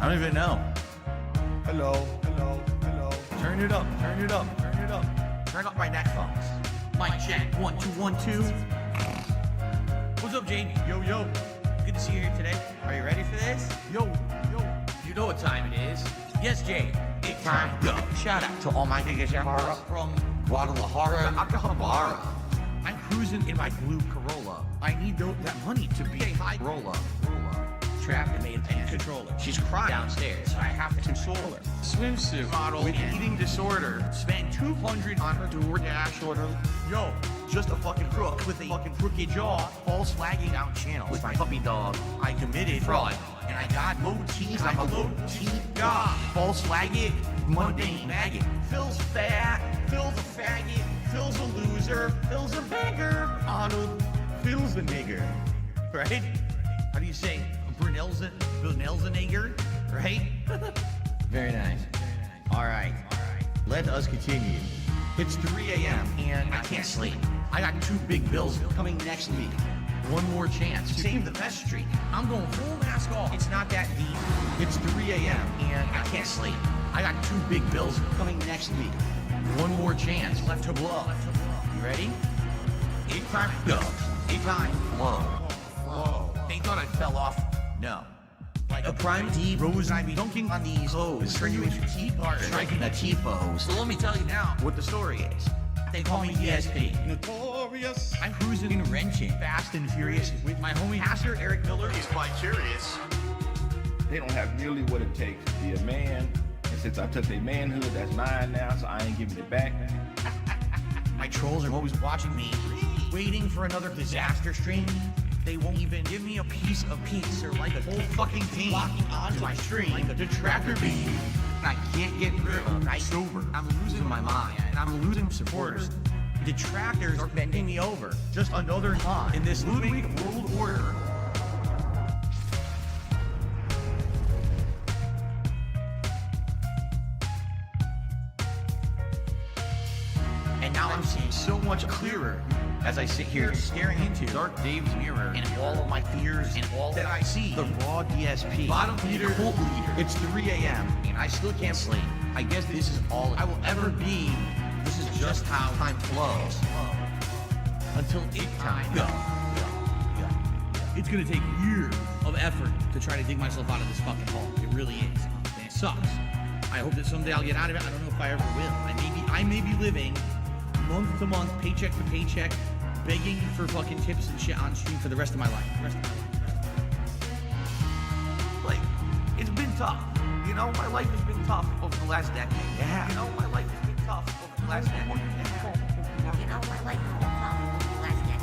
I don't even know. Hello, hello, hello. Turn it up, turn it up, turn it up. Turn up my neckphones. Mic check, 1 2 1 2. What's up, Jamie? Yo, yo. Good to see you here today. Are you ready for this? Yo, yo. You know what time it is. Yes, Jay. It's time. Go. Shout out to all my niggas from Guadalajara, Acapulco. I'm cruising in my blue Corolla. I need that money to be a high roller. Trapped and made a controller. She's crying downstairs. So I have to console her. Swimsuit model with eating disorder. Spent $200 on her DoorDash order. Yo, just a fucking crook with a fucking crooked jaw. False flagging down channel with my puppy dog. I committed fraud. And I got low T's. I'm a low T god. False flagging, mundane maggot. Phil's fat, Phil's a faggot. Phil's a loser, Phil's a beggar. Arnold, Phil's a nigger. Right? How do you say? Brunel's a nigger, right? Very nice. All right. Let us continue. It's 3 a.m. and I can't sleep. I got 2 big bills coming next week. One more chance to save the best streak. I'm going full mask off. It's not that deep. It's 3 a.m. and I can't sleep. I got 2 big bills coming next week. One more chance left to blow. You ready? 8 time go. 8 time blow. Whoa. They thought I fell off. No. Like a prime D rose, I be dunking on these hoes. Turn you into T-part, striking a T-pose. So let me tell you now what the story is. They call me ESP. Notorious. I'm cruising in wrenching, fast and furious with my homie Pastor Eric Miller. He's quite curious. They don't have nearly what it takes to be a man. And since I took their manhood, that's mine now, so I ain't giving it back. My trolls are always watching me, waiting for another disaster stream. They won't even give me a piece of peace or like a whole fucking team locking onto my stream like a detractor beam. I can't get through a night sober. I'm losing my mind and I'm losing supporters. Detractors are bending me over. Just another con in this Ludwig world order. And now I'm seeing so much clearer as I sit here staring into Dark Dave's mirror and all of my fears and all that I see. The raw DSP, bottom leader, cult leader. It's 3 a.m. and I still can't sleep. I guess this is all I will ever be. This is just how time flows. Until it time go. It's gonna take years of effort to try to dig myself out of this fucking hole. It really is. And it sucks. I hope that someday I'll get out of it. I don't know if I ever will. I may be living month to month, paycheck to paycheck, begging for fucking tips and shit on stream for the rest of my life. Like, it's been tough. You know, my life has been tough over the last decade. Yeah. You know, my life has been tough over the last decade. Yeah. You know, my life has been tough over the last decade.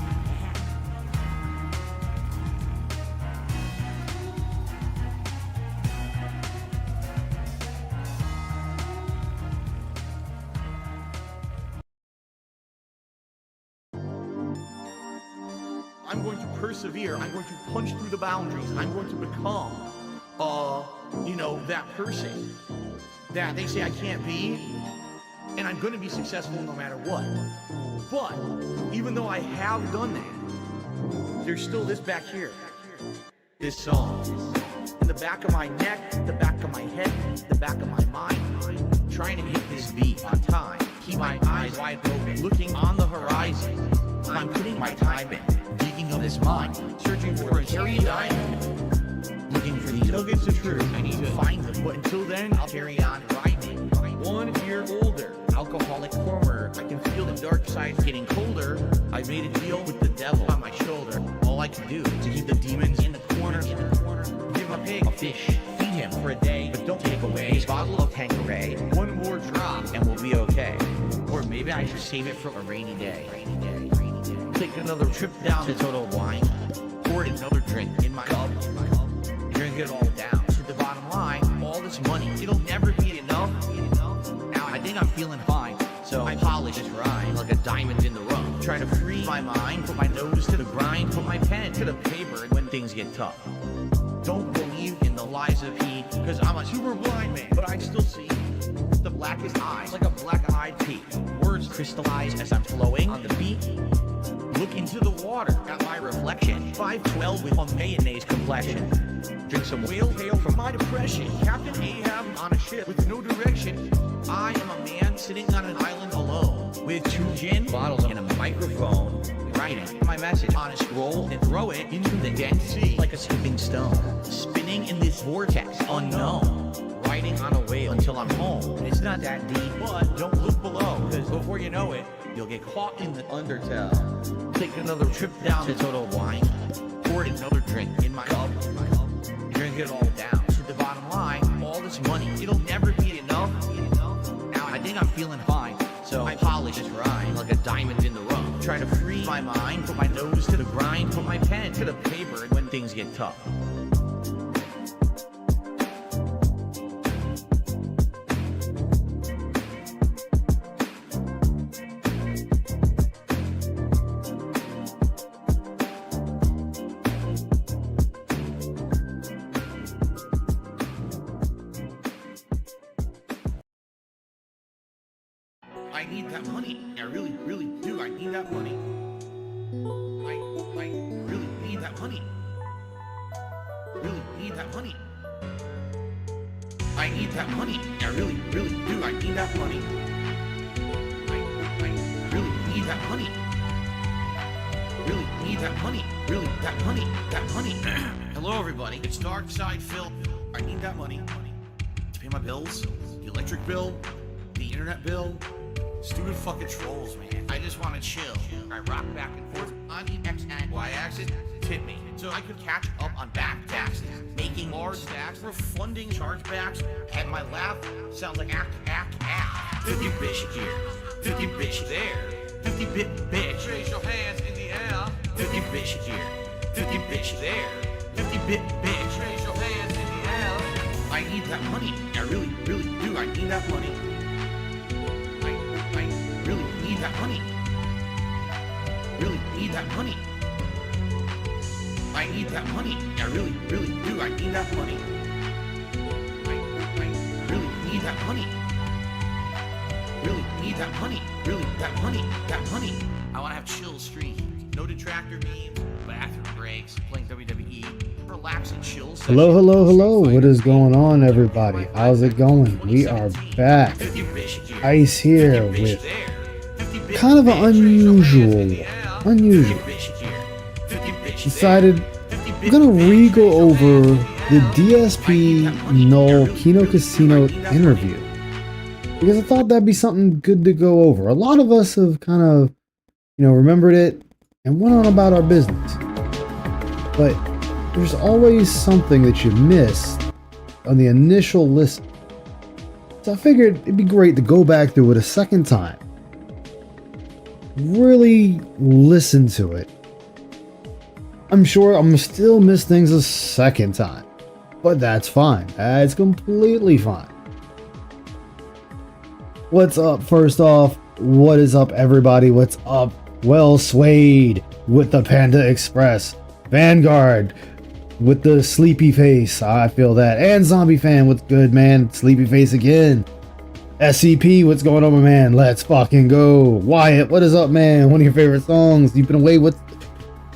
I'm going to persevere. I'm going to punch through the boundaries. I'm going to become, that person that they say I can't be. And I'm going to be successful no matter what. But even though I have done that, there's still this back here. This song. In the back of my neck, the back of my head, the back of my mind. Trying to hit this beat on time. Keep my eyes wide open, looking on the horizon. I'm putting my time in. Digging up this mine, searching for a cherry diamond, looking for these nuggets of truth. I need to find them, but until then, I'll carry on grinding. 1 year older, alcoholic former. I can feel the dark side getting colder. I made a deal with the devil on my shoulder. All I can do is to keep the demons in the corner. Give my pig a fish, feed him for a day, but don't take away his bottle of Tanqueray. 1 more drop, and we'll be okay. Or maybe I should save it for a rainy day. Take another trip down to Total Wine. Pour another drink in my cup. Drink it all down. To the bottom line, all this money, it'll never be enough. Now I think I'm feeling fine, so I polish this rhyme like a diamond in the rough. Try to free my mind, put my nose to the grind, put my pen to the paper when things get tough. Don't believe in the lies of he, cause I'm a super blind man, but I still see. with the blackest eyes, like a black-eyed pea. Words crystallize as I'm flowing on the beat. Look into the water at my reflection. 5'12" with a mayonnaise complexion. Drink some whale tail from my depression. Captain Ahab on a ship with no direction. I am a man sitting on an island alone with 2 gin bottles and a microphone. Writing my message on a scroll and throw it into the Dead Sea like a skipping stone. Spinning in this vortex unknown. Riding on a whale until I'm home. It's not that deep, but don't look below, because before you know it, you'll get caught in the undertow. Take another trip down to Total Wine. Pour another drink in my cup. Drink it all down to the bottom line. All this money, it'll never be enough. Now I think I'm feeling fine, so I polish this rhyme like a diamond in the rough. Try to free my mind, put my nose to the grind, put my pen to the paper when things get tough. I need that money. I really, really do. I need that money. I really need that money. Really need that money. I need that money. I really, really do. I need that money. I really need that money. Really need that money. Really, that money. That money. Hello, everybody. It's Dark Side Phil. I need that money to pay my bills, the electric bill, the internet bill. Stupid fucking trolls, man. I just want to chill. I rock back and forth on the X and Y axis. Tip me so I could catch up on back taxes. Making large stacks for funding chargebacks. And my laugh sounds like act. 50 bitch here, 50 bitch there, 50 bit bitch. Raise your hands in the air. 50 bitch here, 50 bitch there, 50 bit bitch. Raise your hands in the air. I need that money. I really, really do. I need that money. I really need that money. Really need that money. I need that money. I really, really do. I need that money. I really need that money. Really need that money. Really, that money. That money. I want to have chill streams. No detractor memes. Bathroom breaks. Playing WWE. Relax and chill. Hello, hello, hello. What is going on, everybody? How's it going? We are back. Ice here with kind of an unusual. Decided I'm gonna re-go over the DSP Null Kino Casino interview because I thought that'd be something good to go over. A lot of us have kind of, remembered it and went on about our business, but there's always something that you missed on the initial listen. So I figured it'd be great to go back through it a second time. Really listen to it. I'm sure I'm still miss things a second time, but that's fine. That's completely fine. What's up? First off, what is up, everybody? What's up? Well, Suede with the Panda Express, Vanguard with the sleepy face. I feel that. And Zombie Fan, what's good, man? Sleepy face again. SCP, what's going on, my man? Let's fucking go. Wyatt, what is up, man? One of your favorite songs. You've been away.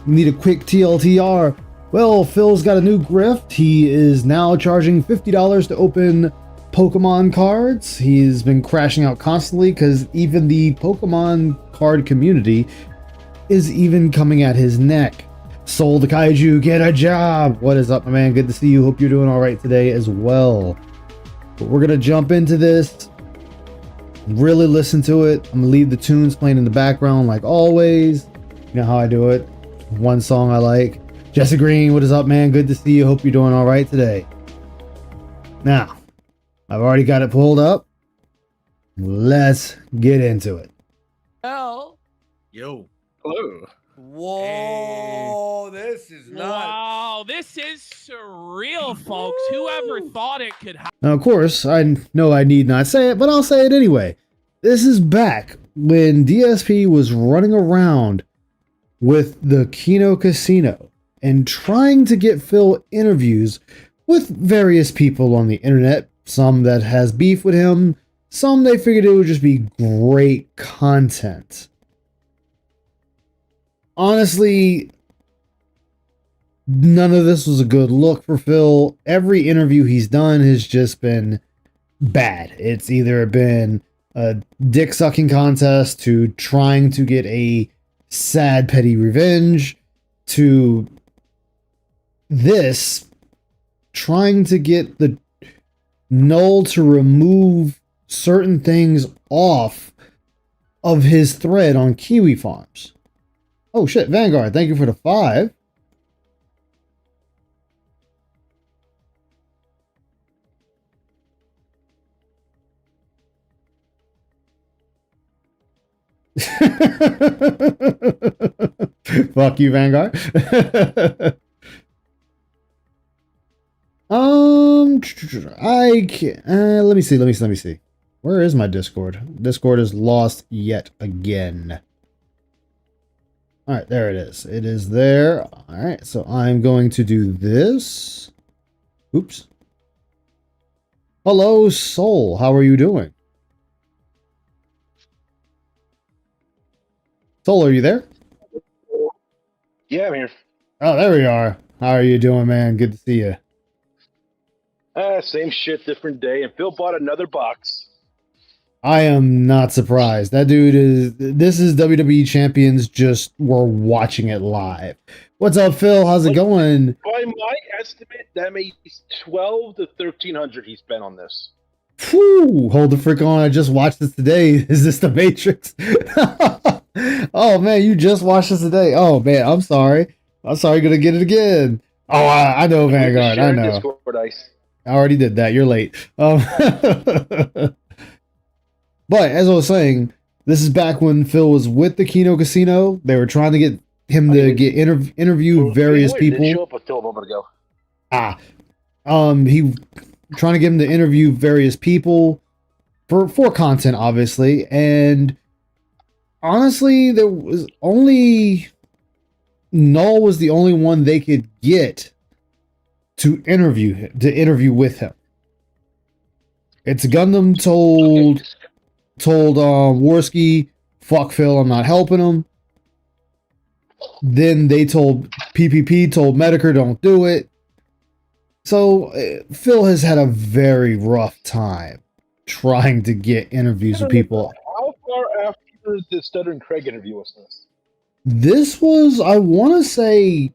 You need a quick TLTR. Well, Phil's got a new grift. He is now charging $50 to open Pokemon cards. He's been crashing out constantly because even the Pokemon card community is even coming at his neck. Soul the Kaiju, get a job. What is up, my man? Good to see you. Hope you're doing all right today as well. But we're gonna jump into this. Really listen to it. I'm gonna leave the tunes playing in the background like always. You know how I do it. One song I like. Jesse Green, what is up, man? Good to see you. Hope you're doing all right today. Now, I've already got it pulled up. Let's get into it. Hell. Yo. Hello. Whoa, this is nuts. Wow, this is surreal, folks. Whoever thought it could happen? Now, of course, I know I need not say it, but I'll say it anyway. This is back when DSP was running around with the Kino Casino and trying to get Phil interviews with various people on the internet. Some that has beef with him, Some they figured it would just be great content. Honestly, none of this was a good look for Phil. Every interview he's done has just been bad. It's either been a dick sucking contest to trying to get a sad petty revenge to this trying to get the Null to remove certain things off of his thread on Kiwi Farms. Oh shit, Vanguard, thank you for the 5. Fuck you, Vanguard. I can't. Let me see. Where is my Discord? Discord is lost yet again. All right, there it is. It is there. All right, so I'm going to do this. Oops. Hello, Soul. How are you doing? Soul, are you there? Yeah, I'm here. Oh, there we are. How are you doing, man? Good to see you. Same shit, different day. And Phil bought another box. I am not surprised. That dude is. This is WWE Champions. Just we're watching it live. What's up, Phil? How's it going? By my estimate, that means 12 to 1300 he spent on this. Whew, hold the frick on. I just watched this today. Is this the Matrix? Oh, man, you just watched this today. Oh, man, I'm sorry. Gonna get it again. Oh, I know, Vanguard. I know. Discord ice. I already did that. You're late. But as I was saying, this is back when Phil was with the Kino Casino. They were trying to get him to get interview various people. Didn't show up until a moment ago. He trying to get him to interview various people for content, obviously. And honestly, there was only Null was the only one they could get to interview with him. It's Gundam told Worski, fuck Phil, I'm not helping him. Then they told PPP, told Medicare, don't do it. So Phil has had a very rough time trying to get interviews with people. How far after the Stutter and Craig interview was this? This was, I want to say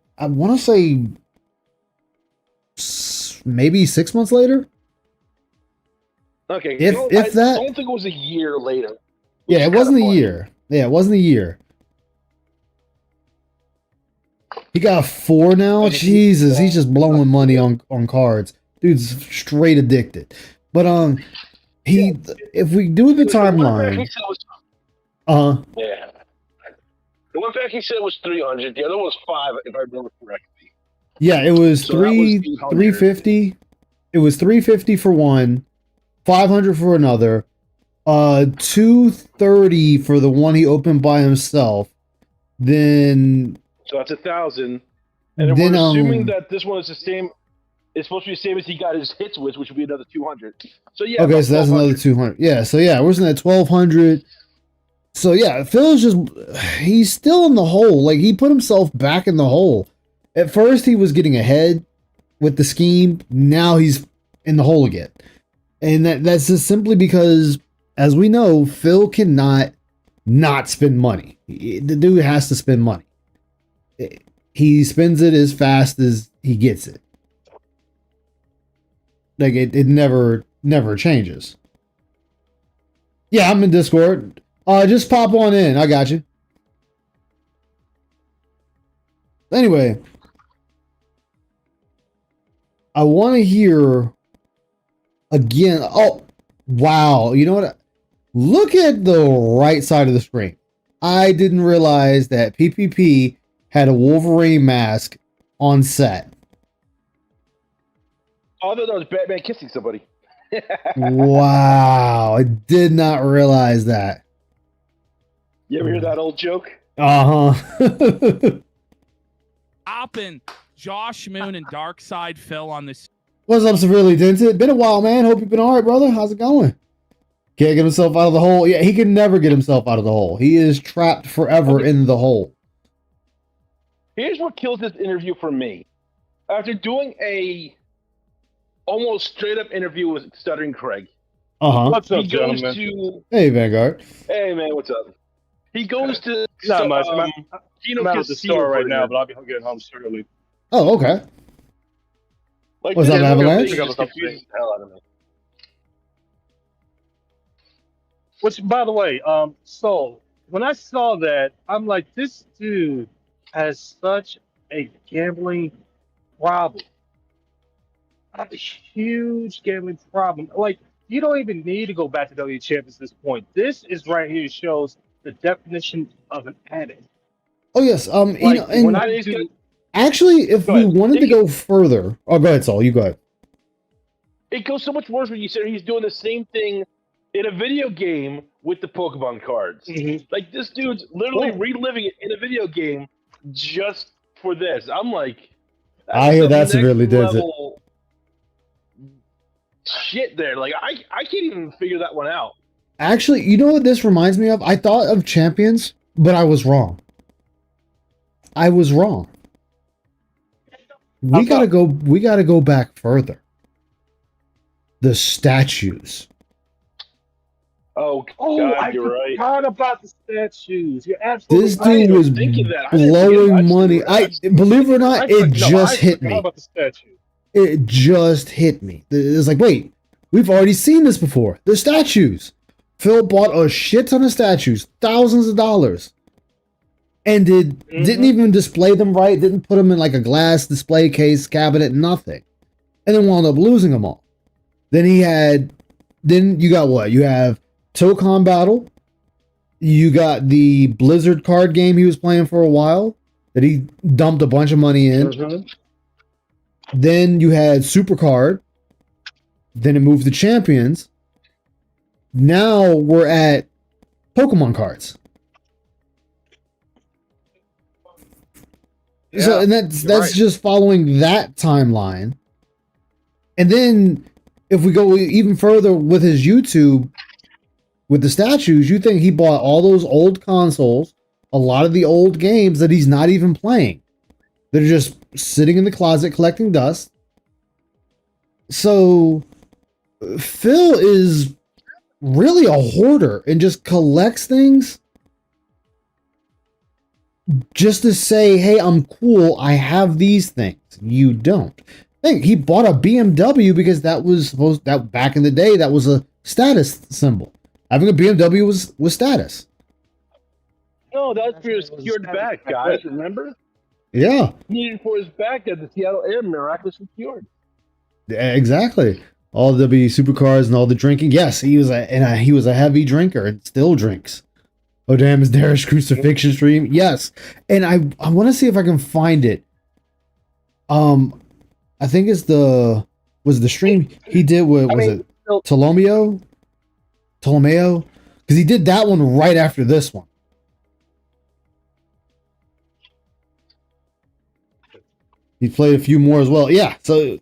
maybe 6 months later. Okay, If that, I don't think it was a year later. Yeah, it wasn't a year. Yeah, it wasn't a year. He got 4 now. Jesus, he's just blowing money on cards. Dude's straight addicted. But if we do the timeline, Yeah. The one fact he said was 300. The other one was 5, if I remember correctly. yeah, it was So that was 350. It was 350 for one, 500 for another, 230 for the one he opened by himself. Then So that's 1,000. And then we're assuming that this one is the same. It's supposed to be the same as he got his hits with, which would be another 200. So yeah. okay, so that's another 200. Yeah, so yeah, we're sitting at 1,200. So yeah, Phil's he's still in the hole. Like, he put himself back in the hole. At first, he was getting ahead with the scheme. Now he's in the hole again. And that's just simply because, as we know, Phil cannot not spend money. The dude has to spend money. He spends it as fast as he gets it. Like, it never changes. Yeah, I'm in Discord. Just pop on in. I got you. Anyway, I want to hear again. Oh, wow. You know what? Look at the right side of the screen. I didn't realize that PPP had a Wolverine mask on set. Oh, I thought that was Batman kissing somebody. Wow. I did not realize that. You ever hear that old joke? Uh-huh. Hopping Josh Moon and Darkside Phil on this. What's up, Severely Dented? Been a while, man. Hope you've been all right, brother. How's it going? Can't get himself out of the hole. Yeah, he can never get himself out of the hole. He is trapped forever in the hole. Here's what kills this interview for me. After doing a almost straight up interview with Stuttering Craig, What's up, he goes gentlemen? to, Hey, Vanguard. hey man, what's up? He goes to Not much. Kino I'm out at the Casino store right for now, dinner. but I'll be getting home shortly. Oh, okay. Like, Was this that whole Avalanche? thing just confuses the hell out of me. Which, by the way, so when I saw that, I'm like, this dude has such a gambling problem, a huge gambling problem. Like, you don't even need to go back to WWE Champions at this point. This is right here shows the definition of an addict. Oh yes. You Like, know, and when I do, actually, if Go we ahead. wanted to go further, oh, go ahead, Saul. You go ahead. It goes so much worse when you say he's doing the same thing in a video game with the Pokemon cards. Like, this dude's literally reliving it in a video game just for this. I'm like, I hear some that next severely does it. level shit there. Like, I can't even figure that one out. Actually, you know what this reminds me of? I thought of Champions, but I was wrong. I was wrong. We gotta go. We gotta go back further. The statues. Oh, oh, God, I you're right. forgot about the statues. You're absolutely This right. dude was thinking that. I didn't think it- blowing money. I believe it or not, it just hit forgot me. about the statue. It just hit me. It's like, wait, we've already seen this before. The statues. Phil bought a shit ton of statues, thousands of dollars, and didn't even display them right. Didn't put them in like a glass display case, cabinet, nothing, and then wound up losing them all. Then you got what? You have Tokon Battle. You got the Blizzard card game he was playing for a while that he dumped a bunch of money in. Then you had Supercard. Then it moved to Champions. Now we're at Pokemon cards. So, and that's right. just following that timeline. And then if we go even further with his YouTube, with the statues, you think he bought all those old consoles, a lot of the old games that he's not even playing. They're just sitting in the closet collecting dust. So Phil is really a hoarder and just collects things just to say, hey, I'm cool. I have these things. You don't. Think he bought a BMW because that was supposed that back in the day that was a status symbol. Having a BMW was status. No, that's for his secured back, guys. Remember? Yeah, He needed for his back that the Seattle Air miraculously cured. exactly. All the supercars and all the drinking. Yes, he was a heavy drinker and still drinks. Oh damn! Is Darius crucifixion stream? Yes, and I want to see if I can find it. I think it's the stream he did with it Ptolomeo, because he did that one right after this one. He played a few more as well. Yeah, so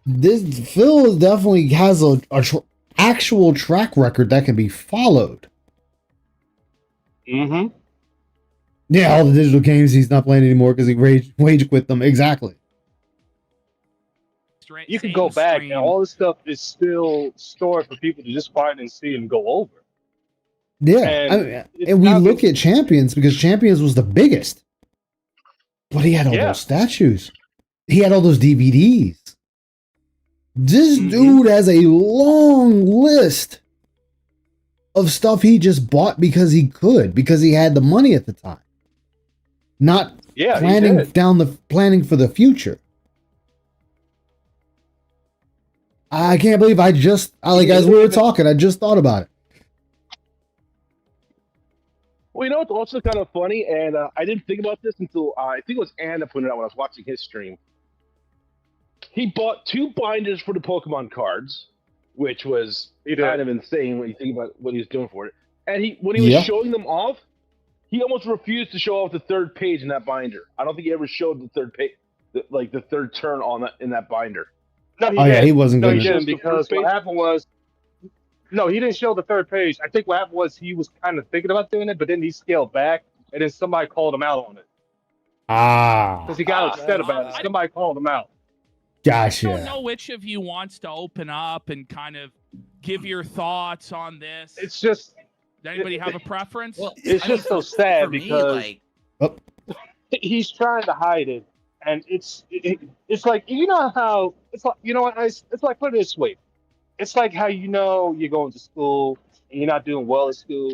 this Phil definitely has a actual track record that can be followed. Yeah, all the digital games he's not playing anymore because he rage quit them. Exactly. You can go back and all this stuff is still stored for people to just find and see and go over. Yeah, and we look at Champions because Champions was the biggest, but he had all those statues. He had all those DVDs. This dude has a long list of stuff he just bought because he could, because he had the money at the time. Not planning for the future. I can't believe as we were talking, I just thought about it. Well, you know what's also kind of funny, and I didn't think about this until I think it was Anna put it out when I was watching his stream. He bought 2 binders for the Pokemon cards, which was kind of insane when you think about what he was doing for it. And when he was showing them off, he almost refused to show off the 3rd page in that binder. I don't think he ever showed the 3rd page, the 3rd turn in that binder. No, he wasn't no, going he didn't, because what happened was No, he didn't show the third page. I think what happened was he was kind of thinking about doing it, but then he scaled back, and then somebody called him out on it because he got upset about it. I Somebody called him out. don't know Gotcha. which of you wants to open up and kind of give your thoughts on this. It's just, Does anybody have a preference? Well, it's I mean, just so sad for me, because like, he's trying to hide it, and it's like, you know how it's like, you know what, it's like, put it this way, it's like how, you know, you're going to school and you're not doing well at school,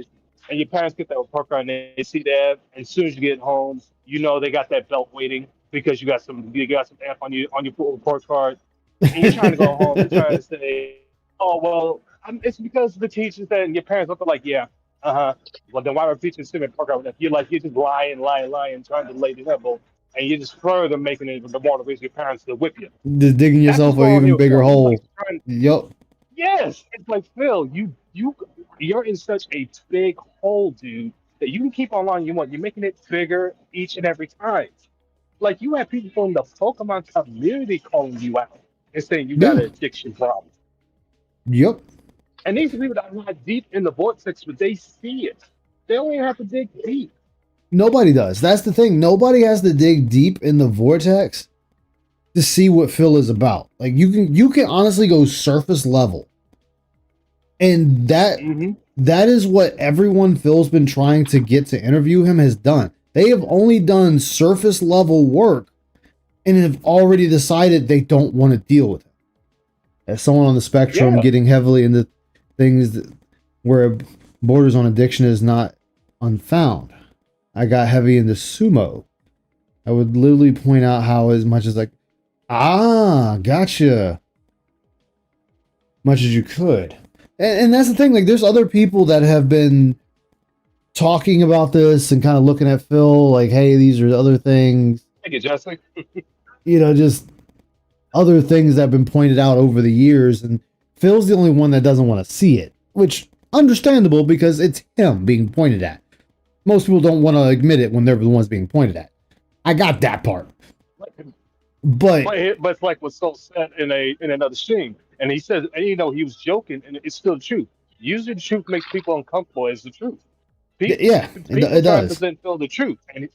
and your parents get that report card and they see that, and as soon as you get home, you know they got that belt waiting because you got some F on your report card, and you're trying to go home and trying to say, oh well, it's because the teachers said, and your parents look like, yeah, well then why are teachers sitting in report card with that? You're just lying, trying to lay the level, and you're just further making it the more reason your parents to whip you. Just digging That's yourself what's an going on even here bigger for him. He's hole. like trying, Yup. yes, it's like, Phil, you're in such a big hole, dude, that you can keep on lying you want. You're making it bigger each and every time. Like, you have people from the Pokemon community calling you out and saying you got Yeah. an addiction problem. Yup. And these are people that are not deep in the vortex, but they see it. They don't even have to dig deep. Nobody does. That's the thing. Nobody has to dig deep in the vortex to see what Phil is about. Like, you can honestly go surface level. And that is what everyone Phil's been trying to get to interview him has done. They have only done surface level work and have already decided they don't want to deal with it. As someone on the spectrum Yeah. getting heavily into things where borders on addiction is not unfound, I got heavy into sumo. I would literally point out how, as much as like, gotcha, much as you could. And that's the thing, like, there's other people that have been talking about this and kind of looking at Phil like, hey, these are other things, Thank you, Jesse. you know, just other things that have been pointed out over the years. And Phil's the only one that doesn't want to see it, which understandable because it's him being pointed at. Most people don't want to admit it when they're the ones being pointed at. I got that part. But But it's like what's so said in another stream, and he said, and you know, he was joking, and it's still the truth. Usually, the truth makes people uncomfortable. Is the truth? yeah, People it try to does. present Phil the truth, and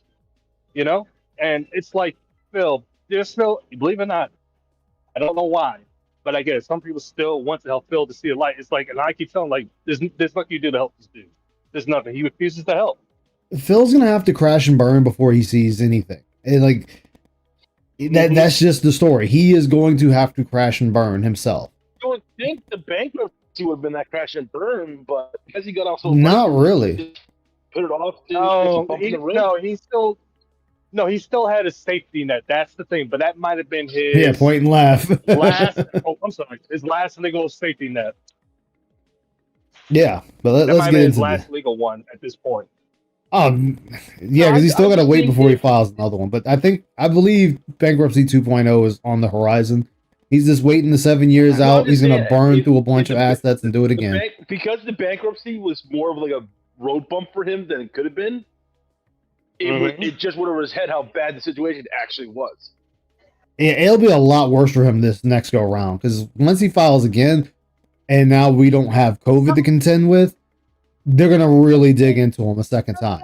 you know, and it's like, Phil, there's still, believe it or not, I don't know why, but I guess some people still want to help Phil to see the light. It's like, and I keep telling, like, there's nothing you do to help this dude. There's nothing. He refuses to help. Phil's gonna have to crash and burn before he sees anything. And like that's just the story. He is going to have to crash and burn himself. You would think the bankruptcy would have been that crash and burn, but because he got off so Not much, really. he put it off to No, bump in the road. he still had a safety net. That's the thing. But that might have been his Yeah, point and laugh. last. Oh, I'm sorry, his last legal safety net. Yeah, but That let's might get be his into last this. legal one at this point. Yeah, because he's still got to wait before he files another one. But I believe bankruptcy 2.0 is on the horizon. He's just waiting the 7 years No, I'm out. just He's gonna saying, burn if- through a bunch if of the- assets and do it again. Because the bankruptcy was more of like a road bump for him than it could have been. It just went over his head how bad the situation actually was. Yeah, it'll be a lot worse for him this next go round because once he files again, and now we don't have COVID to contend with, they're gonna really dig into him a second time.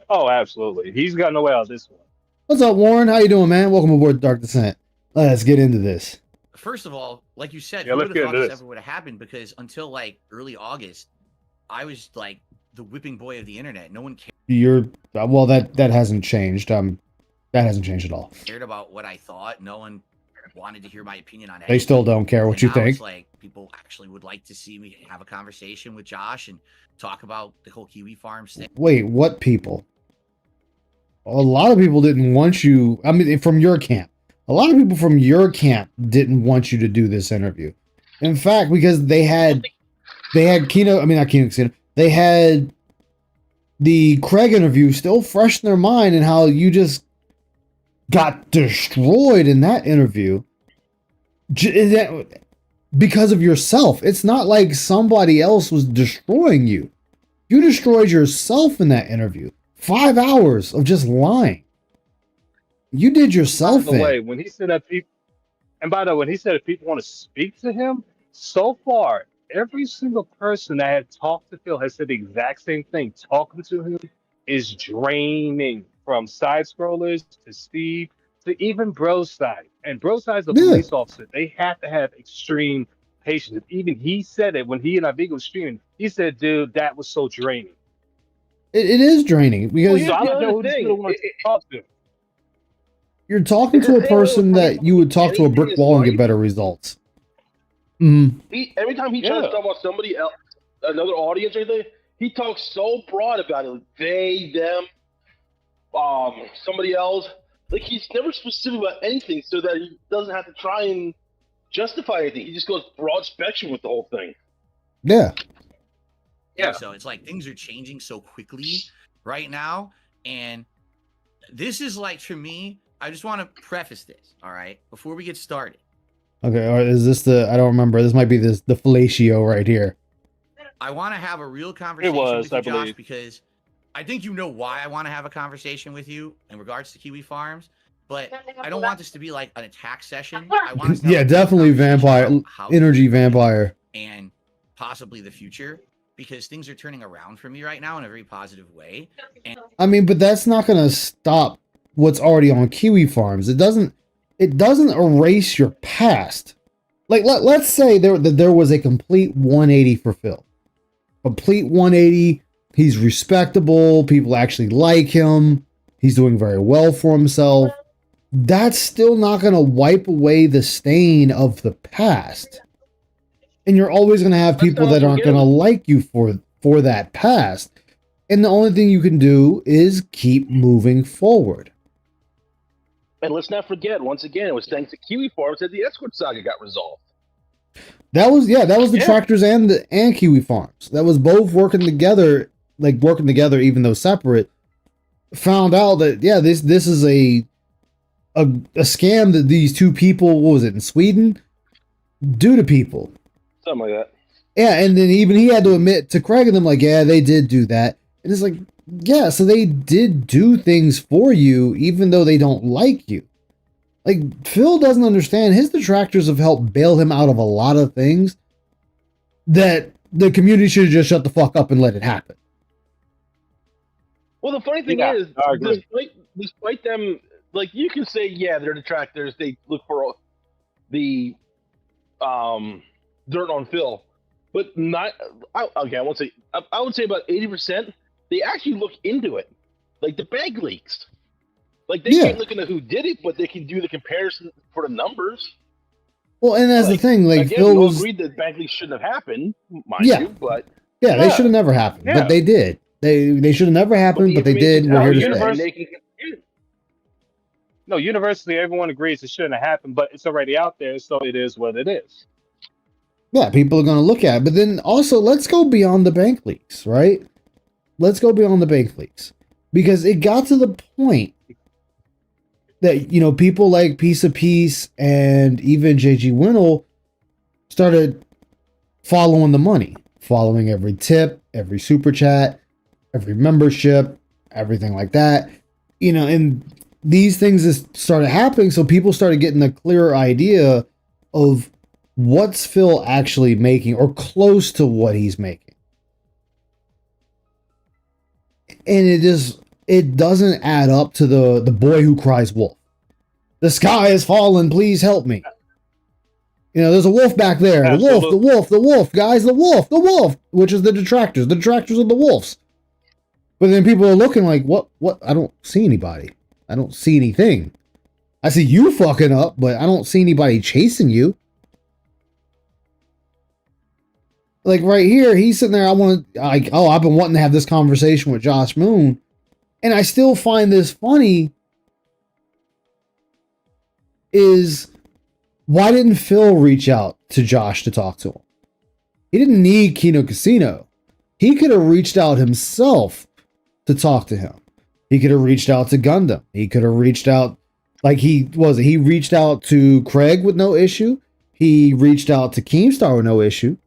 Oh, absolutely. He's got no way out of this one. What's up, Warren? How you doing, man? Welcome aboard Dark Descent. Let's get into this. first of all, like you said, Yeah, who let's would get have thought into this this. ever would have happened? Because until like early August, I was like the whipping boy of the internet. No one You're well. That hasn't changed. That hasn't changed at all. cared about what I thought. No one wanted to hear my opinion on anything. They still don't care what And you now think. It's like people actually would like to see me have a conversation with Josh and talk about the whole Kiwi Farms thing. Wait, what people? A lot of people didn't want you. I mean, from your camp. A lot of people from your camp didn't want you to do this interview. In fact, because they had Kino. I mean, not Kino Casino. They had the Craig interview still fresh in their mind, and how you just got destroyed in that interview because of yourself. It's not like somebody else was destroying you. You destroyed yourself in that interview. 5 hours of just lying. You did yourself By the in. way, when he said that people, and by the way, when he said if people want to speak to him, So far, every single person that had talked to Phil has said the exact same thing. Talking to him is draining, from side scrollers to Steve to even Broside. And Broside's a Yeah, police officer. They have to have extreme patience. Even he said it when he and Amigo was streaming. He said, "Dude, that was so draining." it is draining Well, because So here's I the don't know other who this thing. gonna want to talk to. you're talking It's to the a thing with person that you would talk to a anything brick in wall and get life. better results. Mm. Every time he tries to Yeah. talk about somebody else, another audience or anything, he talks so broad about it. Like they, them, somebody else. Like he's never specific about anything, so that he doesn't have to try and justify anything. He just goes broad spectrum with the whole thing. Yeah. Yeah. So it's like things are changing so quickly right now. And this is like, for me, I just want to preface this, all right, before we get started. Okay. Or is this the? I don't remember. This might be the fellatio right here. I want to have a real conversation was, with you, I Josh, believe. because I think you know why I want to have a conversation with you in regards to Kiwi Farms. But I don't want this to be like an attack session. I want us to have Yeah, a real definitely conversation vampire about how energy things are vampire. and possibly the future, because things are turning around for me right now in a very positive way. And I mean, but that's not gonna stop what's already on Kiwi Farms. It doesn't erase your past. Like let's say there was a complete 180 for Phil. Complete 180. He's respectable. People actually like him. He's doing very well for himself. That's still not going to wipe away the stain of the past. And you're always going to have people that aren't going to like you for that past. And the only thing you can do is keep moving forward. And let's not forget, once again, it was thanks to Kiwi Farms that the Escort Saga got resolved. That was the tractors and Kiwi Farms. That was both working together, even though separate. Found out that this is a scam that these two people, what was it, in Sweden, do to people. Something like that. Yeah, and then even he had to admit to Craig and them, like, yeah, they did do that. And it's like, yeah, so they did do things for you, even though they don't like you. Like, Phil doesn't understand. His detractors have helped bail him out of a lot of things that the community should have just shut the fuck up and let it happen. Well, the funny thing is, despite them, like, you can say, yeah, they're detractors. They look for the dirt on Phil, but not. Okay, I won't say. I would say about 80%. They actually look into it, like the bank leaks. Like they can't look into who did it, but they can do the comparison for the numbers. Well, and that's the thing. Like, again, Phil we all was agreed that bank leaks shouldn't have happened, mind you, but they should have never happened, but they did. They should have never happened, but they did. We're here to stay. No, universally, everyone agrees it shouldn't have happened, but it's already out there, so it is what it is. Yeah, people are going to look at it. But then also, let's go beyond the bank leaks, right? Let's go beyond the bank leaks. Because it got to the point that, people like Piece of Peace and even JG Winnell started following the money. Following every tip, every super chat, every membership, everything like that. And these things just started happening, so people started getting a clearer idea of what's Phil actually making, or close to what he's making. And it doesn't add up to the boy who cries wolf. The sky has fallen, please help me. There's a wolf back there. Absolutely. The wolf, guys, the wolf, which is the detractors. The detractors are the wolves. But then people are looking like, what? I don't see anybody. I don't see anything. I see you fucking up, but I don't see anybody chasing you. Like right here, he's sitting there. I've been wanting to have this conversation with Josh Moon, and I still find this funny. Is why didn't Phil reach out to Josh to talk to him? He didn't need Kino Casino. He could have reached out himself to talk to him. He could have reached out to Gundam. He could have reached out, he reached out to Craig with no issue. He reached out to Keemstar with no issue.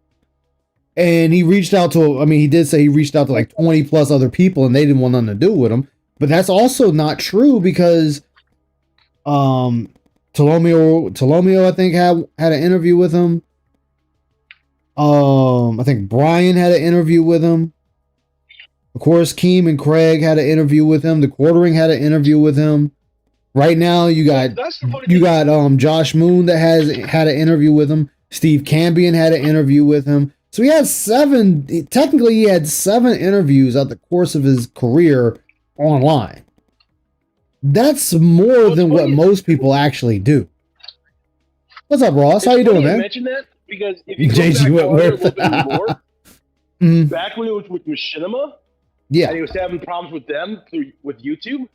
And he reached out to, he did say he reached out to like 20 plus other people and they didn't want nothing to do with him. But that's also not true because Tolomeo I think had an interview with him. I think Brian had an interview with him. Of course, Keem and Craig had an interview with him. The Quartering had an interview with him. Right now, you got Josh Moon that has had an interview with him. Steve Cambion had an interview with him. So he had 7. Technically, he had 7 interviews out the course of his career online. That's more than what most people actually do. What's up, Ross? How you doing, man? Mention that because if you go JG back a Whitworth. little bit more, Mhm. back when it was with Machinima, and he Yeah, was having problems with them with YouTube.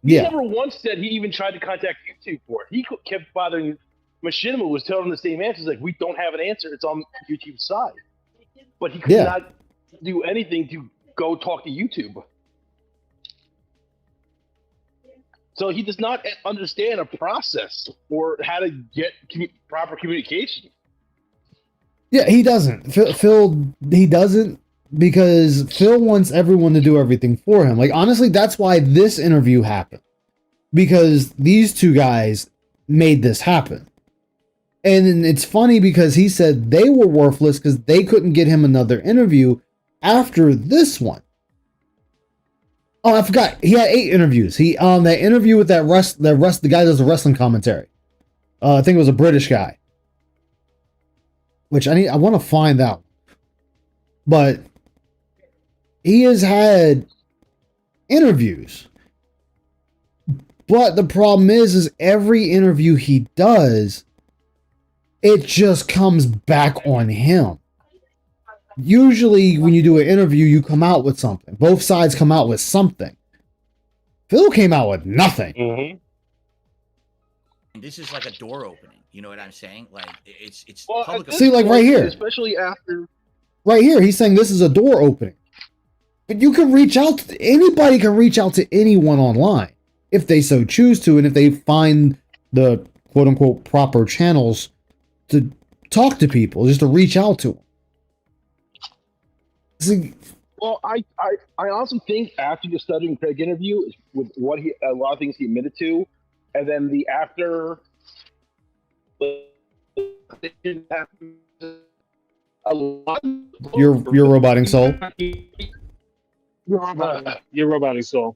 He yeah, never once said he even tried to contact YouTube for it. He kept bothering Machinima, was telling him the same answers, like, we don't have an answer, it's on YouTube's side. But he could Yeah. not do anything to go talk to YouTube. So he does not understand a process or how to get proper communication. yeah. He doesn't. Phil, he doesn't because Phil wants everyone to do everything for him. Like, honestly, that's why this interview happened, because these two guys made this happen. And it's funny because he said they were worthless because they couldn't get him another interview after this one. Oh, I forgot. He had 8 interviews. He that interview with the guy that does the wrestling commentary. I think it was a British guy. Which I want to find out. But he has had interviews. But the problem is every interview he does, it just comes back on him. Usually when you do an interview, you come out with something. Both sides come out with something. Phil came out with nothing. Mm-hmm. And this is like a door opening. You know what I'm saying? Like it's Well, public. See, like right here. Especially after... Right here, he's saying this is a door opening. But you can reach out to anybody can reach out to anyone online if they so choose to, and if they find the quote unquote proper channels to talk to people, just to reach out to them. See, Well, I also think after the Stuttering Craig interview, with what a lot of things he admitted to, and then the after, a lot your roboting soul. Your robotic soul.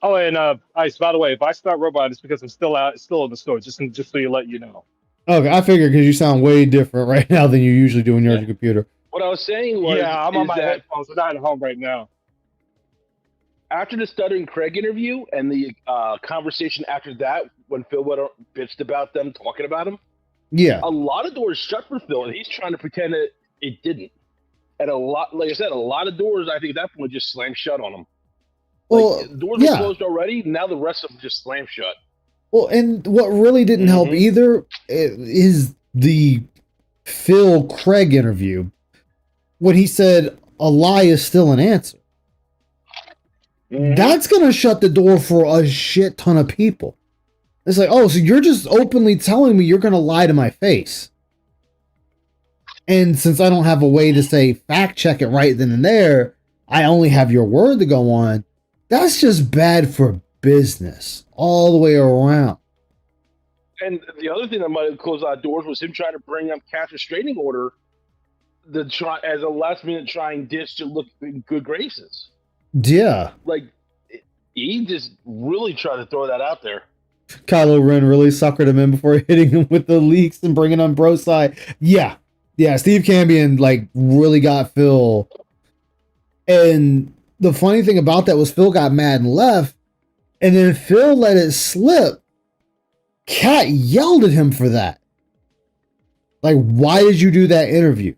Oh, and Ice. By the way, if I start robot, it's because I'm still in the store. Just so you let you know. Okay, I figured because you sound way different right now than you usually do when you're on your computer. What I was saying was, Yeah, I'm on my that headphones. I'm not at home right now. after the Stuttering Craig interview and the conversation after that, when Phil went bitched about them talking about him, Yeah. a lot of doors shut for Phil, and he's trying to pretend that it didn't. And a lot, like I said, a lot of doors, I think at that point just slammed shut on him. Well, Like, doors yeah. were closed already. Now the rest of them just slammed shut. Well, and what really didn't help either is the Phil Craig interview when he said a lie is still an answer. That's going to shut the door for a shit ton of people. It's like, oh, so you're just openly telling me you're going to lie to my face. And since I don't have a way to say fact check it right then and there, I only have your word to go on. That's just bad for business all the way around. And the other thing that might have closed out doors was him trying to bring up cash restraining order as a last minute trying dish to look in good graces. Yeah. Like, he just really tried to throw that out there. Kylo Ren really suckered him in before hitting him with the leaks and bringing on bro side. Yeah. Yeah, Steve Cambion like really got Phil. And the funny thing about that was Phil got mad and left. And then Phil let it slip. Kat yelled at him for that. Like, why did you do that interview?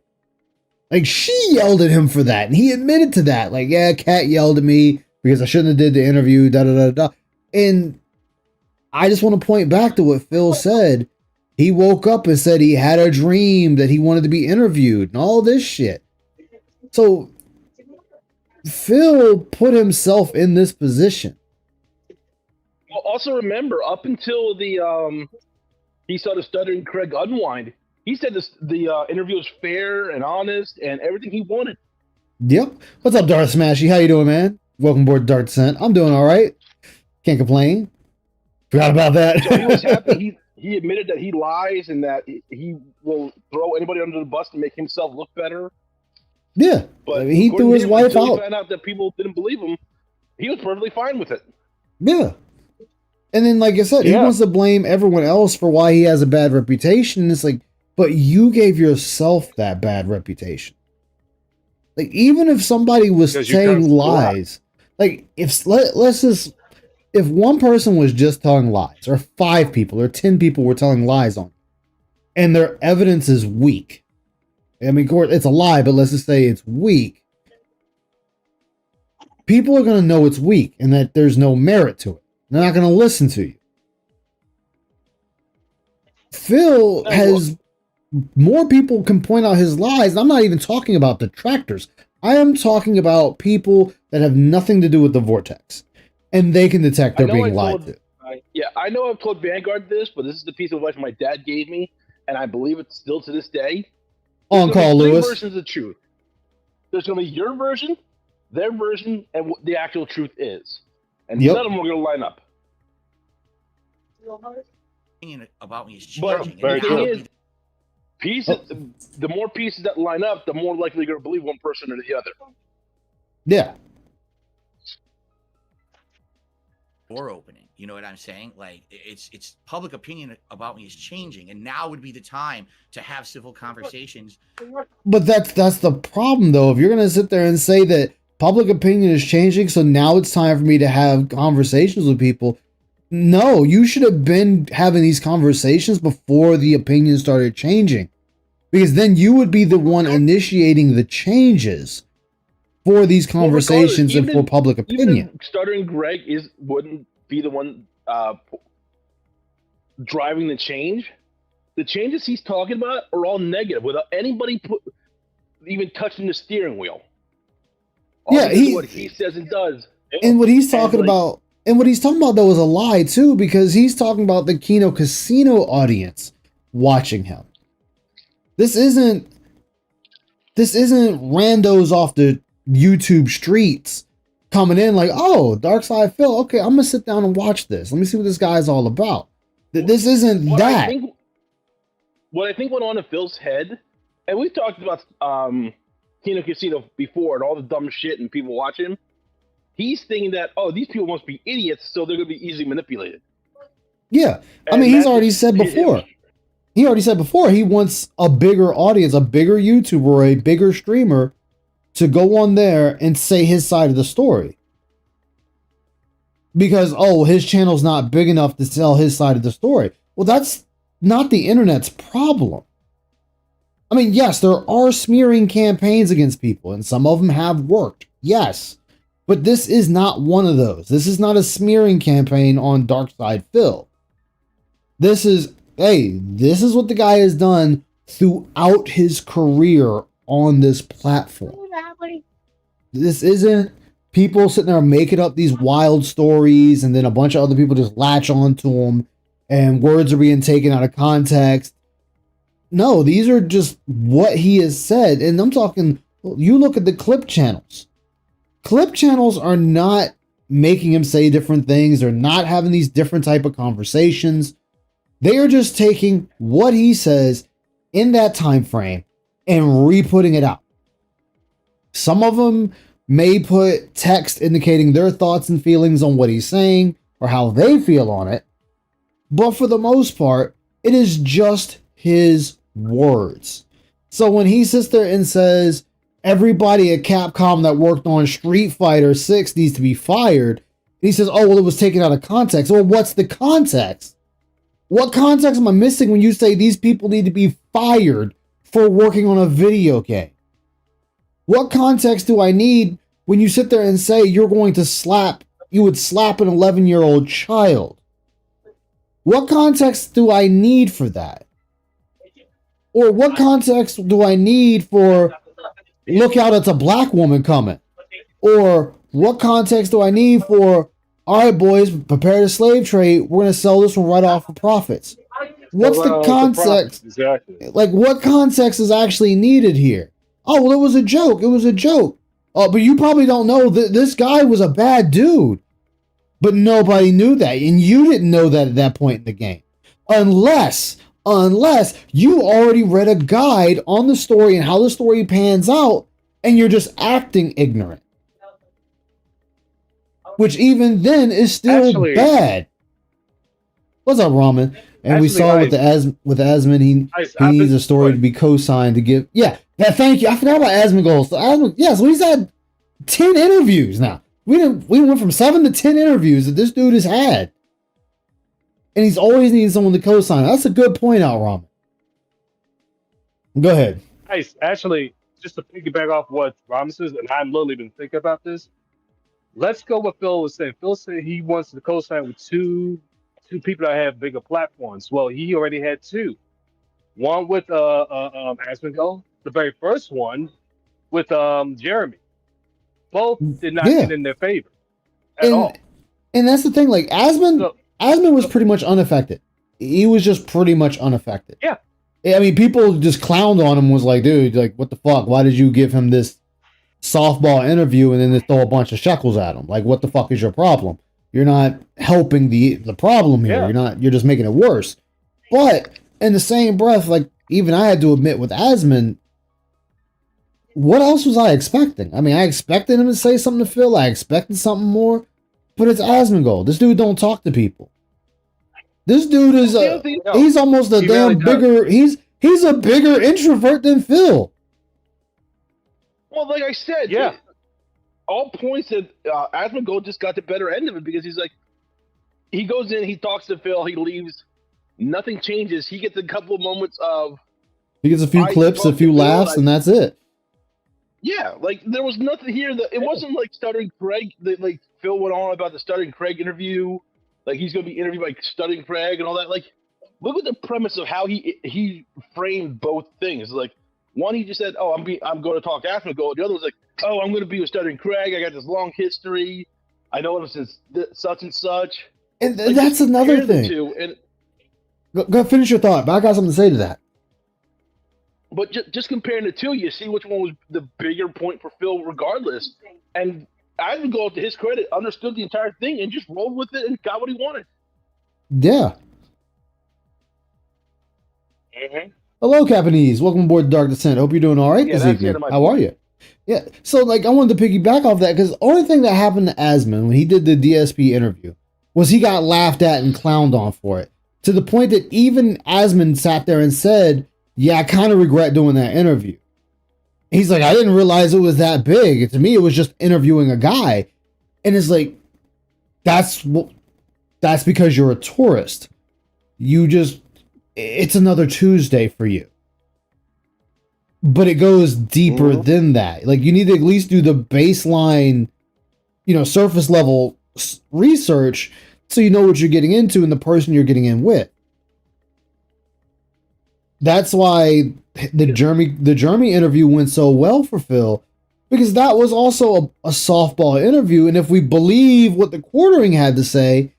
Like, she yelled at him for that. And he admitted to that. Like, yeah, Kat yelled at me because I shouldn't have did the interview, da-da-da-da. And I just want to point back to what Phil said. He woke up and said he had a dream that he wanted to be interviewed and all this shit. So Phil put himself in this position. Well, also remember, up until the he saw the Stuttering Craig unwind, he said the interview was fair and honest and everything he wanted. Yep. What's up, Darth Smashy? How you doing, man? Welcome aboard Darth Descent. I'm doing all right. Can't complain. Forgot about that. So he was happy. he admitted that he lies and that he will throw anybody under the bus to make himself look better. Yeah, But I mean, he threw his wife until he out. found out that people didn't believe him, he was perfectly fine with it. Yeah. And then, like I said, he Yeah. wants to blame everyone else for why he has a bad reputation. And it's like, but you gave yourself that bad reputation. Like, even if somebody was Because you saying cursed lies, like, let's just, if one person was just telling lies, or 5 people or 10 people were telling lies on, and their evidence is weak. I mean, of course, it's a lie, but let's just say it's weak. People are going to know it's weak and that there's no merit to it. They're not going to listen to you. Phil has more people can point out his lies. And I'm not even talking about detractors. I am talking about people that have nothing to do with the vortex. And they can detect they're being lied to. Yeah, I know I've told Vanguard this, but this is the piece of advice my dad gave me, and I believe it still to this day. On call, Three Lewis. versions of truth. There's going to be your version, their version, and what the actual truth is. And Yep. none of them are going to line up. Opinion about me is But changing. very the and thing now- is, pieces, the more pieces that line up, the more likely you're going to believe one person or the other. Yeah. door opening. You know what I'm saying? Like it's public opinion about me is changing, and now would be the time to have civil conversations. But that's the problem, though. If you're going to sit there and say that public opinion is changing, so now it's time for me to have conversations with people. No, you should have been having these conversations before the opinion started changing. Because then you would be the one initiating the changes for these conversations and for public opinion. Even stuttering Greg wouldn't be the one driving the change. The changes he's talking about are all negative without anybody even touching the steering wheel. All Yeah, this is what he says and does. And what he's talking about, and what he's talking about though is a lie too, because he's talking about the Kino Casino audience watching him. This isn't randos off the YouTube streets coming in like, oh, Dark Side Phil, okay, I'm gonna sit down and watch this. Let me see what this guy's all about. This isn't that. What I think went on in Phil's head, and we've talked about Kino Casino before and all the dumb shit and people watching. He's thinking that, oh, these people must be idiots, so they're gonna be easily manipulated. Yeah, I And mean, he's that's- already said before. He already said before he wants a bigger audience, a bigger YouTuber, or a bigger streamer to go on there and say his side of the story. Because, oh, his channel's not big enough to tell his side of the story. Well, that's not the internet's problem. I mean, yes, there are smearing campaigns against people, and some of them have worked. Yes. But this is not one of those. This is not a smearing campaign on Darkside Phil. This is, hey, this is what the guy has done throughout his career on this platform. This isn't people sitting there making up these wild stories and then a bunch of other people just latch onto them and words are being taken out of context. No, these are just what he has said. And I'm talking, you look at the clip channels. Clip channels are not making him say different things. They're not having these different type of conversations. They are just taking what he says in that time frame and re-putting it out. Some of them may put text indicating their thoughts and feelings on what he's saying or how they feel on it. But for the most part, it is just his words. So when he sits there and says, everybody at Capcom that worked on Street Fighter 6 needs to be fired, he says, oh, well, it was taken out of context. Well, what's the context? What context am I missing when you say these people need to be fired for working on a video game? What context do I need when you sit there and say you would slap an 11-year-old child? What context do I need for that? Or what context do I need for look out, it's a black woman coming? Or what context do I need for, all right, boys, prepare the slave trade. We're going to sell this one right off for profits. What's the context? Exactly. Like, what context is actually needed here? Oh, well, it was a joke. It was a joke. Oh, but you probably don't know that this guy was a bad dude. But nobody knew that. And you didn't know that at that point in the game. Unless you already read a guide on the story and how the story pans out, and you're just acting ignorant. Which even then is still Actually- bad. What's up, Ramen? And we Actually, saw with Asmund, he I've needs been- a story to be co-signed to give. Yeah, thank you. I forgot about Asmund goals. So so he's had 10 interviews now. We went from 7 to 10 interviews that this dude has had, and he's always needed someone to co-sign. That's a good point out, Ramen. Go ahead. Nice. Actually, just to piggyback off what Ram says, and I've literally been thinking about this. Let's go with Phil was saying. Phil said he wants to co-sign with two people that have bigger platforms. Well, he already had two. One with Asmongold, the very first one with Jeremy. Both did not Yeah. get in their favor at all. And that's the thing. Like Asmund was pretty much unaffected. He was just pretty much unaffected. Yeah. I mean, people just clowned on him. Was like, dude, like, what the fuck? Why did you give him this softball interview and then they throw a bunch of shekels at him? Like, what the fuck is your problem? You're not helping the problem here. Yeah. You're just making it worse. But in the same breath, like, even I had to admit with Asmund, what else was I expecting? I mean, I expected him to say something to Phil. I expected something more, but it's Asmongold. This dude don't talk to people. This dude is he's almost a He damn really bigger. He's a bigger introvert than Phil. Well, like I said, Yeah. all points that Asmongold just got the better end of it because he's like, he goes in, he talks to Phil, he leaves, nothing changes. He gets a couple of moments of, He gets a few I clips, a spoke few to Phil, laughs, and that's it. yeah, like there was nothing here that it wasn't like Stuttering Craig. That, like Phil went on about the Stuttering Craig interview, like he's going to be interviewed by Stuttering Craig and all that. Like, look at the premise of how he framed both things. Like, one, he just said, "Oh, I'm going to talk Asmongold." The other was like, "Oh, I'm going to be with Stuttering Craig. I got this long history. I know him since such and such." And Like, that's just another compare the thing. two, and Go finish your thought, but I got something to say to that. but just comparing the two, you see which one was the bigger point for Phil, regardless. And Asmongold, to his credit, understood the entire thing and just rolled with it and got what he wanted. Yeah. Hello, Japanese. Welcome aboard Dark Descent. Hope you're doing all right Yeah, this that's the evening. end of my How are you? Yeah. So, like, I wanted to piggyback off that because the only thing that happened to Asmund when he did the DSP interview was he got laughed at and clowned on for it. To the point that even Asmund sat there and said, "Yeah, I kind of regret doing that interview." He's like, "I didn't realize it was that big. To me, it was just interviewing a guy." And it's like, that's because you're a tourist. It's another Tuesday for you. But it goes deeper than that. Like, you need to at least do the baseline, surface level research so you know what you're getting into and the person you're getting in with. That's why the Jeremy interview went so well for Phil, because that was also a softball interview. And if we believe what the quartering had to say,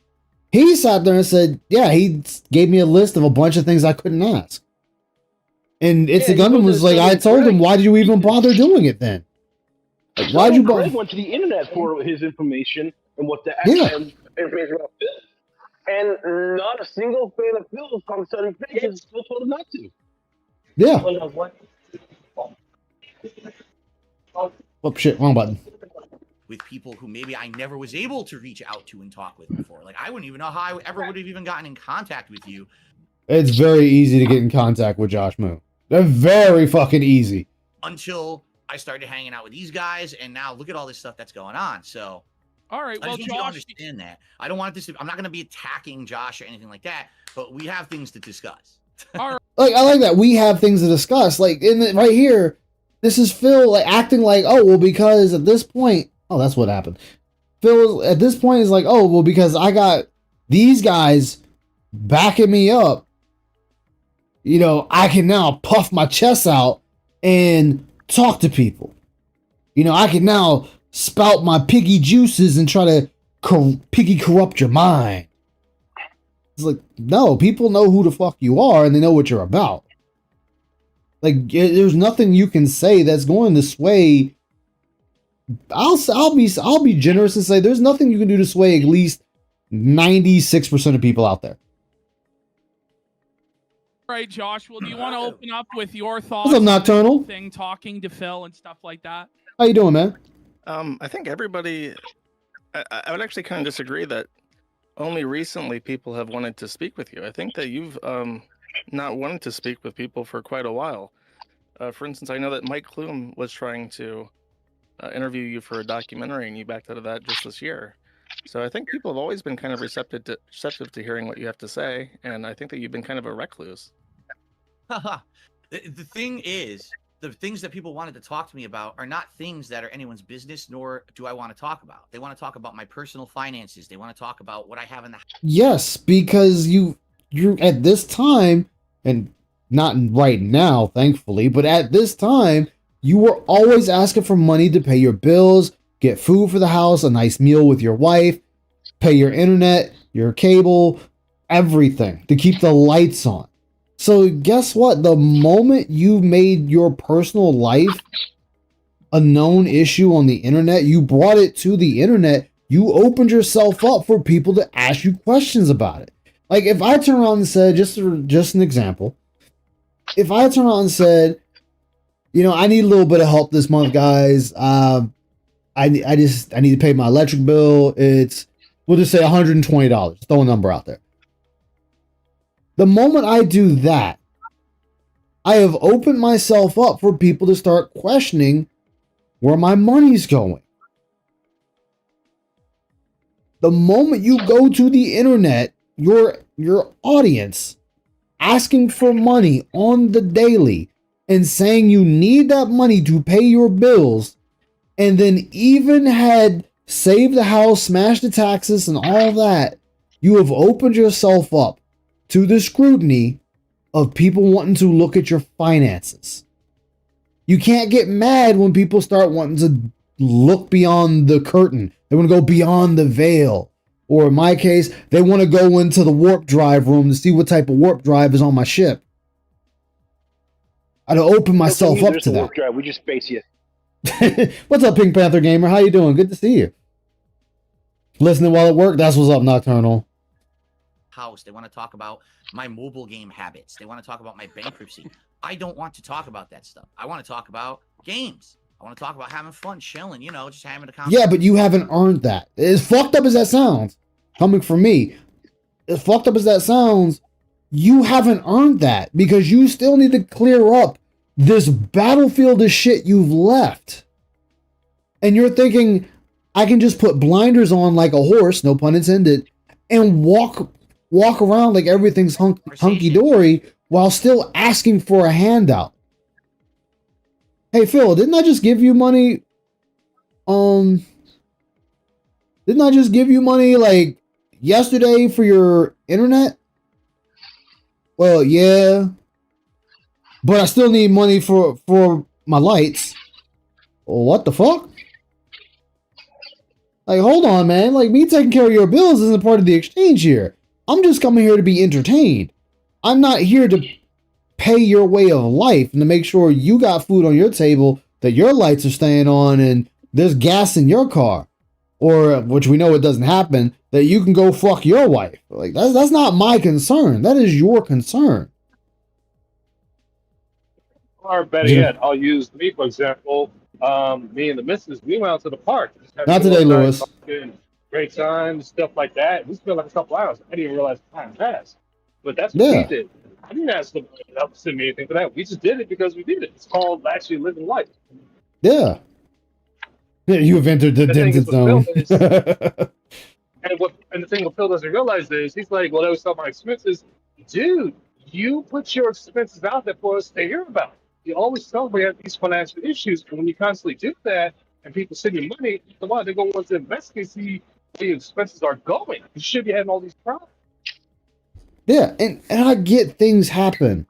he sat there and said, yeah, he gave me a list of a bunch of things I couldn't ask. And It's the Gundam was like, I told him, why did you even bother doing it then? Like, why'd you bother? Craig went to the internet for his information and what the Yeah. and information about Phil. And not a single fan of Phil from Stuttering Craig because Phil told him not to. Yeah. Oh shit, wrong button. With people who maybe I never was able to reach out to and talk with before. Like, I wouldn't even know how I ever would have even gotten in contact with you. It's very easy to get in contact with Josh Moon. They're very fucking easy. Until I started hanging out with these guys, and now look at all this stuff that's going on. So, All right, I well, just want you to Josh, understand that. I don't want this. I'm not going to be attacking Josh or anything like that, but we have things to discuss. Like, I like that. We have things to discuss. Like, right here, this is Phil, like, acting like, oh, well, because at this point, oh, that's what happened. Phil, at this point, is like, oh, well, because I got these guys backing me up, I can now puff my chest out and talk to people. I can now spout my piggy juices and try to piggy corrupt your mind. It's like, no, people know who the fuck you are and they know what you're about. Like, there's nothing you can say that's going to sway. I'll be generous and say there's nothing you can do to sway at least 96% of people out there. Right, Josh. Well, do you want to open up with your thoughts What's up, on this Nocturnal? whole thing, talking to Phil and stuff like that? How you doing, man? I think everybody. I would actually kind of disagree that only recently people have wanted to speak with you. I think that you've not wanted to speak with people for quite a while. For instance, I know that Mike Klum was trying to interview you for a documentary, and you backed out of that just this year. So I think people have always been kind of receptive to hearing what you have to say, and I think that you've been kind of a recluse. The thing is, the things that people wanted to talk to me about are not things that are anyone's business, nor do I want to talk about. They want to talk about my personal finances. They want to talk about what I have in the house. Yes, because you're at this time, and not right now, thankfully, but at this time, you were always asking for money to pay your bills, get food for the house, a nice meal with your wife, pay your internet, your cable, everything to keep the lights on. So guess what? The moment you made your personal life a known issue on the internet, you brought it to the internet, you opened yourself up for people to ask you questions about it. Like if I turn around and said, just an example, if I turn around and said, you know, I need a little bit of help this month, guys. I need to pay my electric bill. We'll just say $120. Throw a number out there. The moment I do that, I have opened myself up for people to start questioning where my money's going. The moment you go to the internet, your audience asking for money on the daily and saying you need that money to pay your bills, and then even had saved the house, smashed the taxes, and all that, you have opened yourself up to the scrutiny of people wanting to look at your finances. You can't get mad when people start wanting to look beyond the curtain. They want to go beyond the veil. Or in my case, they want to go into the warp drive room to see what type of warp drive is on my ship. I'd open myself up to that. Warp drive. We just space you. What's up, Pink Panther Gamer? How you doing? Good to see you. Listening while at work? That's what's up, Nocturnal. House. They want to talk about my mobile game habits. They want to talk about my bankruptcy. I don't want to talk about that stuff. I want to talk about games. I want to talk about having fun, chilling, you know, just having a conversation. Yeah, but you haven't earned that. As fucked up as that sounds, coming from me, as fucked up as that sounds, you haven't earned that because you still need to clear up this battlefield of shit you've left. And you're thinking, I can just put blinders on like a horse, no pun intended, and walk around like everything's hunky-dory while still asking for a handout. Hey, Phil, didn't I just give you money? Didn't I just give you money like yesterday for your internet? Well, yeah. But I still need money for my lights. What the fuck? Like, hold on, man. Like, me taking care of your bills isn't part of the exchange here. I'm just coming here to be entertained. I'm not here to pay your way of life and to make sure you got food on your table, that your lights are staying on, and there's gas in your car. Or, which we know it doesn't happen, that you can go fuck your wife. Like, that's not my concern. That is your concern. Or better yet, I'll use me for example. Me and the missus, we went out to the park. Just having Not today, a little Lewis. night, talking, great time, stuff like that. We spent like a couple hours. I didn't even realize the time passed. But that's what we did. I didn't ask them to send me anything for that. We just did it because we did it. It's called actually living life. Yeah. You have entered the dented zone. And the thing what Phil doesn't realize is he's like, well, that was some of my expenses. Dude, you put your expenses out there for us to hear about. You always tell me you have these financial issues, and when you constantly do that, and people send you money, come on, they go want to investigate, see where your expenses are going. You should be having all these problems. Yeah, and I get things happen.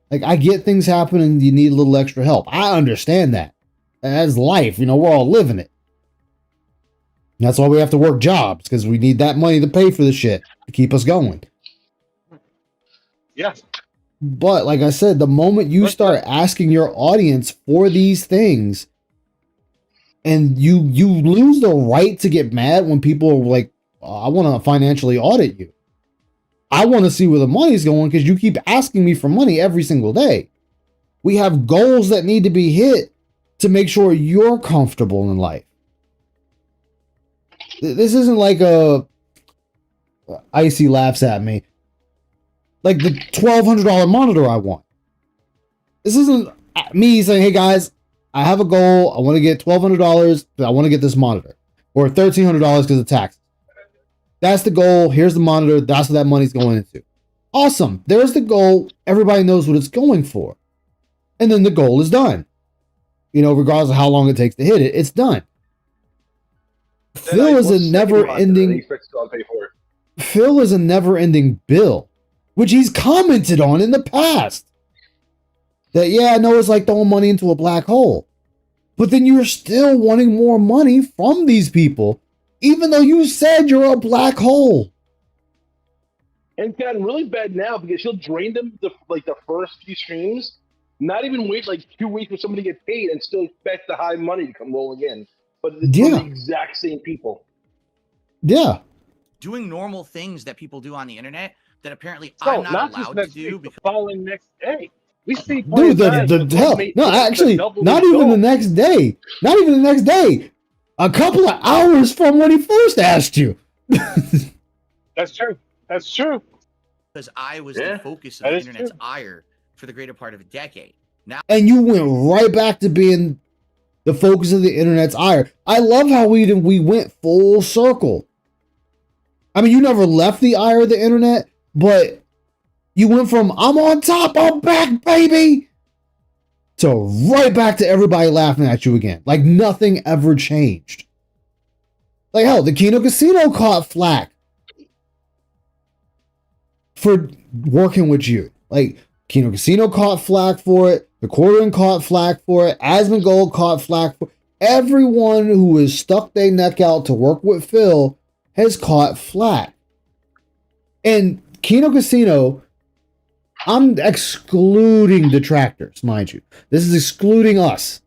Like, I get things happen and you need a little extra help. I understand that. That's life. You know, we're all living it. And that's why we have to work jobs, because we need that money to pay for the shit to keep us going. Yeah. But like I said, the moment you start asking your audience for these things, and you lose the right to get mad when people are like, I want to financially audit you. I want to see where the money's going because you keep asking me for money every single day. We have goals that need to be hit to make sure you're comfortable in life. This isn't like a Icy laughs at me. Like the $1,200 monitor I want. This isn't me saying, hey guys, I have a goal. I want to get $1,200. I want to get this monitor. Or $1,300 because of tax. That's the goal. Here's the monitor. That's what that money's going into. Awesome. There's the goal. Everybody knows what it's going for. And then the goal is done. You know, regardless of how long it takes to hit it, it's done. Phil is a never-ending... Phil is a never-ending bill, which he's commented on in the past. That, yeah, I know it's like throwing money into a black hole. But then you're still wanting more money from these people, even though you said you're a black hole. And it's gotten really bad now because he'll drain them the first few streams, not even wait like 2 weeks for somebody to get paid and still expect the high money to come rolling in. But it's from the exact same people. Yeah. Doing normal things that people do on the internet that apparently I'm not allowed to do because the following next day. We see dude, the hell, no, actually, not even the next day. Not even the next day. A couple of hours from when he first asked you. That's true. That's true. Because I was the focus of the internet's ire for the greater part of a decade. Now, and you went right back to being the focus of the internet's ire. I love how we went full circle. I mean, you never left the ire of the internet, but you went from I'm on top, I'm back, baby, to right back to everybody laughing at you again. Like nothing ever changed. Like hell, the Kino Casino caught flack for working with you. Like Kino Casino caught flack for it. The Quartering caught flack for it. Asmongold caught flack for it. Everyone who has stuck their neck out to work with Phil has caught flack. And Kino Casino, I'm excluding detractors, mind you. This is excluding us.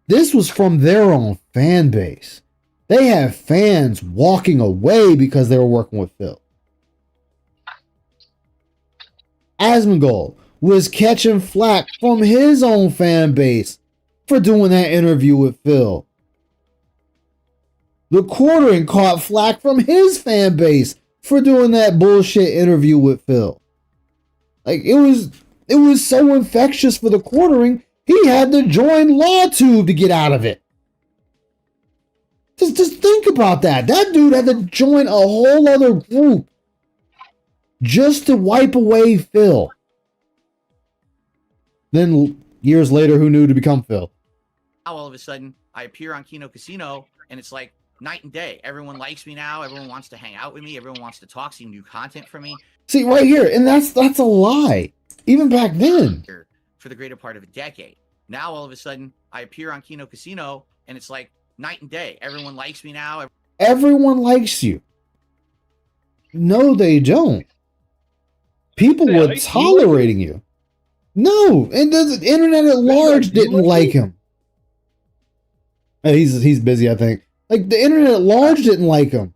This was from their own fan base. They have fans walking away because they were working with Phil. Asmongold was catching flack from his own fan base for doing that interview with Phil. The Quartering caught flack from his fan base for doing that bullshit interview with Phil. Like it was so infectious for the Quartering, he had to join LawTube to get out of it. Just think about that. That dude had to join a whole other group just to wipe away Phil. Then years later, who knew to become Phil? now all of a sudden I appear on Kino Casino and it's like night and day. Everyone likes me now. Everyone wants to hang out with me. Everyone wants to talk, see new content from me. See, right here, and that's a lie. Even back then. For the greater part of a decade. Now all of a sudden I appear on Kino Casino and it's like night and day. Everyone likes me now. Everyone likes you. No, they don't. People were tolerating you. No, and the internet at large didn't like him. He's busy, I think. Like the internet at large didn't like him.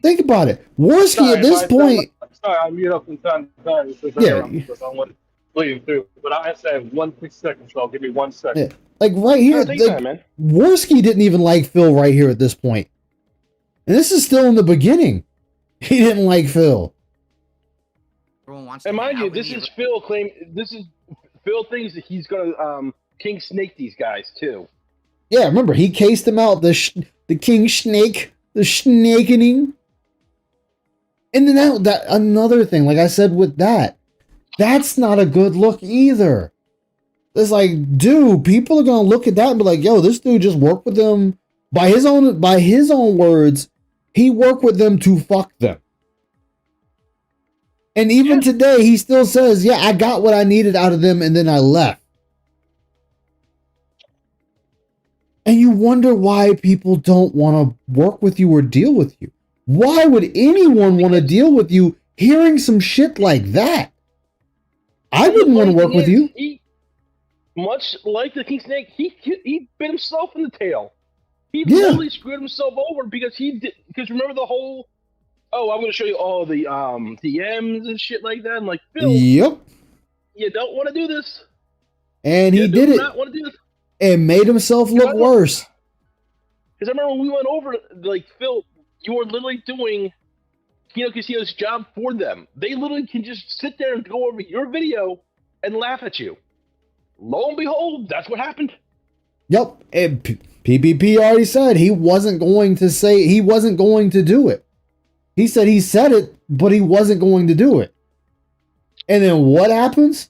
Think about it. Worski at this point. Sorry, I mute up from time to time. Because I want to bleed through. But I have to have 1 quick second, so give me 1 second. Yeah. Like right here, Worski didn't even like Phil right here at this point. And this is still in the beginning. He didn't like Phil. Everyone wants and mind you, this is Phil claim. This is Phil thinks that he's gonna King Snake these guys too. Yeah, remember he cased him out. The King Snake, the snakening. And then that another thing, like I said with that's not a good look either. It's like, dude, people are gonna look at that and be like, yo, this dude just worked with them by his own words. He worked with them to fuck them. And even today, he still says, yeah, I got what I needed out of them and then I left. And you wonder why people don't want to work with you or deal with you. Why would anyone want to deal with you hearing some shit like that? I wouldn't want to work with you. Much like the King Snake, he bit himself in the tail. He literally screwed himself over because remember the whole oh, I'm going to show you all the DMs and shit like that. I'm like, Phil, Yep. you don't want to do this. And he You did do it not want to do this. and made himself look worse. Because I remember when we went over, like, Phil, you were literally doing Kino Casino's job for them. They literally can just sit there and go over your video and laugh at you. Lo and behold, that's what happened. Yep. And PPP already said he wasn't going to do it. He said he said it, but he wasn't going to do it. And then what happens?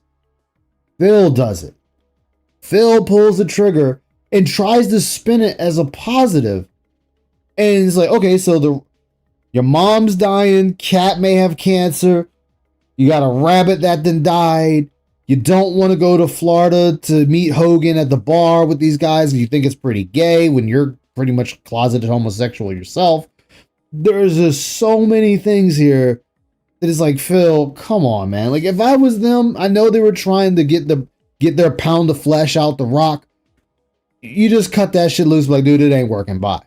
Phil does it. Phil pulls the trigger and tries to spin it as a positive. And it's like, okay, so your mom's dying, cat may have cancer, you got a rabbit that then died, you don't want to go to Florida to meet Hogan at the bar with these guys and you think it's pretty gay when you're pretty much closeted homosexual yourself. There's just so many things here that is like, Phil, come on, man. Like, if I was them, I know they were trying to get their pound of flesh out the rock. You just cut that shit loose, like, dude, it ain't working. Bye.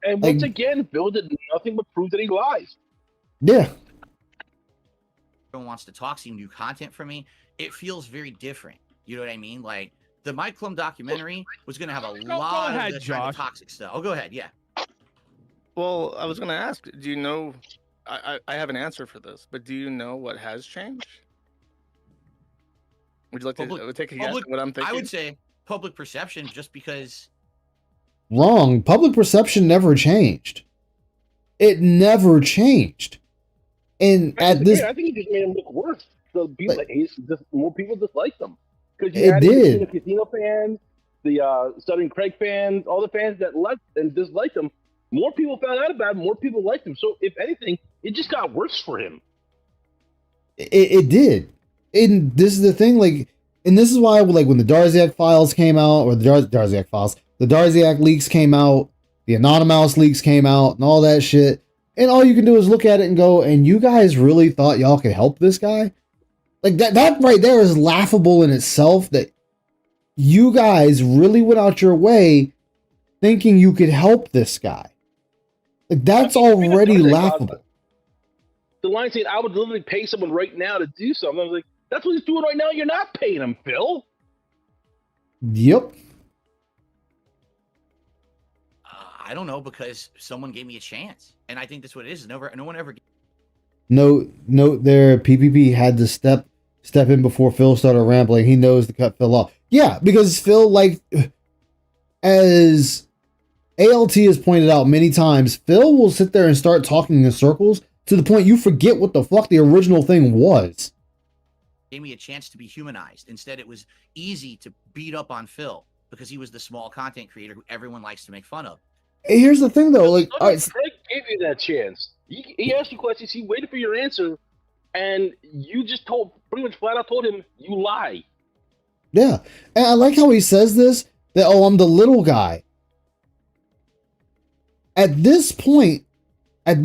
And once again, Phil did nothing but prove that he lies. Yeah. Everyone wants to talk, see new content from me. It feels very different. You know what I mean? Like, the Mike Plum documentary was going to have a lot ahead, of this kind of Josh. toxic stuff. Oh, go ahead. Yeah. Well, I was going to ask, do you know? I have an answer for this, but do you know what has changed? Would you like to take a guess at what I'm thinking? I would say public perception, just because. Wrong. Public perception never changed. It never changed. And I at this, I think he just made him look worse. So people, more people disliked him. Because you It had did. the Casino fans, the Southern Craig fans, all the fans that left and disliked him. More people found out about him. More people liked him. So if anything, it just got worse for him. it did. And this is the thing, like, and this is why, like, when the Darziak files came out, or the Darziak leaks came out, the Anonymous leaks came out, and all that shit. And all you can do is look at it and go, and you guys really thought y'all could help this guy? Like, that right there is laughable in itself, that you guys really went out your way thinking you could help this guy. Like, that's already laughable. The line saying, I would literally pay someone right now to do something. I was like, that's what he's doing right now. You're not paying him, Phil. Yep. I don't know, because someone gave me a chance. And I think that's what it is. No one ever. Note there, PPP had to step in before Phil started rambling. He knows to cut Phil off. Yeah, because Phil, like, as ALT has pointed out many times, Phil will sit there and start talking in circles to the point you forget what the fuck the original thing was. Gave me a chance to be humanized. Instead, it was easy to beat up on Phil because he was the small content creator who everyone likes to make fun of. And here's the thing, though. Like, all right, Craig gave you that chance. He asked you questions. He waited for your answer, and you just pretty much flat out told him you lie. yeah. And I like how he says this, that, oh, I'm the little guy. At this point, a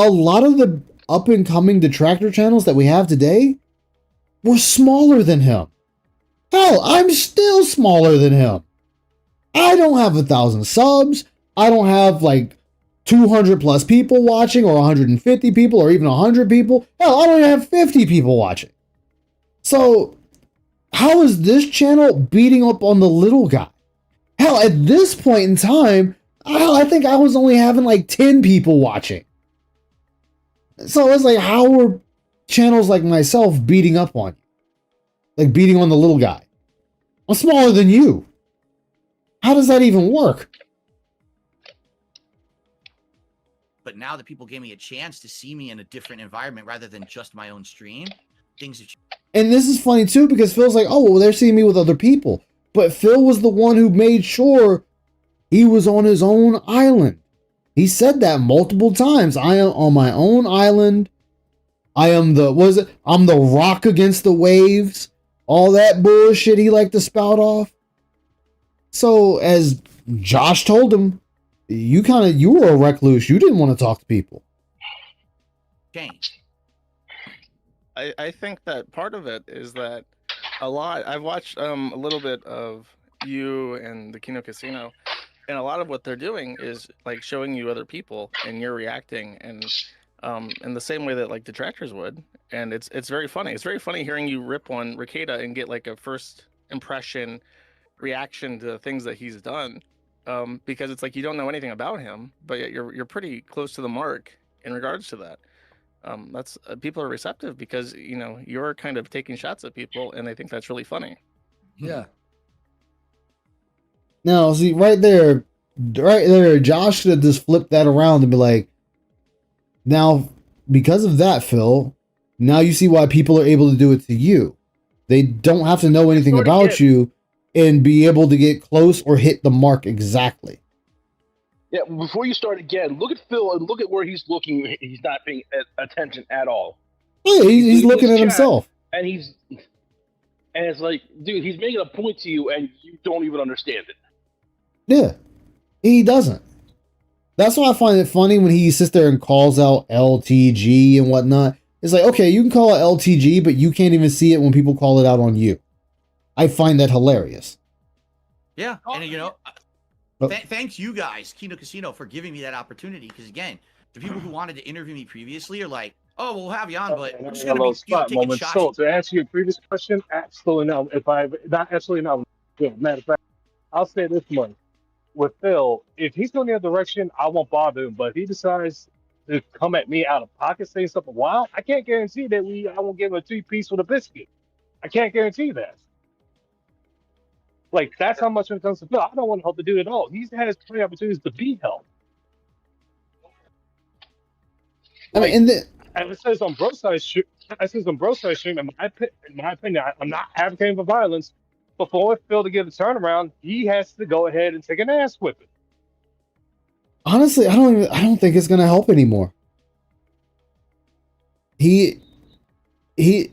lot of the up and coming detractor channels that we have today were smaller than him. Hell, I'm still smaller than him. I don't have 1,000 subs. I don't have like 200 plus people watching, or 150 people, or even 100 people. Hell, I don't even have 50 people watching. So how is this channel beating up on the little guy? Hell, at this point in time, I think I was only having like 10 people watching. So it's like, how are channels like myself beating up on you? Like, beating on the little guy. I'm smaller than you. How does that even work? But now that people gave me a chance to see me in a different environment rather than just my own stream, things have changed. And this is funny too, because Phil's like, oh, well, they're seeing me with other people. But Phil was the one who made sure he was on his own island. He said that multiple times. I am on my own island. I am I'm the rock against the waves. All that bullshit he liked to spout off. So as Josh told him, you were a recluse. You didn't want to talk to people. Changed. I think that part of it is that I've watched a little bit of you and the Kino Casino, And a lot of what they're doing is like showing you other people, and you're reacting, and in the same way that like detractors would. And it's very funny. It's very funny hearing you rip on Ricada and get like a first impression reaction to things that he's done, because it's like you don't know anything about him, but yet you're pretty close to the mark in regards to that. That's people are receptive because you're kind of taking shots at people, and they think that's really funny. Yeah. Now, see, right there, Josh should have just flipped that around and be like, now, because of that, Phil, now you see why people are able to do it to you. They don't have to know anything about you and be able to get close or hit the mark exactly. Yeah, before you start again, look at Phil and look at where he's looking. He's not paying attention at all. Yeah, he's looking at himself. And it's like, dude, he's making a point to you and you don't even understand it. Yeah, he doesn't. That's why I find it funny when he sits there and calls out LTG and whatnot. It's like, okay, you can call it LTG, but you can't even see it when people call it out on you. I find that hilarious. Yeah, and thanks you guys, Kino Casino, for giving me that opportunity. Because again, the people who wanted to interview me previously are like, "Oh, we'll have you on, but we're just gonna be taking shots." So to answer your previous question, absolutely not. Absolutely not. Matter of fact, I'll say this much: with Phil, if he's going the other direction, I won't bother him. But if he decides to come at me out of pocket, saying something wild, I can't guarantee that I won't give him a 2-piece with a biscuit. I can't guarantee that. Like, that's how much it comes to Phil. I don't want to help the dude at all. He's had his plenty opportunities to be helped. I mean, and it says on both sides. In my opinion, I'm not advocating for violence. But for Phil to give a turnaround, he has to go ahead and take an ass whipping. Honestly, I don't think it's gonna help anymore. He's a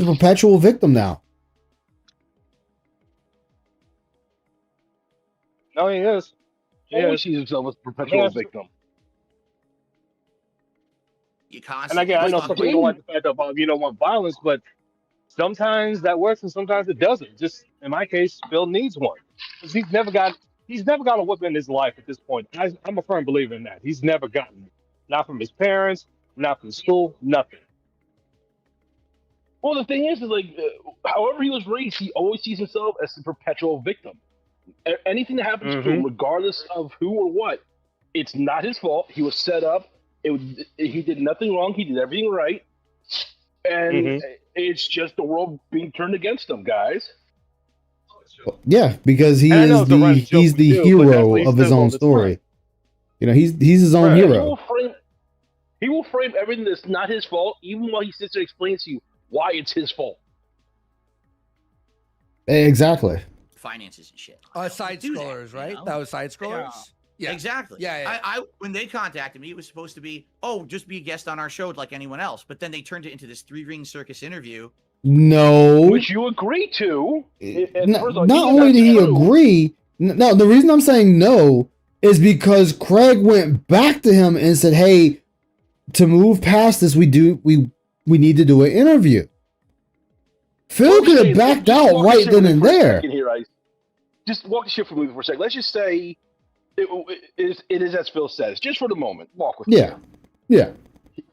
perpetual victim now. No, he is. He always sees himself as a perpetual victim. You And constantly. again, I know some people like the fact about you don't want violence, but sometimes that works and sometimes it doesn't. Just in my case, Phil needs one because he's never got a whipping in his life at this point. I'm a firm believer in that. He's never gotten it. Not from his parents, not from school, nothing. Well, the thing is like, however he was raised, he always sees himself as a perpetual victim. Anything that happens to him, regardless of who or what, it's not his fault. He was set up. He did nothing wrong. He did everything right. And it's just the world being turned against him, guys. Yeah, because he's the hero of his own story. He's his own hero. He will frame everything that's not his fault, even while he sits there and explains to you why it's his fault. Exactly. Finances and shit. Side scrollers, right? That was side scrollers. Yeah. Exactly. Yeah. I when they contacted me, it was supposed to be, just be a guest on our show like anyone else. But then they turned it into this 3-ring circus interview. No. Which you agree to. Not only did he agree, no, the reason I'm saying no is because Craig went back to him and said, hey, to move past this, we need to do an interview. Phil could have backed out right then and there. Just walk the shit for me for a second. Let's just say it is as Phil says, just for the moment. Walk with me. Yeah.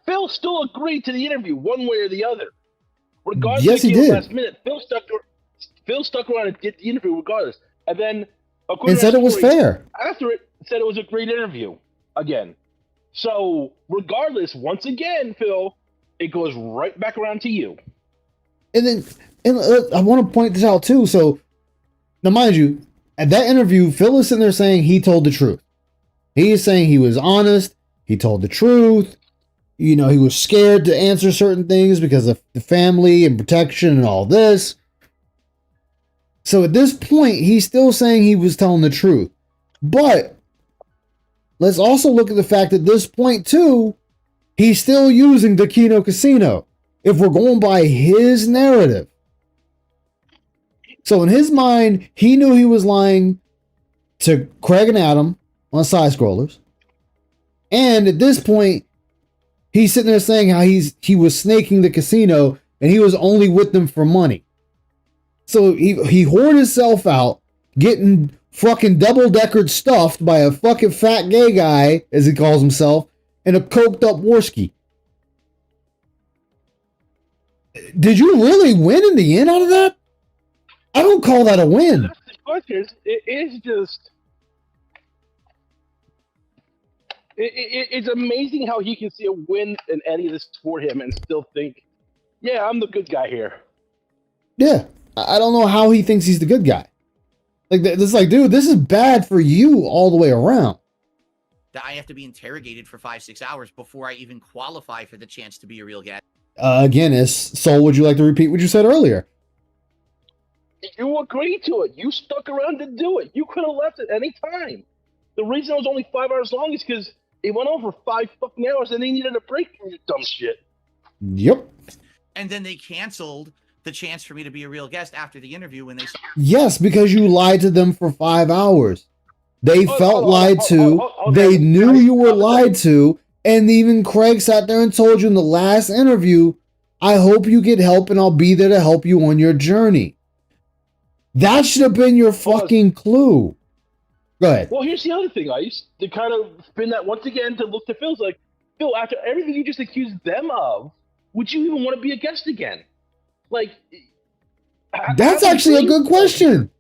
Phil still agreed to the interview one way or the other. Regardless, yes, he did. Last minute, Phil stuck around and did the interview regardless, and then and said it was fair. After it, said it was a great interview again. So regardless, once again, Phil, it goes right back around to you. And I want to point this out too. So now, mind you, at that interview, Phil is sitting there saying he told the truth. He is saying he was honest. He told the truth. He was scared to answer certain things because of the family and protection and all this. So at this point, he's still saying he was telling the truth. But let's also look at the fact that at this point too, he's still using the Kino Casino. If we're going by his narrative. So in his mind, he knew he was lying to Craig and Adam on side scrollers. And at this point, he's sitting there saying how he was snaking the casino and he was only with them for money. So he whored himself out, getting fucking double-deckered stuffed by a fucking fat gay guy, as he calls himself, and a coked up Worski. Did you really win in the end out of that? I don't call that a win. That's the question. It is just. It's amazing how he can see a win in any of this for him and still think, yeah, I'm the good guy here. Yeah. I don't know how he thinks he's the good guy. Like, it's like, dude, this is bad for you all the way around. That I have to be interrogated for 5-6 hours before I even qualify for the chance to be a real guest. Again, Soul, would you like to repeat what you said earlier? You agreed to it. You stuck around to do it. You could have left at any time. The reason it was only 5 hours long is because it went on for 5 fucking hours and they needed a break from your dumb shit. Yep. And then they canceled the chance for me to be a real guest after the interview when they saw. Yes, because you lied to them for 5 hours. They felt lied to. They knew you were lied to. And even Craig sat there and told you in the last interview, I hope you get help and I'll be there to help you on your journey. That should have been your fucking clue. Go ahead. Well, here's the other thing, Ice. To kind of spin that once again to look to Phil's like, Phil, after everything you just accused them of, would you even want to be a guest again? Like, that's actually a good question.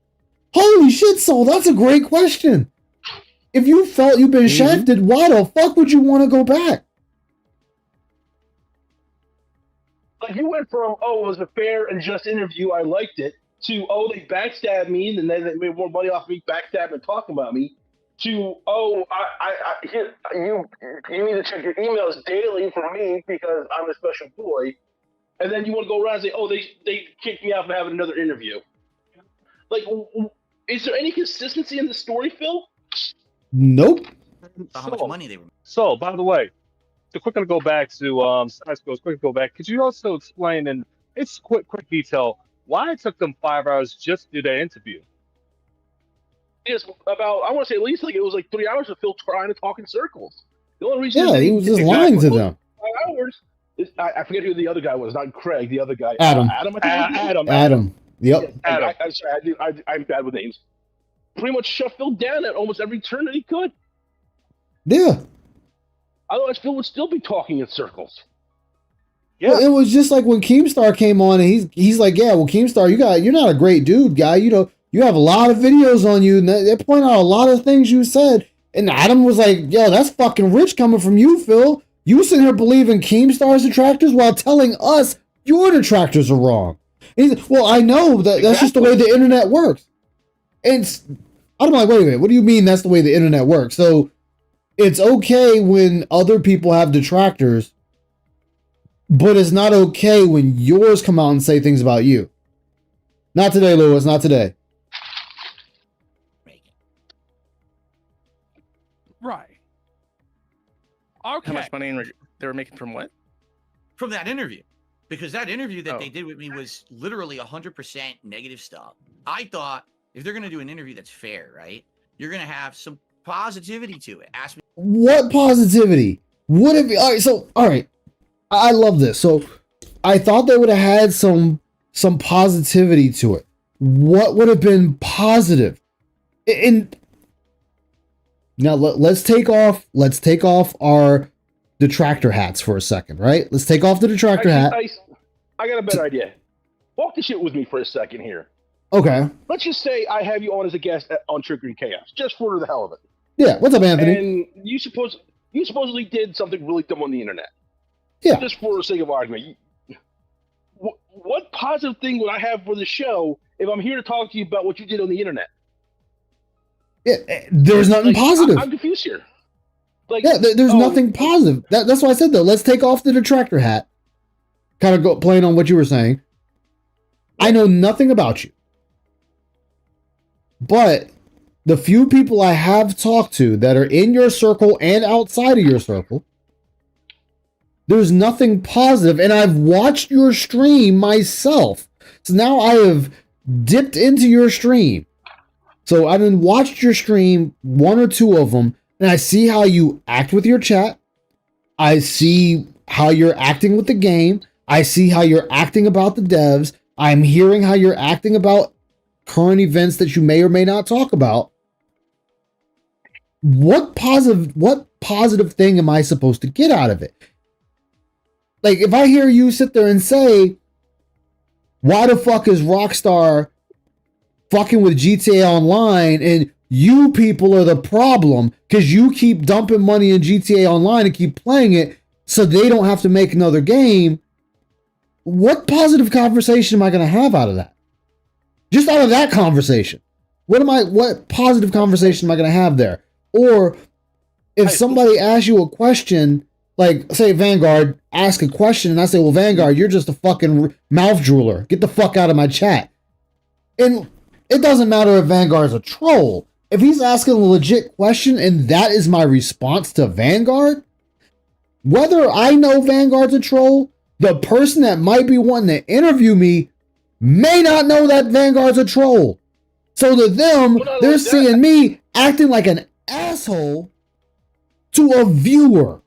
Holy shit, Soul, that's a great question. If you felt you've been shafted, why the fuck would you want to go back? Like, you went from, oh, it was a fair and just interview, I liked it, to, oh, they backstabbed me, and then they made more money off me backstabbing and talking about me, to, oh, you need to check your emails daily for me because I'm a special boy, and then you want to go around and say, oh, they kicked me out for having another interview. Like, is there any consistency in the story, Phil? Nope. How much money they were. So, by the way, to quickly go back to side scrolls, quickly go back. Could you also explain in it's quick detail why it took them 5 hours just to do that interview? It's about, I want to say at least like it was like 3 hours of Phil trying to talk in circles. The only reason Yeah, he was just lying to them. 5 hours is, I forget who the other guy was, not Craig, the other guy. Adam. Adam. Yep. Adam. I'm sorry, I'm bad with names. Pretty much shut Phil down at almost every turn that he could. Yeah. Otherwise, Phil would still be talking in circles. Yeah. Well, it was just like when Keemstar came on and he's like, yeah, well, Keemstar, you're not a great dude, guy. You know, you have a lot of videos on you, and they point out a lot of things you said. And Adam was like, yo, that's fucking rich coming from you, Phil. You sitting here believing Keemstar's detractors while telling us your detractors are wrong. And he's, well, I know that's just the way the internet works. And I'm like, wait a minute, what do you mean that's the way the internet works? So it's okay when other people have detractors, but it's not okay when yours come out and say things about you. Not today, Lewis, not today. Right. Okay. How much money they were making from what? From that interview. Because that interview that they did with me was literally 100% negative stuff. I thought if they're going to do an interview that's fair, right? You're going to have some positivity to it. Ask me. What positivity? What if, all right. I love this. So I thought they would have had some positivity to it. What would have been positive? And now let's take off our detractor hats for a second, right? Let's take off the detractor hat. I got a better idea. Walk the shit with me for a second here. Okay. Let's just say I have you on as a guest on Trickery Chaos, just for the hell of it. Yeah. What's up, Anthony? And you supposedly did something really dumb on the internet. Yeah. Just for the sake of argument. What positive thing would I have for the show if I'm here to talk to you about what you did on the internet? Yeah, there's nothing positive. I'm confused here. Like, yeah, there's nothing positive. That's why I said though. Let's take off the detractor hat. Kind of go playing on what you were saying. I know nothing about you, but the few people I have talked to that are in your circle and outside of your circle, there's nothing positive. And I've watched your stream myself, so now I have dipped into your stream. So I've been watched your stream, one or two of them, and I see how you act with your chat. I see how you're acting with the game. I see how you're acting about the devs. I'm hearing how you're acting about current events that you may or may not talk about. what positive thing am I supposed to get out of it? Like, if I hear you sit there and say, why the fuck is Rockstar fucking with GTA Online and you people are the problem because you keep dumping money in GTA Online and keep playing it so they don't have to make another game, what positive conversation am I going to have out of that? Just out of that conversation. What positive conversation am I going to have there? Or if somebody asks you a question, like, say Vanguard ask a question and I say, well, Vanguard, you're just a fucking mouth drooler. Get the fuck out of my chat. And it doesn't matter if Vanguard's a troll. If he's asking a legit question and that is my response to Vanguard, whether I know Vanguard's a troll, the person that might be wanting to interview me may not know that Vanguard's a troll. So to them, they're seeing me acting like an asshole to a viewer.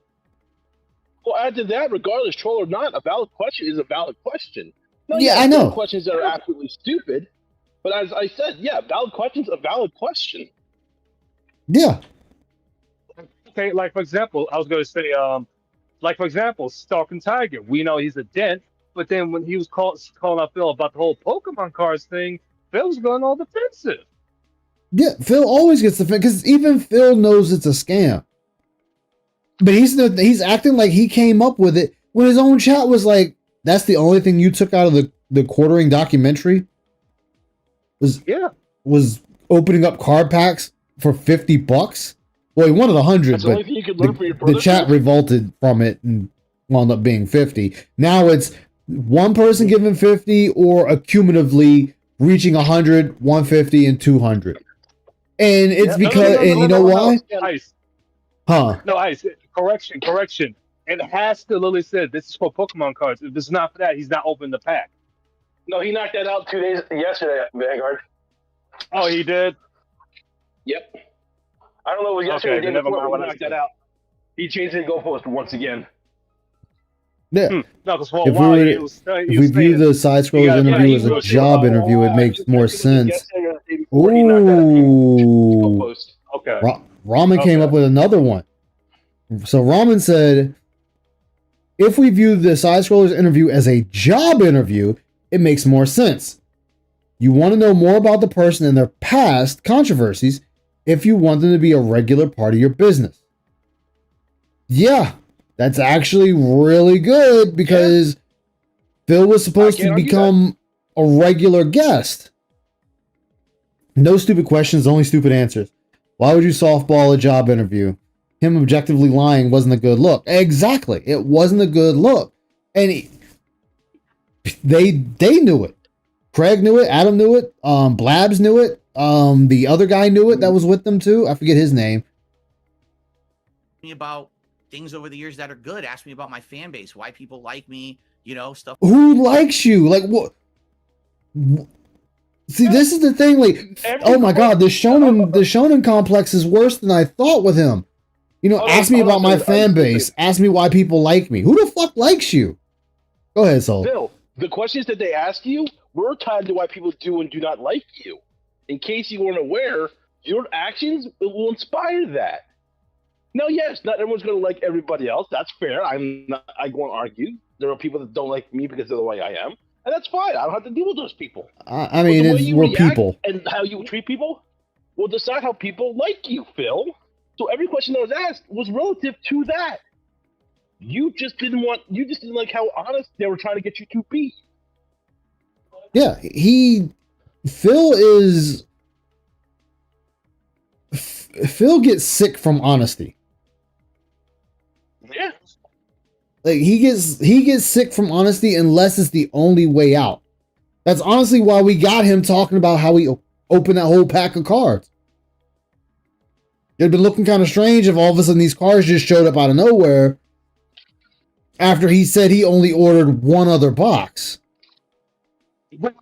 Well, add to that, regardless, troll or not, a valid question is a valid question. No, Yeah, I know. Questions that are absolutely stupid, but as I said, yeah, valid question's a valid question. Yeah. Okay, like for example, I was going to say, like for example, Stalking Tiger. We know he's a dent, but then when he was calling out Phil about the whole Pokemon cards thing, Phil was going all defensive. Yeah, Phil always gets the because even Phil knows it's a scam. But he's acting like he came up with it when his own chat was like, "That's the only thing you took out of the quartering documentary." Was opening up card packs for $50. Well, he wanted 100, That's the but only thing you could learn from your brother. the chat revolted from it and wound up being 50. Now it's one person giving 50 or accumulatively reaching 100, 150, and 200. And it's because, and you know why? Ice. Huh? No, Ice. Correction. It has to literally said this is for Pokemon cards. If it's not for that, he's not opening the pack. No, he knocked that out yesterday, Vanguard. Oh, he did? Yep. I don't know if it was yesterday or the day never before, mind but what he I knocked said. that out. He changed the goalpost once again. Yeah. No, because for a If while, we, he was if we view the side scrollers interview as a job interview, it makes more sense. Ooh. Okay. Ramen came up with another one. So Ramen said, if we view the side scrollers interview as a job interview, it makes more sense. You want to know more about the person and their past controversies if you want them to be a regular part of your business. Yeah, that's actually really good because Phil was supposed to become a regular guest. No stupid questions, only stupid answers. Why would you softball a job interview? Him objectively lying wasn't a good look. Exactly. It wasn't a good look. And they knew it. Craig knew it. Adam knew it. Blabs knew it. The other guy knew it that was with them too. I forget his name. Me about things over the years that are good. Ask me about my fan base, why people like me, stuff. Who likes you? Like what? See, this is the thing. Like, oh my god, the shonen complex is worse than I thought with him. Ask me about my fan base. Ask me why people like me. Who the fuck likes you? Go ahead, Sol. Bill, the questions that they ask you were tied to why people do and do not like you. In case you weren't aware, your actions will inspire that. Now, yes, not everyone's going to like everybody else. That's fair. I won't argue. There are people that don't like me because of the way I am. And that's fine. I don't have to deal with those people. I mean, we're people. And how you treat people will decide how people like you, Phil. So every question that was asked was relative to that. You just didn't like how honest they were trying to get you to be. Yeah, Phil gets sick from honesty. Yeah. Like he gets sick from honesty unless it's the only way out. That's honestly why we got him talking about how he opened that whole pack of cards. It'd been looking kind of strange if all of a sudden these cards just showed up out of nowhere after he said he only ordered one other box. But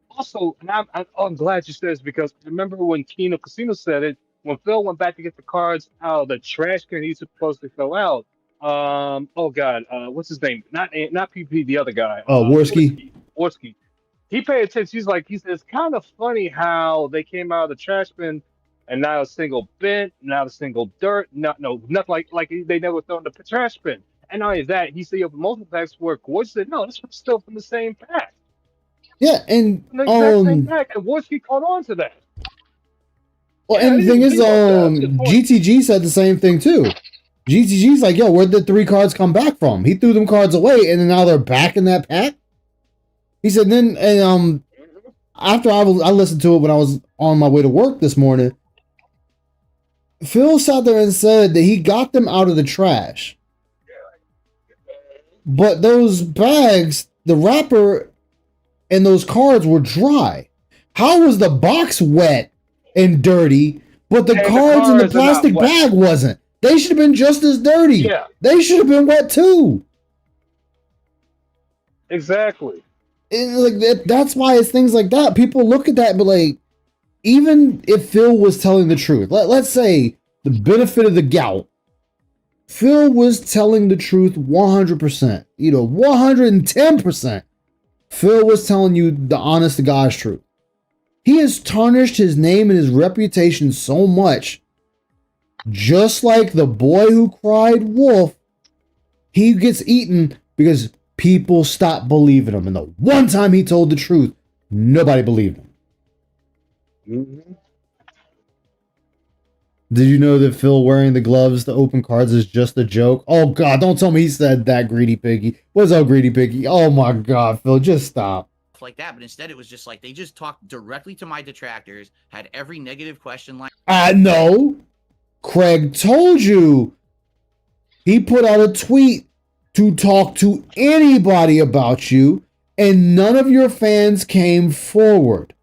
also, and I'm glad you said this because remember when Kino Casino said it, when Phil went back to get the cards out of the trash can he's supposed to fill out. What's his name? Not PP, the other guy. Worski. He paid attention. He said it's kind of funny how they came out of the trash bin and not a single bent, not a single dirt, nothing like they never thrown the trash bin. And not only that, he said you have multiple packs where Gorge said, no, this was still from the same pack. Yeah, and From the exact same pack, and Gorge caught on to that. well, Yeah, and I the thing didn't is, think about that. That's a good point. GTG said the same thing too. GTG's like, yo, where'd the 3 cards come back from? He threw them cards away, and then now they're back in that pack. He said, then, and after I listened to it when I was on my way to work this morning, Phil sat there and said that he got them out of the trash. But those bags, the wrapper and those cards were dry. How was the box wet and dirty, but the cards in the plastic bag wasn't? They should have been just as dirty. Yeah. They should have been wet too. Exactly. And like that's why it's things like that. People look at that and be like, even if Phil was telling the truth, let's say the benefit of the gout, Phil was telling the truth 100%, 110%. Phil was telling you the honest to God's truth. He has tarnished his name and his reputation so much, just like the boy who cried wolf, he gets eaten because people stop believing him. And the one time he told the truth, nobody believed him. Mm-hmm. Did you know that Phil wearing the gloves to open cards is just a joke? Oh, God, don't tell me he said that, Greedy Piggy. What's up, Greedy Piggy? Oh, my God, Phil, just stop. Like that, but instead it was just like they just talked directly to my detractors, had every negative question line. No. Craig told you. He put out a tweet to talk to anybody about you, and none of your fans came forward.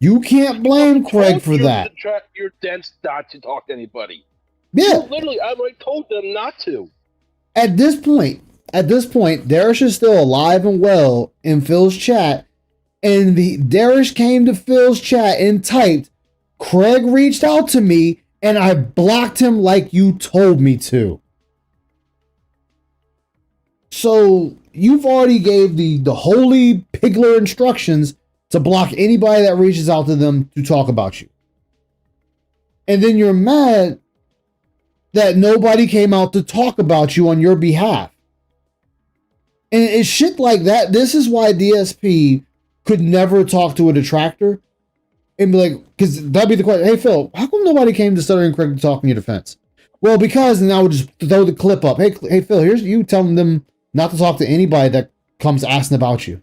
You can't blame Craig for that. Your dense not to talk to anybody. Yeah. Literally, I told them not to. At this point, Darish is still alive and well in Phil's chat, and Darish came to Phil's chat and typed, Craig reached out to me, and I blocked him like you told me to. So you've already gave the holy Pigler instructions to block anybody that reaches out to them to talk about you. And then you're mad that nobody came out to talk about you on your behalf. And it's shit like that. This is why DSP could never talk to a detractor and be like, because that'd be the question. Hey, Phil, how come nobody came to Stuttering Craig to talk in your defense? Well, because, and I would just throw the clip up. Hey, Phil, here's you telling them not to talk to anybody that comes asking about you.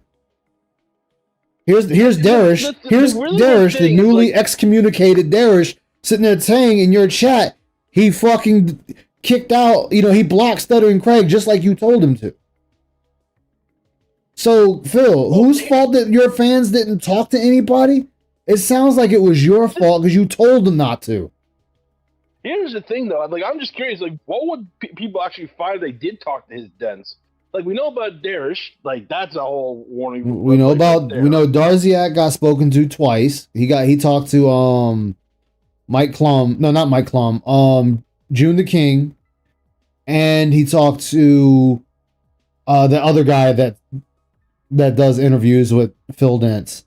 Here's Darish. Here's Darish, the newly excommunicated Darish, sitting there saying in your chat, he fucking kicked out, he blocked Stuttering Craig just like you told him to. So, Phil, whose fault that your fans didn't talk to anybody? It sounds like it was your fault because you told them not to. Here's the thing, though. I'm just curious. What would people actually find if they did talk to his dens? We know about Darish. That's a whole warning. We know Darziak got spoken to twice. He talked to Mike Klum. No, not Mike Klum. June the King, and he talked to the other guy that does interviews with Phil Dents.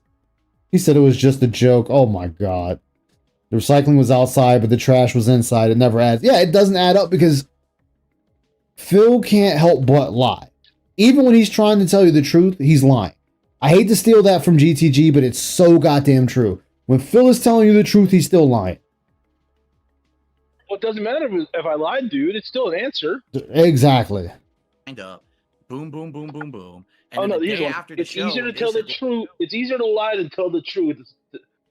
He said it was just a joke. Oh my God. The recycling was outside, but the trash was inside. It never adds. Yeah, it doesn't add up because Phil can't help but lie. Even when he's trying to tell you the truth, he's lying. I hate to steal that from GTG, but it's so goddamn true. When Phil is telling you the truth, he's still lying. Well, it doesn't matter if I lied, dude. It's still an answer. Exactly. Up, boom, boom, boom, boom, boom. And it's easier to tell the truth. It's easier to lie than tell the truth,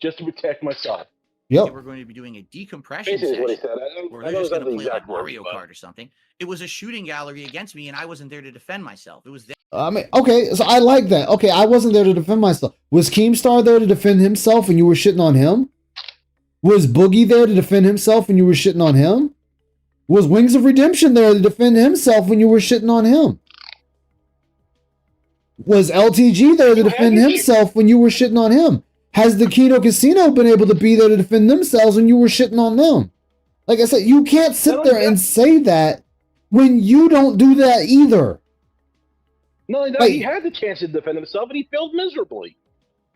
just to protect myself. Yep. We're going to be doing a decompression session. What he said. We're just going to play Mario Kart or something. It was a shooting gallery against me, and I wasn't there to defend myself. It was there. Okay, so I like that. Okay, I wasn't there to defend myself. Was Keemstar there to defend himself and you were shitting on him? Was Boogie there to defend himself and you were shitting on him? Was Wings of Redemption there to defend himself when you were shitting on him? Was LTG there to defend himself when you were shitting on him? Has the Kino Casino been able to be there to defend themselves when you were shitting on them? Like I said, you can't sit there and say that when you don't do that either. No, he had the chance to defend himself, and he failed miserably.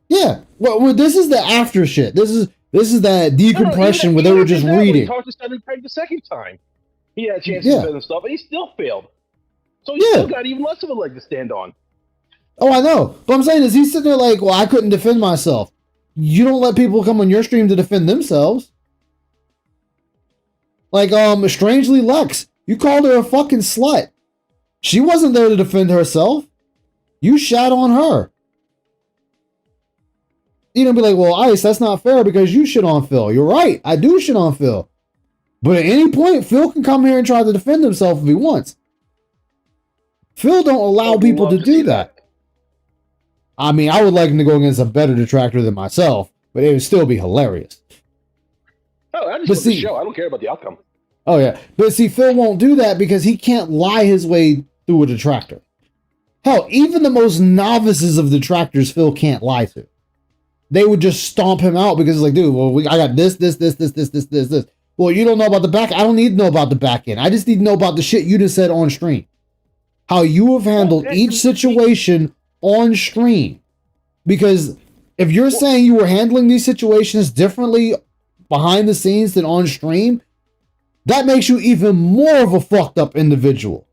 Yeah, well, this is the after shit. This This is that No, decompression where they were just When he reading. talked to Southern Craig the second time. He had a chance Yeah. to defend himself, and he still failed. So he Yeah. still got even less of a leg to stand on. Oh, I know. But I'm saying is he's sitting there like, well, I couldn't defend myself. You don't let people come on your stream to defend themselves. Like, Strangely Lex, you called her a fucking slut. She wasn't there to defend herself. You shat on her. You know, be like, well, Ice, that's not fair because you shit on Phil. You're right. I do shit on Phil. But at any point, Phil can come here and try to defend himself if he wants. Phil don't allow people to do that. I mean, I would like him to go against a better detractor than myself, but it would still be hilarious. Oh, I just But want the show. I don't care about the outcome. Oh, yeah. But see, Phil won't do that because he can't lie his way through a detractor. Hell, even the most novices of detractors, Phil can't lie to. They would just stomp him out because it's like, dude, well, I got this. Well, you don't know about the back. I don't need to know about the back end. I just need to know about the shit you just said on stream. How you have handled each situation on stream. Because if you're saying you were handling these situations differently behind the scenes than on stream, that makes you even more of a fucked up individual.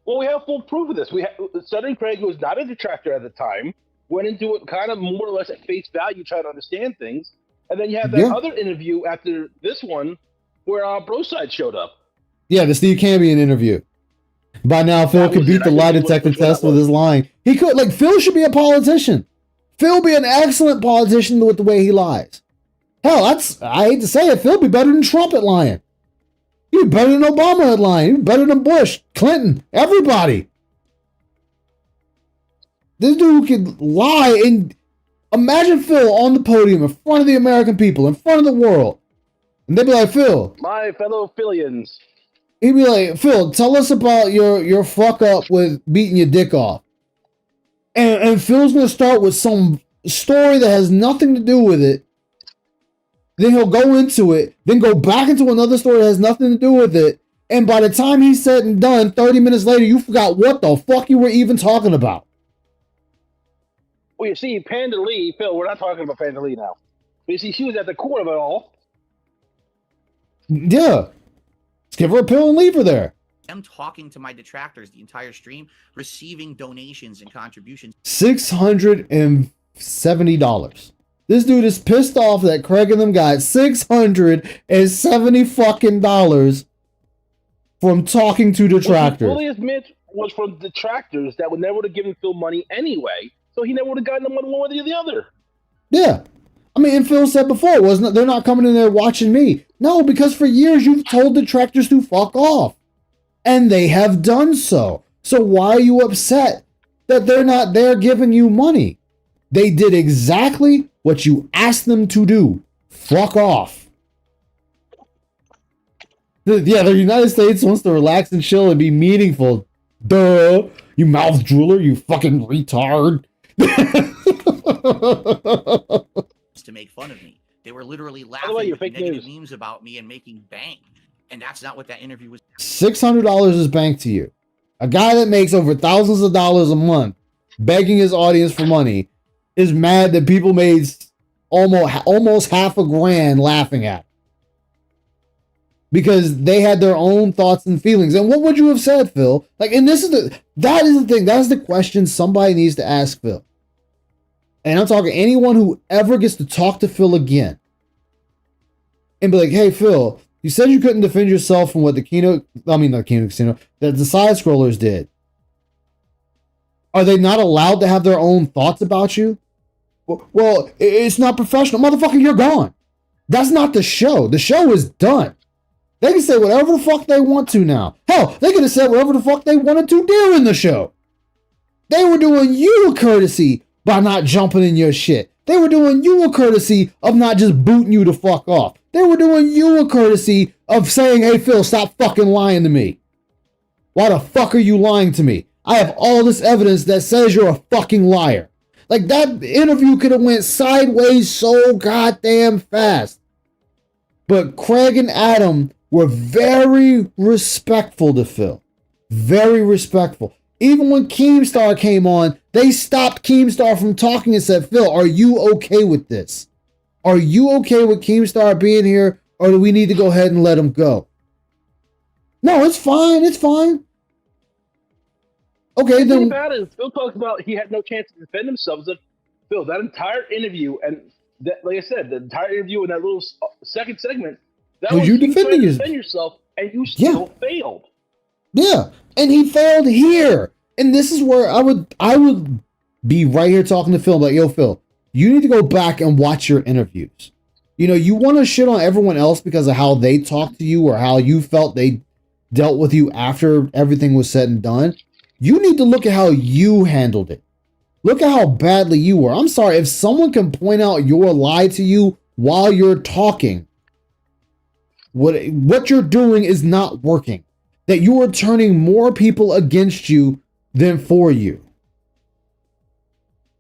Well, we have full proof of this. We have Southern Craig, who was not a detractor at the time, went into it kind of more or less at face value, trying to understand things. And then you have that other interview after this one where Broside showed up. Yeah, the Steve Cambion interview. By now, Phil could beat the lie detector test with his lying. He could, like, Phil should be a politician. Phil be an excellent politician with the way he lies. Hell, I hate to say it, Phil be better than Trump at lying. He'd be better than Obama at lying. He'd be better than Bush, Clinton, everybody. This dude could lie, and imagine Phil on the podium in front of the American people, in front of the world. And they'd be like, Phil. My fellow Phillians. He'd be like, Phil, tell us about your fuck up with beating your dick off. And Phil's going to start with some story that has nothing to do with it. Then he'll go into it, then go back into another story that has nothing to do with it. And by the time he's said and done, 30 minutes later, you forgot what the fuck you were even talking about. Well, you see, Panda Lee, Phil, we're not talking about Panda Lee now. But you see, she was at the core of it all. Yeah. Let's give her a pill and leave her there. I'm talking to my detractors the entire stream, receiving donations and contributions. $670. This dude is pissed off that Craig and them got $670 fucking dollars from talking to detractors. What he fully admits was from detractors that would never have given Phil money anyway, so he never would have gotten them one way or the other. Yeah. I mean, and Phil said before, wasn't it? They're not coming in there watching me. No, because for years you've told detractors to fuck off. And they have done so. So why are you upset that they're not there giving you money? They did exactly what you asked them to do. Fuck off. Yeah, the United States wants to relax and chill and be meaningful. Duh. You mouth drooler, you fucking retard. To make fun of me. They were literally laughing at negative memes about me and making bank. And that's not what that interview was. $600 is bank to you. A guy that makes over thousands of dollars a month begging his audience for money is mad that people made almost half a grand laughing at him. Because they had their own thoughts and feelings. And what would you have said, Phil? Like, and that is the thing. That's the question somebody needs to ask Phil. And I'm talking anyone who ever gets to talk to Phil again. And be like, hey, Phil, you said you couldn't defend yourself from what not Kino Casino, that the side scrollers did. Are they not allowed to have their own thoughts about you? Well, it's not professional. Motherfucker, you're gone. That's not the show. The show is done. They can say whatever the fuck they want to now. Hell, they could have said whatever the fuck they wanted to during the show. They were doing you a courtesy by not jumping in your shit. They were doing you a courtesy of not just booting you to fuck off. They were doing you a courtesy of saying, hey, Phil, stop fucking lying to me. Why the fuck are you lying to me? I have all this evidence that says you're a fucking liar. Like, that interview could have went sideways so goddamn fast. But Craig and Adam were very respectful to Phil. Very respectful. Even when Keemstar came on, they stopped Keemstar from talking and said, Phil, are you okay with this? Are you okay with Keemstar being here, or do we need to go ahead and let him go? No, it's fine. It's fine. Okay, The thing then. about it is Phil talks about he had no chance to defend himself. It's like, Phil, that entire interview and that, like I said, the entire interview and that little second segment, that Was was you you trying defending to yourself? defend yourself, and you still failed. Yeah, and he failed here. And this is where I would be right here talking to Phil, like, yo, Phil, you need to go back and watch your interviews. You know, you want to shit on everyone else because of how they talked to you or how you felt they dealt with you after everything was said and done. You need to look at how you handled it. Look at how badly you were. I'm sorry, if someone can point out your lie to you while you're talking, what you're doing is not working. That you are turning more people against you than for you.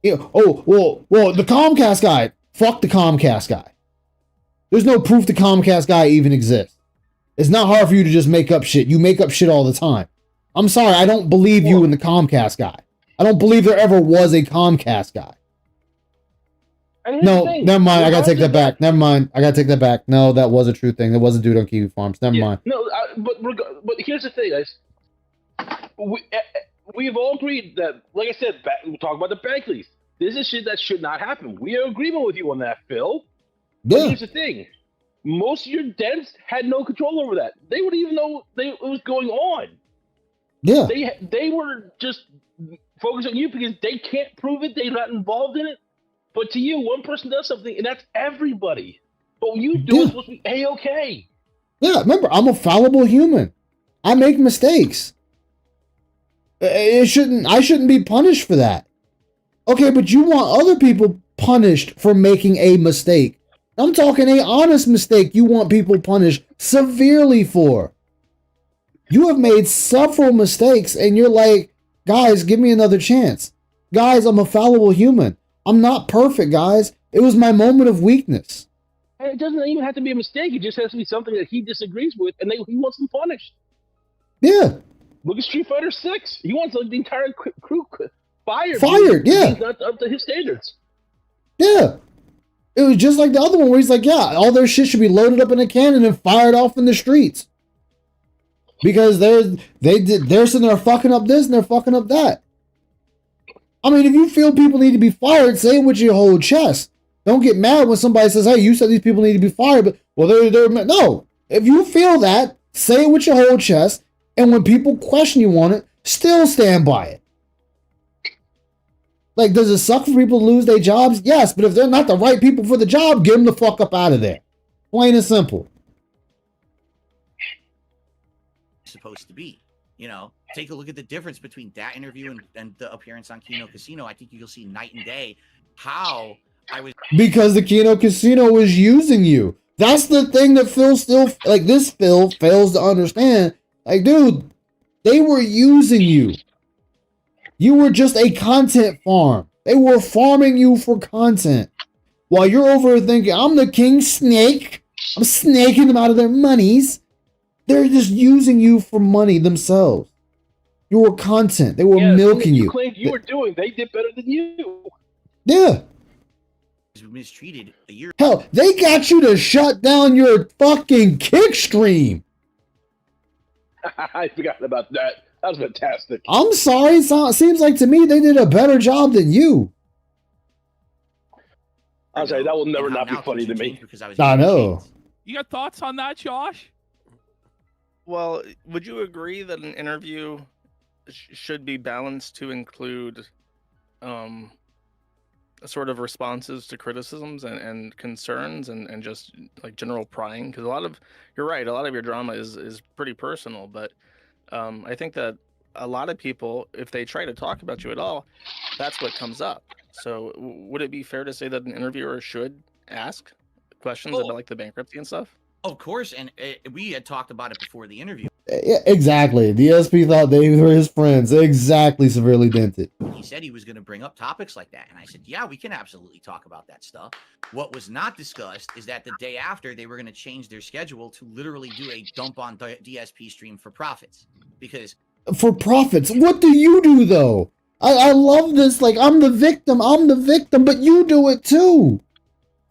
Yeah, well, the Comcast guy. Fuck the Comcast guy. There's no proof the Comcast guy even exists. It's not hard for you to just make up shit. You make up shit all the time. I'm sorry, I don't believe you in the Comcast guy. I don't believe there ever was a Comcast guy. No, never mind. I gotta take that back. Never mind. I gotta take that back. No, that was a true thing. There was a dude on Kiwi Farms. Never mind. No, but here's the thing, guys. We've all agreed that, like I said, we talk about the bank lease. This is shit that should not happen. We are in agreement with you on that, Phil. But here's the thing. Most of your dents had no control over that. They wouldn't even know it was going on. Yeah. They were just focused on you because they can't prove it. They're not involved in it. But to you, one person does something, and that's everybody. But what you do is supposed to be A-okay. Yeah, remember, I'm a fallible human. I make mistakes. I shouldn't be punished for that. Okay, but you want other people punished for making a mistake. I'm talking a honest mistake you want people punished severely for. You have made several mistakes and you're like, guys, give me another chance. Guys, I'm a fallible human. I'm not perfect, guys. It was my moment of weakness. And it doesn't even have to be a mistake. It just has to be something that he disagrees with and he wants them punished. Yeah. Look at Street Fighter 6. He wants the entire crew fired. Yeah. He's not up to his standards. Yeah. It was just like the other one where he's like, yeah, all their shit should be loaded up in a cannon and fired off in the streets. Because they're sitting there fucking up this and they're fucking up that. I mean, if you feel people need to be fired, say it with your whole chest. Don't get mad when somebody says, hey, you said these people need to be fired, but, well, they're no. If you feel that, say it with your whole chest, and when people question you on it, still stand by it. Like, does it suck for people to lose their jobs? Yes, but if they're not the right people for the job, get them the fuck up out of there. Plain and simple. Supposed to be. You know, take a look at the difference between that interview and the appearance on Kino Casino. I think you'll see night and day how I was. Because the Kino Casino was using you. That's the thing that Phil still, like, this Phil fails to understand. Like, dude, they were using you. You were just a content farm. They were farming you for content. While you're over here thinking, I'm the king snake. I'm snaking them out of their monies. They're just using you for money themselves. You were content. They were milking you. Claimed you were doing. They did better than you. Yeah. Mistreated a year. Hell, they got you to shut down your fucking kick stream. I forgot about that. That was fantastic. I'm sorry. It seems like to me they did a better job than you. I'm sorry. That will never not be funny to me. I know. You got thoughts on that, Josh? Well, would you agree that an interview should be balanced to include sort of responses to criticisms and concerns and just like general prying? Because you're right, a lot of your drama is pretty personal, but I think that a lot of people, if they try to talk about you at all, that's what comes up. So would it be fair to say that an interviewer should ask questions about like the bankruptcy and stuff? Of course, and we had talked about it before the interview. Yeah, exactly. DSP thought they were his friends. Exactly, severely dented. He said he was going to bring up topics like that, and I said, yeah, we can absolutely talk about that stuff. What was not discussed is that the day after, they were going to change their schedule to literally do a dump on DSP stream for profits. Because for profits, what do you do though? I love this. Like, I'm the victim, but you do it too.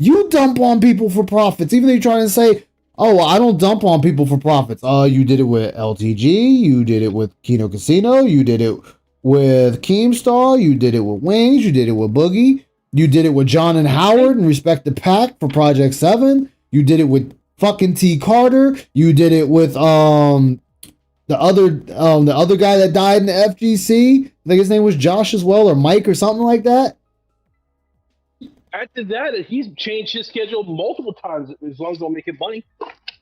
You dump on people for profits, even though you're trying to say, oh, well, I don't dump on people for profits. You did it with LTG, you did it with Kino Casino, you did it with Keemstar, you did it with Wings, you did it with Boogie, you did it with John and Howard and Respect the Pack for Project 7, you did it with fucking T. Carter, you did it with the other guy that died in the FGC. I think his name was Josh as well, or Mike or something like that. After that, he's changed his schedule multiple times as long as they'll make it money.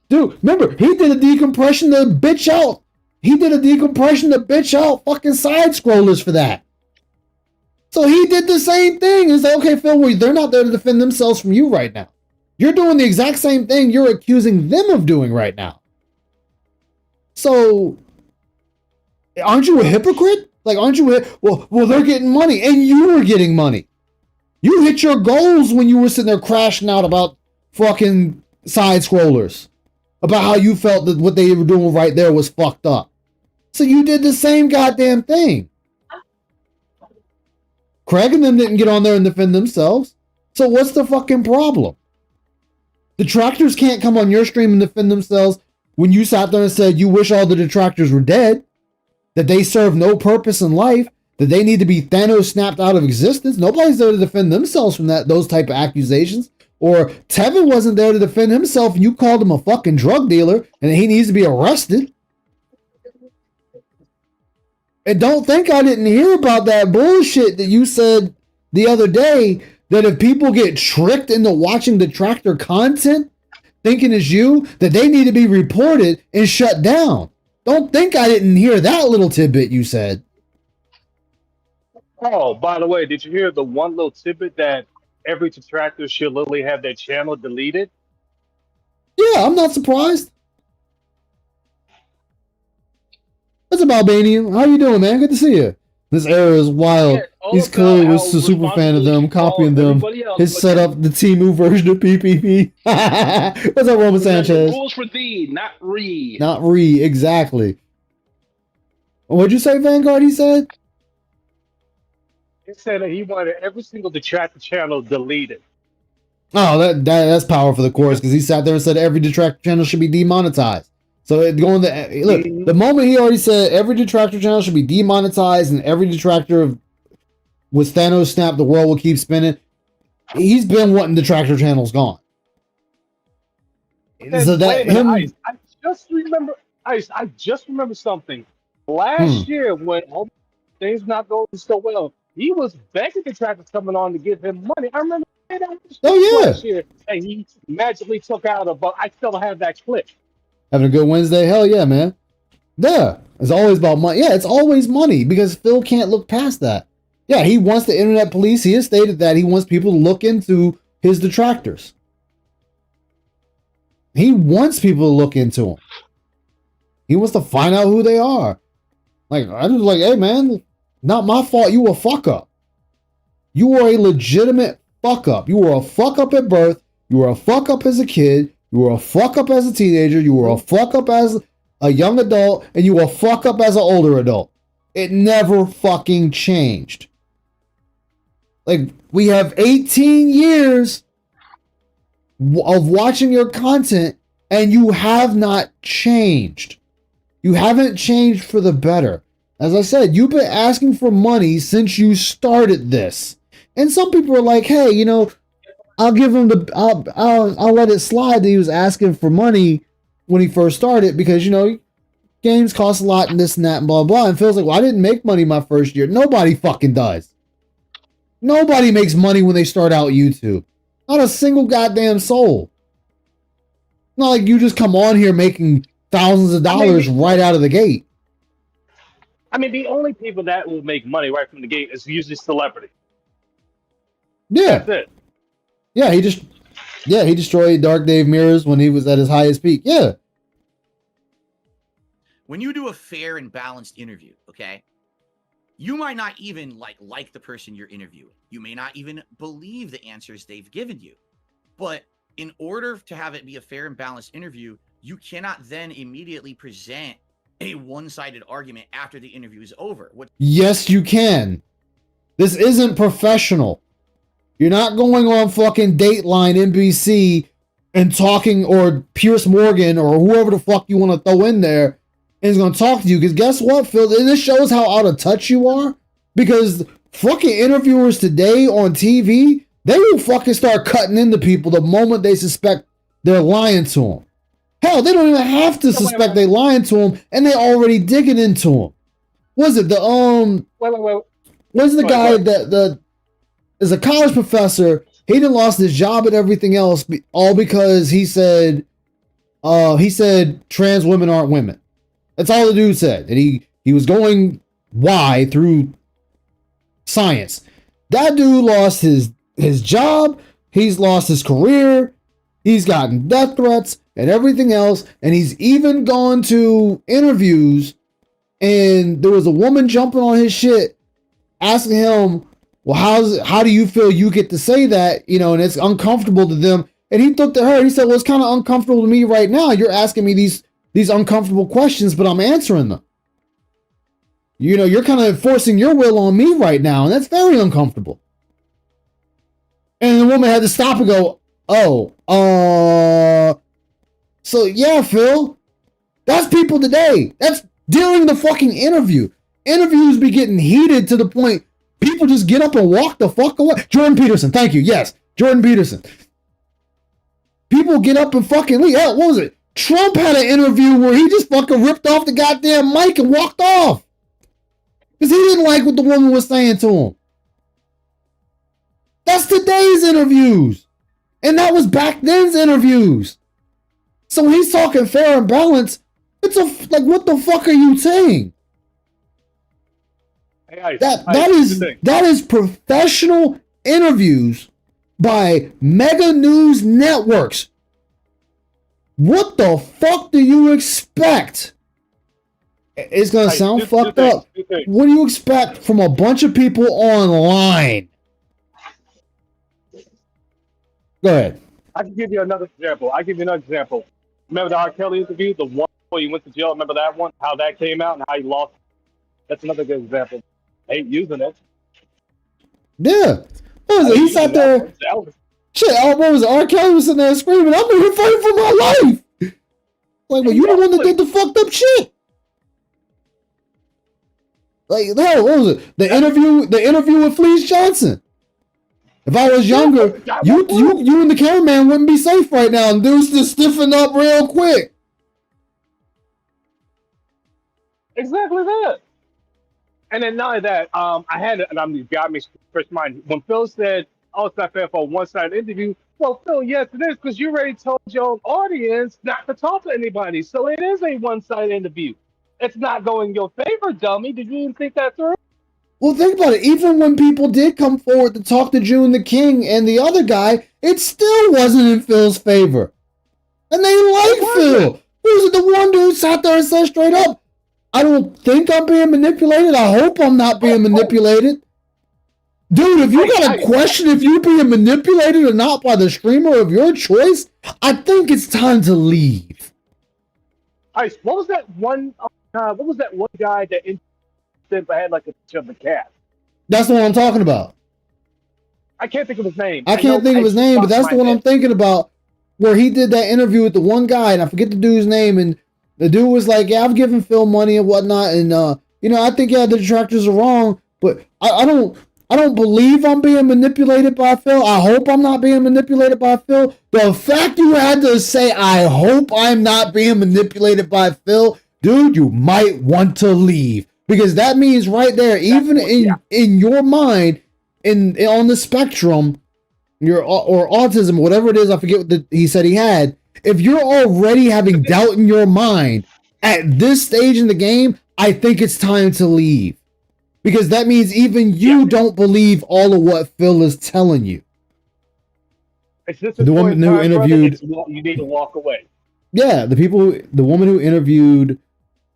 Dude, remember, he did a decompression to bitch out. He did a decompression to bitch out fucking side scrollers for that. So he did the same thing. He's like, okay, Phil, well, they're not there to defend themselves from you right now. You're doing the exact same thing you're accusing them of doing right now. So, aren't you a hypocrite? Like, aren't you well, they're getting money, and you were getting money. You hit your goals when you were sitting there crashing out about fucking side scrollers. About how you felt that what they were doing right there was fucked up. So you did the same goddamn thing. Craig and them didn't get on there and defend themselves. So what's the fucking problem? Detractors can't come on your stream and defend themselves when you sat there and said you wish all the detractors were dead, that they serve no purpose in life, that they need to be Thanos snapped out of existence. Nobody's there to defend themselves from those type of accusations. Or Tevin wasn't there to defend himself and you called him a fucking drug dealer and he needs to be arrested. And don't think I didn't hear about that bullshit that you said the other day, that if people get tricked into watching detractor content, thinking it's you, that they need to be reported and shut down. Don't think I didn't hear that little tidbit you said. Oh, by the way, did you hear the one little tidbit that every detractor should literally have their channel deleted? Yeah, I'm not surprised. What's up, Albanian? How you doing, man? Good to see you. This era is wild. Yeah, He's clearly was a super fan of them, copying them. His setup, the Temu version of PPP. What's up, Roman Sanchez? Rules for thee, not re. Not re, exactly. What'd you say, Vanguard? He said? He said that he wanted every single detractor channel deleted. Oh, that's power for the course, because he sat there and said every detractor channel should be demonetized. So look, the moment he already said every detractor channel should be demonetized and every detractor with Thanos snap, the world will keep spinning. He's been wanting detractor channels gone. So that him, I just remember something. Last year, when all things not going so well, he was begging detractors coming on to give him money. I remember that last year, and he magically took out a. But I still have that clip. Having a good Wednesday? Hell yeah, man. Yeah, it's always about money. Yeah, it's always money because Phil can't look past that. Yeah, he wants the internet police. He has stated that he wants people to look into his detractors. He wants people to look into them. He wants to find out who they are. Like, I was like, hey, man, not my fault you a fuck up. You were a legitimate fuck up. You were a fuck up at birth. You were a fuck up as a kid. You were a fuck up as a teenager. You were a fuck up as a young adult. And you were a fuck up as an older adult. It never fucking changed. Like, we have 18 years of watching your content and you have not changed. You haven't changed for the better. As I said, you've been asking for money since you started this. And some people are like, hey, you know, I'll give him I'll let it slide that he was asking for money when he first started because, you know, games cost a lot and this and that and blah, blah. And Phil's like, well, I didn't make money my first year. Nobody fucking does. Nobody makes money when they start out YouTube. Not a single goddamn soul. Not like you just come on here making thousands of dollars right out of the gate. I mean, the only people that will make money right from the gate is usually celebrity. Yeah. That's it. Yeah, he destroyed Dark Dave Mirrors when he was at his highest peak. Yeah. When you do a fair and balanced interview, okay, you might not even like the person you're interviewing. You may not even believe the answers they've given you. But in order to have it be a fair and balanced interview, you cannot then immediately present a one-sided argument after the interview is over. Yes, you can. This isn't professional. You're not going on fucking Dateline NBC and talking, or Pierce Morgan or whoever the fuck you want to throw in there is going to talk to you. Because guess what, Phil? This shows how out of touch you are. Because fucking interviewers today on TV, they will fucking start cutting into people the moment they suspect they're lying to them. Hell, they don't even have to suspect they're lying to them, and they already digging into them. Was it the was the guy that is a college professor? He done lost his job and everything else, all because he said trans women aren't women. That's all the dude said, and he was going why through science. That dude lost his job. He's lost his career. He's gotten death threats and everything else, and he's even gone to interviews, and there was a woman jumping on his shit asking him, well, how do you feel you get to say that, and it's uncomfortable to them. And he looked at her and he said, well, it's kind of uncomfortable to me right now. You're asking me these uncomfortable questions, but I'm answering them. You're kind of enforcing your will on me right now, and that's very uncomfortable. And the woman had to stop and go, so yeah, Phil, that's people today. That's during the fucking interview. Interviews be getting heated to the point people just get up and walk the fuck away. Jordan Peterson, thank you. Yes, Jordan Peterson. People get up and fucking leave. Hell, what was it? Trump had an interview where he just fucking ripped off the goddamn mic and walked off. Because he didn't like what the woman was saying to him. That's today's interviews. And that was back then's interviews. So when he's talking fair and balanced, it's like, what the fuck are you saying? That is professional interviews by mega news networks. What the fuck do you expect? It's gonna sound fucked up. What do you expect from a bunch of people online? Go ahead. I can give you another example. Remember the R. Kelly interview, the one where he went to jail? Remember that one? How that came out and how he lost? That's another good example. I hate using it. Yeah. What was it? He sat there. Shit, what was it? R. Kelly was sitting there screaming, I'm here fighting for my life. Like, well, you the one that did the fucked up shit. Like, hell, what was it? The interview with Fleece Johnson. If I was younger, you and the cameraman wouldn't be safe right now, and dudes just stiffen up real quick. Exactly that. And then not only that, you got me fresh mind. When Phil said, oh, it's not fair for a one-sided interview, well, Phil, yes, it is, because you already told your audience not to talk to anybody. So it is a one-sided interview. It's not going in your favor, dummy. Did you even think that through? Well, think about it. Even when people did come forward to talk to June the King and the other guy, it still wasn't in Phil's favor. And they liked Phil. Was it the one dude sat there and said straight up, I don't think I'm being manipulated. I hope I'm not being manipulated. Dude, if you got a question if you're being manipulated or not by the streamer of your choice, I think it's time to leave. Ice, what was that one guy that had like a picture of the cat? That's the one I'm talking about. I can't think of his name. I can't think of his name, but that's the one I'm thinking about, where he did that interview with the one guy, and I forget the dude's name, and the dude was like, yeah, I've given Phil money and whatnot, and I think, yeah, the detractors are wrong, but I don't believe I'm being manipulated by Phil. I hope I'm not being manipulated by Phil. The fact you had to say, I hope I'm not being manipulated by Phil, dude, you might want to leave. Because that means right there, even in your mind, on the spectrum, or autism, whatever it is, I forget what he said he had. If you're already having doubt in your mind at this stage in the game, I think it's time to leave. Because that means even you don't believe all of what Phil is telling you. The woman who interviewed, you need to walk away. Yeah, the woman who interviewed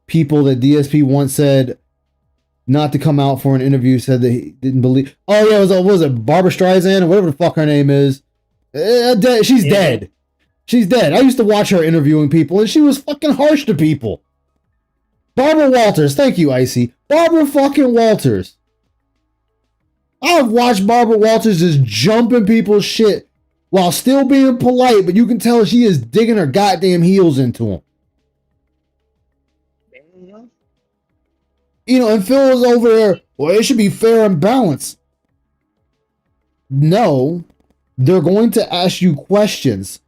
people that DSP once said not to come out for an interview, said that he didn't believe. Oh yeah, what was it Barbara Streisand or whatever the fuck her name is? She's dead. She's dead. I used to watch her interviewing people, and she was fucking harsh to people. Barbara Walters, thank you, Icy. Barbara fucking Walters. I've watched Barbara Walters just jumping people's shit while still being polite, but you can tell she is digging her goddamn heels into them. You know, and Phil is over there, well, it should be fair and balanced. No, they're going to ask you questions.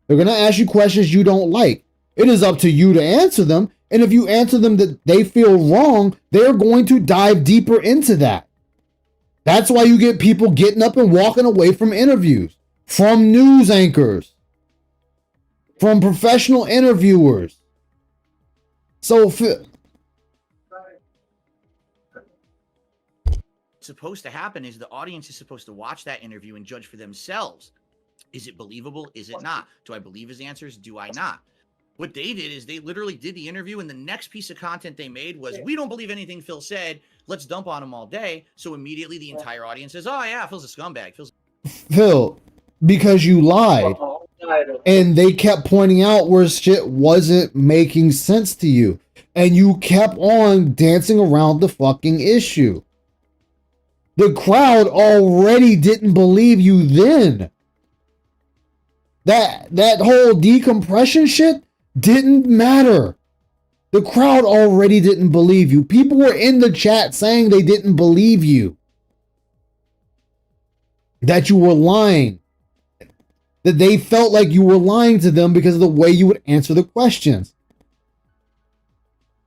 They're going to ask you questions you don't like. It is up to you to answer them. And if you answer them that they feel wrong, they're going to dive deeper into that. That's why you get people getting up and walking away from interviews, from news anchors, from professional interviewers. So, supposed to happen is the audience is supposed to watch that interview and judge for themselves. Is it believable? Is it not? Do I believe his answers? Do I not? What they did is they literally did the interview, and the next piece of content they made was, we don't believe anything Phil said. Let's dump on him all day. So immediately the entire audience says, oh yeah, Phil's a scumbag. Phil, because you lied. And they kept pointing out where shit wasn't making sense to you. And you kept on dancing around the fucking issue. The crowd already didn't believe you then. That whole decompression shit didn't matter. The crowd already didn't believe you. People were in the chat saying they didn't believe you. That you were lying. That they felt like you were lying to them because of the way you would answer the questions.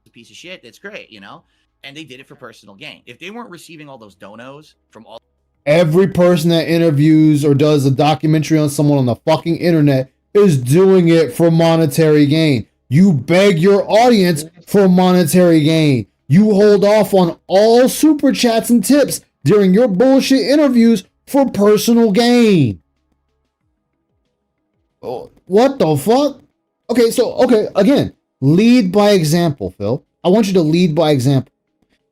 A piece of shit. That's great, you know? And they did it for personal gain. If they weren't receiving all those donos from all... Every person that interviews or does a documentary on someone on the fucking internet is doing it for monetary gain. You beg your audience for monetary gain. You hold off on all super chats and tips during your bullshit interviews for personal gain. Oh, what the fuck? Okay, again, lead by example, Phil. I want you to lead by example.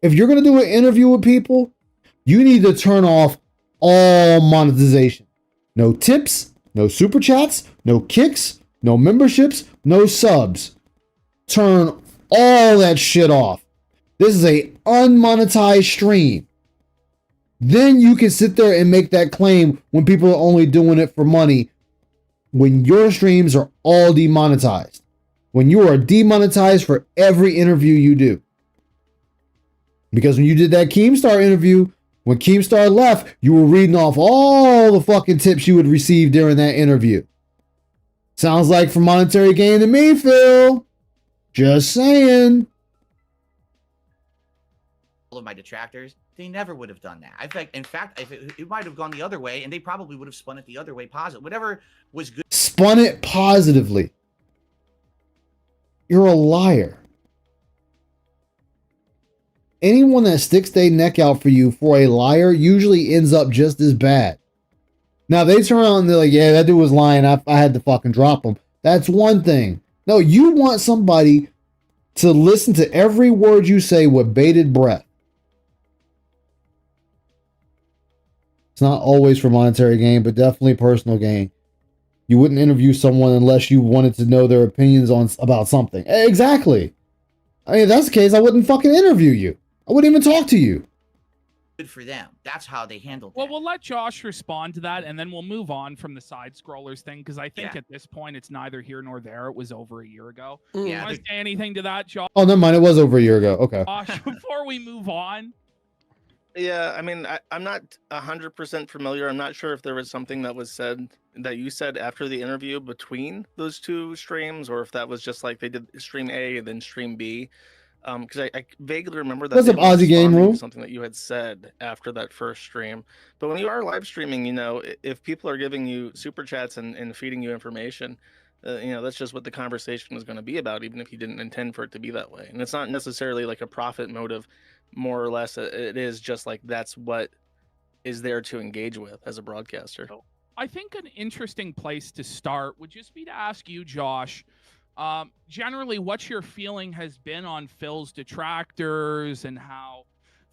If you're going to do an interview with people, you need to turn off all monetization. No tips, no super chats, no kicks, no memberships, no subs. Turn all that shit off. This is a unmonetized stream. Then you can sit there and make that claim when people are only doing it for money, when your streams are all demonetized. When you are demonetized for every interview you do. Because when you did that Keemstar interview, when Keemstar left, you were reading off all the fucking tips you would receive during that interview. Sounds like for monetary gain to me, Phil. Just saying. All of my detractors, they never would have done that. In fact, if it might have gone the other way, and they probably would have spun it the other way positive. Whatever was good. Spun it positively. You're a liar. Anyone that sticks their neck out for you for a liar usually ends up just as bad. Now, they turn around and they're like, yeah, that dude was lying. I had to fucking drop him. That's one thing. No, you want somebody to listen to every word you say with bated breath. It's not always for monetary gain, but definitely personal gain. You wouldn't interview someone unless you wanted to know their opinions about something. Exactly. I mean, if that's the case, I wouldn't fucking interview you. I wouldn't even talk to you. Good for them. That's how they handled it. Well, we'll let Josh respond to that, and then we'll move on from the side scrollers thing, because I think at this point it's neither here nor there. It was over a year ago. Yeah. Want to say anything to that, Josh? Oh, never mind. It was over a year ago. Okay. Josh, before we move on. Yeah, I mean, I'm not 100% familiar. I'm not sure if there was something that was said that you said after the interview between those two streams, or if that was just like they did stream A and then stream B. Because I vaguely remember that What's up, Aussie Game Room? Something that you had said after that first stream. But when you are live streaming, you know, if people are giving you super chats and feeding you information, you know, that's just what the conversation is going to be about, even if you didn't intend for it to be that way. And it's not necessarily like a profit motive, more or less. It is just like that's what is there to engage with as a broadcaster. I think an interesting place to start would just be to ask you, Josh, generally what your feeling has been on Phil's detractors and how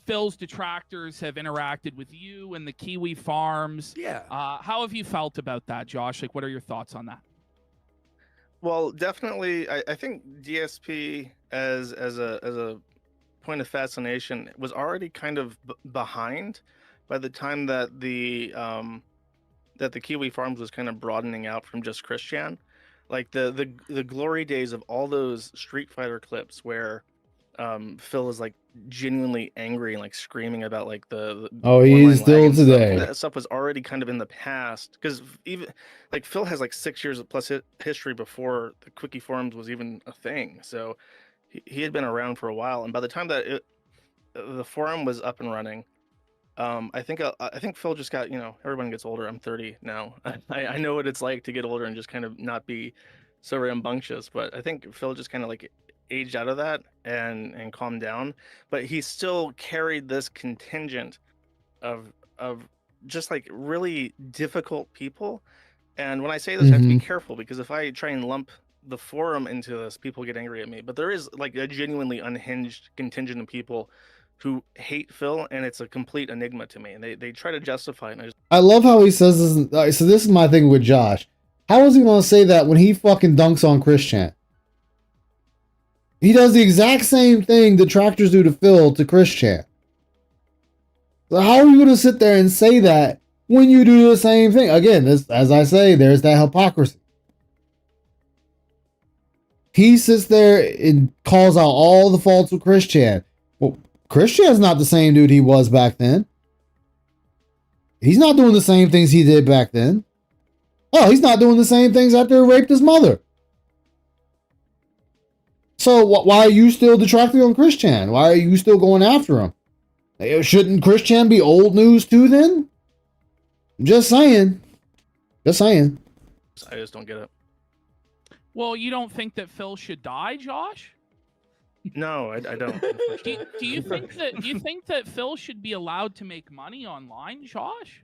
Phil's detractors have interacted with you and the Kiwi Farms. Yeah. How have you felt about that, Josh? Like, what are your thoughts on that? Well, definitely, I think DSP as a point of fascination was already kind of behind by the time that the Kiwi Farms was kind of broadening out from just Christian, like the glory days of all those Street Fighter clips where Phil is like genuinely angry and like screaming about like the Oh, he online is lag still and stuff. today. That stuff was already kind of in the past, because even like Phil has like 6 years plus history before the Quickie Forums was even a thing. So he had been around for a while, and by the time that the forum was up and running, I think Phil just got, everyone gets older. I'm 30 now. I know what it's like to get older and just kind of not be so rambunctious. But I think Phil just kind of like aged out of that and calmed down. But he still carried this contingent of just like really difficult people. And when I say this, I have to be careful, because if I try and lump the forum into this, people get angry at me. But there is like a genuinely unhinged contingent of people who hate Phil, and it's a complete enigma to me. And they try to justify it. And I love how he says this. So this is my thing with Josh. How is he going to say that when he fucking dunks on Christian? He does the exact same thing detractors do to Phil to Christian. So how are you going to sit there and say that when you do the same thing? Again, this, as I say, there's that hypocrisy. He sits there and calls out all the faults with Christian. Well, Christian's not the same dude he was back then. He's not doing the same things he did back then. Oh, he's not doing the same things after he raped his mother. So why are you still detracting on Christian? Why are you still going after him? Shouldn't Christian be old news too then? Just saying. Just saying. I just don't get it. Well, you don't think that Phil should die, Josh? No, I don't. Do you think that Phil should be allowed to make money online, Josh?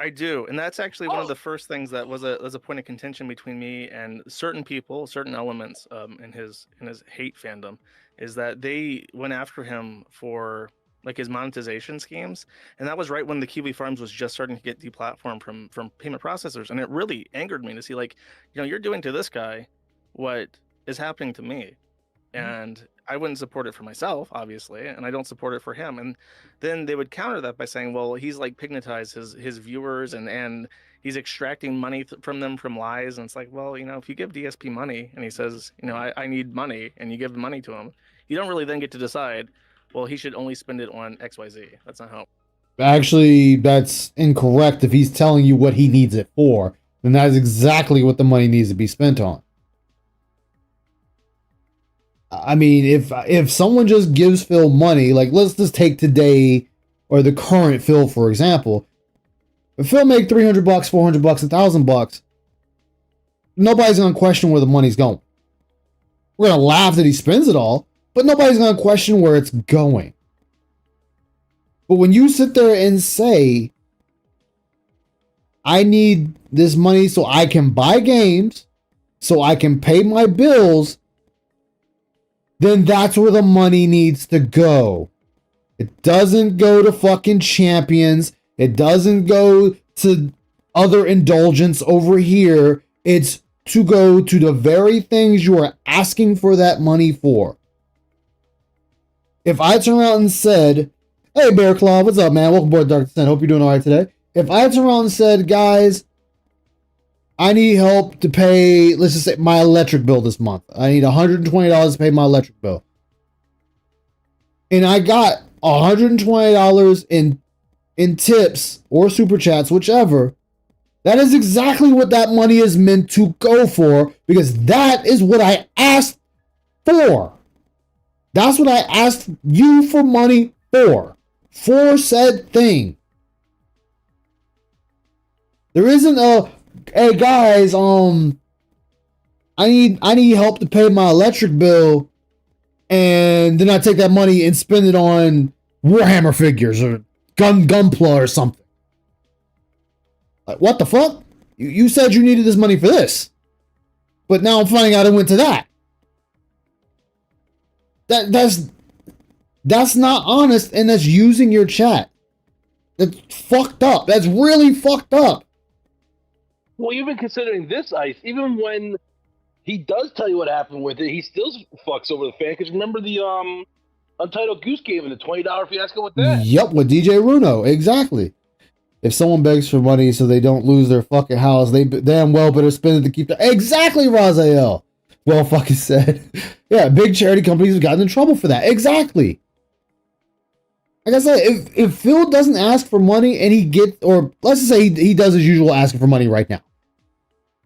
I do, and that's actually one of the first things that was a point of contention between me and certain people, certain elements in his hate fandom, is that they went after him for like his monetization schemes, and that was right when the Kiwi Farms was just starting to get deplatformed from payment processors, and it really angered me to see, like, you're doing to this guy what is happening to me, and I wouldn't support it for myself, obviously, and I don't support it for him. And then they would counter that by saying, well, he's like pignatized his viewers and he's extracting money from them from lies. And it's like, well, if you give DSP money and he says, I need money, and you give money to him, you don't really then get to decide, well, he should only spend it on XYZ. That's not how. Actually, that's incorrect. If he's telling you what he needs it for, then that is exactly what the money needs to be spent on. I mean, if someone just gives Phil money, like let's just take today or the current Phil, for example. If Phil make $300, $400, $1,000, nobody's going to question where the money's going. We're going to laugh that he spends it all, but nobody's going to question where it's going. But when you sit there and say, I need this money so I can buy games, so I can pay my bills, then that's where the money needs to go. It doesn't go to fucking champions. It doesn't go to other indulgence over here. It's to go to the very things you are asking for that money for. If I turn around and said, hey, Bear Claw, what's up, man? Welcome aboard Dark Descent. Hope you're doing all right today. If I turn around and said, guys, I need help to pay, let's just say, my electric bill this month. I need $120 to pay my electric bill. And I got $120 in tips or super chats, whichever. That is exactly what that money is meant to go for, because that is what I asked for. That's what I asked you for money for said thing. There isn't a, hey guys, I need help to pay my electric bill, and then I take that money and spend it on Warhammer figures or Gunpla or something. Like, what the fuck? You said you needed this money for this, but now I'm finding out it went to that. That's not honest, and that's using your chat. That's fucked up. That's really fucked up. Well, even considering this, Ice, even when he does tell you what happened with it, he still fucks over the fan. Because remember the Untitled Goose Game in the $20 fiasco with that. Yep, with DJ Runo, exactly. If someone begs for money so they don't lose their fucking house, they damn well better spend it to keep the exactly Raziel. Well fucking said. Yeah, big charity companies have gotten in trouble for that. Exactly. Like I said, if Phil doesn't ask for money and he gets, or let's just say he does his usual asking for money right now,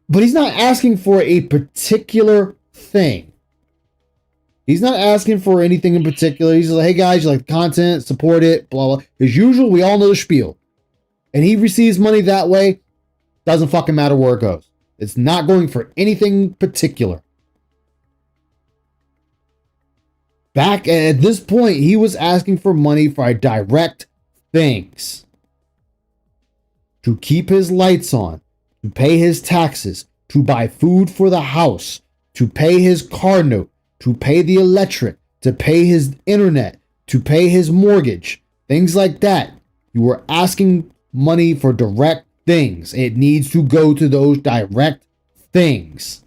but he's not asking for a particular thing. He's not asking for anything in particular. He's just like, hey guys, you like the content, support it, blah, blah. As usual, we all know the spiel. And he receives money that way, doesn't fucking matter where it goes. It's not going for anything particular. Back at this point, he was asking for money for direct things. To keep his lights on, to pay his taxes, to buy food for the house, to pay his car note, to pay the electric, to pay his internet, to pay his mortgage, things like that. You were asking money for direct things. It needs to go to those direct things.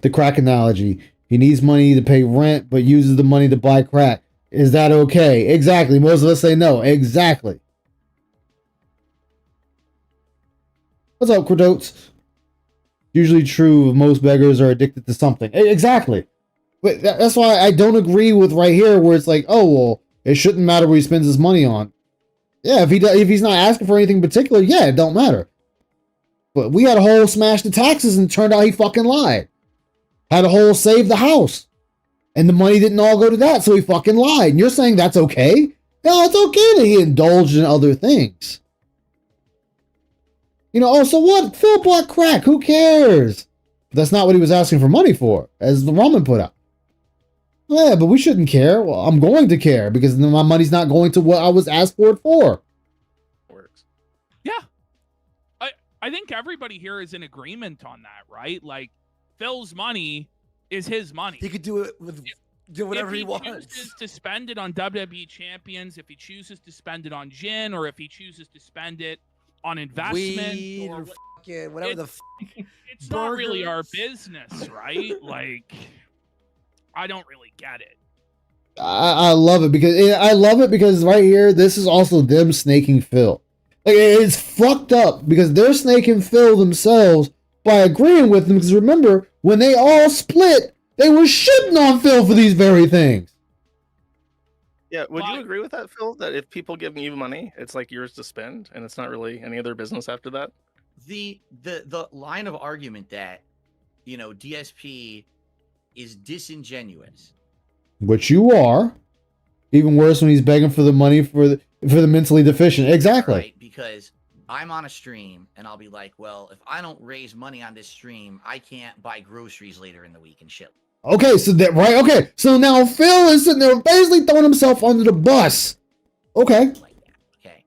The crack analogy. He needs money to pay rent, but uses the money to buy crack. Is that okay? Exactly. Most of us say no. Exactly. What's up, Credotes? Usually true. Most beggars are addicted to something. Exactly. But that's why I don't agree with right here where it's like, oh, well, it shouldn't matter what he spends his money on. Yeah, if he's not asking for anything particular, yeah, it don't matter. But we had a whole smash the taxes and it turned out he fucking lied. Had a whole save the house. And the money didn't all go to that, so he fucking lied. And you're saying that's okay? No, it's okay that he indulged in other things. You know, oh, so what? Phil bought crack. Who cares? But that's not what he was asking for money for, as the Roman put out. Yeah, but we shouldn't care. Well, I'm going to care because my money's not going to what I was asked for it for. Works. Yeah. I think everybody here is in agreement on that, right? Like, Phil's money is his money. He could do it with whatever he wants. If he chooses to spend it on WWE champions, if he chooses to spend it on gin, or if he chooses to spend it on investment, weed or fucking whatever the it's not really our business, right? Like, I don't really get it. I love it because right here, this is also them snaking Phil. Like, it's fucked up because they're snaking Phil themselves by agreeing with him. Because remember, when they all split, they were shitting on Phil for these very things. Yeah, would you agree with that, Phil? That if people give you money, it's like yours to spend, and it's not really any other business after that? The line of argument that, you know, DSP is disingenuous. Which you are. Even worse when he's begging for the money for the mentally deficient. Exactly. Right, because I'm on a stream and I'll be like, well, if I don't raise money on this stream, I can't buy groceries later in the week and shit. Okay, so that right. Okay, so now Phil is sitting there basically throwing himself under the bus. Okay. Like that. Okay.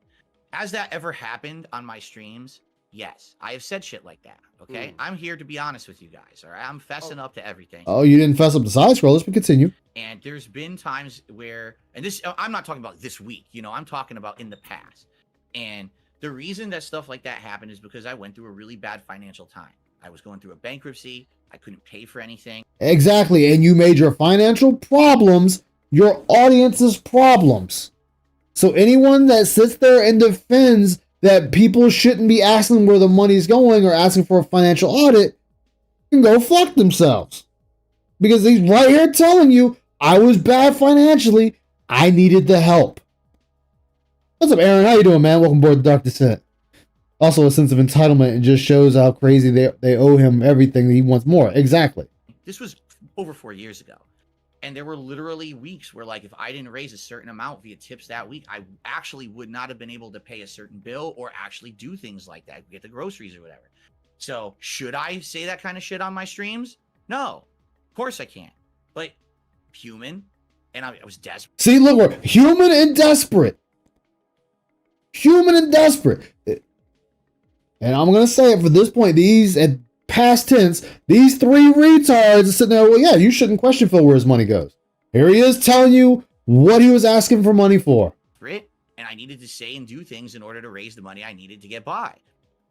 Has that ever happened on my streams? Yes, I have said shit like that. Okay, I'm here to be honest with you guys. All right, I'm fessing up to everything. Oh, you didn't fess up the side scrollers, but continue. And there's been times where, and this, I'm not talking about this week. You know, I'm talking about in the past. And the reason that stuff like that happened is because I went through a really bad financial time. I was going through a bankruptcy. I couldn't pay for anything. Exactly, and you made your financial problems your audience's problems. So anyone that sits there and defends that people shouldn't be asking where the money's going or asking for a financial audit can go fuck themselves. Because he's right here telling you, I was bad financially. I needed the help. What's up, Aaron? How you doing, man? Welcome aboard the Dark Descent. Also, a sense of entitlement. It just shows how crazy they owe him everything. He wants more. Exactly. This was over 4 years ago. And there were literally weeks where, like, if I didn't raise a certain amount via tips that week, I actually would not have been able to pay a certain bill or actually do things like that, get the groceries or whatever. So should I say that kind of shit on my streams? No, of course I can't. But human, and I was desperate. See, look, we're human and desperate. Human and desperate. And I'm going to say it for this point, these, at past tense, these three retards are sitting there, well, yeah, you shouldn't question Phil where his money goes. Here he is telling you what he was asking for money for. And I needed to say and do things in order to raise the money I needed to get by.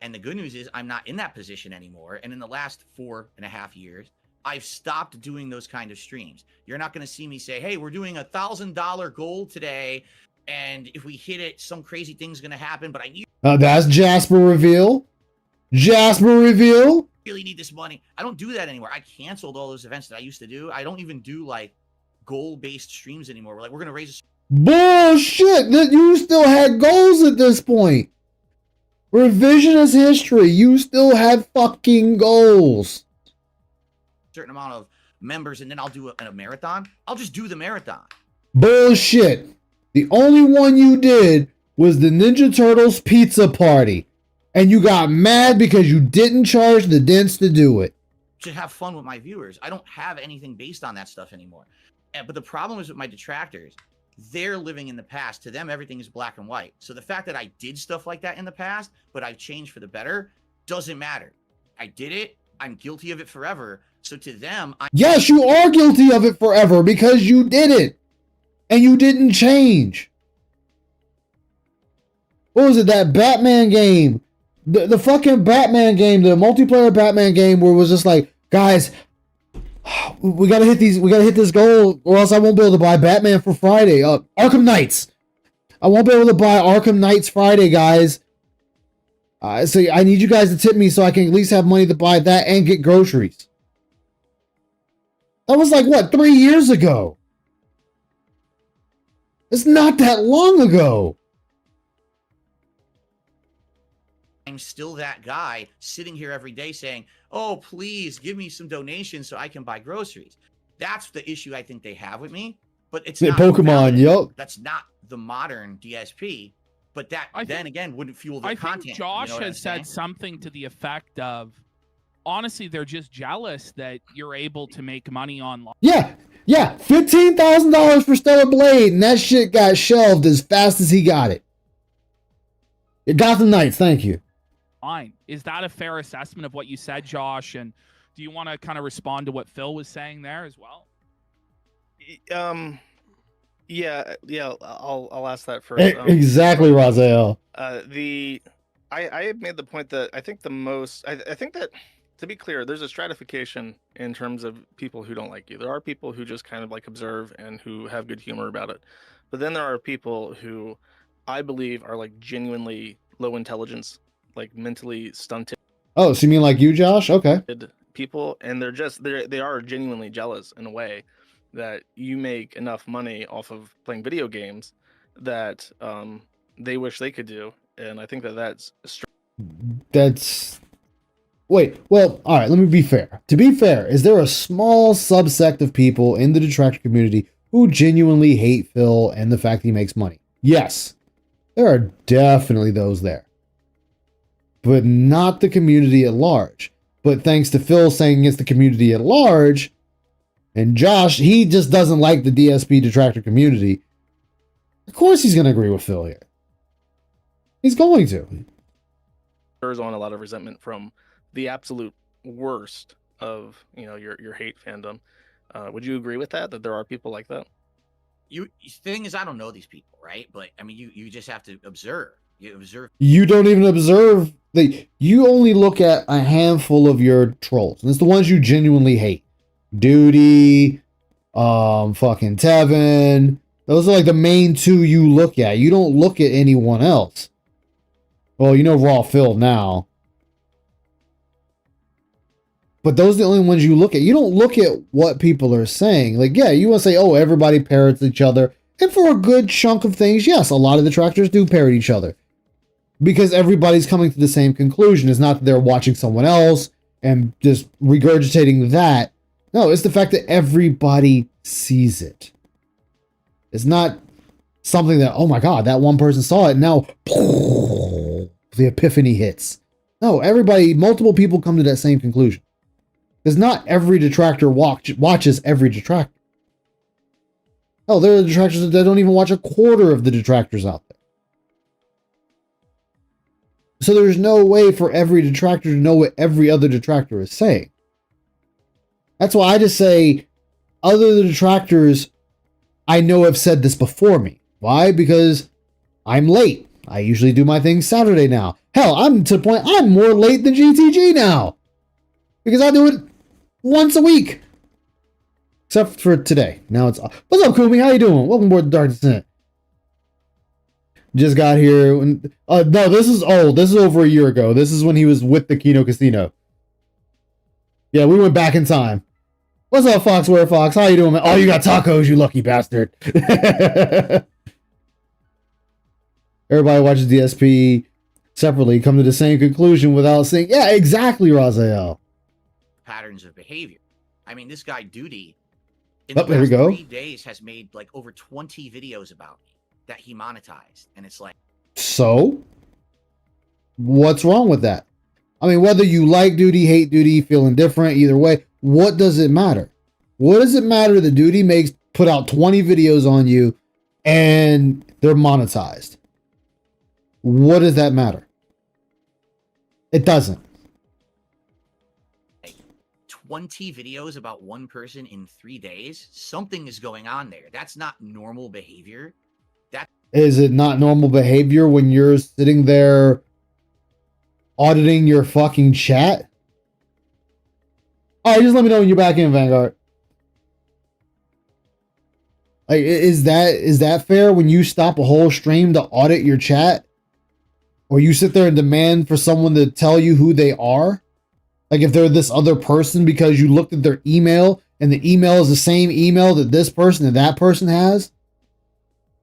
And the good news is I'm not in that position anymore. And in the last 4.5 years, I've stopped doing those kind of streams. You're not going to see me say, hey, we're doing $1,000 goal today, and if we hit it, some crazy thing's going to happen, but I need That's Jasper Reveal. Jasper Reveal. really need this money. I don't do that anymore. I canceled all those events that I used to do. I don't even do like goal-based streams anymore. We're going to raise a Bullshit. That you still had goals at this point. Revisionist history. You still had fucking goals. certain amount of members, and then I'll do a marathon. I'll just do the marathon. Bullshit. The only one you did was the Ninja Turtles pizza party. And you got mad because you didn't charge the dents to do it. To have fun with my viewers. I don't have anything based on that stuff anymore. But the problem is with my detractors. They're living in the past. To them, everything is black and white. So the fact that I did stuff like that in the past, but I've changed for the better, doesn't matter. I did it. I'm guilty of it forever. So to them, yes, you are guilty of it forever because you did it. And you didn't change. What was it? That Batman game. The fucking Batman game, the multiplayer Batman game where it was just like, guys, we gotta hit this goal or else I won't be able to buy Batman for Friday. Arkham Knights. I won't be able to buy Arkham Knights Friday, guys. So I need you guys to tip me so I can at least have money to buy that and get groceries. That was like, what, 3 years ago? It's not that long ago. I'm still that guy sitting here every day saying, oh, please give me some donations so I can buy groceries. That's the issue I think they have with me. But it's not Pokemon, yup. That's not the modern DSP. But that then again wouldn't fuel the content. Think Josh you know has said something to the effect of, honestly, they're just jealous that you're able to make money online. Yeah, $15,000 for Stellar Blade, and that shit got shelved as fast as he got it. Gotham Knights, thank you. Fine. Is that a fair assessment of what you said, Josh? And do you want to kind of respond to what Phil was saying there as well? Yeah, I'll ask that first. Exactly, Raziel. I have made the point that I think I think that, to be clear, there's a stratification in terms of people who don't like you. There are people who just kind of like observe and who have good humor about it. But then there are people who I believe are like genuinely low intelligence, like mentally stunted. Oh, so you mean like you, Josh? Okay. People, and they are genuinely jealous in a way that you make enough money off of playing video games that they wish they could do, and I think that's wait, well, all right, let me be fair. To be fair, is there a small subsect of people in the detractor community who genuinely hate Phil and the fact that he makes money? Yes, there are definitely those there, but not the community at large. But thanks to Phil saying it's the community at large, and Josh, he just doesn't like the DSP detractor community. Of course he's going to agree with Phil here. He's going to. There's on a lot of resentment from the absolute worst of, your hate fandom. Would you agree with that there are people like that? Thing is, I don't know these people, right? But I mean, you just have to observe. You observe. You don't even observe. You only look at a handful of your trolls, and it's the ones you genuinely hate. Duty, fucking Tevin. Those are like the main two you look at. You don't look at anyone else. Well, Raw Phil now. But those are the only ones you look at. You don't look at what people are saying. Like, yeah, you want to say, oh, everybody parrots each other. And for a good chunk of things, yes, a lot of detractors do parrot each other. Because everybody's coming to the same conclusion. It's not that they're watching someone else and just regurgitating that. No, it's the fact that everybody sees it. It's not something that, oh my God, that one person saw it and now the epiphany hits. No, multiple people come to that same conclusion. Because not every detractor watches every detractor. Oh, there are detractors that don't even watch a quarter of the detractors out there. So there's no way for every detractor to know what every other detractor is saying. That's why I just say, other detractors I know have said this before me. Why? Because I'm late. I usually do my thing Saturday now. Hell, I'm to the point I'm more late than GTG now. Because I do it Once a week. Except for today. Now it's off. What's up, Kumi? How you doing? Welcome aboard the Dark Descent. Just got here. No, this is old. This is over a year ago. This is when he was with the Kino Casino. Yeah, we went back in time. What's up, Foxware Fox? How you doing, man? Oh, you got tacos, you lucky bastard. Everybody watches DSP separately, come to the same conclusion without saying, yeah, exactly, Razael. Patterns of behavior. I mean, this guy Duty in Oh, the there we last go. 3 days has made like over 20 videos about me that he monetized, and it's like, So, what's wrong with that? I mean, whether you like Duty, hate Duty, feel indifferent, either way, what does it matter? What does it matter that Duty put out 20 videos on you and they're monetized? What does that matter? It doesn't. 20 videos about one person in 3 days. Something is going on there. That's not normal behavior. Is it not normal behavior when you're sitting there auditing your fucking chat? All right, just let me know when you're back in, Vanguard. Like, is that fair when you stop a whole stream to audit your chat? Or you sit there and demand for someone to tell you who they are? Like if they're this other person because you looked at their email and the email is the same email that this person and that person has?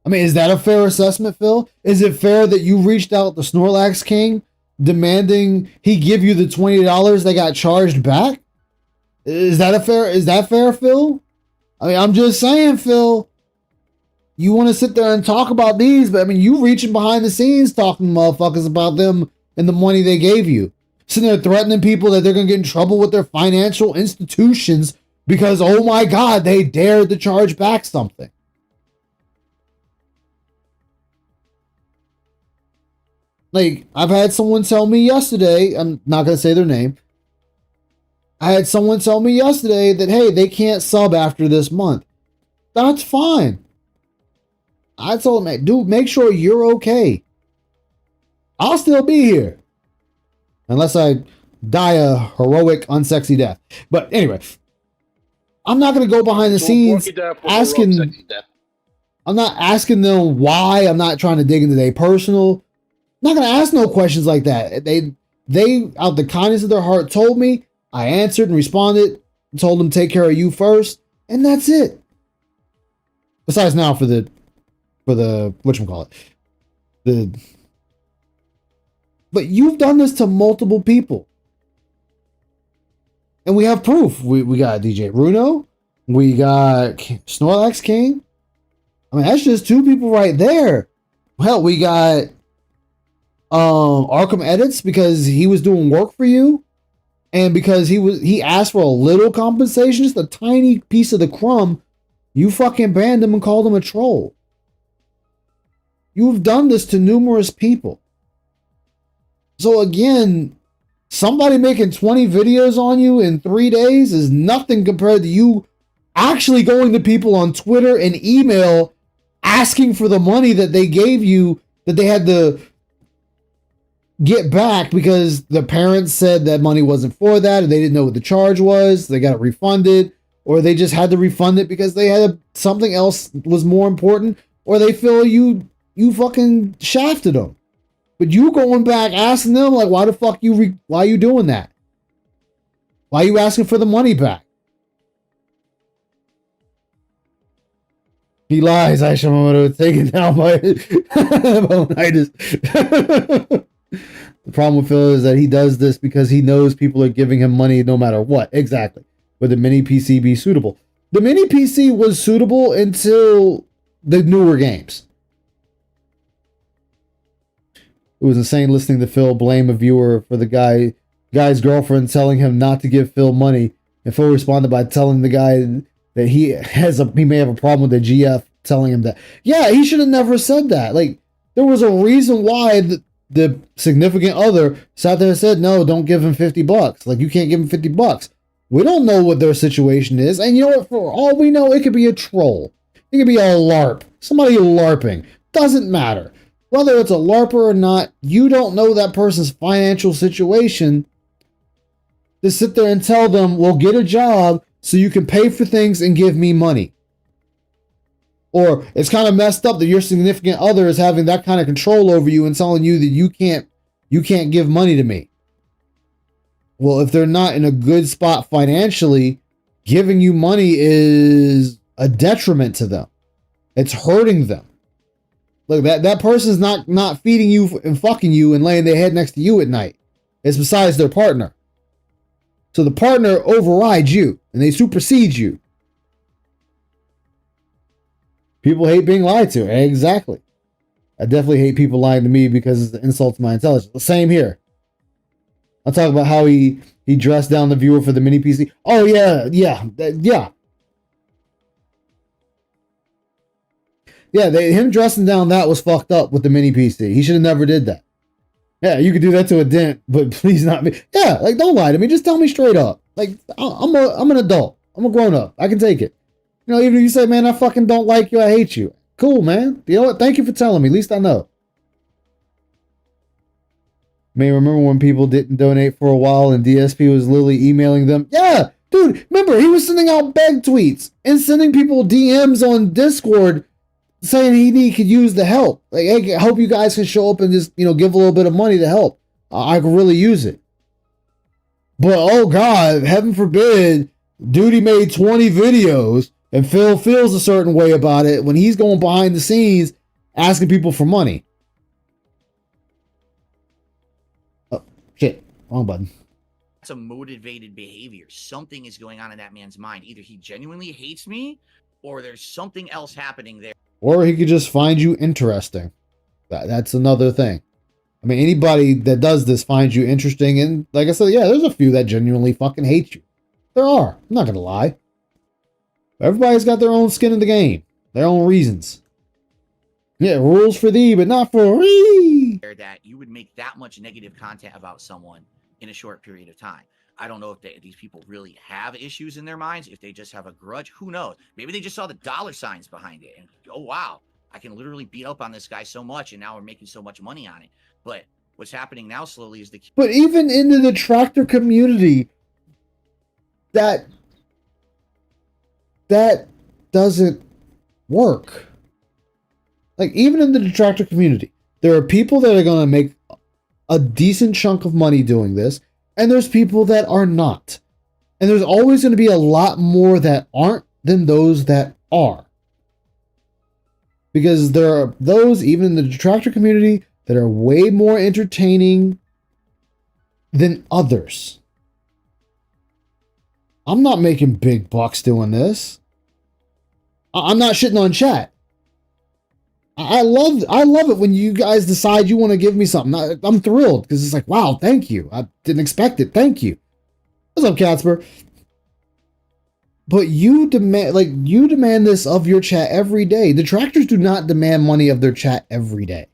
I mean, is that a fair assessment, Phil? Is it fair that you reached out to Snorlax King demanding he give you the $20 they got charged back? Is that fair, Phil? I mean, I'm just saying, Phil. You want to sit there and talk about these, but I mean, you reaching behind the scenes talking to motherfuckers about them and the money they gave you. Sitting there threatening people that they're going to get in trouble with their financial institutions because, oh my God, they dared to charge back something. Like, I've had someone tell me yesterday, I'm not going to say their name. I had someone tell me yesterday that, hey, they can't sub after this month. That's fine. I told him, dude, make sure you're okay. I'll still be here. Unless I die a heroic, unsexy death. But anyway, I'm not going to go behind the scenes asking. I'm not asking them why. I'm not trying to dig into their personal. I'm not going to ask no questions like that. They, out the kindness of their heart, told me. I answered and responded. Told them take care of you first, and that's it. Besides now for the whatchamacallit. But you've done this to multiple people. And we have proof. We got DJ Bruno. We got Snorlax King. I mean, that's just 2 people right there. Hell, we got Arkham Edits because he was doing work for you. And because he asked for a little compensation, just a tiny piece of the crumb, you fucking banned him and called him a troll. You've done this to numerous people. So again, somebody making 20 videos on you in 3 days is nothing compared to you actually going to people on Twitter and email asking for the money that they gave you that they had to get back because the parents said that money wasn't for that and they didn't know what the charge was. They got it refunded, or they just had to refund it because they had something else was more important, or they feel you fucking shafted them. But you going back asking them like, why the fuck why you doing that? Why are you asking for the money back? He lies. I should have taken down my bonitis. The problem with Phil is that he does this because he knows people are giving him money no matter what. Exactly. Would the mini PC be suitable? The mini PC was suitable until the newer games. It was insane listening to Phil blame a viewer for the guy's girlfriend telling him not to give Phil money, and Phil responded by telling the guy that he may have a problem with the GF telling him that. Yeah, he should have never said that. Like, there was a reason why the significant other sat there and said, no, don't give him $50. Like, you can't give him $50. We don't know what their situation is, and you know what? For all we know, it could be a troll. It could be a LARP. Somebody LARPing. Doesn't matter. Whether it's a LARPer or not, you don't know that person's financial situation. to sit there and tell them, well, get a job so you can pay for things and give me money. Or it's kind of messed up that your significant other is having that kind of control over you and telling you that you can't give money to me. Well, if they're not in a good spot financially, giving you money is a detriment to them. It's hurting them. Look, that person's not feeding you and fucking you and laying their head next to you at night. It's besides their partner. So the partner overrides you and they supersede you. People hate being lied to. Exactly. I definitely hate people lying to me because it insults my intelligence. The same here. I'll talk about how he dressed down the viewer for the mini PC. Oh yeah. Yeah, him dressing down that was fucked up with the mini PC. He should have never did that. Yeah, you could do that to a dent, but please not me. Yeah, like don't lie to me. Just tell me straight up. Like I'm an adult. I'm a grown up. I can take it. You know, even if you say, man, I fucking don't like you, I hate you. Cool, man. You know what? Thank you for telling me. At least I know. May remember when people didn't donate for a while and DSP was literally emailing them. Yeah, dude, remember, he was sending out beg tweets and sending people DMs on Discord saying he could use the help. Like, hey, I hope you guys can show up and just, you know, give a little bit of money to help. I could really use it. But, oh God, heaven forbid, Duty made 20 videos and Phil feels a certain way about it when he's going behind the scenes asking people for money. Oh, shit. Wrong button. That's a motivated behavior. Something is going on in that man's mind. Either he genuinely hates me or there's something else happening there. Or he could just find you interesting. That's another thing. I mean, anybody that does this finds you interesting. And like I said, yeah, there's a few that genuinely fucking hate you. There are. I'm not going to lie. Everybody's got their own skin in the game. Their own reasons. Yeah, rules for thee, but not for me. That you would make that much negative content about someone in a short period of time. I don't know if these people really have issues in their minds, if they just have a grudge. Who knows? Maybe they just saw the dollar signs behind it and, oh, wow, I can literally beat up on this guy so much and now we're making so much money on it. But what's happening now slowly is But even into the tractor community, that doesn't work. Like, even in the detractor community, there are people that are going to make a decent chunk of money doing this, and there's people that are not. And there's always going to be a lot more that aren't than those that are. Because there are those, even in the detractor community, that are way more entertaining than others. I'm not making big bucks doing this. I'm not shitting on chat. I love it when you guys decide you want to give me something. I'm thrilled because it's like, wow, thank you. I didn't expect it. Thank you. What's up, Casper? But you demand this of your chat every day. Detractors do not demand money of their chat every day.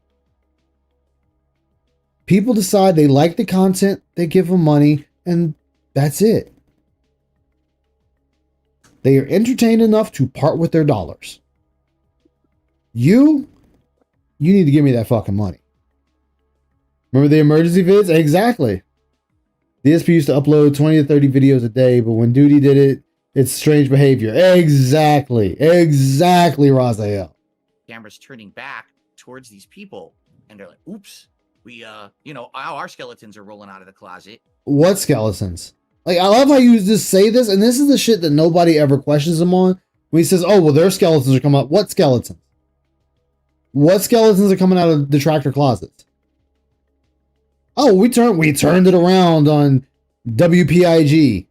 People decide they like the content, they give them money, and that's it. They are entertained enough to part with their dollars. You need to give me that fucking money. Remember the emergency vids? Exactly. DSP used to upload 20 to 30 videos a day, but when Duty did it, it's strange behavior. Exactly, Razael. Cameras turning back towards these people, and they're like, oops, we, our skeletons are rolling out of the closet. What skeletons? Like, I love how you just say this, and this is the shit that nobody ever questions him on. When he says, oh, well, their skeletons are coming up. What skeletons? What skeletons are coming out of the tractor closets? Oh, we turned it around on WPIG.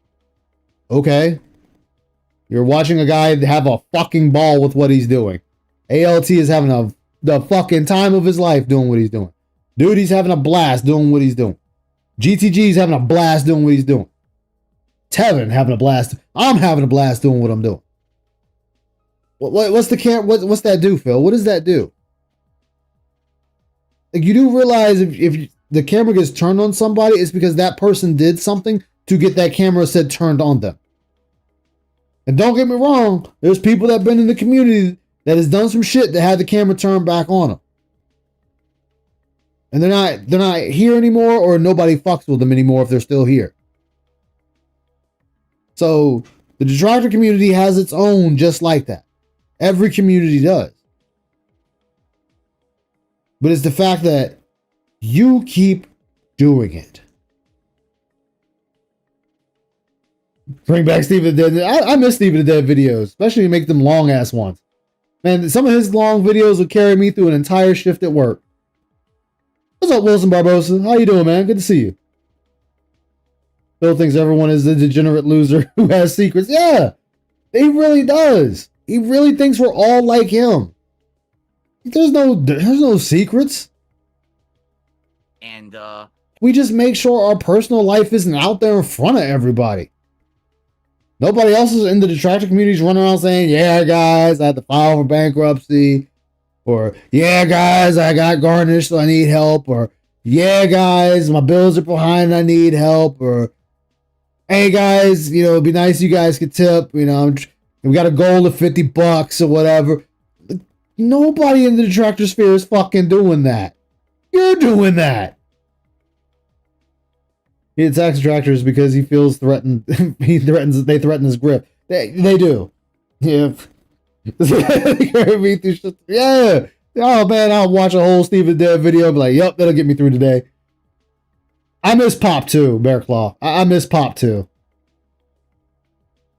Okay. You're watching a guy have a fucking ball with what he's doing. ALT is having the fucking time of his life doing what he's doing. Duty's having a blast doing what he's doing. GTG's having a blast doing what he's doing. Tevin having a blast. I'm having a blast doing what I'm doing. What's that do, Phil? What does that do? Like, you do realize if the camera gets turned on somebody, it's because that person did something to get that camera set turned on them. And don't get me wrong, there's people that have been in the community that has done some shit that had the camera turned back on them. And they're not here anymore, or nobody fucks with them anymore if they're still here. So the detractor community has its own just like that. Every community does. But it's the fact that you keep doing it. Bring back Stephen the Dead. I miss Stephen the Dead videos, especially make them long ass ones. Man, some of his long videos would carry me through an entire shift at work. What's up, Wilson Barbosa? How you doing, man? Good to see you. Phil thinks everyone is the degenerate loser who has secrets. Yeah, he really does. He really thinks we're all like him. There's no secrets. And we just make sure our personal life isn't out there in front of everybody. Nobody else is in the detractor communities running around saying, yeah, guys, I had to file for bankruptcy. Or, yeah, guys, I got garnished, so I need help. Or, yeah, guys, my bills are behind, I need help. Or, hey, guys, you know, it'd be nice if you guys could tip. You know, we got a goal of $50 or whatever. Nobody in the detractor sphere is fucking doing that. You're doing that. He attacks detractors because he feels threatened. They threaten his grip. They do. Yeah. Yeah. Oh man, I'll watch a whole Stephen Dead video and be like, yep, that'll get me through today. I miss Pop too, Bear Claw. I miss Pop too.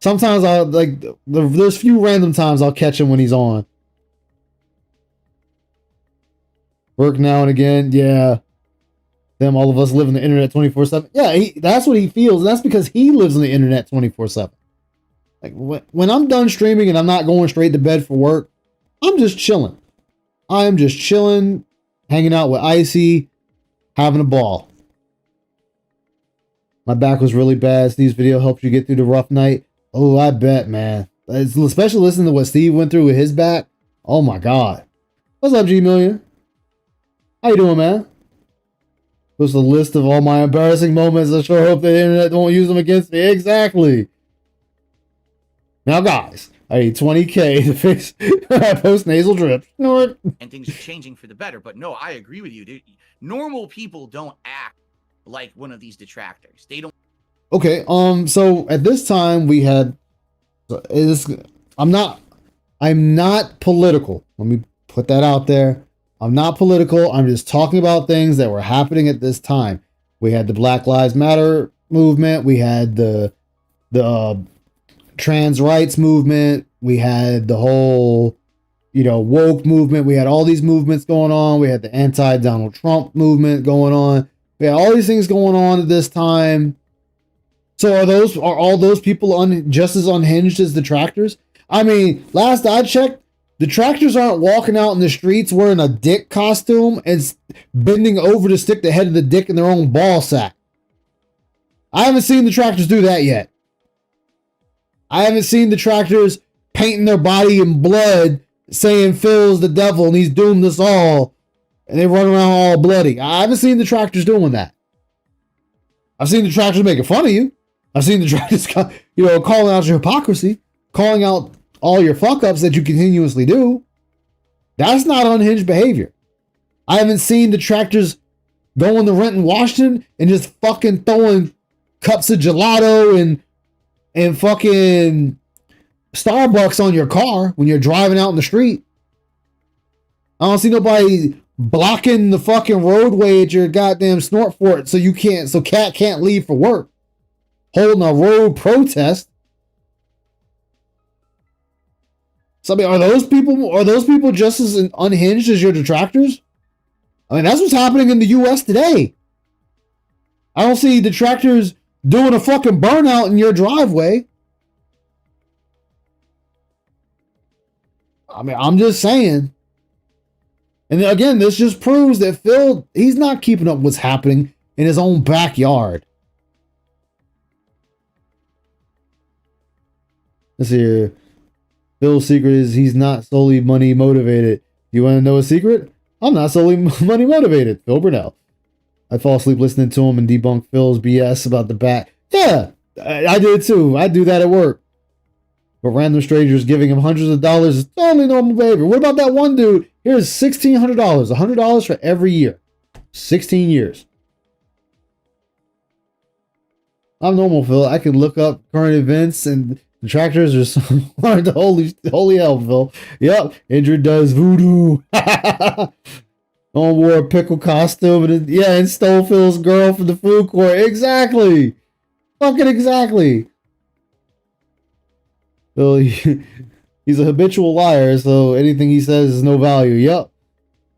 Sometimes I'll like there's few random times I'll catch him when he's on. Work now and again, yeah. Them, all of us live on the internet 24/7. Yeah, that's what he feels, and that's because he lives on the internet 24/7. Like when I'm done streaming and I'm not going straight to bed for work, I'm just chilling. I am just chilling, hanging out with Icy, having a ball. My back was really bad. Steve's video helps you get through the rough night. Oh, I bet, man. Especially listening to what Steve went through with his back. Oh my God. What's up, G Million? How you doing, man? What's the list of all my embarrassing moments? I sure hope the internet won't use them against me. Exactly. Now, guys, I need 20K to fix post nasal drip. and things are changing for the better. But no, I agree with you, dude. Normal people don't act like one of these detractors. They don't. Okay. So at this time we had. I'm not political. Let me put that out there. I'm not political. I'm just talking about things that were happening at this time. We had the Black Lives Matter movement. We had the trans rights movement. We had the whole, woke movement. We had all these movements going on. We had the anti-Donald Trump movement going on. We had all these things going on at this time. So are all those people just as unhinged as detractors? I mean, last I checked, detractors aren't walking out in the streets wearing a dick costume and bending over to stick the head of the dick in their own ball sack. I haven't seen detractors do that yet. I haven't seen detractors painting their body in blood saying Phil's the devil and he's doomed us all, and they run around all bloody. I haven't seen detractors doing that. I've seen detractors making fun of you. I've seen detractors, calling out your hypocrisy, calling out all your fuck-ups that you continuously do. That's not unhinged behavior. I haven't seen detractors going to Renton, Washington and just fucking throwing cups of gelato and fucking Starbucks on your car when you're driving out in the street. I don't see nobody blocking the fucking roadway at your goddamn snort fort so Cat can't leave for work. Holding a road protest. So I mean, are those people just as unhinged as your detractors? I mean, that's what's happening in the US today. I don't see detractors doing a fucking burnout in your driveway. I mean, I'm just saying. And again, this just proves that Phil, he's not keeping up what's happening in his own backyard. Let's see here. Phil's secret is he's not solely money motivated. You want to know a secret? I'm not solely money motivated. Phil Burnell. I fall asleep listening to him and debunk Phil's BS about the bat. Yeah, I did too. I do that at work. But random strangers giving him hundreds of dollars is totally normal behavior. What about that one dude? Here's $1,600. $100 for every year. 16 years. I'm normal, Phil. I can look up current events and detractors are the holy hell, Phil. Yep, Indra does voodoo. On wore a pickle costume and stole Phil's girl from the food court. Exactly. Fucking exactly. Phil, he's a habitual liar, so anything he says is no value. Yep.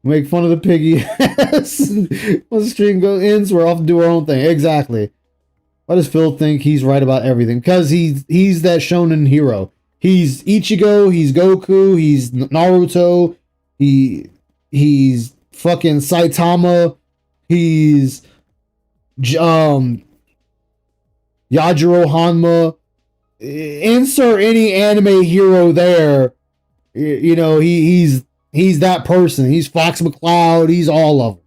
Make fun of the piggy. Once the stream ends, we're off to do our own thing. Exactly. Why does Phil think he's right about everything? Because he's that shonen hero. He's Ichigo, he's Goku, he's Naruto, he's fucking Saitama, he's Yajiro Hanma. Insert any anime hero there. You know, he's that person. He's Fox McCloud, he's all of them.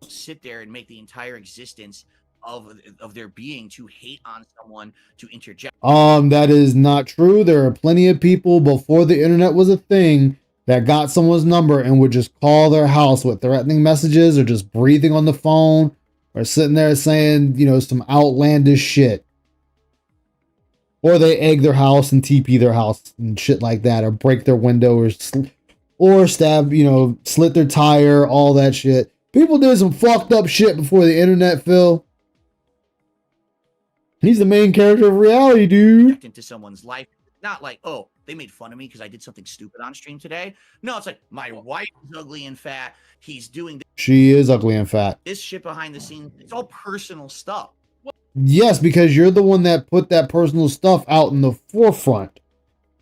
Sit there and make the entire existence of their being to hate on someone, to interject. That is not true. There are plenty of people before the internet was a thing that got someone's number and would just call their house with threatening messages or just breathing on the phone or sitting there saying, you know, some outlandish shit. Or they egg their house and TP their house and shit like that, or break their window or stab, you know, slit their tire, all that shit. People did some fucked up shit before the internet, Phil. He's the main character of reality, dude. Into someone's life. Not like, oh, they made fun of me because I did something stupid on stream today. No, it's like, my wife is ugly and fat. He's doing She is ugly and fat. this shit behind the scenes. It's all personal stuff. Yes, because you're the one that put that personal stuff out in the forefront.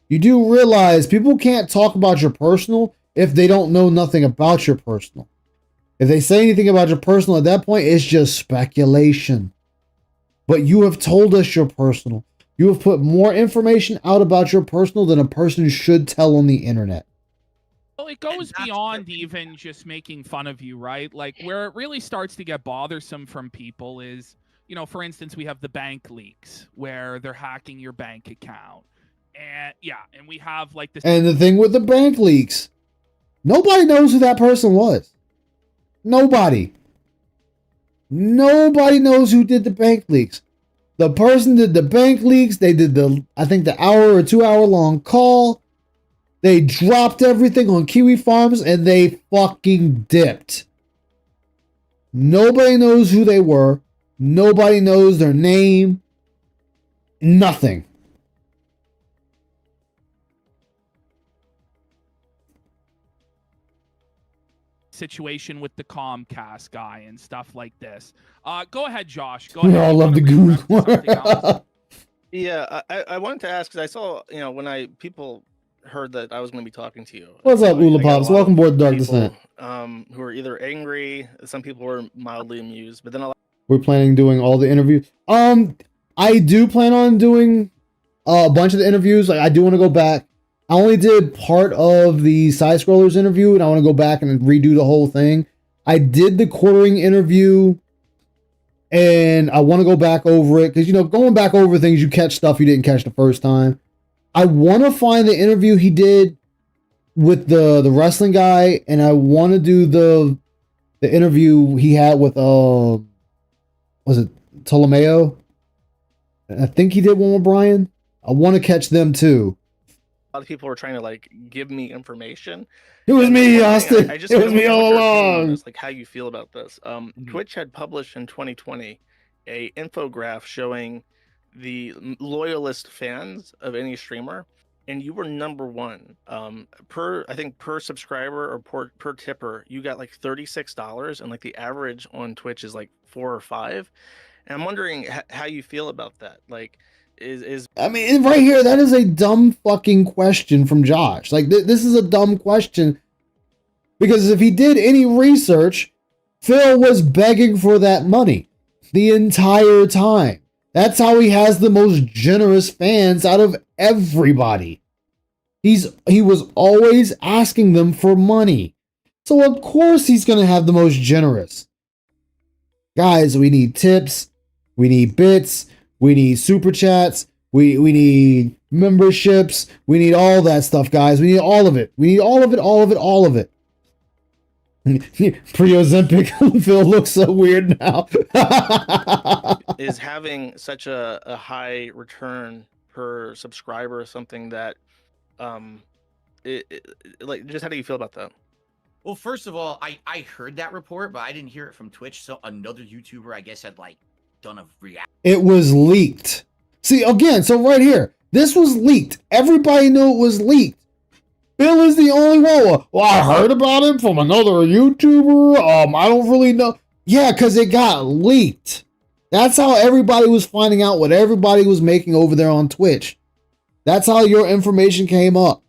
You do realize people can't talk about your personal if they don't know nothing about your personal. If they say anything about your personal at that point, it's just speculation. But you have told us your personal. You have put more information out about your personal than a person should tell on the internet. Well, it goes beyond even just making fun of you, right? Like, where it really starts to get bothersome from people is, you know, for instance, we have the bank leaks where they're hacking your bank account. And yeah, and we have like this. And the thing with the bank leaks, nobody knows who that person was. Nobody. Nobody knows who did the bank leaks. The person did the bank leaks. They did I think the hour or 2 hour long call. They dropped everything on Kiwi Farms and they fucking dipped. Nobody knows who they were. Nobody knows their name. Nothing. Situation with the Comcast guy and stuff like this. Go ahead, Josh. Go We ahead. all love the Google. Yeah, I wanted to ask because I saw, you know, when people heard that I was going to be talking to you. What's up, Ula Pops? Welcome aboard Dark Descent. Who are either angry, some people were mildly amused, but then a lot. We're planning on doing all the interviews. I do plan on doing a bunch of the interviews. Like, I do want to go back. I only did part of the Side Scrollers interview, and I want to go back and redo the whole thing. I did the quartering interview, and I want to go back over it because, you know, going back over things, you catch stuff you didn't catch the first time. I want to find the interview he did with the wrestling guy, and I want to do the interview he had with was it Ptolomeo? I think he did one with Brian. I want to catch them too. A lot of people were trying to like give me information. It was me, Austin. I just it was me all along. This, like how you feel about this. Twitch had published in 2020 a infograph showing the loyalist fans of any streamer, and you were number one. Per subscriber or per tipper, you got like $36, and like the average on Twitch is like 4 or 5. And I'm wondering how you feel about that. Like, I mean, right here, that is a dumb fucking question from Josh. Like, this is a dumb question because if he did any research, Phil was begging for that money the entire time. That's how he has the most generous fans out of everybody. He was always asking them for money. So of course he's going to have the most generous. Guys, we need tips. We need bits. We need super chats. We need memberships. We need all that stuff, guys. We need all of it. We need all of it, all of it, all of it. Pre-Ozempic Phil looks so weird now. Is having such a high return per subscriber something that like, just how do you feel about that? Well, first of all, I heard that report, but I didn't hear it from Twitch. So another YouTuber, I guess, had like done a react. It was leaked. See, again, so right here, this was leaked. Everybody knew it was leaked. Bill is the only one. Well, I heard about it from another YouTuber. I don't really know. Yeah, because it got leaked. That's how everybody was finding out what everybody was making over there on Twitch. That's how your information came up.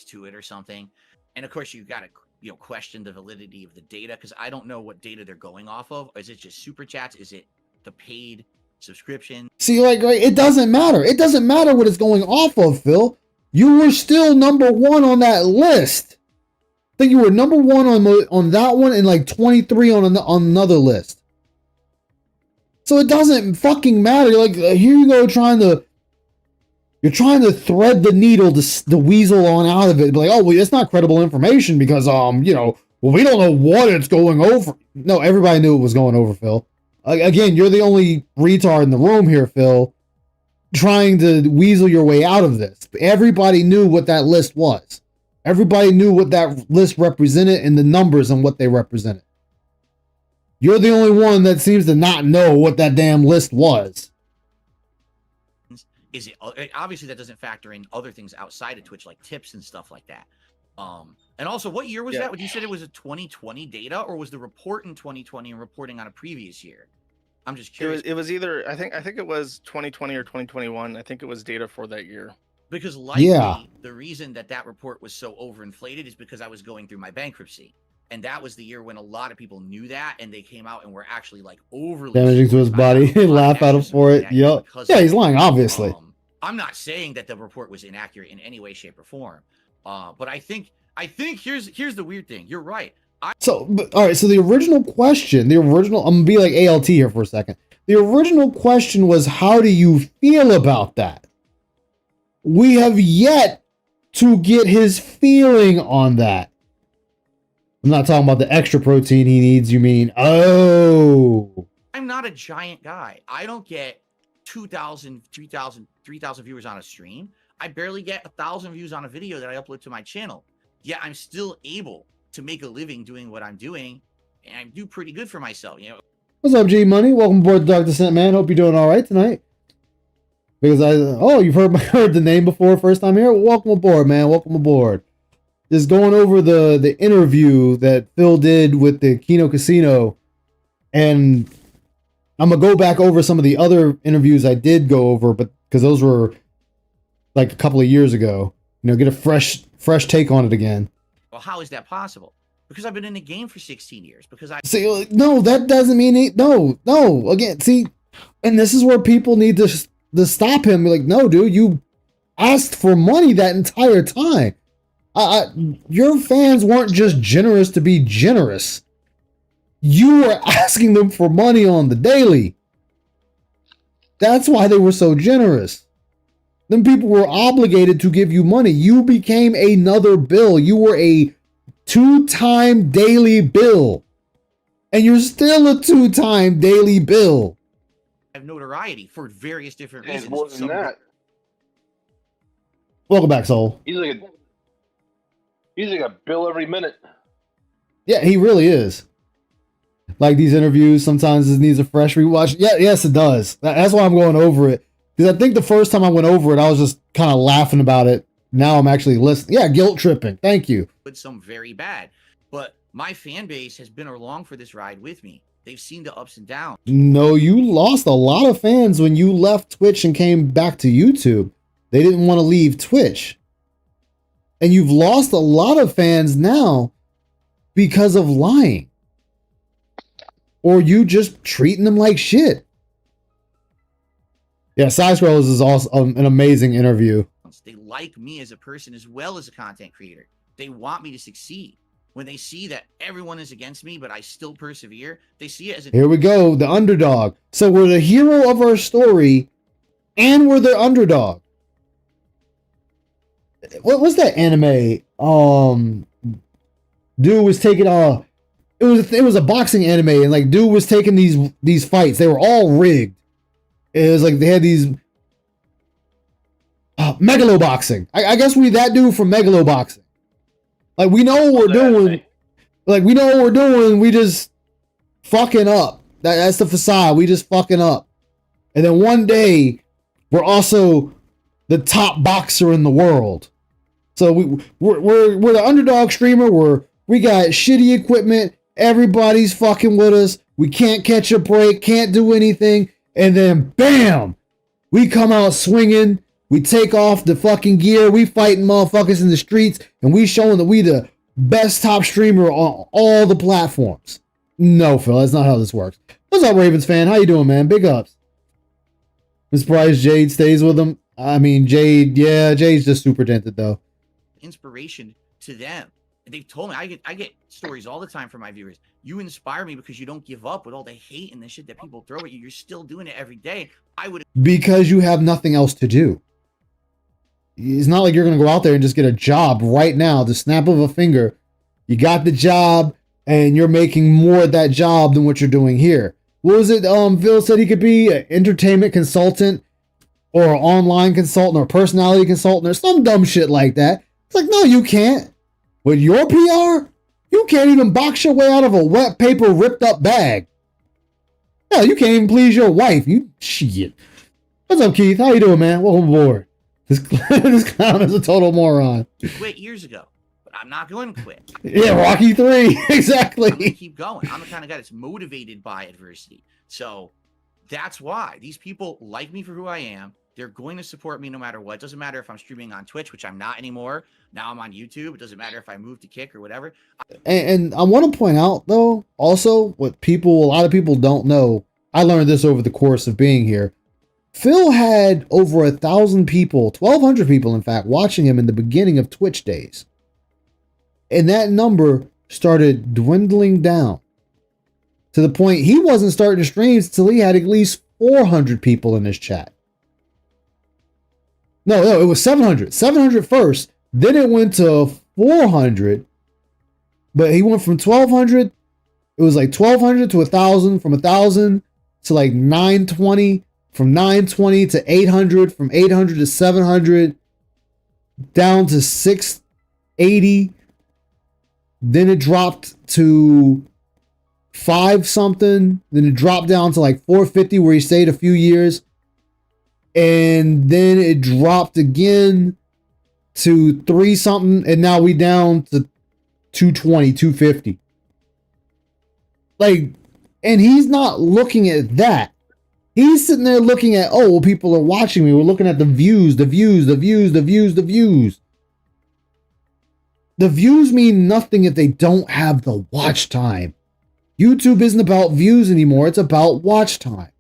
To it or something, and of course you got to question the validity of the data, because I don't know what data they're going off of. Is it just super chats? Is it the paid subscription? See, like it doesn't matter. It doesn't matter what it's going off of, Phil. You were still number one on that list. I think you were number one on that one and like 23 on another list. So it doesn't fucking matter. You're like, here you go you're trying to thread the needle to weasel on out of it. Like, oh, well, it's not credible information because, well, we don't know what it's going over. No, everybody knew it was going over, Phil. Again, you're the only retard in the room here, Phil, trying to weasel your way out of this. Everybody knew what that list was. Everybody knew what that list represented and the numbers and what they represented. You're the only one that seems to not know what that damn list was. Is it obviously that doesn't factor in other things outside of Twitch, like tips and stuff like that. And also, what year was that? When you said it was a 2020 data, or was the report in 2020 and reporting on a previous year? I'm just curious. It was either I think it was 2020 or 2021. I think it was data for that year. Because likely the reason that report was so overinflated is because I was going through my bankruptcy. And that was the year when a lot of people knew that, and they came out and were actually like overly damaging to his body. Laugh at him for it. Yep. Yeah, he's lying, obviously. I'm not saying that the report was inaccurate in any way, shape, or form. But I think here's the weird thing. You're right. All right. So the original question, I'm gonna be like ALT here for a second. The original question was, how do you feel about that? We have yet to get his feeling on that. I'm not talking about the extra protein he needs. You mean, oh. I'm not a giant guy. I don't get 2,000, 3,000 viewers on a stream. I barely get 1,000 views on a video that I upload to my channel. Yet I'm still able to make a living doing what I'm doing, and I do pretty good for myself. What's up, G Money? Welcome aboard, Dr. Scent Man. Hope you're doing all right tonight. Because you've heard the name before, first time here. Welcome aboard, man. Welcome aboard. Just going over the interview that Phil did with the Kino Casino, and I'm gonna go back over some of the other interviews I did go over, but because those were like a couple of years ago, get a fresh take on it again. Well, how is that possible? Because I've been in the game for 16 years. Because I see. No, that doesn't mean it. No. Again, see, and this is where people need to stop him. Be like, no, dude, you asked for money that entire time. Your fans weren't just generous to be generous. You were asking them for money on the daily. That's why they were so generous. Then people were obligated to give you money. You became another bill. You were a 2-time daily bill. And you're still a 2-time daily bill. have notoriety for various different reasons. And more than that. Welcome back, Soul. He's like a bill every minute. Yeah, he really is. Like these interviews, sometimes it needs a fresh rewatch. Yeah, yes, it does. That's why I'm going over it. Because I think the first time I went over it, I was just kind of laughing about it. Now I'm actually listening. Yeah, guilt tripping. Thank you. But some very bad. But my fan base has been along for this ride with me. They've seen the ups and downs. No, you lost a lot of fans when you left Twitch and came back to YouTube. They didn't want to leave Twitch. And you've lost a lot of fans now because of lying. Or you just treating them like shit. Yeah, Side Scrollers is also an amazing interview. They like me as a person as well as a content creator. They want me to succeed. When they see that everyone is against me, but I still persevere, they see it as Here we go, the underdog. So we're the hero of our story, and we're the underdog. What was that anime? Dude was taking it was a boxing anime, and like dude was taking these fights. They were all rigged. It was like they had these megalo boxing. I guess we that dude from megalo boxing. Like we know what we're doing. Like we know what we're doing. We just fucking up. That's the facade. We just fucking up. And then one day we're also the top boxer in the world. So we're the underdog streamer. We got shitty equipment. Everybody's fucking with us. We can't catch a break. Can't do anything. And then bam, we come out swinging. We take off the fucking gear. We fighting motherfuckers in the streets, and we showing that we the best top streamer on all the platforms. No, Phil, that's not how this works. What's up, Ravens fan? How you doing, man? Big ups. I'm surprised Jade stays with him. I mean, Jade's just super dented though. Inspiration to them. And they've told me I get stories all the time from my viewers. You inspire me because you don't give up with all the hate and the shit that people throw at you. You're still doing it every day. Because you have nothing else to do. It's not like you're going to go out there and just get a job right now, the snap of a finger. You got the job and you're making more at that job than what you're doing here. What was it? Phil said he could be an entertainment consultant or an online consultant or a personality consultant or some dumb shit like that. It's like, no, you can't. With your PR, you can't even box your way out of a wet paper ripped up bag. Hell, you can't even please your wife. You shit. What's up, Keith? How you doing, man? Welcome aboard. This clown is a total moron. Quit years ago, but I'm not going to quit. Yeah, Rocky 3. Exactly. I'm going to keep going. I'm the kind of guy that's motivated by adversity. So that's why these people like me for who I am. They're going to support me no matter what. It doesn't matter if I'm streaming on Twitch, which I'm not anymore. Now I'm on YouTube. It doesn't matter if I move to Kick or whatever. And I want to point out, though, also what a lot of people don't know. I learned this over the course of being here. Phil had over 1,000 people, 1,200 people, in fact, watching him in the beginning of Twitch days. And that number started dwindling down to the point he wasn't starting streams until he had at least 400 people in his chat. No, it was 700. 700 first. Then it went to 400. But he went from 1,200. It was like 1,200 to 1,000. From 1,000 to like 920. From 920 to 800. From 800 to 700. Down to 680. Then it dropped to 5 something. Then it dropped down to like 450 where he stayed a few years. And then it dropped again to 3 something. And now we down to 220, 250. Like, and he's not looking at that. He's sitting there looking at, oh, well, people are watching me. We're looking at the views, the views, the views, the views, the views. The views mean nothing if they don't have the watch time. YouTube isn't about views anymore. It's about watch time.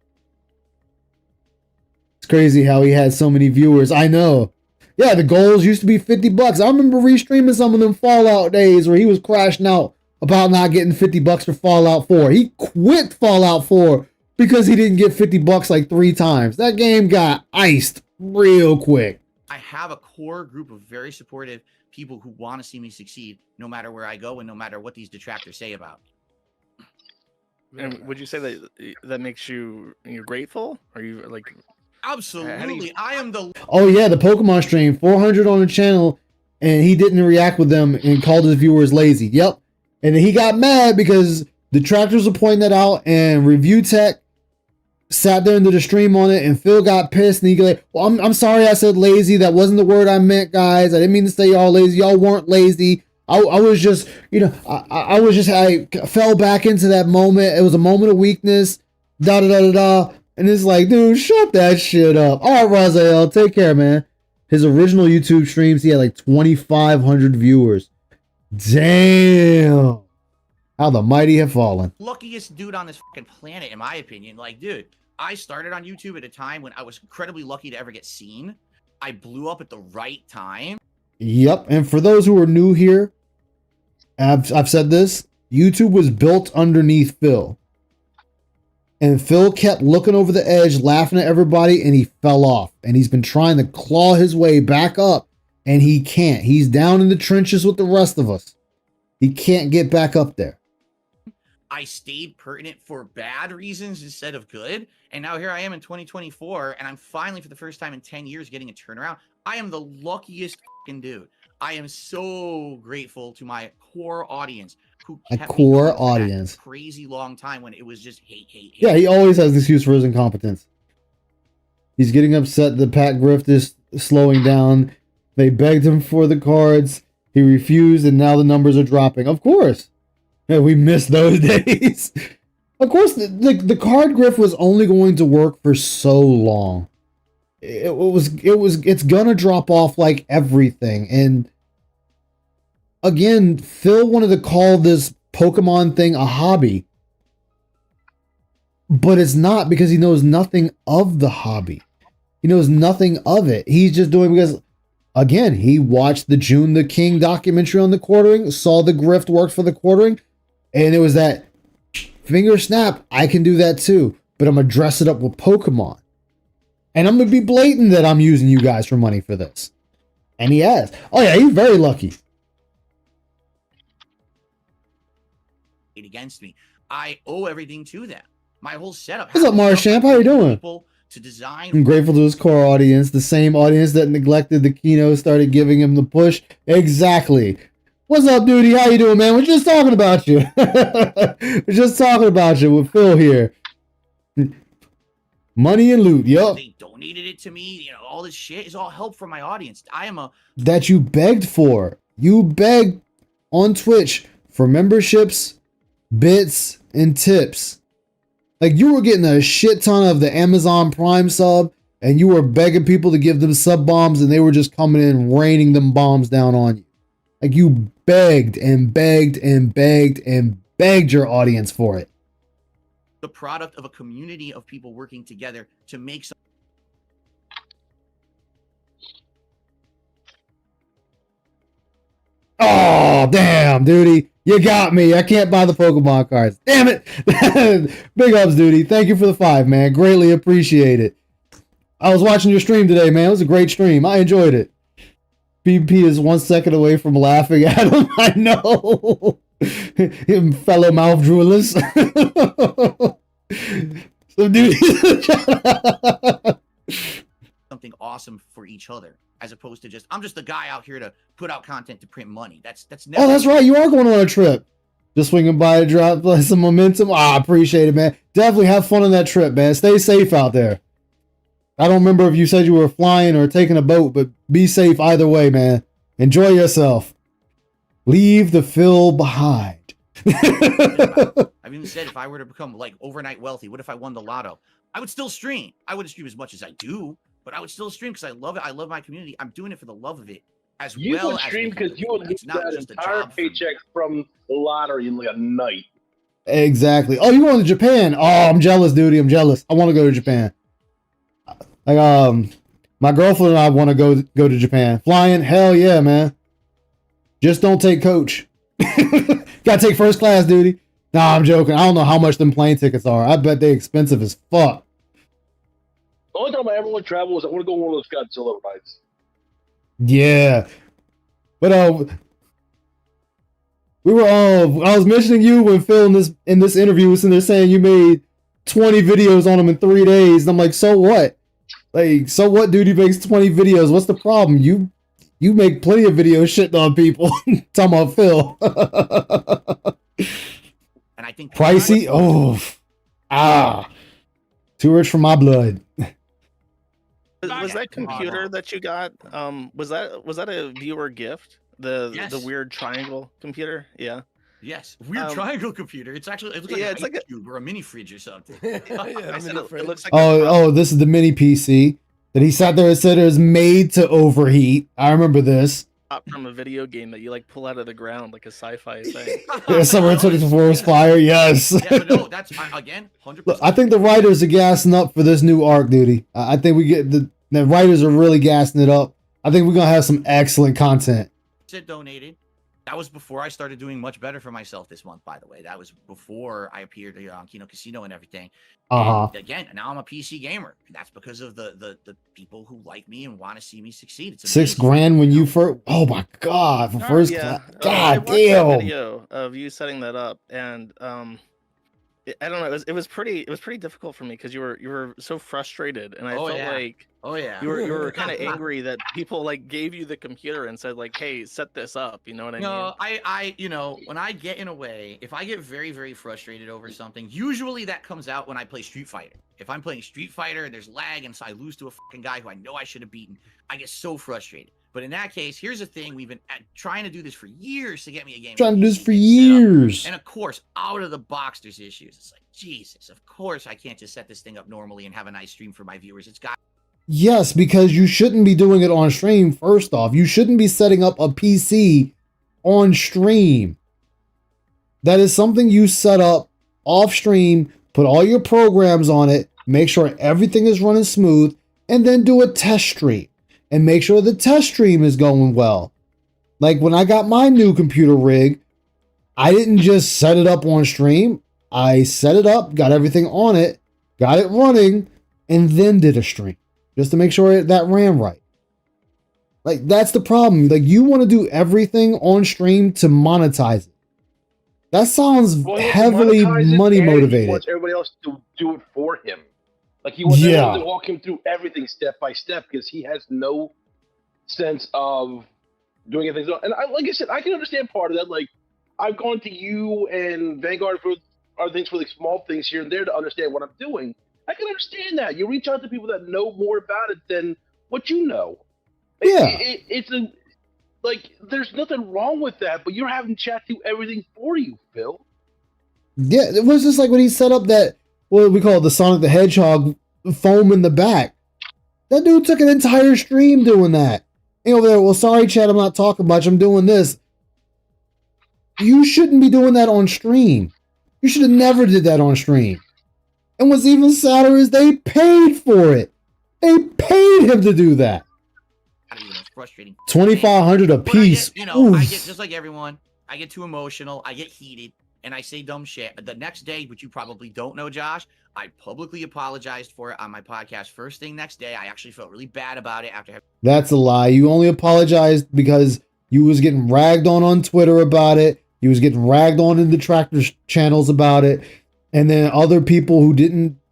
It's crazy how he had so many viewers. I know. Yeah, the goals used to be $50. I remember restreaming some of them Fallout days where he was crashing out about not getting $50 for Fallout 4. He quit Fallout 4 because he didn't get $50 like 3 times. That game got iced real quick. I have a core group of very supportive people who want to see me succeed no matter where I go and no matter what these detractors say about me. And would you say that makes you grateful? Are you like... Absolutely. I am the... Oh yeah, the Pokemon stream, 400 on the channel, and he didn't react with them and called his viewers lazy. Yep. And then he got mad because detractors were pointing that out, and Review Tech sat there and did a stream on it, and Phil got pissed, and he go like, well, I'm sorry I said lazy. That wasn't the word I meant, guys. I didn't mean to say y'all lazy. Y'all weren't lazy. I was just, I fell back into that moment. It was a moment of weakness, da-da-da-da-da. And it's like, dude, shut that shit up. All right, Razael, take care, man. His original YouTube streams, he had like 2,500 viewers. Damn. How the mighty have fallen. Luckiest dude on this fucking planet, in my opinion. Like, dude, I started on YouTube at a time when I was incredibly lucky to ever get seen. I blew up at the right time. Yep. And for those who are new here, I've said this, YouTube was built underneath Phil. And Phil kept looking over the edge, laughing at everybody, and he fell off. And he's been trying to claw his way back up, and he can't. He's down in the trenches with the rest of us. He can't get back up there. I stayed pertinent for bad reasons instead of good. And now here I am in 2024, and I'm finally, for the first time in 10 years, getting a turnaround. I am the luckiest fucking dude. I am so grateful to my core audience who kept me core going for that audience. crazy long time when it was just hate, hate, hate. Yeah, he always has an excuse for his incompetence. He's getting upset that Pat Grift is slowing down. They begged him for the cards. He refused, and now the numbers are dropping. Of course. Yeah, we missed those days. Of course, the card grift was only going to work for so long. It's gonna drop off like everything. And again, Phil wanted to call this Pokemon thing a hobby. But it's not, because he knows nothing of the hobby. He knows nothing of it. He's just doing because, again, he watched the June the King documentary on the quartering, saw the grift worked for the quartering, and it was that finger snap. I can do that too, but I'm going to dress it up with Pokemon. And I'm going to be blatant that I'm using you guys for money for this. And he has. Oh yeah, he's very lucky. Against me. I owe everything to them. My whole setup. What's up, Marshamp? How you doing? To design. I'm grateful to his core audience, the same audience that neglected the Kino started giving him the push. Exactly. What's up, dude? How you doing, man? We're just talking about you. We're just talking about you with Phil here. Money and loot, yup. They donated it to me. All this shit is all help from my audience. I am a That you begged for. You begged on Twitch for memberships, bits, and tips. Like, you were getting a shit ton of the Amazon Prime sub, and you were begging people to give them sub bombs, and they were just coming in and raining them bombs down on you. Like, you begged and begged and begged and begged your audience for it. the product of a community of people working together to make some. Oh, damn, Duty. You got me. I can't buy the Pokemon cards. Damn it. Big ups, Duty. Thank you for the 5, man. Greatly appreciate it. I was watching your stream today, man. It was a great stream. I enjoyed it. PP is 1 second away from laughing at him. I know. Him fellow mouth droolers. So, dude. Something awesome for each other, as opposed to just, I'm just the guy out here to put out content to print money. That's never. Oh, that's right. You are going on a trip. Just swinging by to drop some momentum. I appreciate it, man. Definitely have fun on that trip, man. Stay safe out there. I don't remember if you said you were flying or taking a boat, but be safe either way, man. Enjoy yourself. Leave the Phil behind. I've even said if I were to become like overnight wealthy, what if I won the lotto? I would still stream. I wouldn't stream as much as I do, but I would still stream because I love it. I love my community. I'm doing it for the love of it. As You well would as stream making because you money. would It's get not that just a entire job for me. paycheck from the lottery in like a night. Exactly. Oh, you going to Japan? Oh, I'm jealous, dude. I'm jealous. I want to go to Japan. Like, my girlfriend and I want to go to Japan. Flying? Hell yeah, man. Just don't take coach. Gotta take first class duty. Nah, I'm joking. I don't know how much them plane tickets are. I bet they expensive as fuck. The only time I ever want to travel was I want to go on one of those Godzilla rides. Yeah. But we were I was mentioning you when Phil in this interview was in there saying you made 20 videos on him in 3 days. And I'm like, so what? Like, so what, dude? He makes 20 videos. What's the problem? You make plenty of videos shitting on people. Talking about Phil. And I think Pricey? Oh. Too rich for my blood. Was that computer that you got? Was that a viewer gift? The Yes. weird triangle computer? Yeah. Yes, weird triangle computer. It's actually, it looks like Yeah, an it's like ice cube or a mini fridge or something. I said it looks like Oh, this is the mini PC that he sat there and said it was made to overheat. I remember this. from a video game that you like pull out of the ground like a sci-fi thing. Yeah, Summer in 24 was fire. Yes. Yeah, but no, that's again 100%. Look, I think the writers are gassing up for this new arc, duty. I think we get the writers are really gassing it up. I think we're gonna have some excellent content. It donated. That was before I started doing much better for myself this month, by the way. That was before I appeared on Kino Casino and everything. And again, now I'm a PC gamer. And that's because of the people who like me and want to see me succeed. It's amazing. $6,000 when you first. Oh my God! For first class. I God watched that damn. video of you setting that up, and I don't know. It was pretty difficult for me because you were so frustrated, and I felt like you were kind of angry that people like gave you the computer and said like, "Hey, set this up." You know what I mean? No, I when I get in a way, if I get very, very frustrated over something, usually that comes out when I play Street Fighter. If I'm playing Street Fighter and there's lag and so I lose to a fucking guy who I know I should have beaten, I get so frustrated. But in that case, here's the thing: we've been trying to do this for years to get me a game. Trying to do this for years. And of course, out of the box, there's issues. It's like, Jesus, of course I can't just set this thing up normally and have a nice stream for my viewers. It's got. Yes, because you shouldn't be doing it on stream, first off. You shouldn't be setting up a PC on stream. That is something you set up off stream, put all your programs on it, make sure everything is running smooth, and then do a test stream. And make sure the test stream is going well. Like when I got my new computer rig, I didn't just set it up on stream. I set it up, got everything on it, got it running, and then did a stream. Just to make sure that ran right. Like, that's the problem. Like, you want to do everything on stream to monetize it. That sounds heavily money motivated. He wants everybody else to do it for him. Like, he wants everyone to walk him through everything step by step because he has no sense of doing things. And like I said, I can understand part of that. Like, I've gone to you and Vanguard for other things for like small things here and there to understand what I'm doing. I can understand that. You reach out to people that know more about it than what you know. Yeah. It's a like there's nothing wrong with that, but you're having chat do everything for you, Phil. Yeah, it was just like when he set up that, what we call it, the Sonic the Hedgehog foam in the back. That dude took an entire stream doing that. And over there, well, sorry, Chad, I'm not talking much. I'm doing this. You shouldn't be doing that on stream. You should have never did that on stream. And what's even sadder is they paid for it. They paid him to do that. Frustrating. $2,500 a piece. I get just like everyone. I get too emotional. I get heated, and I say dumb shit. The next day, which you probably don't know, Josh, I publicly apologized for it on my podcast. First thing next day, I actually felt really bad about it after having. That's a lie. You only apologized because you was getting ragged on Twitter about it. You was getting ragged on in detractors channels about it. And then other people who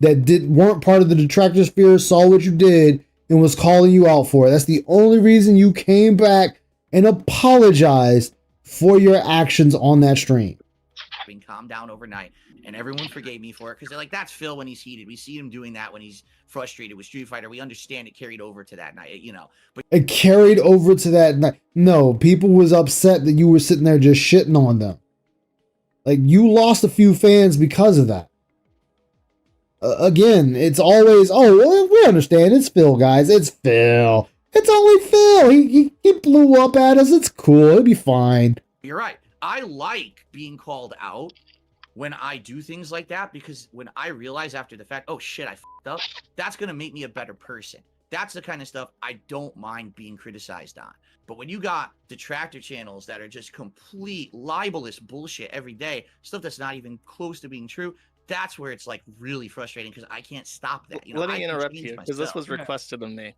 weren't part of the detractor sphere saw what you did and was calling you out for it. That's the only reason you came back and apologized for your actions on that stream. Being calmed down overnight, and everyone forgave me for it because they're like, "That's Phil when he's heated. We see him doing that when he's frustrated with Street Fighter. We understand it carried over to that night, But it carried over to that night. No, people was upset that you were sitting there just shitting on them. Like, you lost a few fans because of that. Again, it's always, well, we understand. It's Phil, guys. It's Phil. It's only Phil. He blew up at us. It's cool. It'll be fine. You're right. I like being called out when I do things like that because when I realize after the fact, oh shit, I fucked up, that's going to make me a better person. That's the kind of stuff I don't mind being criticized on. But when you got detractor channels that are just complete libelous bullshit every day, stuff that's not even close to being true, that's where it's like really frustrating because I can't stop that. Let me interrupt you because this was requested of me.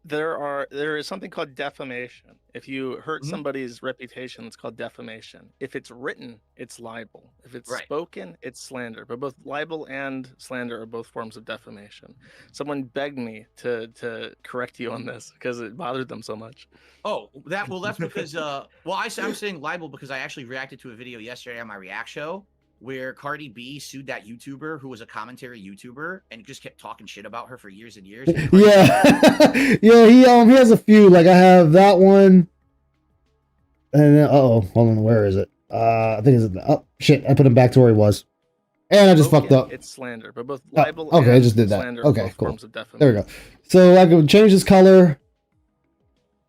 There is something called defamation. If you hurt somebody's reputation, it's called defamation. If it's written, it's libel. If it's spoken, it's slander. But both libel and slander are both forms of defamation. Someone begged me to correct you on this because it bothered them so much. Oh, that's because I'm saying libel because I actually reacted to a video yesterday on my React show where Cardi B sued that YouTuber who was a commentary YouTuber and just kept talking shit about her for years and years. Yeah. Yeah, he has a few. Like, I have that one. And then, hold on, where is it? I think it's shit, I put him back to where he was. And I just fucked up. It's slander, but both libel okay, and I just did that. slander Okay, are both cool. forms of defamation. There we go. So I can change this color.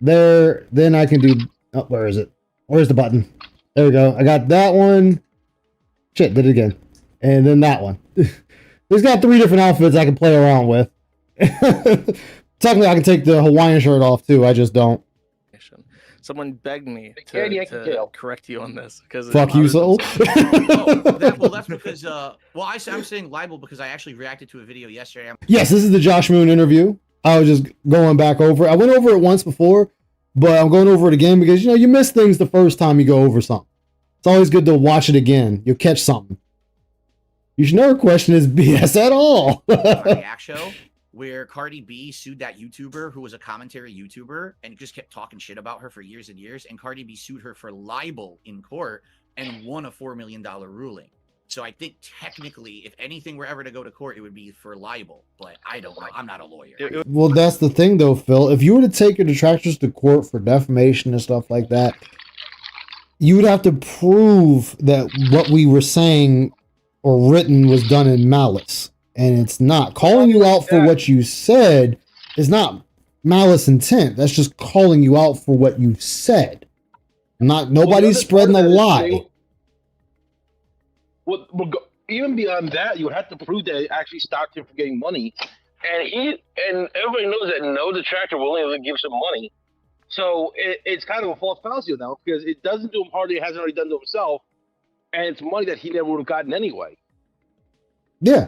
There, then I can do, where is it? Where's the button? There we go. I got that one. Shit, did it again. And then that one. He's got 3 different outfits I can play around with. Technically, I can take the Hawaiian shirt off too. I just don't. Someone begged me Can't to, yank the tail. correct you on this because Fuck you, Soul. That's because I'm saying libel because I actually reacted to a video yesterday. Yes, this is the Josh Moon interview. I was just going back over. I went over it once before, but I'm going over it again because you miss things the first time you go over something. It's always good to watch it again. You'll catch something. You should never question his BS at all. React show where Cardi B sued that YouTuber who was a commentary YouTuber and just kept talking shit about her for years and years. And Cardi B sued her for libel in court and won a $4 million ruling. So I think technically, if anything were ever to go to court, it would be for libel. But I don't know. I'm not a lawyer. Well, that's the thing, though, Phil. If you were to take your detractors to court for defamation and stuff like that, you would have to prove that what we were saying or written was done in malice. And it's not. Calling you out for what you said is not malice intent. That's just calling you out for what you said. Nobody's spreading a lie. Well, even beyond that, you have to prove that it actually stopped him from getting money. And everybody knows that no detractor will only give some money. So it's kind of a false fallacy now because it doesn't do him harm he hasn't already done to himself. And it's money that he never would have gotten anyway. Yeah.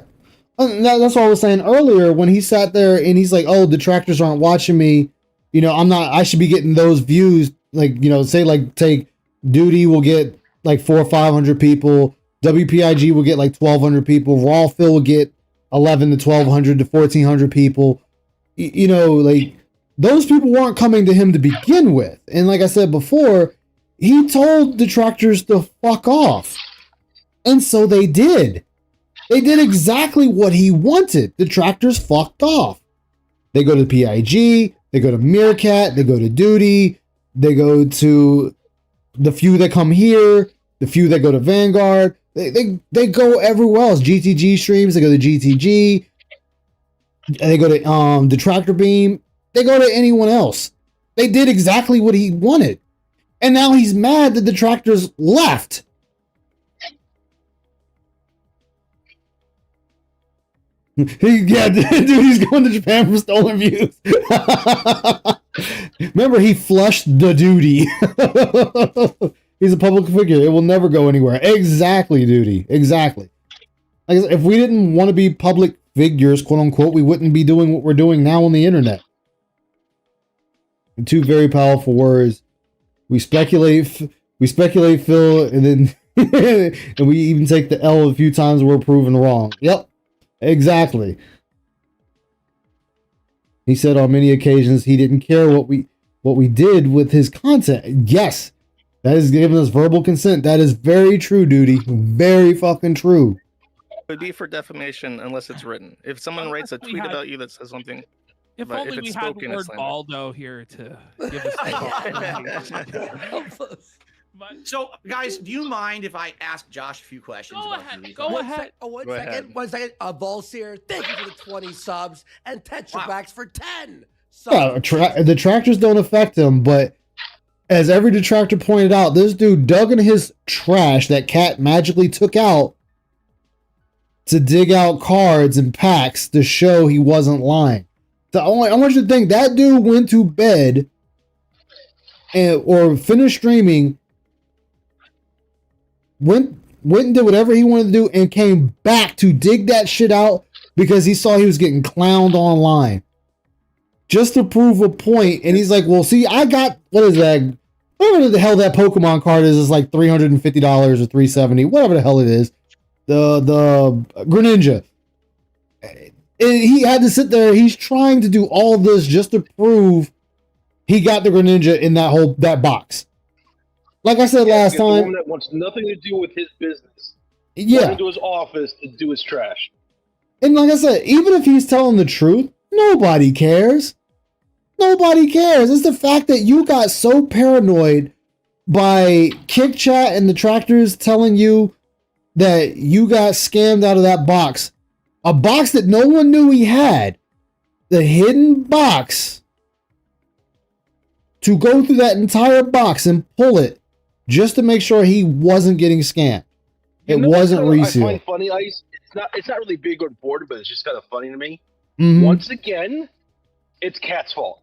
That's what I was saying earlier when he sat there and he's like, "Oh, detractors aren't watching me. I should be getting those views." Like, say like take Duty will get like 400 or 500 people. WPIG will get like 1,200 people. Raw Phil will get 11 to 1,200 to 1,400 people. Like those people weren't coming to him to begin with. And like I said before, he told detractors to fuck off. And so they did. They did exactly what he wanted. Detractors fucked off. They go to PIG, they go to Meerkat, they go to Duty, they go to the few that come here, the few that go to Vanguard. They go everywhere else. GTG streams, they go to GTG. They go to Detractor Beam. They go to anyone else. They did exactly what he wanted. And now he's mad that detractors left. Yeah, dude, he's going to Japan for stolen views. Remember, he flushed the Duty. He's a public figure. It will never go anywhere. Exactly, Duty. Exactly. Like, if we didn't want to be public figures, quote unquote, we wouldn't be doing what we're doing now on the internet. And two very powerful words. We speculate, Phil, and then and we even take the L a few times we're proven wrong. Yep. Exactly. He said on many occasions he didn't care what we did with his content. Yes, that is giving us verbal consent. That is very true, Duty. Very fucking true. It would be for defamation unless it's written. If someone writes a tweet about you that says something, if but only if we it's had spoken, Lord it's slander. Baldo here to give us. So, guys, do you mind if I ask Josh a few questions? Go about ahead. Duty? Go ahead. One Go second. ahead. 1 second. Volseer, thank you for the 20 subs and Tetrabacks for 10 Yeah, subs. detractors don't affect him, but as every detractor pointed out, this dude dug in his trash that Cat magically took out to dig out cards and packs to show he wasn't lying. So I want you to think that dude went to bed or finished streaming, went and did whatever he wanted to do and came back to dig that shit out because he saw he was getting clowned online. Just to prove a point, and he's like, well, see, I got, what is that? Whatever the hell that Pokemon card is like $350 or $370, whatever the hell it is. The Greninja. And he had to sit there, he's trying to do all this just to prove he got the Greninja in that box. Like I said last The time. woman that wants nothing to do with his business. Yeah. Into his office to do his trash. And like I said, even if he's telling the truth, nobody cares. Nobody cares. It's the fact that you got so paranoid by Kick Chat and detractors telling you that you got scammed out of that box. A box that no one knew he had. The hidden box. To go through that entire box and pull it just to make sure he wasn't getting scammed. It wasn't resealed. I find funny, Ice. It's not really big or important, but it's just kind of funny to me. Mhm. Once again, it's Cat's fault.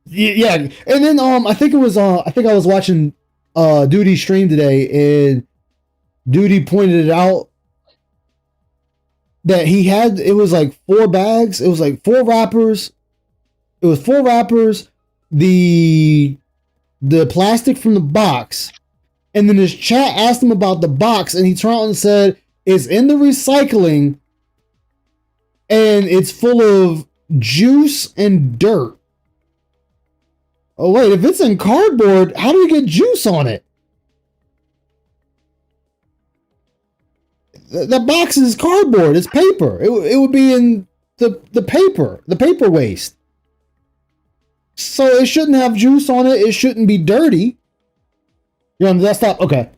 Yeah, and then I think I was watching Duty stream today, and Duty pointed it out that it was like 4 bags, it was like 4 wrappers, the plastic from the box, and then his chat asked him about the box, and he turned around and said it's in the recycling, and it's full of juice and dirt. Oh wait, if it's in cardboard, how do you get juice on it? That box is cardboard. It's paper. It would be in the paper waste. So it shouldn't have juice on it. It shouldn't be dirty. You're on the desktop? Okay.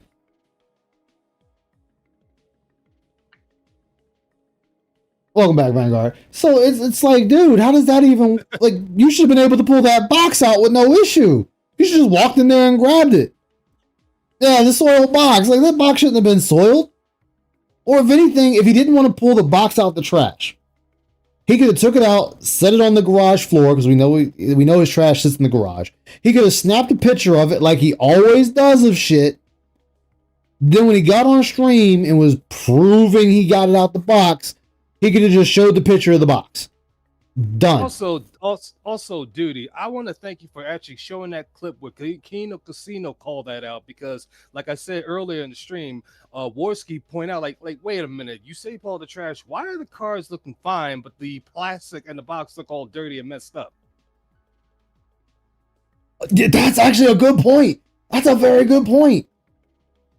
Welcome back, Vanguard. So it's like, dude, how does that even, like, you should have been able to pull that box out with no issue. You should just walked in there and grabbed it. Yeah, the soiled box. Like, that box shouldn't have been soiled. Or if anything, if he didn't want to pull the box out the trash, he could have took it out, set it on the garage floor, because we know his trash sits in the garage. He could have snapped a picture of it like he always does of shit. Then when he got on stream and was proving he got it out the box, he could have just showed the picture of the box. Done. Also, Duty, I want to thank you for actually showing that clip where Kino Casino called that out, because, like I said earlier in the stream, Worski pointed out, like, wait a minute, you saved all the trash. Why are the cars looking fine, but the plastic and the box look all dirty and messed up? Yeah, that's actually a good point. That's a very good point.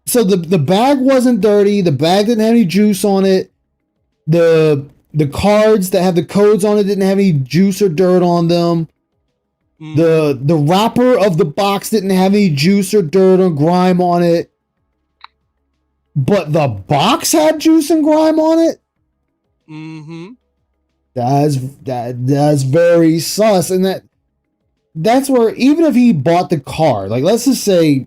So the bag wasn't dirty. The bag didn't have any juice on it. The cards that have the codes on it didn't have any juice or dirt on them. The wrapper of the box didn't have any juice or dirt or grime on it. But the box had juice and grime on it? Mm-hmm. That's very sus. And that's where, even if he bought the card, like let's say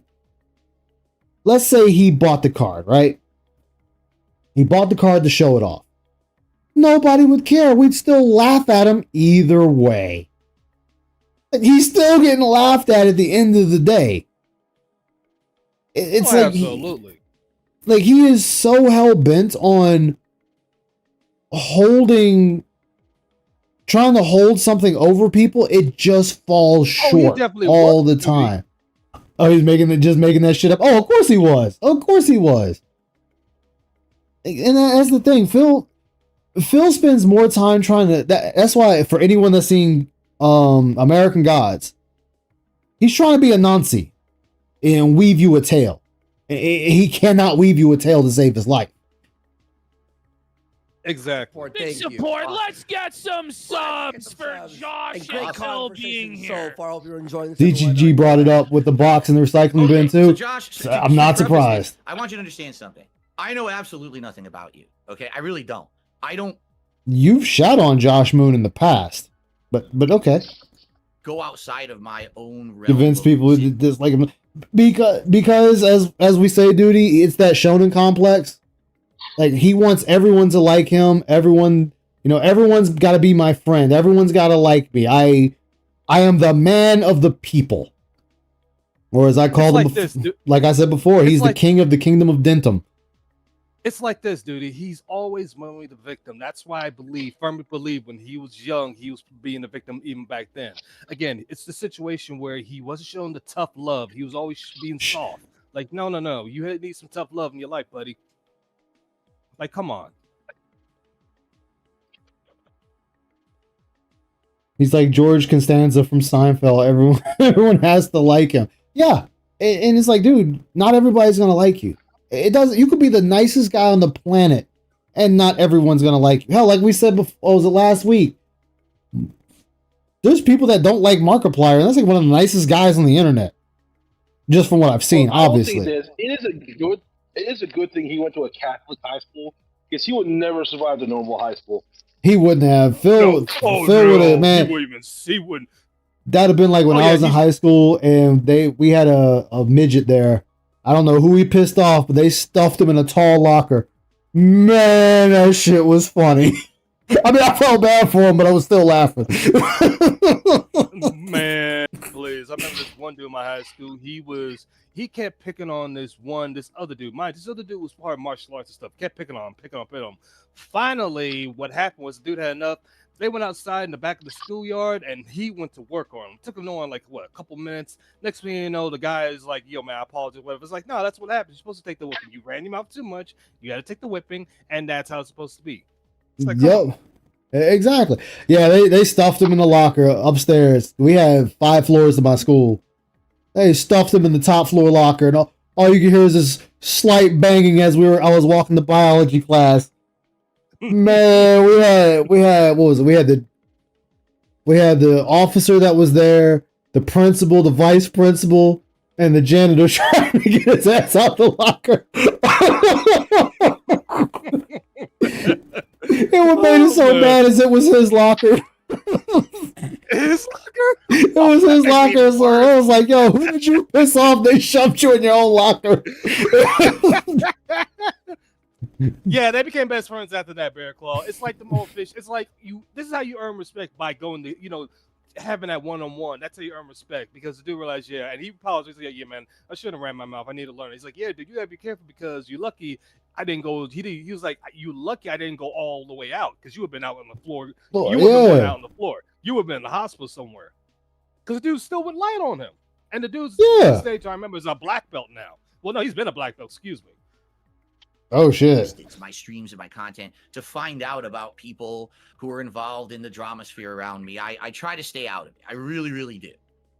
he bought the card, right? He bought the card to show it off. Nobody would care. We'd still laugh at him either way. He's still getting laughed at the end of the day. It's like absolutely. He is so hell bent on trying to hold something over people. It just falls short all the time. Oh, he's making that shit up. Oh, of course he was. Of course he was. And that's the thing. Phil spends more time trying to. That's why, for anyone that's seen American Gods, he's trying to be a Nazi and weave you a tale. He cannot weave you a tale to save his life. Exactly. Big support. Let's get some subs for Josh and Phil being here. So far, I hope you're enjoying this. DGG brought it up with the box and the recycling bin too. So Josh, I'm not surprised. I want you to understand something. I know absolutely nothing about you. Okay, I really don't. I don't. You've shat on Josh Moon in the past, but okay. Go outside of my own realm. Convince people who dislike him because as we say, Duty, it's that shonen complex. Like, he wants everyone to like him. Everyone's got to be my friend. Everyone's got to like me. I am the man of the people. Or as I call him, like I said before, he's the king of the kingdom of Dentum. It's like this, Duty. He's always mainly the victim. That's why I firmly believe when he was young, he was being the victim even back then. Again, it's the situation where he wasn't showing the tough love. He was always being soft. Like, no. You need some tough love in your life, buddy. Like, come on. He's like George Costanza from Seinfeld. Everyone has to like him. Yeah. And it's like, dude, not everybody's going to like you. You could be the nicest guy on the planet and not everyone's going to like you. Hell, like we said before, was it last week? There's people that don't like Markiplier, and that's like one of the nicest guys on the internet. Just from what I've seen, obviously. It is a good thing he went to a Catholic high school, because he would never survive the normal high school. He wouldn't have. Phil would have, man. He wouldn't. That'd have been like when I was in high school and we had a midget there. I don't know who he pissed off, but they stuffed him in a tall locker. Man, that shit was funny. I mean, I felt bad for him, but I was still laughing. Man. please. I remember this one dude in my high school. He kept picking on this other dude. This other dude was part of martial arts and stuff. Kept picking on him. Finally, what happened was the dude had enough. They went outside in the back of the schoolyard, and he went to work on him. Took him on like a couple minutes. Next thing you know, the guy is like, "Yo, man, I apologize." Whatever. It's like, no, that's what happens. You're supposed to take the whipping. You ran him out too much. You got to take the whipping, and that's how it's supposed to be. It's like, Yep. Exactly. Yeah, they stuffed him in the locker upstairs. We had 5 floors to my school. They stuffed him in the top floor locker, and all you can hear is this slight banging as I was walking to biology class. Man, we had what was it? We had the officer that was there, the principal, the vice principal, and the janitor trying to get his ass out the locker. And what made it so bad is it was his locker. His locker? It was his locker, so I was like, yo, who did you piss off? They shoved you in your own locker. Yeah, they became best friends after that, Bear Claw. It's like the old fish. It's like this is how you earn respect, by going to, having that one-on-one. That's how you earn respect, because the dude realized, yeah, and he apologized. Like, yeah, man, I shouldn't have ran my mouth. I need to learn. He's like, yeah, dude, you gotta be careful, because you're lucky I didn't go. He was like, you lucky I didn't go all the way out, because you would have been out on the floor. You would have been out on the floor. You would have been in the hospital somewhere, because the dude still went light on him. And the dude's stage, I remember, is a black belt now. Well, no, he's been a black belt. Excuse me. Oh shit! It's my streams and my content to find out about people who are involved in the drama sphere around me. I try to stay out of it. I really, really do.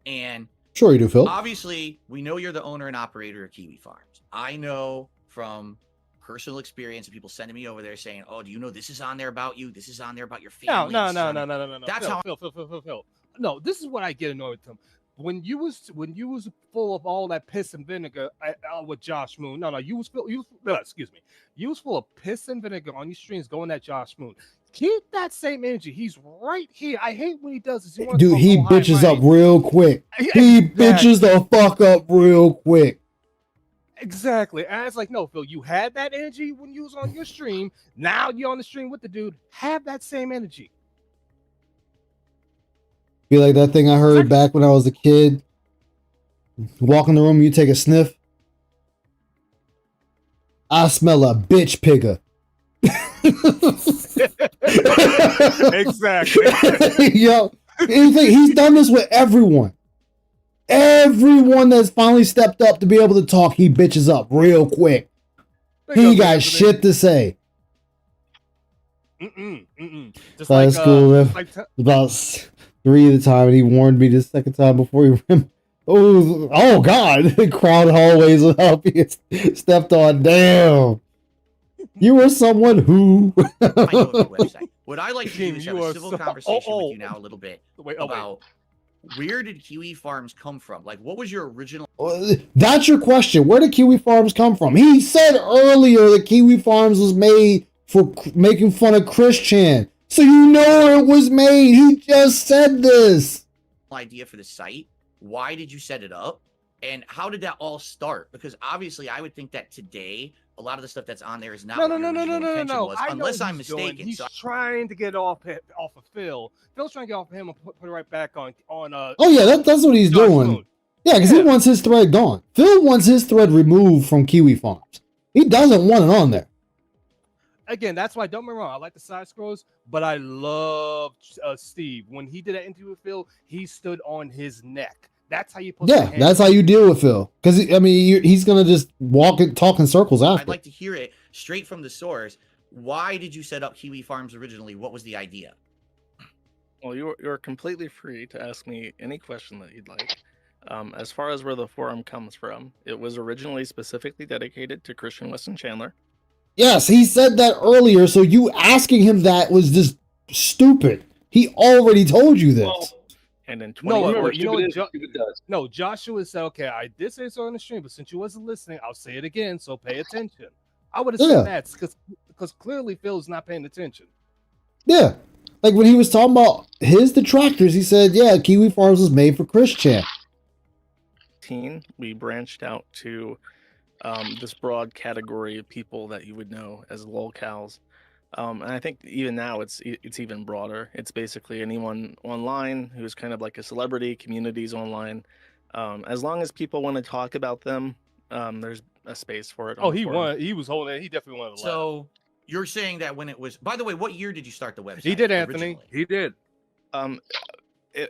And sure you do, Phil. Obviously, we know you're the owner and operator of Kiwi Farms. I know from personal experience of people sending me over there saying, "Oh, do you know this is on there about you? This is on there about your family." No. That's Phil. No, this is what I get annoyed with him. When you was full of all that piss and vinegar with Josh Moon. No, you was full of piss and vinegar on your streams going at Josh Moon. Keep that same energy. He's right here. I hate when he does this. Dude, he bitches up real quick. He bitches the fuck up real quick. Exactly. And it's like, no, Phil, you had that energy when you was on your stream. Now you're on the stream with the dude. Have that same energy. Be like that thing I heard back when I was a kid. Walk in the room, you take a sniff. I smell a bitch pigger. Exactly. Yo, he's done this with everyone. Everyone that's finally stepped up to be able to talk, he bitches up real quick. He got shit to say. Just that's cool. About 3 at a time, and he warned me the second time before he ran. Oh God! Crowd hallways without being stepped on. Damn. You were someone who. I know the website. What I like to do is have a civil conversation with you now a little bit about where did Kiwi Farms come from? Like, what was your original? That's your question. Where did Kiwi Farms come from? He said earlier that Kiwi Farms was made for making fun of Chris Chan. So you know it was made. He just said this. Idea for the site. Why did you set it up? And how did that all start? Because obviously, I would think that today, a lot of the stuff that's on there is not. No. Unless I'm mistaken. He's trying to get off of Phil. Phil's trying to get off of him and put it right back on. Oh yeah, that's what he's doing. Moon. Yeah, because he wants his thread gone. Phil wants his thread removed from Kiwi Farms. He doesn't want it on there. Again, that's why, don't get me wrong, I like the side scrolls, but I love Steve. When he did that interview with Phil, he stood on his neck. That's how you put. Yeah, that's how you deal with Phil. Because he's gonna just talk in circles after. I'd like to hear it straight from the source. Why did you set up Kiwi Farms originally? What was the idea? Well, you're completely free to ask me any question that you'd like. As far as where the forum comes from, it was originally specifically dedicated to Christian Weston Chandler. Yes, he said that earlier, so you asking him that was just stupid. He already told you this. Well, and in 2014, Joshua said, okay, I did say so on the stream, but since you wasn't listening, I'll say it again, so pay attention. I would have said that because clearly Phil's not paying attention. Yeah. Like when he was talking about his detractors, he said, yeah, Kiwi Farms was made for Chris Chan. We branched out to this broad category of people that you would know as lolcows. And I think even now it's even broader. It's basically anyone online who's kind of like a celebrity, communities online. As long as people want to talk about them, there's a space for it. Oh, on the he forum. won. He was holding. He definitely wanted to laugh. So you're saying that when it was, by the way, what year did you start the website? He did, Anthony. originally? He did.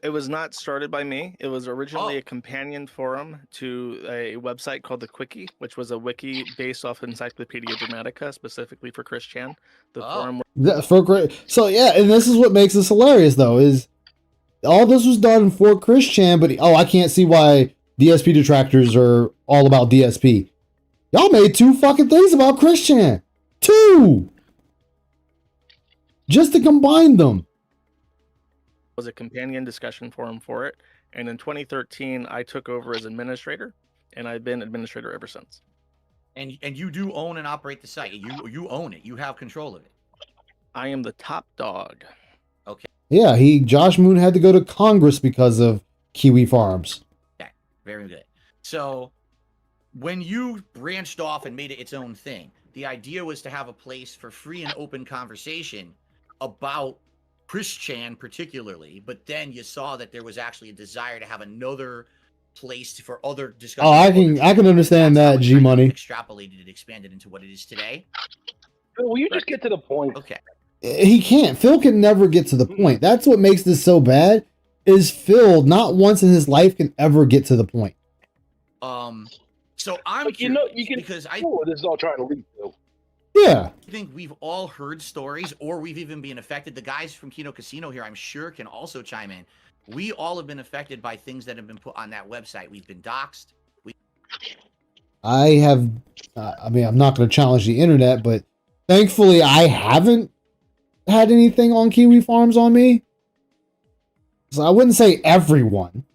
It was not started by me. It was originally Oh. a companion forum to a website called the Quickie, which was a wiki based off Encyclopedia Dramatica, specifically for Chris Chan. The Oh. forum. For great. So yeah, and this is what makes this hilarious though, is all this was done for Chris Chan, but I can't see why DSP detractors are all about DSP. Y'all made 2 fucking things about Chris Chan. 2! Just to combine them. Was a companion discussion forum for it, and in 2013 I took over as administrator, and I've been administrator ever since. And you do own and operate the site. You own it. You have control of it. I am the top dog. Yeah, Josh Moon had to go to Congress because of Kiwi Farms. Okay, very good. So when you branched off and made it its own thing, the idea was to have a place for free and open conversation about Chris Chan particularly, but then you saw that there was actually a desire to have another place for other discussions. Oh, I can understand That's how that, it G kind of Money. extrapolated and expanded into what it is today. Will you just get to the point? Okay. He can't. Phil can never get to the point. That's what makes this so bad. Is Phil not once in his life can ever get to the point. So I'm Like, you know, curious you can because I know what this is all trying to lead to. Yeah. think we've all heard stories, or we've even been affected. The guys from Kino Casino here, I'm sure, can also chime in. We all have been affected by things that have been put on that website. We've been doxxed. I have. I'm not going to challenge the internet, but thankfully, I haven't had anything on Kiwi Farms on me. So I wouldn't say everyone.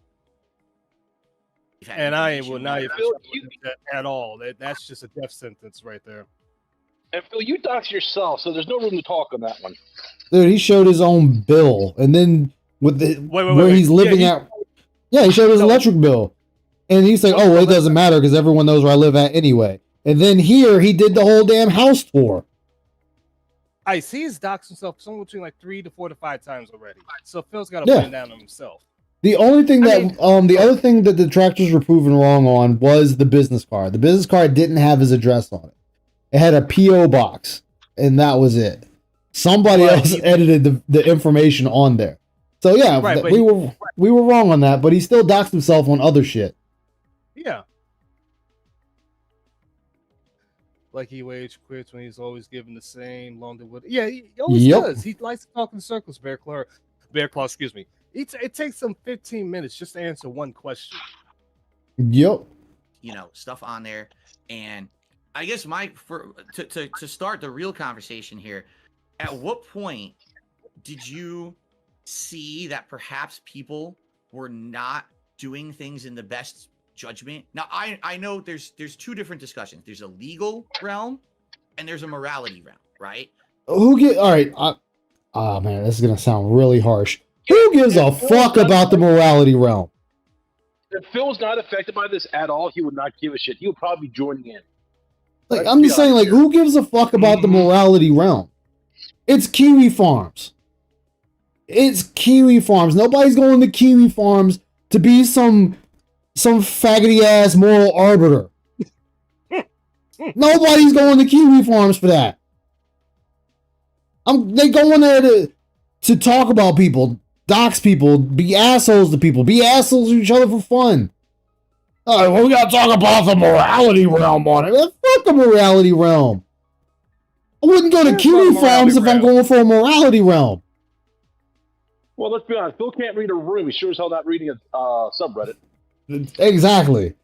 And I will not even Phil, that at all. That's just a death sentence right there. And Phil, you dox yourself, so there's no room to talk on that one. Dude, he showed his own bill, and then with the where wait. he's living at. Yeah, he showed his electric bill, and he's like, "Oh, well, it doesn't matter because everyone knows where I live at anyway." And then here, he did the whole damn house tour. I see he's doxed himself somewhere between like 3 to 4 to 5 times already. So Phil's got to put it down on himself. The only thing the other thing that the detractors were proven wrong on was the business card. The business card didn't have his address on it. It had a P.O. box, and that was it. Somebody else edited the information on there. So yeah, we were wrong on that, but he still doxed himself on other shit. Yeah. Like he wage quits when he's always given the same long wood. Yeah, he always does. He likes to talk in circles, Bear Claw, excuse me. It takes him 15 minutes just to answer one question. Yep. Stuff on there. And I guess to start the real conversation here, at what point did you see that perhaps people were not doing things in the best judgment? Now, I know there's 2 different discussions. There's a legal realm and there's a morality realm, right? All right. Oh man, this is gonna sound really harsh. Who gives a fuck about the morality realm? If Phil's not affected by this at all, he would not give a shit. He would probably be joining in. Like, I'm just saying, like, who gives a fuck about the morality realm? It's Kiwi Farms. It's Kiwi Farms. Nobody's going to Kiwi Farms to be some faggoty ass moral arbiter. Nobody's going to Kiwi Farms for that. They go in there to talk about people, dox people, be assholes to people, be assholes to each other for fun. All right, well, we gotta talk about the morality realm on it. Fuck the morality realm. I wouldn't go to Kiwi Farms if I'm going for a morality realm. Well, let's be honest. Phil can't read a room. He's sure as hell not reading a subreddit. Exactly.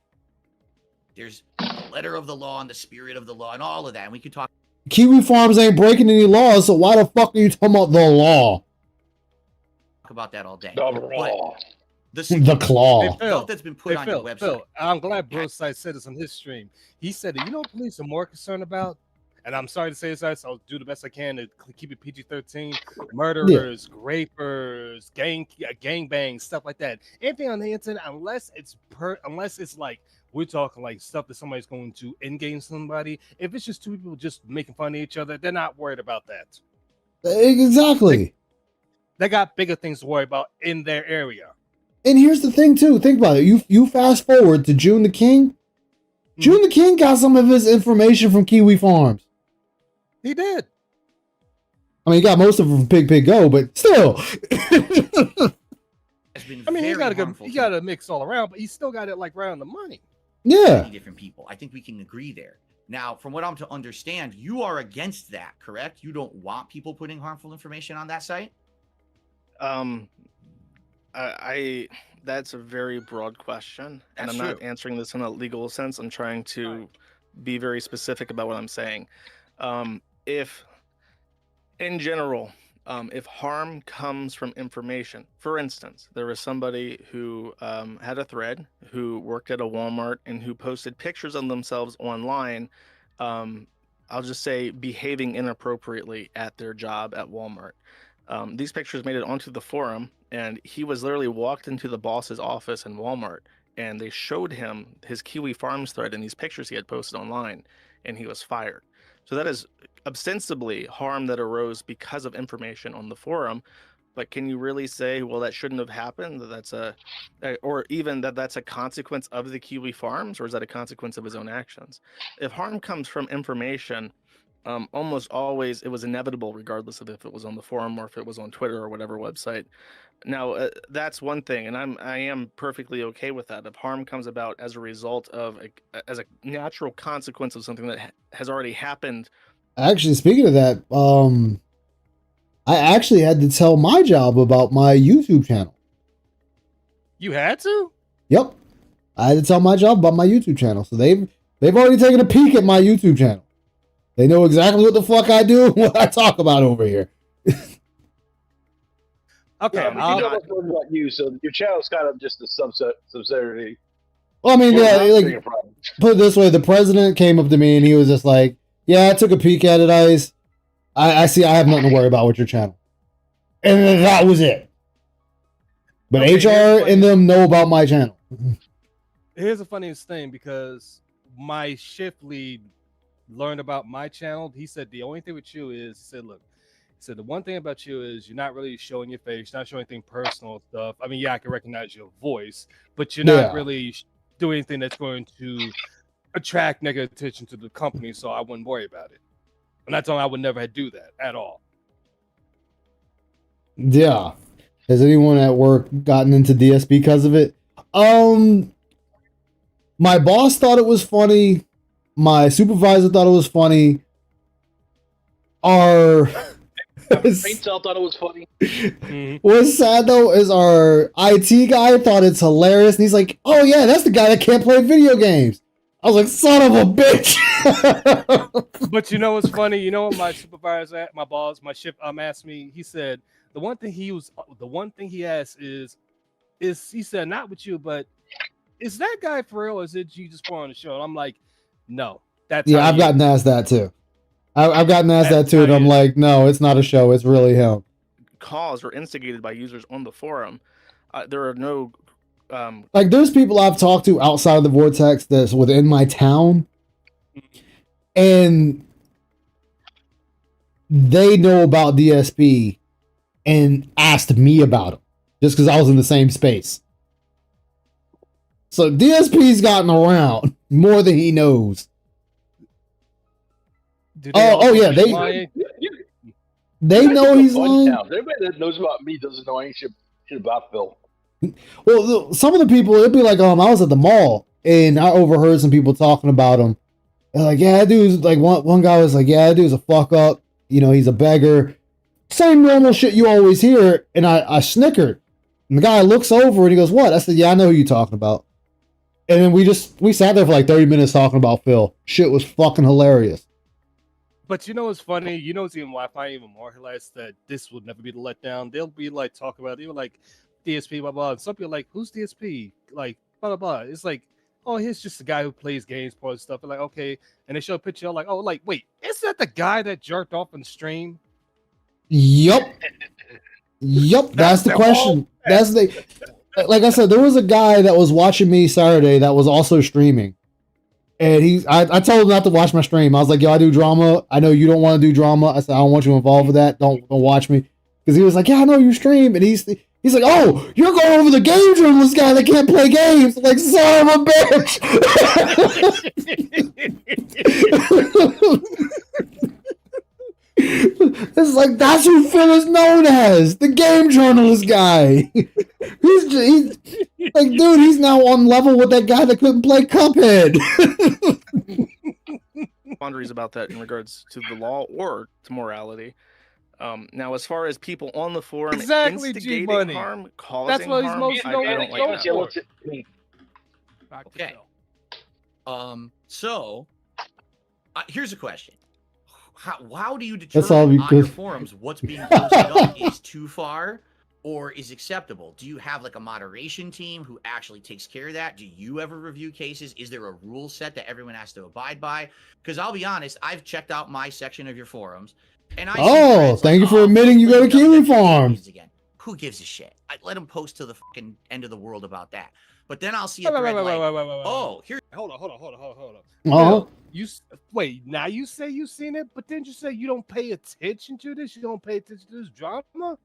There's the letter of the law and the spirit of the law and all of that. And we could talk Kiwi Farms ain't breaking any laws, so why the fuck are you talking about the law? about that all day. The claw. Hey, Phil, that's been put on your website. Phil, I'm glad Broside said this on his stream. He said that, police are more concerned about, and I'm sorry to say this, so I'll do the best I can to keep it PG-13, murderers, rapers, gangbangs, stuff like that. Anything on the internet, unless it's like, we're talking like stuff that somebody's going to engage somebody. If it's just 2 people just making fun of each other, they're not worried about that. Exactly. They got bigger things to worry about in their area. And here's the thing too. Think about it. You fast forward to June the King. June the King got some of his information from Kiwi Farms. He did. I mean, he got most of it from Pig Go, but still. I mean, he got a mix all around, but he still got it like right on the money. Yeah. Many different people. I think we can agree there. Now, from what I'm to understand, you are against that, correct? You don't want people putting harmful information on that site? I that's a very broad question, and I'm not answering this in a legal sense. I'm trying to be very specific about what I'm saying. If in general, if harm comes from information, for instance, there was somebody who had a thread who worked at a Walmart and who posted pictures of themselves online. I'll just say behaving inappropriately at their job at Walmart. These pictures made it onto the forum, and he was literally walked into the boss's office in Walmart, and they showed him his Kiwi Farms thread and these pictures he had posted online, and he was fired. So that is ostensibly harm that arose because of information on the forum. But can you really say, well, that shouldn't have happened? That's or even that's a consequence of the Kiwi Farms, or is that a consequence of his own actions? If harm comes from information, almost always it was inevitable, regardless of if it was on the forum or if it was on Twitter or whatever website. Now, that's one thing, and I am perfectly okay with that. If harm comes about as a result of as a natural consequence of something that has already happened. Actually, speaking of that, I actually had to tell my job about my YouTube channel. You had to? Yep, I had to tell my job about my YouTube channel. So they've already taken a peek at my YouTube channel. They know exactly what the fuck I do and what I talk about over here. Okay, you know about you, so your channel's kind of just a subsidiary. Well, I mean, yeah, like, put it this way: the president came up to me and he was just like, "Yeah, I took a peek at it, Ice. I see. I have nothing to worry about with your channel," and that was it. But HR and them know about my channel. Here's the funniest thing, because my shift lead learned about my channel. He said the only thing with you is, he said, look. So the one thing about you is you're not really showing your face, you're not showing anything personal stuff. I mean, yeah, I can recognize your voice, but you're not really doing anything that's going to attract negative attention to the company, so I wouldn't worry about it. And that's all. I would never do that at all. Yeah. Has anyone at work gotten into DSP because of it? My boss thought it was funny. My supervisor thought it was funny. Paintel thought it was funny. What's sad though is our IT guy thought it's hilarious, and he's like, "Oh yeah, that's the guy that can't play video games." I was like, "Son of a bitch!" But you know what's funny? You know what my supervisor, my boss, my shift asked me. He said the one thing he asked is he said, not with you, but is that guy for real, or is it you just put on the show? And I'm like, no, that's I've gotten asked that too. I've gotten asked that too, and I'm like, no, it's not a show. It's really him. Calls were instigated by users on the forum. There are no like, there's people I've talked to outside of the Vortex that's within my town, and they know about DSP and asked me about him just because I was in the same space. So DSP's gotten around more than he knows. Yeah, they know he's lying. Everybody that knows about me doesn't know any shit about Phil. Well, some of the people, it'd be like, I was at the mall and I overheard some people talking about him. They're like, yeah, that dude's like, one guy was like, yeah, that dude's a fuck up. You know, he's a beggar. Same normal shit you always hear. And I snickered. And the guy looks over and he goes, what? I said, yeah, I know who you're talking about. And then we sat there for like 30 minutes talking about Phil. Shit was fucking hilarious. But you know what's funny? You know what's even why I find even more hilarious, that this would never be the letdown. They'll be like talking about, they were like DSP, blah blah. And some people are like, who's DSP? Like blah blah blah. It's like, oh, he's just the guy who plays games, for stuff. And like, okay, and they show a picture, like, oh, like, wait, is that the guy that jerked off on the stream? Yup. That's the question. That's the like I said, there was a guy that was watching me Saturday that was also streaming. And I told him not to watch my stream. I was like, yo, I do drama. I know you don't want to do drama. I said, I don't want you involved with that. Don't watch me. Because he was like, yeah, I know you stream. And he's like, oh, you're going over the game journalist guy that can't play games. I'm like, son of a bitch. It's like, that's who Phil is known as, the game journalist guy. he's like, dude, he's now on level with that guy that couldn't play Cuphead. Boundaries about that in regards to the law or to morality. Now, as far as people on the forum Exactly, instigating G-Money. harm, causing That's what he's harm, most I known don't like that. Back to Okay. Phil. So here's a question. How do you That's all determine we on your could- forums what's being posted up is too far or is acceptable? Do you have like a moderation team who actually takes care of that? Do you ever review cases? Is there a rule set that everyone has to abide by? Because I'll be honest, I've checked out my section of your forums, and I see Oh, threads thank you for "Oh, admitting you go to playing Kiwi WWE Farms." again. Who gives a shit? I let them post to the fucking end of the world about that. But then I'll see a Wait, thread wait, like, wait. oh, here. Hold on. Uh-huh. Wait, now you say you seen it, but then you say you don't pay attention to this. You don't pay attention to this drama.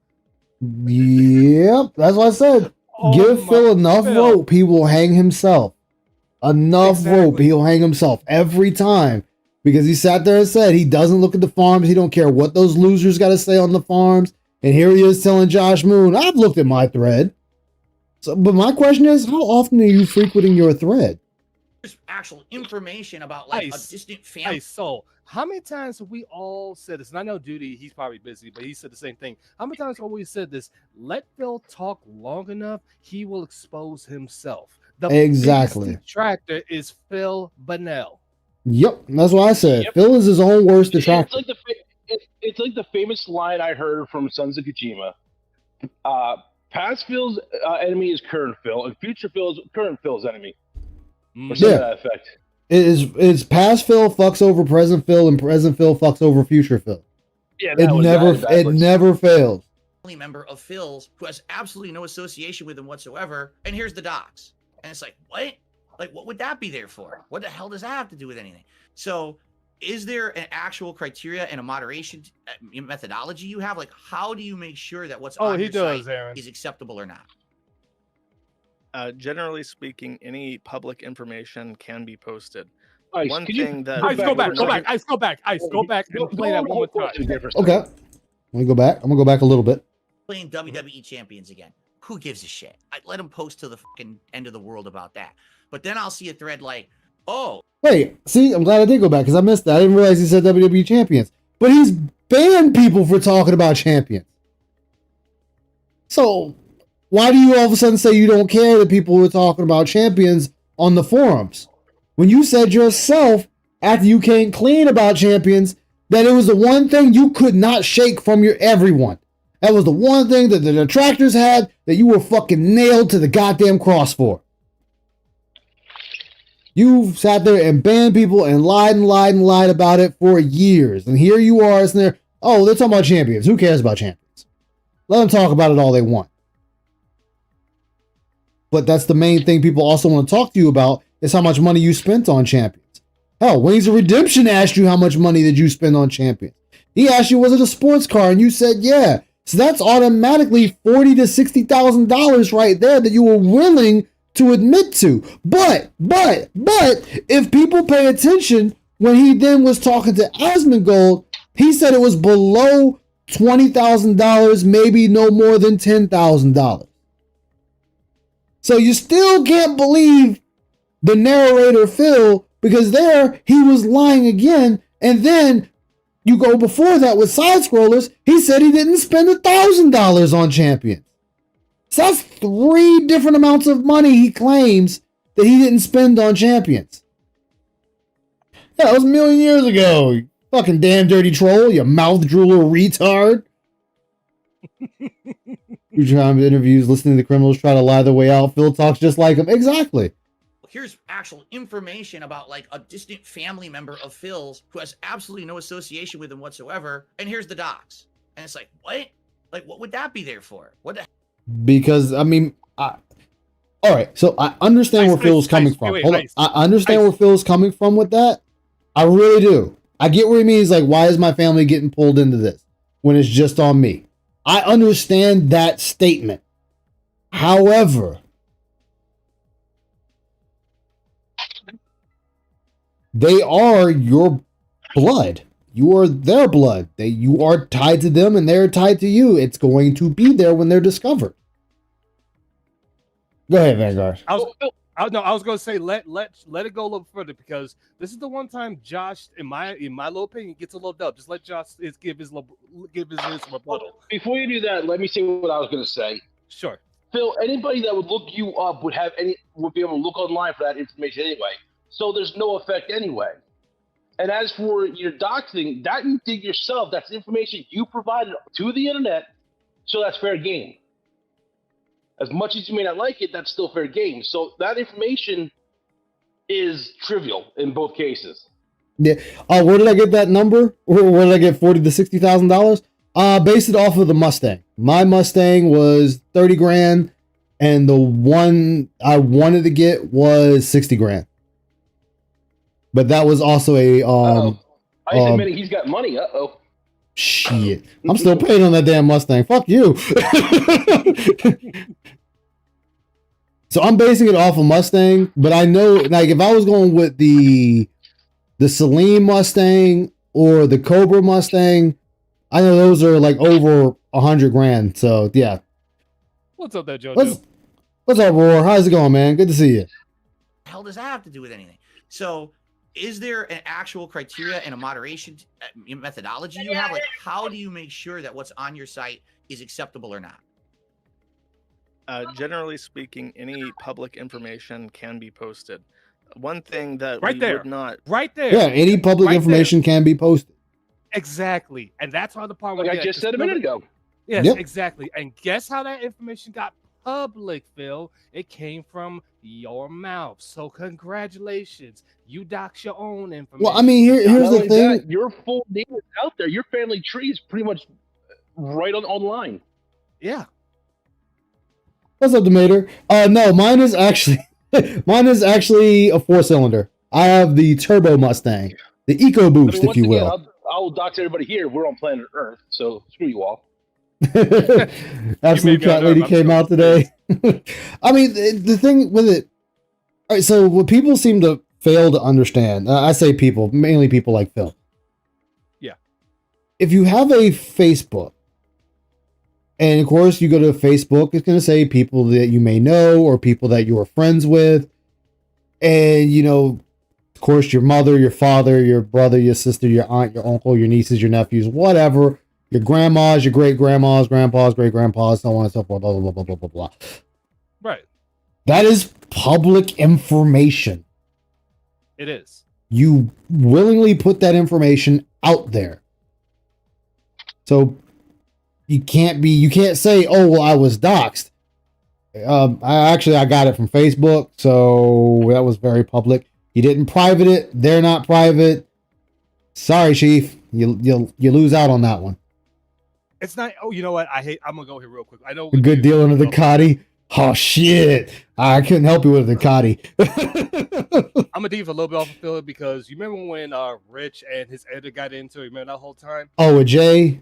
Yep, that's what I said. Oh Give my Phil enough Phil. rope, he will hang himself. Enough rope, Exactly. he'll hang himself every time. Because he sat there and said he doesn't look at the farms. He don't care what those losers got to say on the farms. And here he is telling Josh Moon, I've looked at my thread. So, but my question is, how often are you frequenting your thread? There's actual information about like a distant family. Hey, so how many times have we all said this? And I know Duty, he's probably busy, but he said the same thing. How many times have we said this? Let Phil talk long enough, he will expose himself. The Exactly. biggest detractor is Phil Bonnell. Yep, that's what I said. Phil is his own worst detractor. It's like the famous line I heard from Sons of Kojima. Past Phil's enemy is current Phil, and future Phil's current Phil's enemy. Or something to that effect. It's past Phil fucks over present Phil, and present Phil fucks over future Phil. Yeah, it never fails. Family member of Phil's who has absolutely no association with him whatsoever. And here's the docs. And it's like, what? Like, what would that be there for? What the hell does that have to do with anything? So, is there an actual criteria and a moderation methodology you have? Like, how do you make sure that what's on he your does, site Aaron. is acceptable or not? Generally speaking, any public information can be posted. Ice, One could you- thing that Ice, go back, we're go not- back, Ice, go back, Ice, go back and play that one more time. Okay. Let me go back. I'm going to go back a little bit. Playing WWE champions again. Who gives a shit? I let them post to the fucking end of the world about that. But then I'll see a thread like, oh, Wait, see, I'm glad I did go back because I missed that. I didn't realize he said WWE champions. But he's banned people for talking about champions. So, why do you all of a sudden say you don't care that people were talking about champions on the forums? When you said yourself, after you came clean about champions, that it was the one thing you could not shake from your everyone. That was the one thing that the detractors had that you were fucking nailed to the goddamn cross for. You sat there and banned people and lied and lied and lied about it for years. And here you are, sitting there, oh, they're talking about champions. Who cares about champions? Let them talk about it all they want. But that's the main thing people also want to talk to you about is how much money you spent on champions. Hell, Wings of Redemption asked you how much money did you spend on champions. He asked you, was it a sports car? And you said, yeah. So that's automatically $40,000 to $60,000 right there that you were willing to admit to. But, if people pay attention, when he then was talking to Asmongold, he said it was below $20,000, maybe no more than $10,000. So you still can't believe the narrator Phil, because there he was lying again. And then you go before that with side scrollers, he said he didn't spend $1,000 on champions. So that's 3 different amounts of money he claims that he didn't spend on champions. Yeah, that was a million years ago. You fucking damn dirty troll, you mouth drooler retard. Who trying interviews, listening to criminals try to lie their way out. Phil talks just like him. Exactly. here's actual information about like a distant family member of Phil's who has absolutely no association with him whatsoever. And here's the docs. And it's like, what? Like, what would that be there for? What the Because, I mean, All right, so I understand where Phil's coming from. Hold on. I understand where Phil's coming from with that. I really do. I get where he means, like, why is my family getting pulled into this when it's just on me? I understand that statement. However, they are your blood. You are their blood. You are tied to them and they're tied to you. It's going to be there when they're discovered. Go ahead, Vanguard. I was going to say let it go a little further, because this is the one time Josh, in my little opinion, gets a little dub. Just let Josh give his rebuttal. Before you do that, let me say what I was going to say. Sure. Phil, anybody that would look you up would be able to look online for that information anyway. So there's no effect anyway. And as for your doxing, that you did yourself, that's information you provided to the internet, so that's fair game. As much as you may not like it, that's still fair game. So that information is trivial in both cases. Yeah. Where did I get that number? Where did I get $40,000 to $60,000? Based it off of the Mustang. My Mustang was 30 grand, and the one I wanted to get was 60 grand. But that was also a I admitting he's got money. Shit. I'm still paying on that damn Mustang. Fuck you. So I'm basing it off of Mustang, but I know, like, if I was going with the Saleen Mustang or the Cobra Mustang, I know those are like over 100 grand. So yeah. What's up there, Jojo? What's up, Roar? How's it going, man? Good to see you. What the hell does that have to do with anything? So is there an actual criteria and a moderation methodology you have? Like, how do you make sure that what's on your site is acceptable or not? Generally speaking, any public information can be posted. One thing that right we there, would not... right there. Yeah, any public information can be posted. Exactly. And that's how the problem... Like I just said a minute ago. Yes, Yep. exactly. And guess how that information got public, Phil? It came from your mouth. So congratulations. You dox your own information. Well, I mean, here's the thing. Your full name is out there. Your family tree is pretty much right online. Yeah. What's up, Demeter? No, mine is actually a 4-cylinder. I have the Turbo Mustang, the Eco Boost, if you will. I'll dox everybody here. We're on planet Earth, so screw you all. Absolute Cat Lady came out today. I mean, the thing with it. All right, so what people seem to fail to understand, I say people, mainly people like Phil. Yeah. If you have a Facebook, and of course you go to Facebook, it's going to say people that you may know or people that you are friends with, and you know, of course, your mother, your father, your brother, your sister, your aunt, your uncle, your nieces, your nephews, whatever. Your grandmas, your great-grandmas, grandpas, great-grandpas, so on and so forth, blah, blah, blah, blah, blah, blah. Right. That is public information. It is. You willingly put that information out there. So you can't say, oh, well, I was doxxed. I got it from Facebook, so that was very public. You didn't private it. They're not private. Sorry, Chief. You lose out on that one. It's not. Oh, you know what? I'm gonna go here real quick. I know A good deal on the Ducati. Oh shit! I couldn't help you with a Ducati. I'm gonna deep a little bit off of Phil, because you remember when Rich and his editor got into it? Remember that whole time? Oh, with Jay?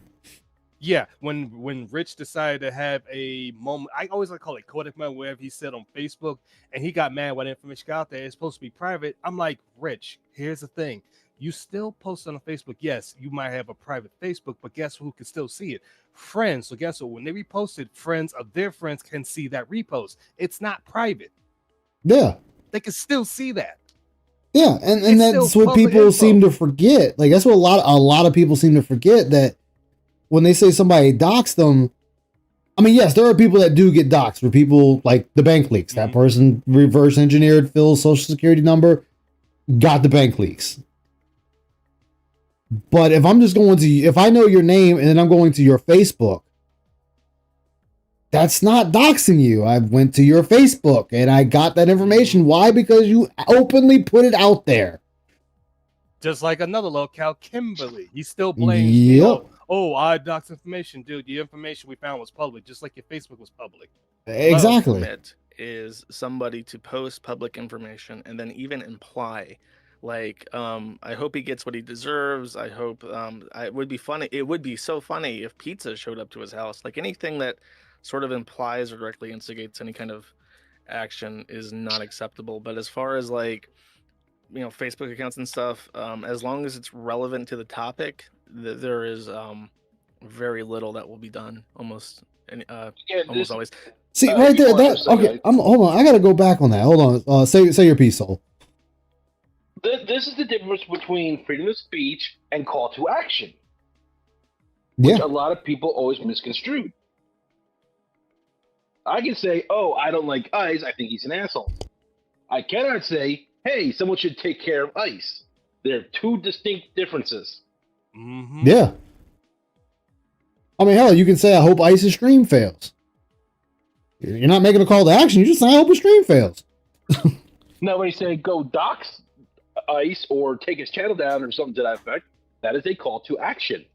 Yeah, when Rich decided to have a moment, I always like to call it Kodak moment, wherever he said on Facebook, and he got mad when information got out there. It's supposed to be private. I'm like, Rich, here's the thing. You still post on Facebook. Yes, you might have a private Facebook, but guess who can still see it? Friends. So guess what? When they reposted, friends of their friends can see that repost. It's not private. Yeah. They can still see that. Yeah, and that's what people seem to forget. Like, that's what a lot of people seem to forget, that when they say somebody doxed them, I mean, yes, there are people that do get doxed. For people like the bank leaks. That person reverse engineered Phil's social security number, got the bank leaks. But if I'm just if I know your name and then I'm going to your Facebook, that's not doxing you. I went to your Facebook and I got that information. Why? Because you openly put it out there. Just like another locale, Kimberly. He still blames Yep. me. Oh, I doxed information. Dude, the information we found was public, just like your Facebook was public. Exactly. is somebody to post public information and then even imply, like, I hope he gets what he deserves. I hope, it would be funny. It would be so funny if pizza showed up to his house. Like anything that sort of implies or directly instigates any kind of action is not acceptable. But as far as like, Facebook accounts and stuff, as long as it's relevant to the topic, there is very little that will be done. Almost always. See, right there, okay. Hold on. I gotta go back on that. Hold on. Say your piece, Soul. This is the difference between freedom of speech and call to action, which a lot of people always misconstrue. I can say, "Oh, I don't like Ice. I think he's an asshole." I cannot say, "Hey, someone should take care of Ice." They're two distinct differences. Mm-hmm. Yeah. I mean, hell, you can say, "I hope Ice's stream fails." You're not making a call to action. You just say, "I hope his stream fails." Now, when you say go dox Ice or take his channel down or something to that effect, that is a call to action.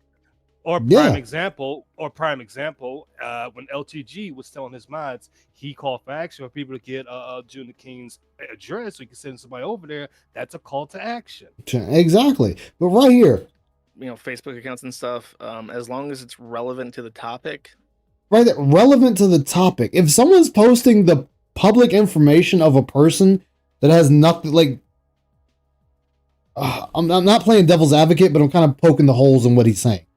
Or prime example, when LTG was telling his mods, he called for action for people to get June the King's address so he can send somebody over there. That's a call to action. Exactly. But right here, Facebook accounts and stuff, as long as it's relevant to the topic. Right there, relevant to the topic. If someone's posting the public information of a person that has nothing, like, I'm not playing devil's advocate, but I'm kind of poking the holes in what he's saying.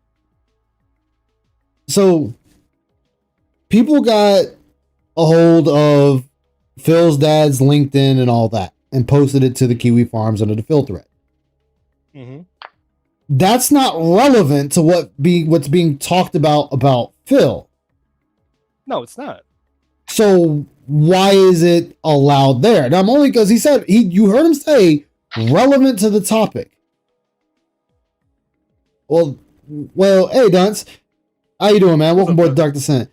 So, people got a hold of Phil's dad's LinkedIn and all that, and posted it to the Kiwi Farms under the Phil thread. Mm-hmm. That's not relevant to what's being talked about Phil. No, it's not. So why is it allowed there? Now, I'm only because he said you heard him say relevant to the topic. Well, hey Dunce, how you doing, man? Welcome aboard Dark Descent.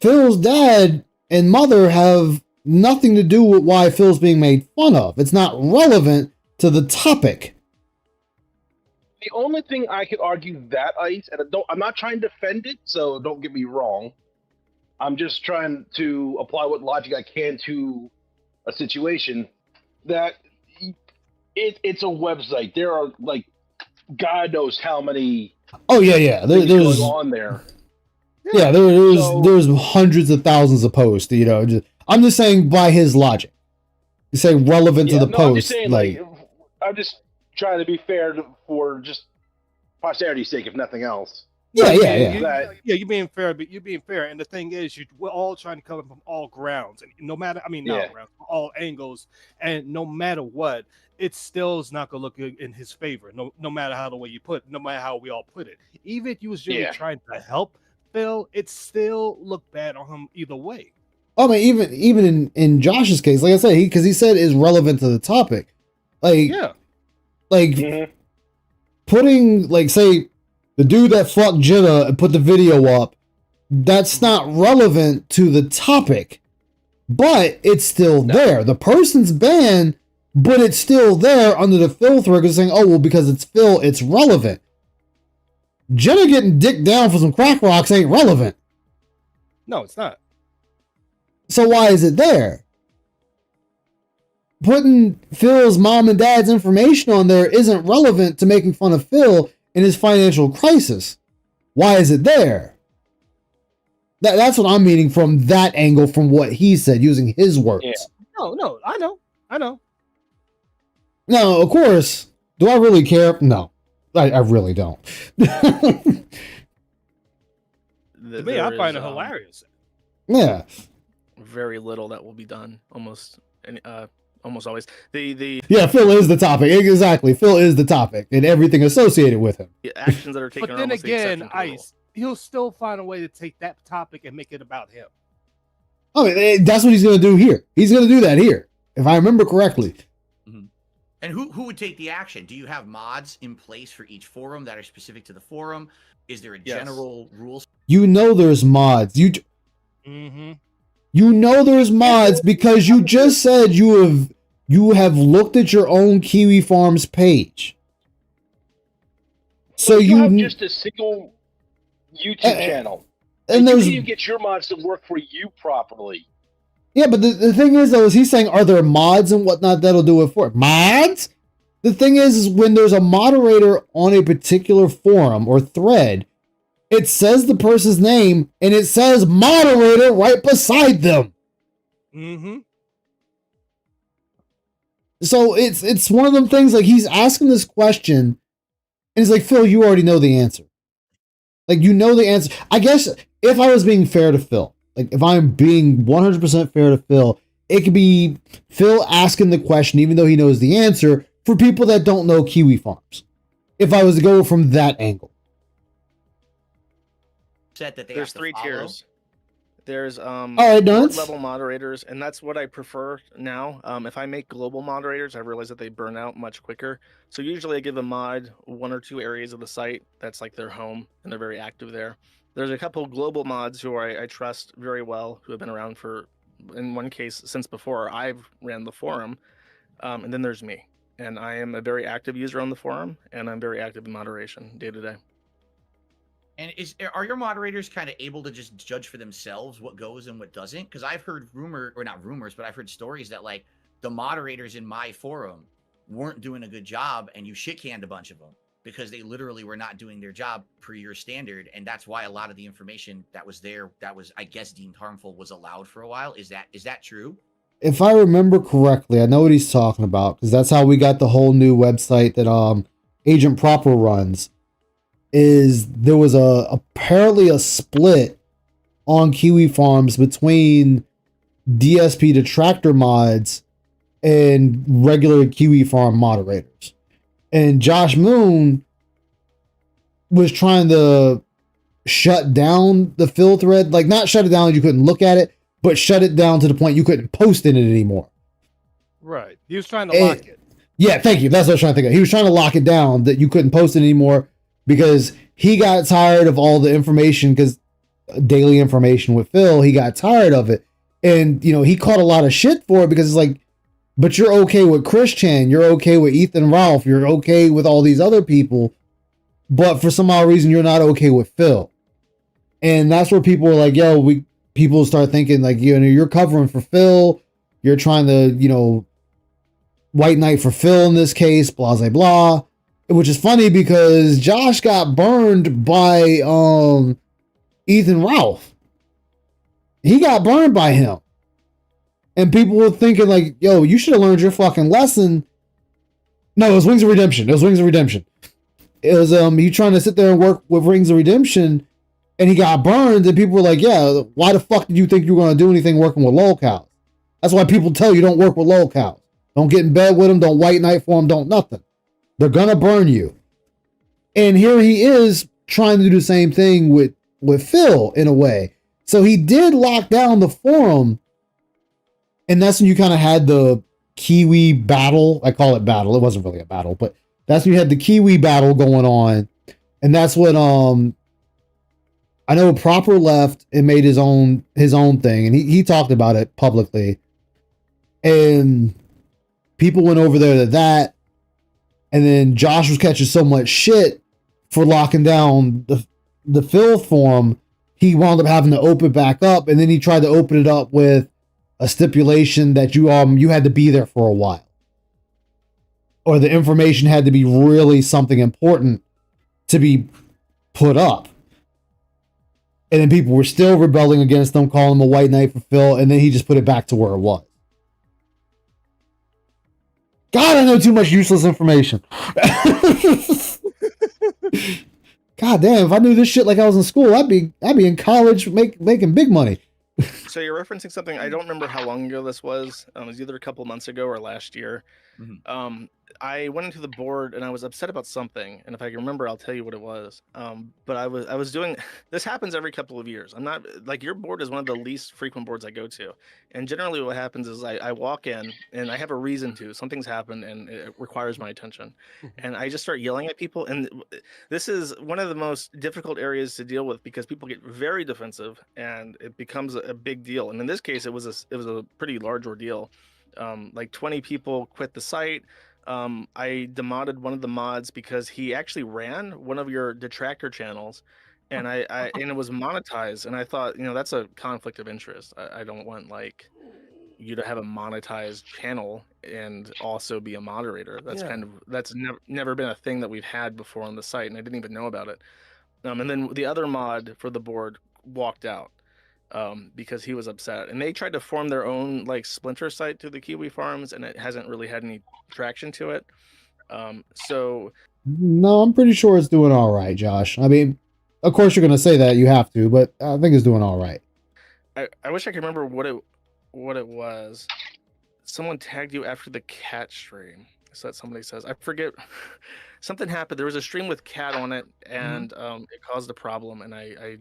Phil's dad and mother have nothing to do with why Phil's being made fun of. It's not relevant to the topic. The only thing I could argue that Ice, and I'm not trying to defend it, so don't get me wrong. I'm just trying to apply what logic I can to a situation that it's a website. There are like God knows how many. Oh yeah. There's going on there. Yeah, there's hundreds of thousands of posts. I'm just saying by his logic. You say relevant to the post, I'm just saying, I'm just trying to be fair for just posterity's sake, if nothing else. Yeah. You're being fair, but you're being fair. And the thing is, we're all trying to come from all grounds, and no matter, all angles, and no matter what, it still is not gonna look good in his favor. No matter how the way you put it, no matter how we all put it. Even if you was really trying to help Phil, it still looked bad on him either way. I mean, even in Josh's case, like I said, because he said is relevant to the topic. Putting, like, say, the dude that fucked Jenna and put the video up, that's not relevant to the topic, but it's still there. The person's banned, but it's still there under the Phil thread, saying, "Oh well, because it's Phil, it's relevant." Jenna getting dicked down for some crack rocks ain't relevant. No, it's not. So why is it there? Putting Phil's mom and dad's information on there isn't relevant to making fun of Phil in his financial crisis. Why is it there? That's what I'm meaning from that angle, from what he said, using his words. Yeah. No, I know. No, of course. Do I really care? No, I really don't. To me, I find it hilarious. Yeah. Very little that will be done. Almost always. Yeah, Phil is the topic. Exactly. Phil is the topic and everything associated with him. The actions that are taken. But then again, Ice, he'll still find a way to take that topic and make it about him. I mean, that's what he's going to do here. He's going to do that here, if I remember correctly. Mm-hmm. And who would take the action? Do you have mods in place for each forum that are specific to the forum? Is there a general rule? You know there's mods. Mm-hmm. You know there's mods because you just said you have looked at your own Kiwi Farms page. So you have just a single YouTube channel. And you there's can't even get your mods to work for you properly. yeah, but the thing is though, is he's saying are there mods and whatnot that'll do it for it? Mods? The thing is when there's a moderator on a particular forum or thread, it says the person's name and it says moderator right beside them. Mm-hmm. So it's one of them things like he's asking this question and he's like, Phil, you already know the answer. Like, you know the answer. I guess if I was being fair to Phil, like if I'm being 100% fair to Phil, it could be Phil asking the question, even though he knows the answer, for people that don't know kiwi farms. If I was to go from that angle. Set that they There's have to 3 follow. tiers. There's All right, Dunce. level moderators, and that's what I prefer now. If I make global moderators, I realize that they burn out much quicker. So usually I give a mod 1 or 2 areas of the site that's like their home, and they're very active there. There's a couple global mods who I trust very well, who have been around for, in one case, since before I've ran the forum. And then there's me, and I am a very active user on the forum, and I'm very active in moderation day to day. And are your moderators kind of able to just judge for themselves what goes and what doesn't? Because I've heard not rumors, but I've heard stories that like the moderators in my forum weren't doing a good job, and you shit canned a bunch of them because they literally were not doing their job per your standard, and that's why a lot of the information that was there that was, I guess, deemed harmful was allowed for a while. Is that true? If I remember correctly, I know what he's talking about because that's how we got the whole new website that Agent Proper runs. Is there was apparently a split on Kiwi Farms between DSP detractor mods and regular Kiwi Farm moderators. And Josh Moon was trying to shut down the Phil thread, like not shut it down that you couldn't look at it, but shut it down to the point you couldn't post in it anymore. Right. He was trying to lock it. Yeah, thank you. That's what I was trying to think of. He was trying to lock it down that you couldn't post it anymore because he got tired of all the information, because daily information with Phil, he got tired of it. And, you know, he caught a lot of shit for it because it's like, but you're okay with Christian, you're okay with Ethan Ralph, you're okay with all these other people, but for some odd reason, you're not okay with Phil. And that's where people were like, yo, people start thinking like, you know, you're covering for Phil, you're trying to, you know, white knight for Phil in this case, blah, blah, blah. Which is funny because Josh got burned by Ethan Ralph. He got burned by him. And people were thinking like, yo, you should have learned your fucking lesson. No, it was Wings of Redemption. It was Wings of Redemption. It was he trying to sit there and work with Rings of Redemption, and he got burned, and people were like, yeah, why the fuck did you think you were going to do anything working with lolcows? That's why people tell you don't work with lolcows. Don't get in bed with them, don't white knight for them, don't nothing. They're gonna burn you. And here he is trying to do the same thing with Phil in a way. So he did lock down the forum, and that's when you kind of had the Kiwi battle. I call it battle. It wasn't really a battle, but that's when you had the Kiwi battle going on. And that's what I know Proper left and made his own thing, and he talked about it publicly. And people went over there to that. And then Josh was catching so much shit for locking down the Phil forum, he wound up having to open it back up, and then he tried to open it up with a stipulation that you had to be there for a while, or the information had to be really something important to be put up. And then people were still rebelling against him, calling him a white knight for Phil, and then he just put it back to where it was. God, I know too much useless information. God damn, if I knew this shit like I was in school, I'd be in college making big money. So you're referencing something, I don't remember how long ago this was. It was either a couple months ago or last year. Mm-hmm. I went into the board and I was upset about something, and if I can remember, I'll tell you what it was. But I was doing this happens every couple of years. I'm not like, your board is one of the least frequent boards I go to, and generally what happens is I walk in and I have a reason to. Something's happened and it requires my attention, and I just start yelling at people. And this is one of the most difficult areas to deal with because people get very defensive and it becomes a big deal. And in this case, it was a pretty large ordeal. Like 20 people quit the site. I demodded one of the mods because he actually ran one of your detractor channels, and and it was monetized, and I thought, that's a conflict of interest. I don't want like you to have a monetized channel and also be a moderator. That's Yeah. that's never been a thing that we've had before on the site, and I didn't even know about it. And then the other mod for the board walked out because he was upset, and they tried to form their own like splinter site to the Kiwi Farms, and it hasn't really had any traction to it. So No, I'm pretty sure it's doing all right, Josh. I mean, of course you're gonna say that, you have to, but I think it's doing all right. I wish I could remember what it was. Someone tagged you after the cat stream. So that somebody says, I forget. Something happened. There was a stream with cat on it, and it caused a problem. And I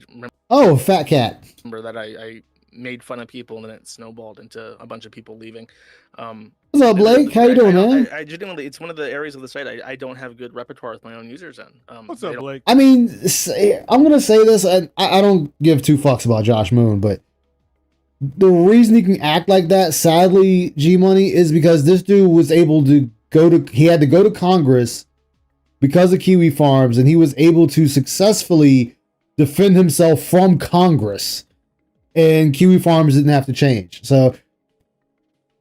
Oh, fat cat. remember that I made fun of people, and then it snowballed into a bunch of people leaving. What's up, Blake? How you doing, man? I genuinely, it's one of the areas of the site I don't have good repertoire with my own users in. What's they up, don't- Blake? I mean, I'm gonna say this, and I don't give two fucks about Josh Moon, but the reason he can act like that, sadly, G Money, is because this dude was able to he had to go to Congress because of Kiwi Farms, and he was able to successfully defend himself from Congress, and Kiwi Farms didn't have to change. So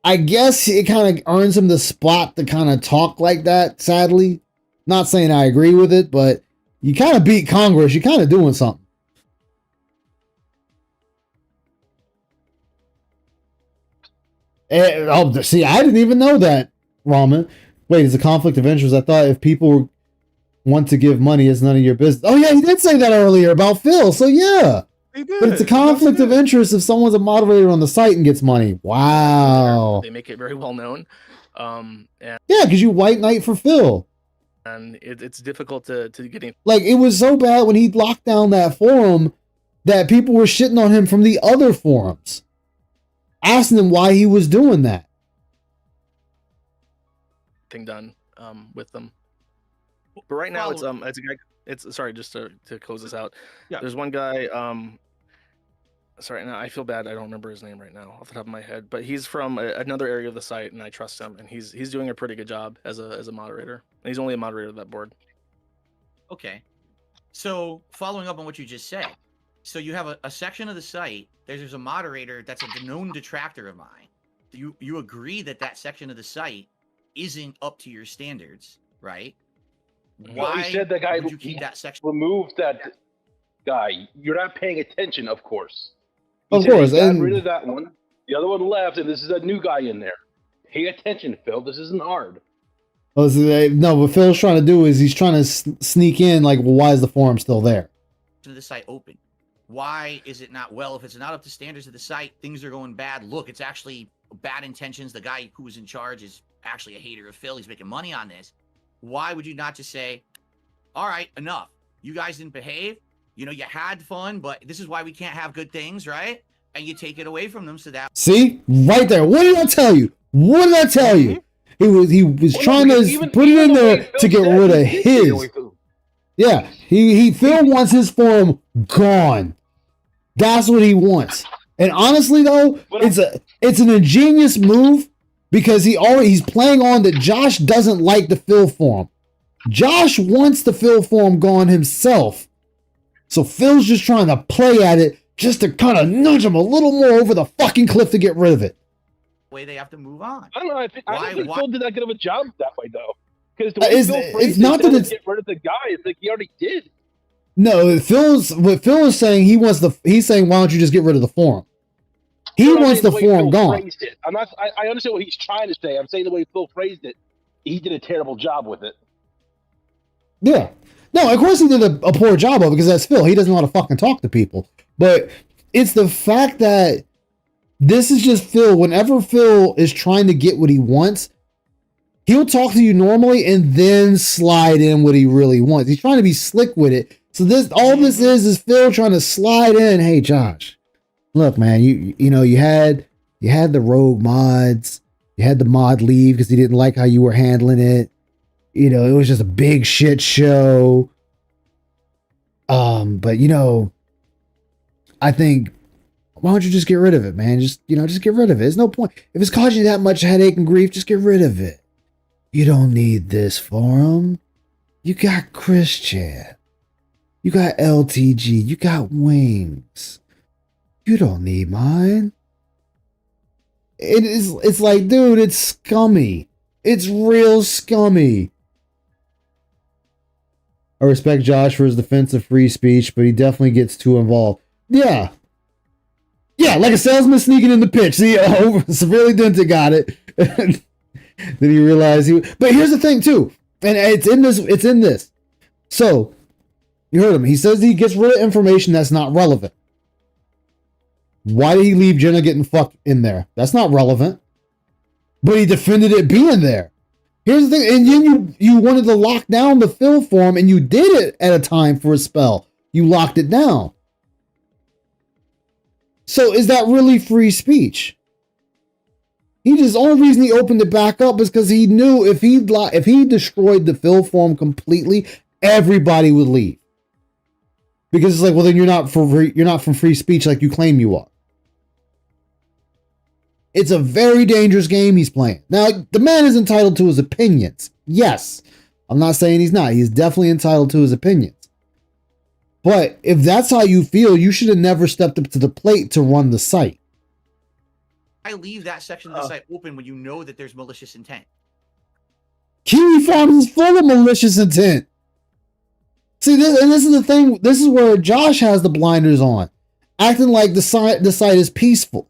I guess it kind of earns him the spot to kind of talk like that, sadly. Not saying I agree with it, but you kind of beat Congress. You're kind of doing something. See, I didn't even know that, Ramen. Wait, it's a conflict of interest. I thought if people want to give money, it's none of your business. Oh, yeah, he did say that earlier about Phil. So, yeah. He did. But it's a conflict of interest if someone's a moderator on the site and gets money. Wow. They make it very well known. And Yeah, because you white knight for Phil. it's difficult to get in. Like, it was so bad when he locked down that forum that people were shitting on him from the other forums, asking him why he was doing that. Thing done with them. But right now it's a guy. It's sorry, just to close this out. Yeah. There's one guy. Sorry, now I feel bad. I don't remember his name right now off the top of my head. But he's from another area of the site, and I trust him. And he's doing a pretty good job as a moderator. And he's only a moderator of that board. Okay. So following up on what you just said, so you have a section of the site. There's a moderator that's a known detractor of mine. You agree that section of the site isn't up to your standards, right? Well, he said that guy would you keep that section? removed that guy. You're not paying attention, of course. Of He said course, he got and- rid of that one. The other one left, and this is a new guy in there. Pay attention, Phil. This isn't hard. No, what Phil's trying to do is he's trying to sneak in, like, well, why is the forum still there? To the site open. Why is it not? Well, if it's not up to standards of the site, things are going bad. Look, it's actually bad intentions. The guy who was in charge is actually a hater of Phil. He's making money on this. Why would you not just say, all right, enough. You guys didn't behave. You had fun, but this is why we can't have good things, right? And you take it away from them so that... See? Right there. What did I tell you? What did I tell you? He was trying to put it in there to get rid of his. Yeah, Phil wants his forum gone. That's what he wants. And honestly, though, it's an ingenious move because he's playing on that Josh doesn't like the Phil forum. Josh wants the Phil forum gone himself. So Phil's just trying to play at it just to kind of nudge him a little more over the fucking cliff to get rid of it. Way they have to move on. I don't know. I think Why- Phil did that good of a job that way, though. Because the It's- way Phil it's phrased not that it's- get rid of the guy. It's like he already did. No, what Phil is saying, he's saying, why don't you just get rid of the forum? He But I'm wants the saying way forum Phil gone. phrased it. I understand what he's trying to say. I'm saying the way Phil phrased it, he did a terrible job with it. Yeah. No, of course he did a poor job of it because that's Phil. He doesn't know how to fucking talk to people. But it's the fact that this is just Phil. Whenever Phil is trying to get what he wants, he'll talk to you normally and then slide in what he really wants. He's trying to be slick with it. So all this is Phil trying to slide in. Hey, Josh, look, man, you had the rogue mods. You had the mod leave because he didn't like how you were handling it. It was just a big shit show. But I think, why don't you just get rid of it, man? Just get rid of it. There's no point. If it's causing you that much headache and grief, just get rid of it. You don't need this forum. You got Chris Chan. You got LTG. You got wings. You don't need mine. It's like, dude, it's scummy. It's real scummy. I respect Josh for his defense of free speech, but he definitely gets too involved. Yeah. Yeah, like a salesman sneaking in the pitch. See, severely dented got it. Then he realized he. But here's the thing too, and it's in this. It's in this. So you heard him. He says he gets rid of information that's not relevant. Why did he leave Jenna getting fucked in there? That's not relevant. But he defended it being there. Here's the thing, and then you wanted to lock down the fill form, and you did it at a time for a spell. You locked it down. So is that really free speech? The only reason he opened it back up is because he knew if he destroyed the fill form completely, everybody would leave. Because it's like, well, then you're not from free speech like you claim you are. It's a very dangerous game he's playing. Now, the man is entitled to his opinions. Yes. I'm not saying he's not. He's definitely entitled to his opinions. But if that's how you feel, you should have never stepped up to the plate to run the site. I leave that section of the site open when you know that there's malicious intent. Kiwi Farms is full of malicious intent. See, this is the thing. This is where Josh has the blinders on, acting like the site is peaceful.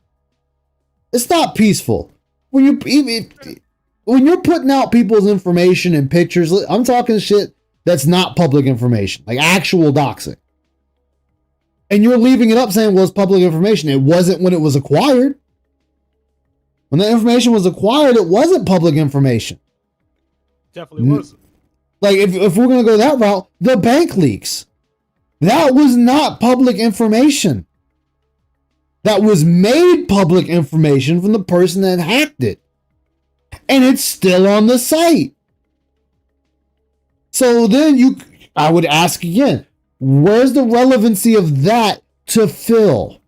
It's not peaceful. When you're putting out people's information and pictures, I'm talking shit that's not public information, like actual doxing. And you're leaving it up saying, well, it's public information. It wasn't when it was acquired. When the information was acquired, it wasn't public information. Definitely wasn't. Like, if we're going to go that route, the bank leaks. That was not public information. That was made public information from the person that hacked it. And it's still on the site. So then I would ask again, where's the relevancy of that to Phil?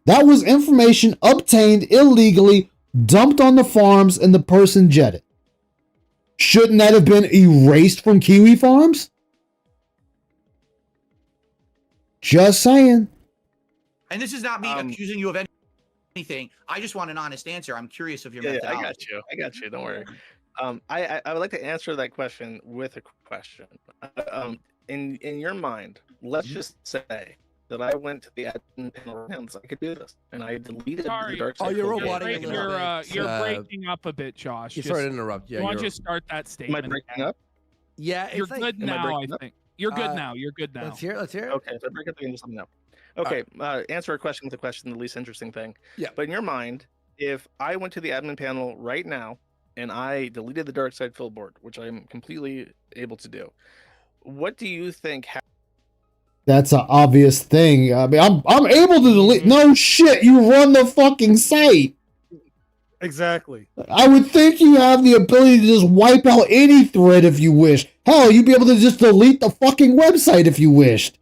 That was information obtained illegally, dumped on the farms, and the person jetted. Shouldn't that have been erased from Kiwi Farms? Just saying. And this is not me accusing you of anything. I just want an honest answer. I'm curious of your methodology. I got you. Don't worry. I would like to answer that question with a question. In your mind, let's just say that I went to the admin panel hands. I could do this, and I deleted the dark side. you're folder. roboting a little bit. You're breaking up a bit, Josh. Sorry to interrupt. Yeah, why don't you start that statement? Am I breaking up? Yeah, You're good now, I think. You're good now. You're good now. Let's hear it. Okay, if I break up, then just let me know. Okay, answer a question with a question, the least interesting thing. Yeah. But in your mind, if I went to the admin panel right now and I deleted the dark side fill board, which I'm completely able to do, what do you think That's an obvious thing. I mean, I'm able to delete. No shit, you run the fucking site. Exactly. I would think you have the ability to just wipe out any thread if you wish. Hell, you'd be able to just delete the fucking website if you wished.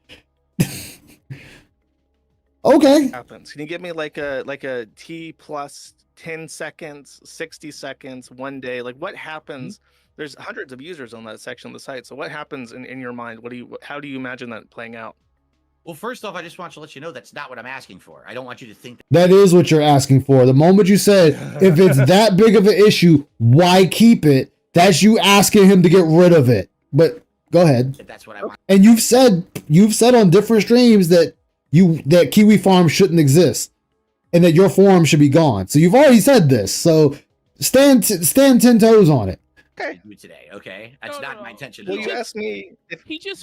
Okay. happens? Can you give me like a T plus 10 seconds, 60 seconds, 1 day? Like what happens? There's hundreds of users on that section of the site. So what happens in your mind? How do you imagine that playing out? Well, first off, I just want to let you know that's not what I'm asking for. I don't want you to think That is what you're asking for. The moment you said, if it's that big of an issue, why keep it? That's you asking him to get rid of it. But go ahead. that's what I want. And you've said on different streams that Kiwi Farm shouldn't exist and that your forum should be gone. So you've already said this. So stand 10 toes on it. Okay. Today, okay? That's not my intention. Well, you asked me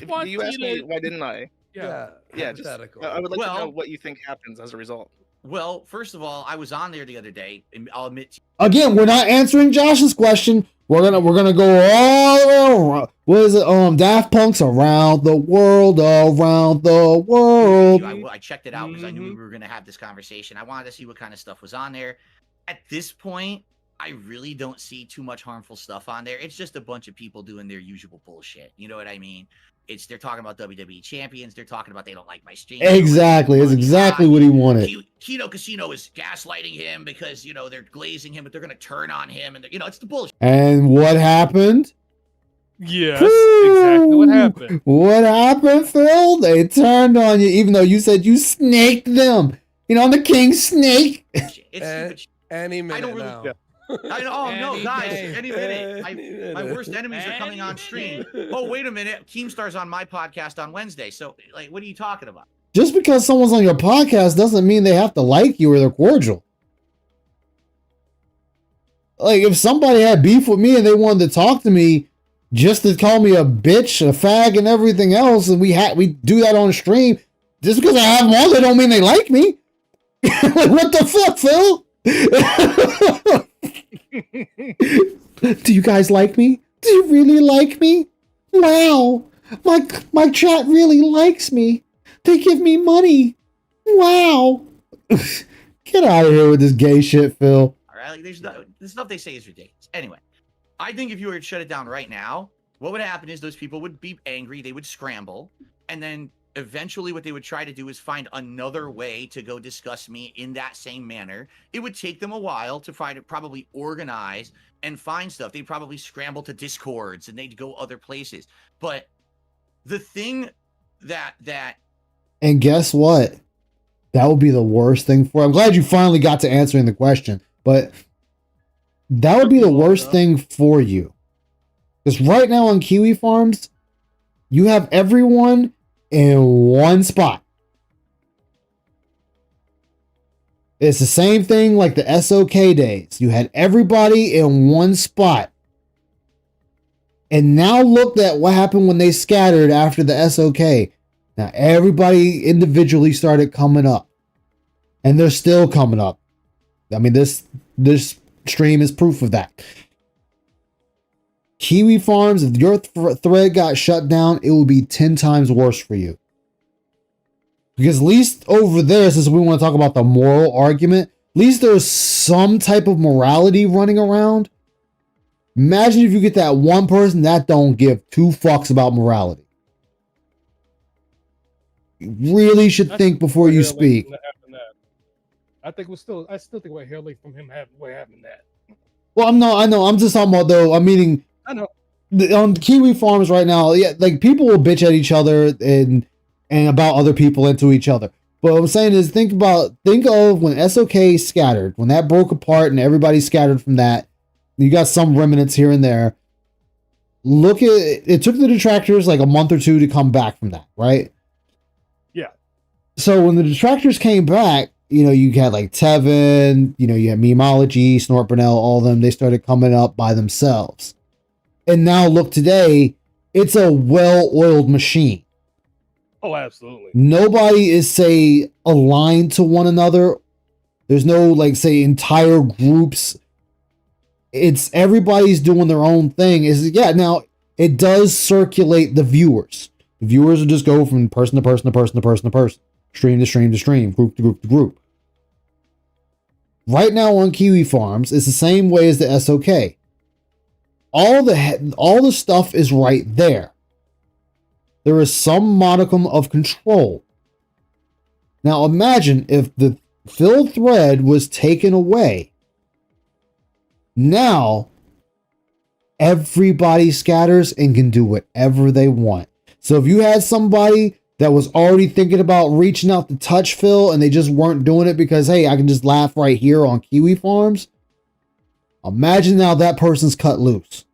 wants asked me why didn't I? Yeah. Just, I would like to know what you think happens as a result. Well, first of all, I was on there the other day, and I'll admit Again, we're not answering Josh's question. We're gonna go all around. What is it? Daft Punk's Around the World, Around the World. I checked it out because I knew we were going to have this conversation. I wanted to see what kind of stuff was on there. At this point, I really don't see too much harmful stuff on there. It's just a bunch of people doing their usual bullshit. You know what I mean? They're talking about WWE champions. They're talking about they don't like my stream. Exactly. It's exactly what he wanted. Kino Casino is gaslighting him because, they're glazing him, but they're going to turn on him. And, it's the bullshit. And what happened? Yes, exactly what happened. What happened, Phil? They turned on you, even though you said you snaked them. You know, I'm the king snake. It's stupid. Any minute I don't really. now. Yeah. I know. Oh no, Any guys! day. Any minute. Any minute. My worst enemies are coming on stream. Oh wait a minute, Keemstar's on my podcast on Wednesday. So like, what are you talking about? Just because someone's on your podcast doesn't mean they have to like you or they're cordial. Like, if somebody had beef with me and they wanted to talk to me just to call me a bitch, a fag, and everything else, and we do that on stream, just because I have them on, they don't mean they like me. Like, what the fuck, Phil? Do you guys like me? Do you really like me? Wow, my chat really likes me. They give me money. Wow. Get out of here with this gay shit, Phil. All right, like, the stuff they say is ridiculous. Anyway, I think if you were to shut it down right now, what would happen is those people would be angry, they would scramble, and then eventually what they would try to do is find another way to go discuss me in that same manner. It would take them a while to try to probably organize and find stuff. They'd probably scramble to Discords and they'd go other places. But the thing that And guess what? That would be the worst thing for. I'm glad you finally got to answering the question, but that would be the worst thing for you. Because right now on Kiwi Farms, you have everyone in one spot. It's the same thing like the SOK days. You had everybody in one spot. And now look at what happened when they scattered after the SOK. Now everybody individually started coming up. And they're still coming up. I mean, this stream is proof of that. Kiwi Farms, if your thread got shut down, it would be 10 times worse for you. Because at least over there, since we want to talk about the moral argument, at least there's some type of morality running around. Imagine if you get that one person that don't give two fucks about morality. You really should think before you speak. I still think we're hearing from him having that. Well, I know. I'm just talking about though. I'm meaning. I know. On Kiwi Farms right now, yeah, like people will bitch at each other and about other people and to each other. But what I'm saying is, think of when SOK scattered, when that broke apart and everybody scattered from that. You got some remnants here and there. Look at it. Took the detractors like a month or two to come back from that, right? Yeah. So when the detractors came back, you know, you had like Tevin, you know, you had Memology, Snort Burnell, all of them. They started coming up by themselves. And now look today, it's a well-oiled machine. Oh, absolutely. Nobody is, say, aligned to one another. There's no, like, say, entire groups. It's everybody's doing their own thing. Now, it does circulate the viewers. The viewers will just go from person to person to person to person to person. Stream to stream to stream, group to group to group. Right now on Kiwi Farms, it's the same way as the SOK. All the stuff is right there. There is some modicum of control. Now imagine if the Phil thread was taken away. Now, everybody scatters and can do whatever they want. So if you had somebody that was already thinking about reaching out to touch Phil and they just weren't doing it because, hey, I can just laugh right here on Kiwi Farms. Imagine now that person's cut loose.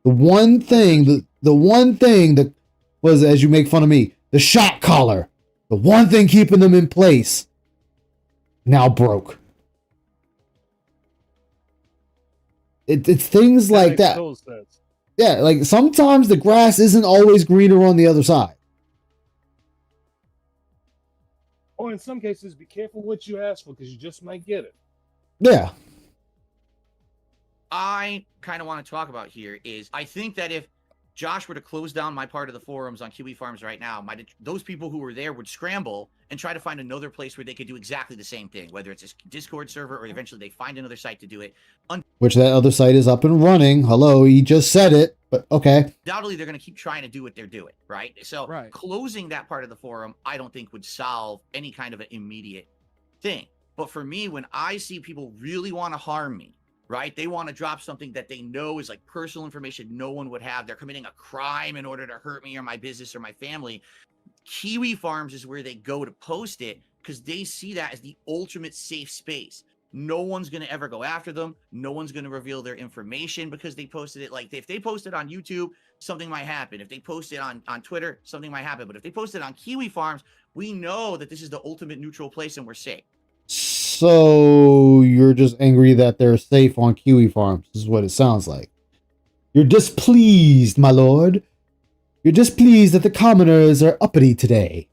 The one thing that was, as you make fun of me, the shot collar, the one thing keeping them in place, now broke. It's things like that. Yeah, like sometimes the grass isn't always greener on the other side. Or in some cases, be careful what you ask for because you just might get it. Yeah. I kind of want to talk about here is I think that if Josh were to close down my part of the forums on Kiwi Farms right now, those people who were there would scramble and try to find another place where they could do exactly the same thing, whether it's a Discord server or eventually they find another site to do it. Which that other site is up and running. Hello, he just said it, but okay. Undoubtedly, they're going to keep trying to do what they're doing, right? So closing that part of the forum, I don't think would solve any kind of an immediate thing. But for me, when I see people really want to harm me, right? They want to drop something that they know is like personal information no one would have. They're committing a crime in order to hurt me or my business or my family. Kiwi Farms is where they go to post it because they see that as the ultimate safe space. No one's going to ever go after them. No one's going to reveal their information because they posted it. Like if they post it on YouTube, something might happen. If they post it on Twitter, something might happen. But if they post it on Kiwi Farms, we know that this is the ultimate neutral place and we're safe. So you're just angry that they're safe on Kiwi Farms, is what it sounds like. You're displeased, my lord. You're displeased that the commoners are uppity today.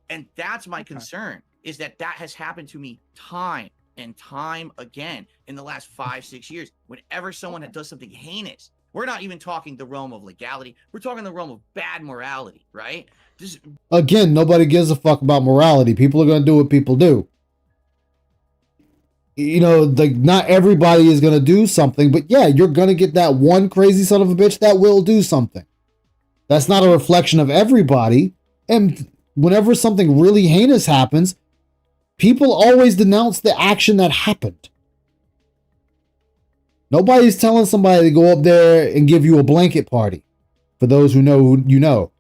And that's my concern, is that has happened to me time and time again in the last 5-6 years. Whenever someone does something heinous, we're not even talking the realm of legality. We're talking the realm of bad morality, right? Again, nobody gives a fuck about morality. People are going to do what people do. You know, like not everybody is going to do something, but yeah, you're going to get that one crazy son of a bitch that will do something. That's not a reflection of everybody. And whenever something really heinous happens, people always denounce the action that happened. Nobody's telling somebody to go up there and give you a blanket party. For those who know who you know.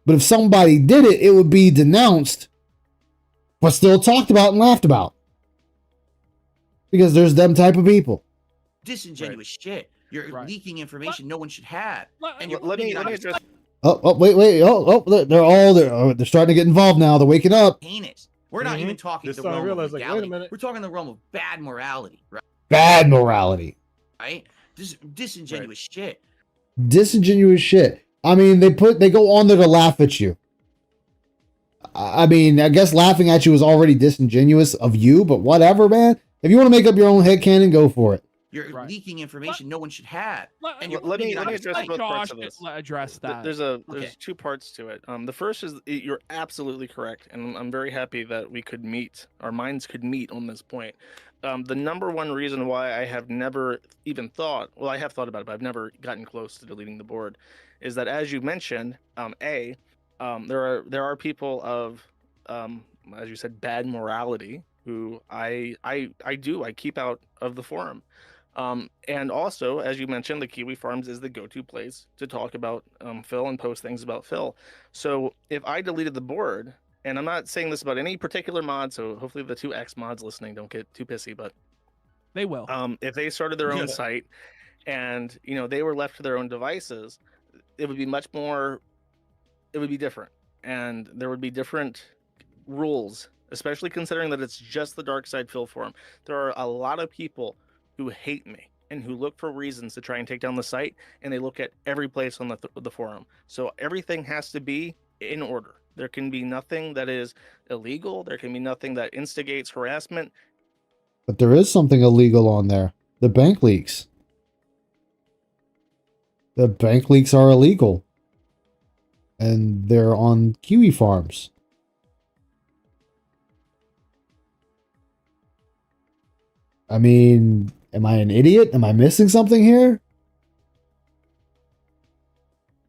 But if somebody did it, it would be denounced, but still talked about and laughed about. Because there's them type of people. Disingenuous shit. You're leaking information no one should have. And let me address. Wait. They're starting to get involved now. They're waking up. Heinous. We're not even talking the realm of legality. We're talking the realm of bad morality, right? Bad morality. Right? Disingenuous shit. Disingenuous shit. I mean, they go on there to laugh at you. I mean, I guess laughing at you is already disingenuous of you, but whatever, man. If you want to make up your own headcanon, go for it. You're leaking information no one should have. Let me address both parts of this. Address that. There's two parts to it. The first is you're absolutely correct, and I'm very happy that we could meet. Our minds could meet on this point. The number one reason why I have never even thought, well, I have thought about it, but I've never gotten close to deleting the board, is that as you mentioned, there are people of, as you said, bad morality who I keep out of the forum. And also, as you mentioned, the Kiwi Farms is the go-to place to talk about Phil and post things about Phil. So if I deleted the board, and I'm not saying this about any particular mod, so hopefully the two X mods listening don't get too pissy, but they will. If they started their own site and they were left to their own devices, it would be different, and there would be different rules, especially considering that it's just the Dark Side Phil forum. There are a lot of people who hate me and who look for reasons to try and take down the site, and they look at every place on the forum. So everything has to be in order. There can be nothing that is illegal. There can be nothing that instigates harassment. But there is something illegal on there. The bank leaks. The bank leaks are illegal. And they're on Kiwi Farms. I mean, am I an idiot? Am I missing something here?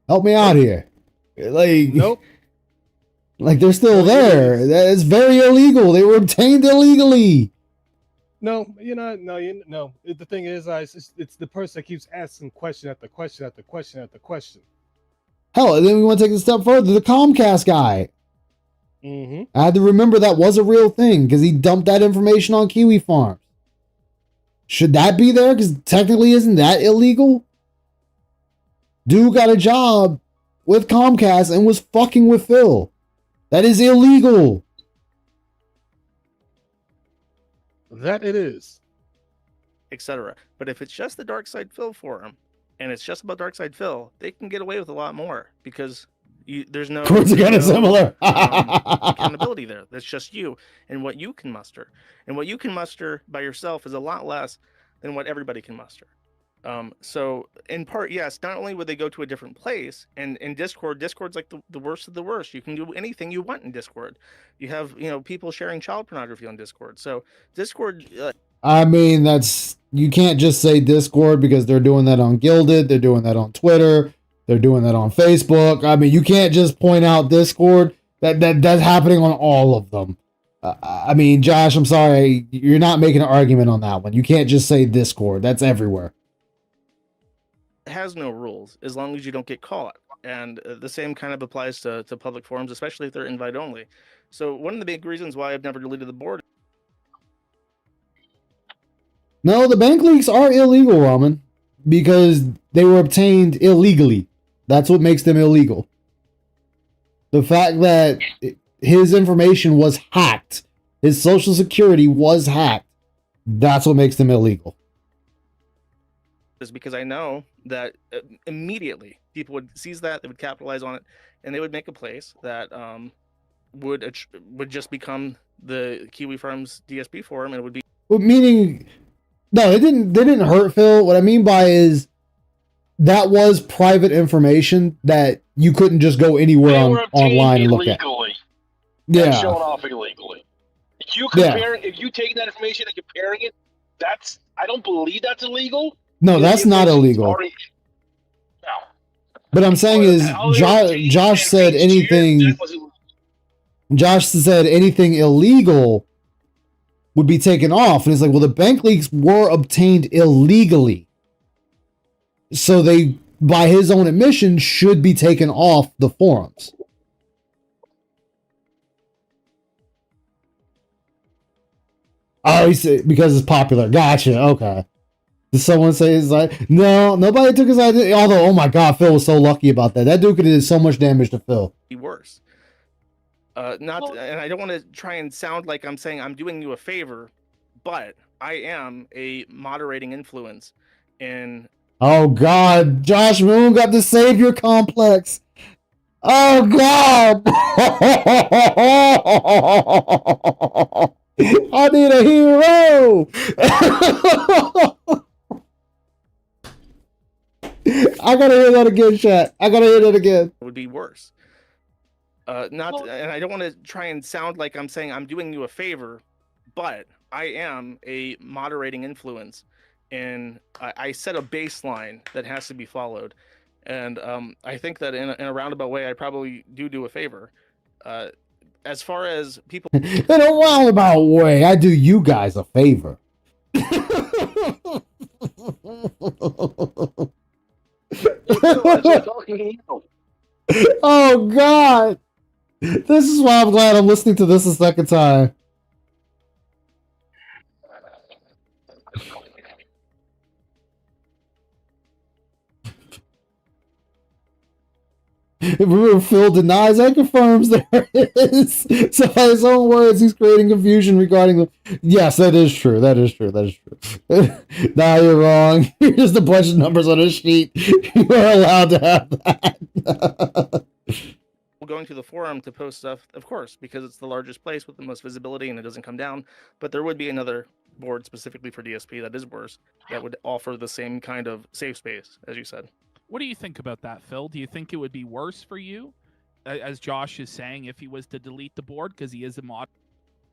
Help me out here. Nope. Like they're still there. That is very illegal. They were obtained illegally. No. The thing is, it's the person that keeps asking question after question after question after question. Hell, and then we want to take it a step further. The Comcast guy. I had to remember that was a real thing because he dumped that information on Kiwi Farms. Should that be there? Because technically, isn't that illegal? Dude got a job with Comcast and was fucking with Phil. That is illegal. That it is. Etc. But if it's just the Dark Side Phil forum, and it's just about Dark Side Phil, they can get away with a lot more because there's no accountability there. That's just you and what you can muster. And what you can muster by yourself is a lot less than what everybody can muster. So in part, yes, not only would they go to a different place, and in Discord's like the worst of the worst. You can do anything you want in Discord. You have, people sharing child pornography on Discord. So Discord... I mean, you can't just say Discord because they're doing that on Gilded. They're doing that on Twitter. They're doing that on Facebook. I mean, you can't just point out Discord. That's happening on all of them. I mean, Josh, I'm sorry, you're not making an argument on that one. You can't just say Discord. That's everywhere. It has no rules as long as you don't get caught. And the same kind of applies to public forums, especially if they're invite only. So one of the big reasons why I've never deleted the board. No, the bank leaks are illegal, Ramen, because they were obtained illegally. That's what makes them illegal. The fact that his information was hacked, his social security was hacked, that's what makes them illegal. Is because I know that immediately people would seize that, they would capitalize on it, and they would make a place that would just become the Kiwi Farms DSP forum, and it would be. Well, meaning, no, they didn't hurt Phil. What I mean by is that was private information that you couldn't just go anywhere online and look at. Yeah, showing off illegally. If you if you take that information and comparing it, I don't believe that's illegal. No, that's not illegal. But I'm saying is, Josh said anything. Josh said anything illegal would be taken off, and it's like, well, the bank leaks were obtained illegally, so they, by his own admission, should be taken off the forums. Oh, he said because it's popular. Gotcha. Okay. Did someone say it's like, no, nobody took his idea? Although, oh my God, Phil was so lucky about that. That dude could have did so much damage to Phil. Be worse. And I don't want to try and sound like I'm saying I'm doing you a favor, but I am a moderating influence in. Oh God, Josh Moon got the savior complex. Oh God. I need a hero. I gotta hear that again, chat. I gotta hear that again. It would be worse. And I don't want to try and sound like I'm saying I'm doing you a favor, but I am a moderating influence, and I set a baseline that has to be followed. And I think that in a roundabout way, I probably do a favor. As far as people in a roundabout way, I do you guys a favor. Oh God, this is why I'm glad I'm listening to this a second time. Remember, Phil denies and confirms there is. So by his own words, he's creating confusion regarding them. Yes, that is true. That is true. That is true. Nah, you're wrong. You're just a bunch of numbers on a sheet. You are allowed to have that. Going to the forum to post stuff, of course, because it's the largest place with the most visibility and it doesn't come down. But there would be another board specifically for DSP that is worse, that would offer the same kind of safe space, as you said. What do you think about that, Phil? Do you think it would be worse for you, as Josh is saying, if he was to delete the board because he is a mod?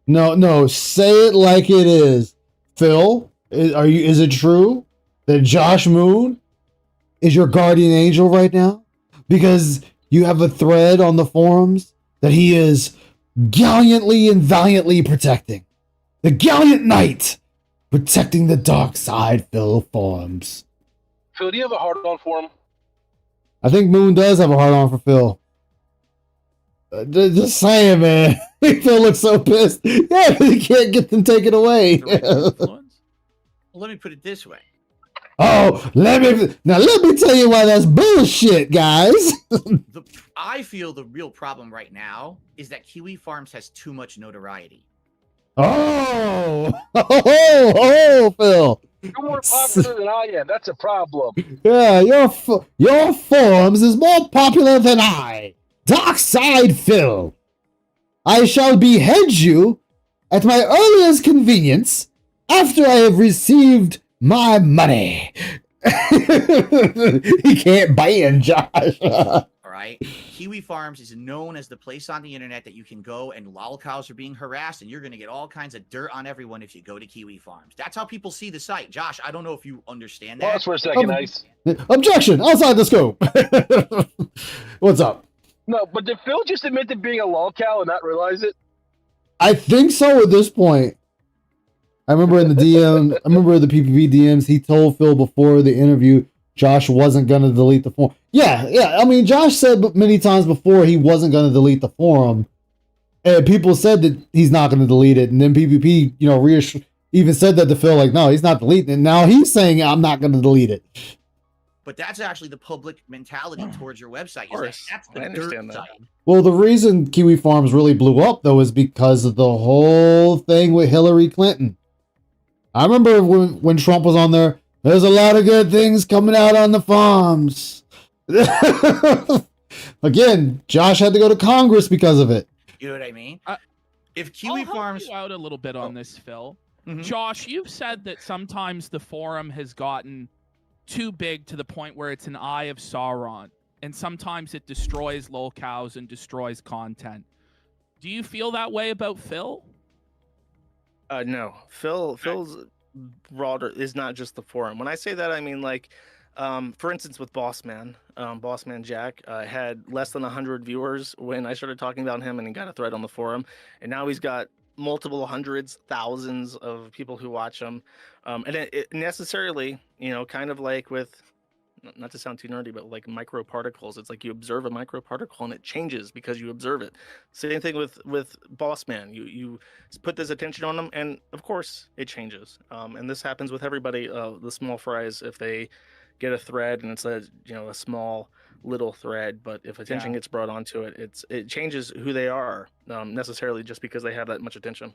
No, say it like it is. Phil, is it true that Josh Moon is your guardian angel right now? Because you have a thread on the forums that he is gallantly and valiantly protecting. The Gallant Knight protecting the dark side, Phil forums. Phil, do you have a hard on for him? I think Moon does have a hard on for Phil. Just saying, man. Phil looks so pissed. Yeah, he can't get them taken away. Well, let me put it this way. Oh, let me tell you why that's bullshit, guys. I feel the real problem right now is that Kiwi Farms has too much notoriety. Oh, Phil. You're more popular than I am. That's a problem. Yeah, your forums is more popular than I. Darkside Phil. I shall behead you at my earliest convenience after I have received my money. He can't ban Josh. All right. Kiwi Farms is known as the place on the internet that you can go and lolcows are being harassed, and you're going to get all kinds of dirt on everyone if you go to Kiwi Farms. That's how people see the site. Josh, I don't know if you understand that. Pause for a second, Ice. Objection! Outside the scope. What's up? No, but did Phil just admit to being a lolcow and not realize it? I think so at this point. I remember in the DM, I remember the PPV DMs, he told Phil before the interview Josh wasn't going to delete the forum. Yeah. I mean, Josh said many times before he wasn't going to delete the forum. And people said that he's not going to delete it. And then PPP, even said that to Phil, like, no, he's not deleting it. Now he's saying, I'm not going to delete it. But that's actually the public mentality towards your website. That's the dirt site. Well, the reason Kiwi Farms really blew up, though, is because of the whole thing with Hillary Clinton. I remember when Trump was on there, there's a lot of good things coming out on the farms. Again, Josh had to go to Congress because of it. You know what I mean? If Kiwi Farms... I'll help you out a little bit on this, Phil. Mm-hmm. Josh, you've said that sometimes the forum has gotten too big to the point where it's an eye of Sauron, and sometimes it destroys lolcows and destroys content. Do you feel that way about Phil? No, Phil's broader is not just the forum. When I say that, I mean like, for instance, with Bossman Jack had less than 100 viewers when I started talking about him, and he got a thread on the forum, and now he's got multiple hundreds, thousands of people who watch him, and it necessarily, kind of like with, not to sound too nerdy, but like microparticles. It's like you observe a microparticle and it changes because you observe it. Same thing with Bossman. You put this attention on them, and of course it changes. And this happens with everybody. The small fries, if they get a thread and it's a small little thread, but if attention gets brought onto it, it changes who they are, necessarily just because they have that much attention.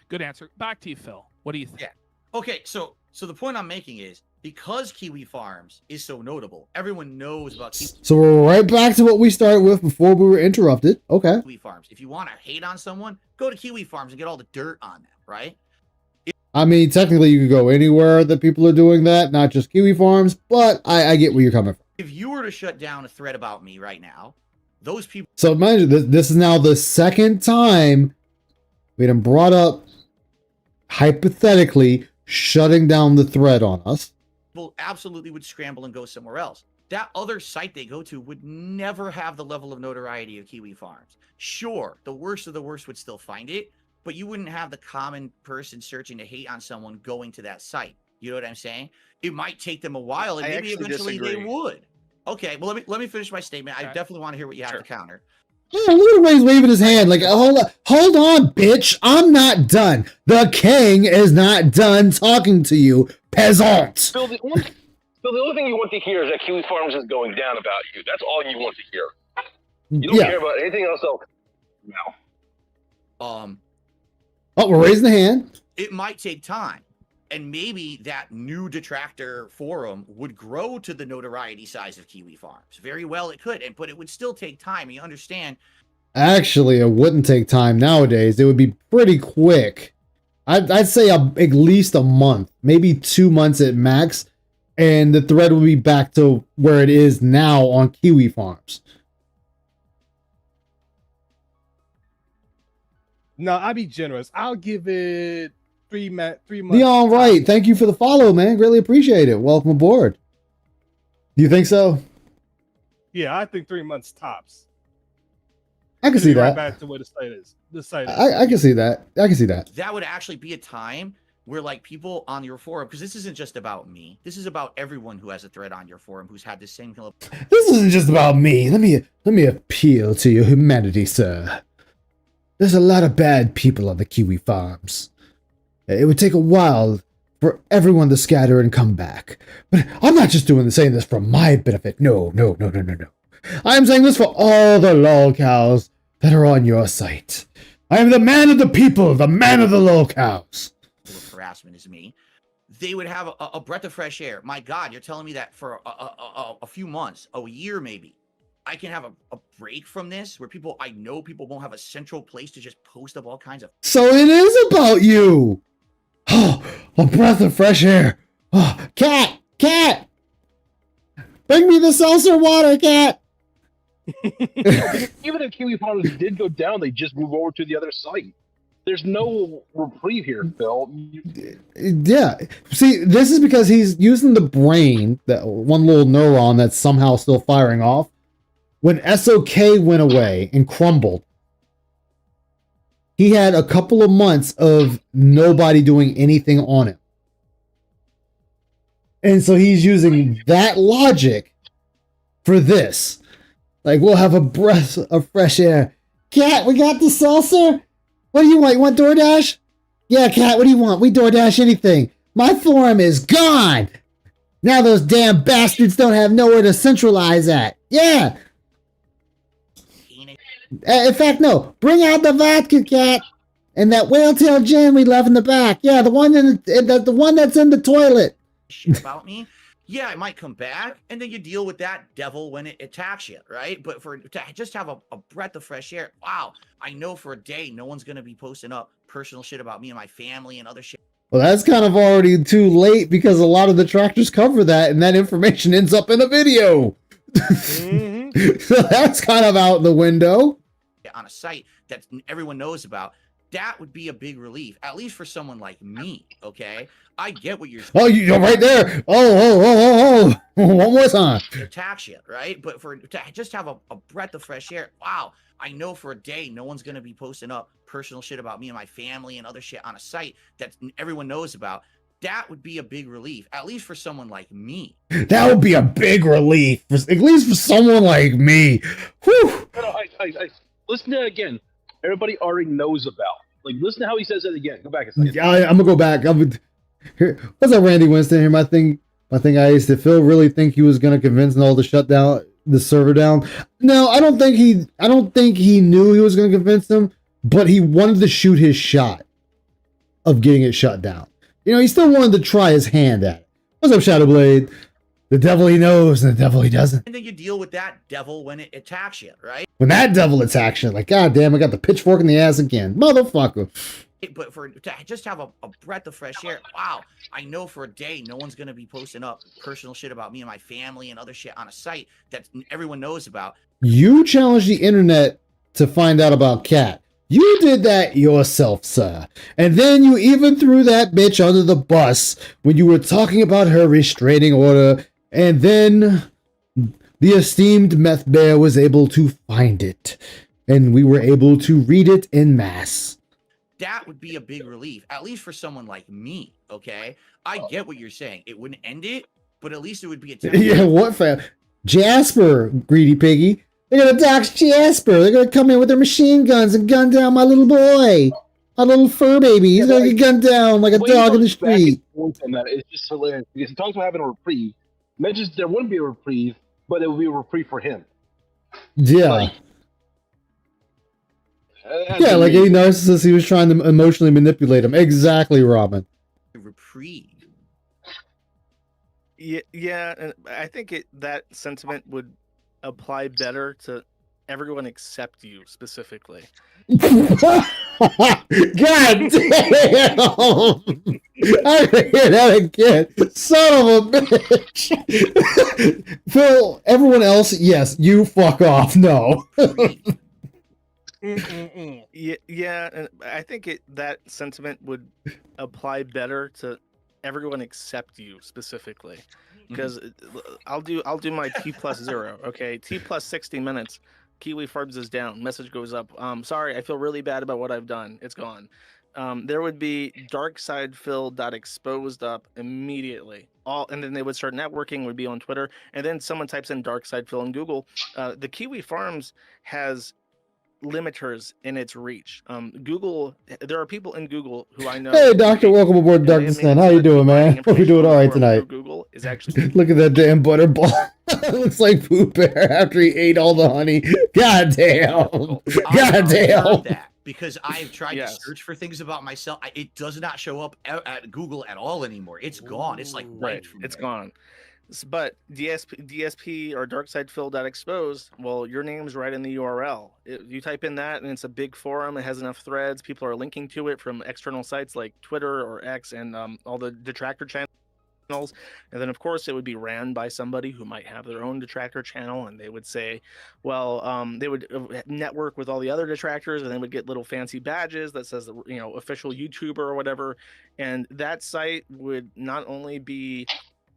Good answer. Back to you, Phil. What do you think? Yeah. Okay, so the point I'm making is, because Kiwi Farms is so notable, everyone knows about Kiwi. So we're right back to what we started with before we were interrupted. Okay. Kiwi Farms. If you want to hate on someone, go to Kiwi Farms and get all the dirt on them, right? I mean, technically you could go anywhere that people are doing that, not just Kiwi Farms, but I get where you're coming from. If you were to shut down a thread about me right now, those people... So mind you, this is now the second time we done brought up, hypothetically, shutting down the thread on us. People absolutely would scramble and go somewhere else. That other site they go to would never have the level of notoriety of Kiwi Farms. Sure, the worst of the worst would still find it, but you wouldn't have the common person searching to hate on someone going to that site. You know what I'm saying? It might take them a while, and maybe eventually they would. Okay, well, let me finish my statement. I definitely want to hear what you have to counter. Yeah, look at the way he's waving his hand. Like, hold on, bitch. I'm not done. The king is not done talking to you, peasant. Phil, the only thing you want to hear is that Kiwi Farms is going down about you. That's all you want to hear. You don't care about anything else. No. Oh, we're raising the hand. It might take time. And maybe that new detractor forum would grow to the notoriety size of Kiwi Farms. Very well, it could, but it would still take time. You understand? Actually, it wouldn't take time nowadays. It would be pretty quick. I'd say at least a month, maybe 2 months at max, and the thread will be back to where it is now on Kiwi Farms. No, I'll be generous. I'll give it 3 months. Leon Wright, thank you for the follow, man. Greatly appreciate it. Welcome aboard. Do you think so? Yeah, I think 3 months tops. I can see that. Right back to where the site is. I can see that. I can see that. That would actually be a time where, like, people on your forum, because this isn't just about me. This is about everyone who has a thread on your forum who's had the same kind of... This isn't just about me. Let me appeal to your humanity, sir. There's a lot of bad people on the Kiwi Farms. It would take a while for everyone to scatter and come back. But I'm not just saying this for my benefit. No. I'm saying this for all the lolcows that are on your site. I am the man of the people, the man of the lolcows. Harassment is me. They would have a breath of fresh air. My God, you're telling me that for a few months, a year maybe, I can have a break from this where I know people won't have a central place to just post up all kinds of... So it is about you. Oh, a breath of fresh air. Oh, cat. Bring me the seltzer water, cat. Even if Kiwi Farms did go down, they just move over to the other site. There's no reprieve here, Phil. Yeah. See, this is because he's using the brain, that one little neuron that's somehow still firing off. When SOK went away and crumbled, he had a couple of months of nobody doing anything on him. And so he's using that logic for this. Like, we'll have a breath of fresh air. Cat, we got the salsa? What do you want? You want DoorDash? Yeah, Cat, what do you want? We DoorDash anything. My forum is gone. Now those damn bastards don't have nowhere to centralize at. Yeah. In fact, no. Bring out the vodka, Cat. And that whale tail gin we left in the back. Yeah, the one the one that's in the toilet. Shit about me. Yeah, it might come back, and then you deal with that devil when it attacks you, right? But to just have a breath of fresh air, wow, I know for a day no one's gonna be posting up personal shit about me and my family and other shit. Well, that's kind of already too late because a lot of the tractors cover that, and that information ends up in a video. So that's kind of out the window. On a site that everyone knows about, that would be a big relief, at least for someone like me. Okay, I get what you're saying. Oh, you're right there. Oh. One more time. Attach it, right? But to just have a breath of fresh air, wow, I know for a day no one's going to be posting up personal shit about me and my family and other shit on a site that everyone knows about. That would be a big relief, at least for someone like me. That would be a big relief, at least for someone like me. Whew. I listen to it again. Everybody already knows about. Like, listen to how he says it again. Go back a second. Yeah, I'm gonna go back. Here, what's up, Randy Winston? Here, my thing. I used to. Phil really think he was gonna convince all to shut down the server down. No, I don't think he knew he was gonna convince them, but he wanted to shoot his shot of getting it shut down. You know, he still wanted to try his hand at it. What's up, Shadowblade? The devil he knows and the devil he doesn't. And then you deal with that devil when it attacks you, right? When that devil attacks you, like, God damn, I got the pitchfork in the ass again. Motherfucker. But to just have a breath of fresh air, wow, I know for a day no one's going to be posting up personal shit about me and my family and other shit on a site that everyone knows about. You challenged the internet to find out about Kat. You did that yourself, sir. And then you even threw that bitch under the bus when you were talking about her restraining order. And then the esteemed Meth Bear was able to find it. And we were able to read it en masse. That would be a big relief, at least for someone like me, okay? I get what you're saying. It wouldn't end it, but at least it would be a Yeah, what fam? Jasper, greedy piggy. They're gonna dox Jasper. They're gonna come in with their machine guns and gun down my little boy. My little fur baby. He's gonna get gunned down like a dog in the street. It's just hilarious because he talks about having a reprieve. Mentions there wouldn't be a reprieve, but it would be a reprieve for him. Yeah. Yeah, like any narcissist, he was trying to emotionally manipulate him. Exactly, Robin. Reprieve. Yeah, and I think that sentiment would apply better to everyone except you specifically. God damn! I hear that again. Son of a bitch. Phil, everyone else, yes, you fuck off. No. Yeah, and I think that sentiment would apply better to everyone except you specifically, because I'll do my T+0. Okay, T+60 minutes. Kiwi Farbs is down. Message goes up. Sorry, I feel really bad about what I've done. It's gone. There would be darksidephil.exposed up immediately. And then they would start networking. Would be on Twitter, and then someone types in darksidephil in Google. The Kiwi Farms has limiters in its reach. Google, there are people in Google who I know. Hey, Doctor, welcome aboard Dark Descent. How you doing, man? Hope you're doing all right tonight. Google is actually look at that damn butterball. Looks like Pooh Bear after he ate all the honey. God damn. God damn. That because I've tried to search for things about myself. It does not show up at Google at all anymore. It's gone. It's like right. It's gone. But DSP or darksidephil.exposed, well, your name's right in the URL. You type in that, and it's a big forum. It has enough threads. People are linking to it from external sites like Twitter or X and all the detractor channels. And then, of course, it would be ran by somebody who might have their own detractor channel, and they would say, well, they would network with all the other detractors, and they would get little fancy badges that says, official YouTuber or whatever. And that site would not only be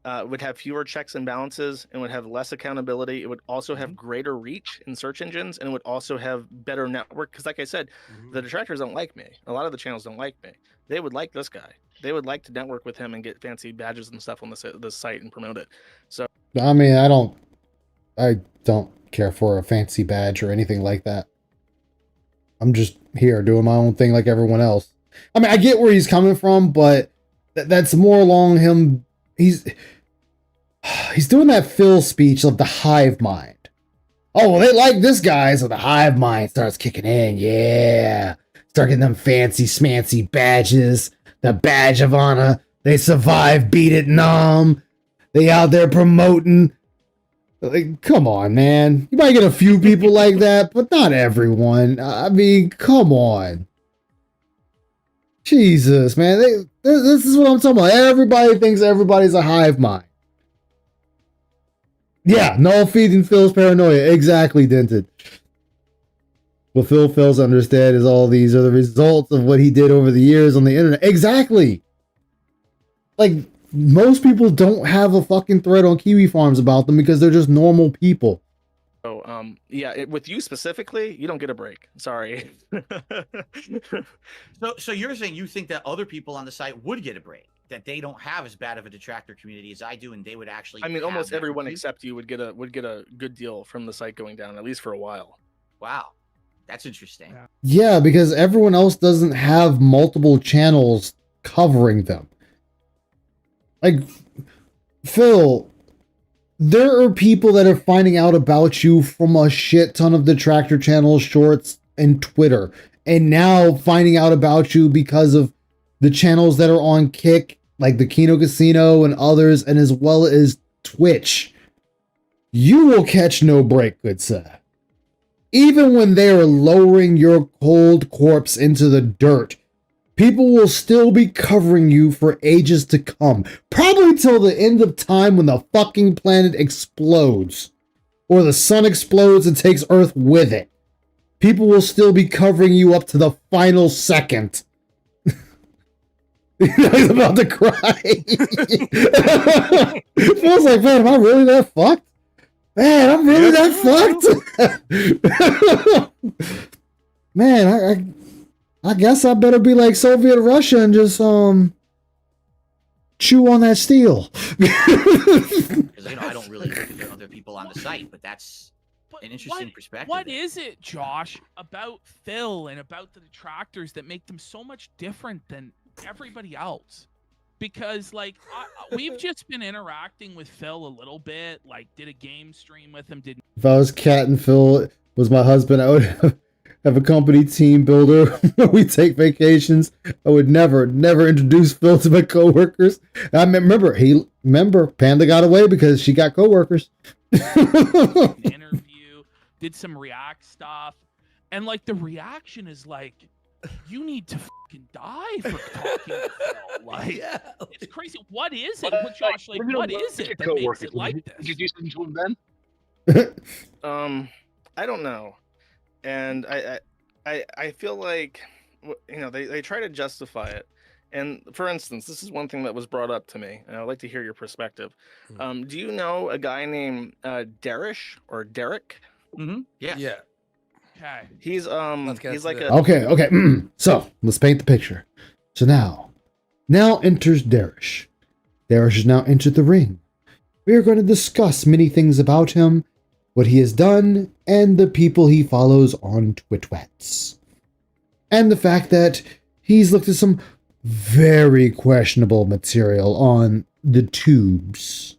would have fewer checks and balances, and would have less accountability. It would also Mm-hmm. have greater reach in search engines, and it would also have better network. Because, like I said, the detractors don't like me. A lot of the channels don't like me. They would like this guy. They would like to network with him and get fancy badges and stuff on the site and promote it. So, I mean, I don't care for a fancy badge or anything like that. I'm just here doing my own thing like everyone else. I mean, I get where he's coming from, but that's more along him. He's doing that Phil speech of the hive mind. Oh, well, they like this guy, so the hive mind starts kicking in. Yeah. Start getting them fancy smancy badges. The badge of honor. They survive, beat it, numb. They out there promoting. Like, come on, man. You might get a few people like that, but not everyone. I mean, come on. Jesus, man. This is what I'm talking about. Everybody thinks everybody's a hive mind. Yeah, no feeding Phil's paranoia. Exactly, Dented. What Phil fails to understand is all these are the results of what he did over the years on the internet. Exactly. Like, most people don't have a fucking thread on Kiwi Farms about them because they're just normal people. yeah, with you specifically, you don't get a break. Sorry. So you're saying you think that other people on the site would get a break, that they don't have as bad of a detractor community as I do, and they would actually. I mean, have almost that everyone review? except you would get a good deal from the site going down, at least for a while. Wow, that's interesting. Yeah, because everyone else doesn't have multiple channels covering them. Like, Phil, there are people that are finding out about you from a shit ton of detractor channels, shorts, and Twitter. And now finding out about you because of the channels that are on Kick, like the Kino Casino and others, and as well as Twitch. You will catch no break, good sir. Even when they are lowering your cold corpse into the dirt, people will still be covering you for ages to come. Probably till the end of time when the fucking planet explodes. Or the sun explodes and takes Earth with it. People will still be covering you up to the final second. He's about to cry. Feels like, man, am I really that fucked? Man, I'm really that fucked? Man, I guess I better be like Soviet Russia and just chew on that steel. Because I don't really look at the other people on the site, but that's an interesting perspective. What is it, Josh, about Phil and about the detractors that make them so much different than everybody else? Because we've just been interacting with Phil a little bit, like did a game stream with him. If I was Cat and Phil was my husband, I would have a company team builder. We take vacations. I would never introduce Phil to my coworkers. I remember Panda got away because she got coworkers. Interview, did some React stuff, and like the reaction is like, you need to fucking die for talking to Phil. Like, it's crazy. What is it, Josh? Like, what is it that makes it like this? Introduce them to him then. I don't know, and I feel like, you know, they try to justify it. And for instance, this is one thing that was brought up to me, and I'd like to hear your perspective. Do you know a guy named Darish or Derek? Mm-hmm. Yeah. Okay. He's like a Okay. So let's paint the picture. So now enters Darish. Darish has now entered the ring. We are going to discuss many things about him, what he has done, and the people he follows on Twitwets. And the fact that he's looked at some very questionable material on the tubes.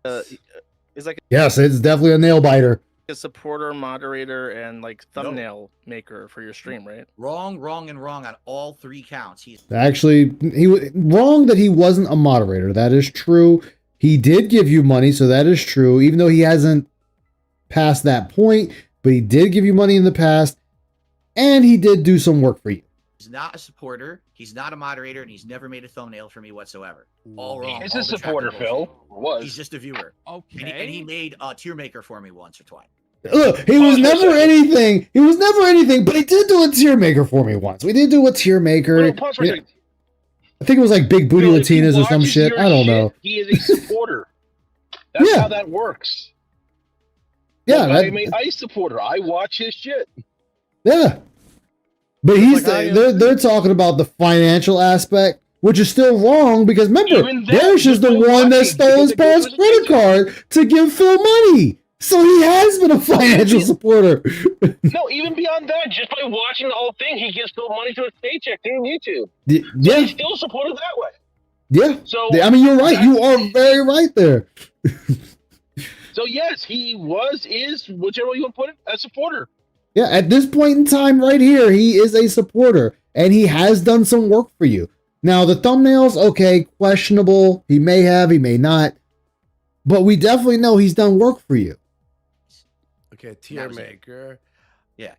is like Yes, it's definitely a nail biter. a supporter, moderator, and like thumbnail maker for your stream, right? Wrong on all three counts. He's Actually, wrong that he wasn't a moderator. That is true. He did give you money, so that is true, even though he hasn't passed that point, but he did give you money in the past, and he did do some work for you. He's not a supporter. He's not a moderator, and he's never made a thumbnail for me whatsoever. All wrong. He's all a supporter, detractor Phil. bullshit. Or was. He's just a viewer. Okay. And he made a tier maker for me once or twice. Look, he was never anything. He was never anything, but he did do a tier maker for me once. We did do a tier maker. Pause for a second. I think it was like Big Booty Phil, if he Latinas or some watches shit. your I don't know. He is a supporter. That's Yeah. how that works. Yeah, Look, I'm an Ice supporter. I watch his shit. yeah. But Just like I am they're talking about the financial aspect, which is still wrong because remember, Even that, Darish is the but one that watching, stole his because parents' it goes credit to card to give Phil money. So he has been a financial supporter. No, even beyond that, just by watching the whole thing, he gives Phil money to his paycheck through YouTube. So Yeah, he's still supported that way. yeah. So I mean, you're right. You are very right there. So yes, he is, whichever you want to put it, a supporter. Yeah, at this point in time right here, he is a supporter and he has done some work for you. Now, the thumbnails, okay, questionable. He may have, he may not. But we definitely know he's done work for you. Okay, tier maker. Yeah.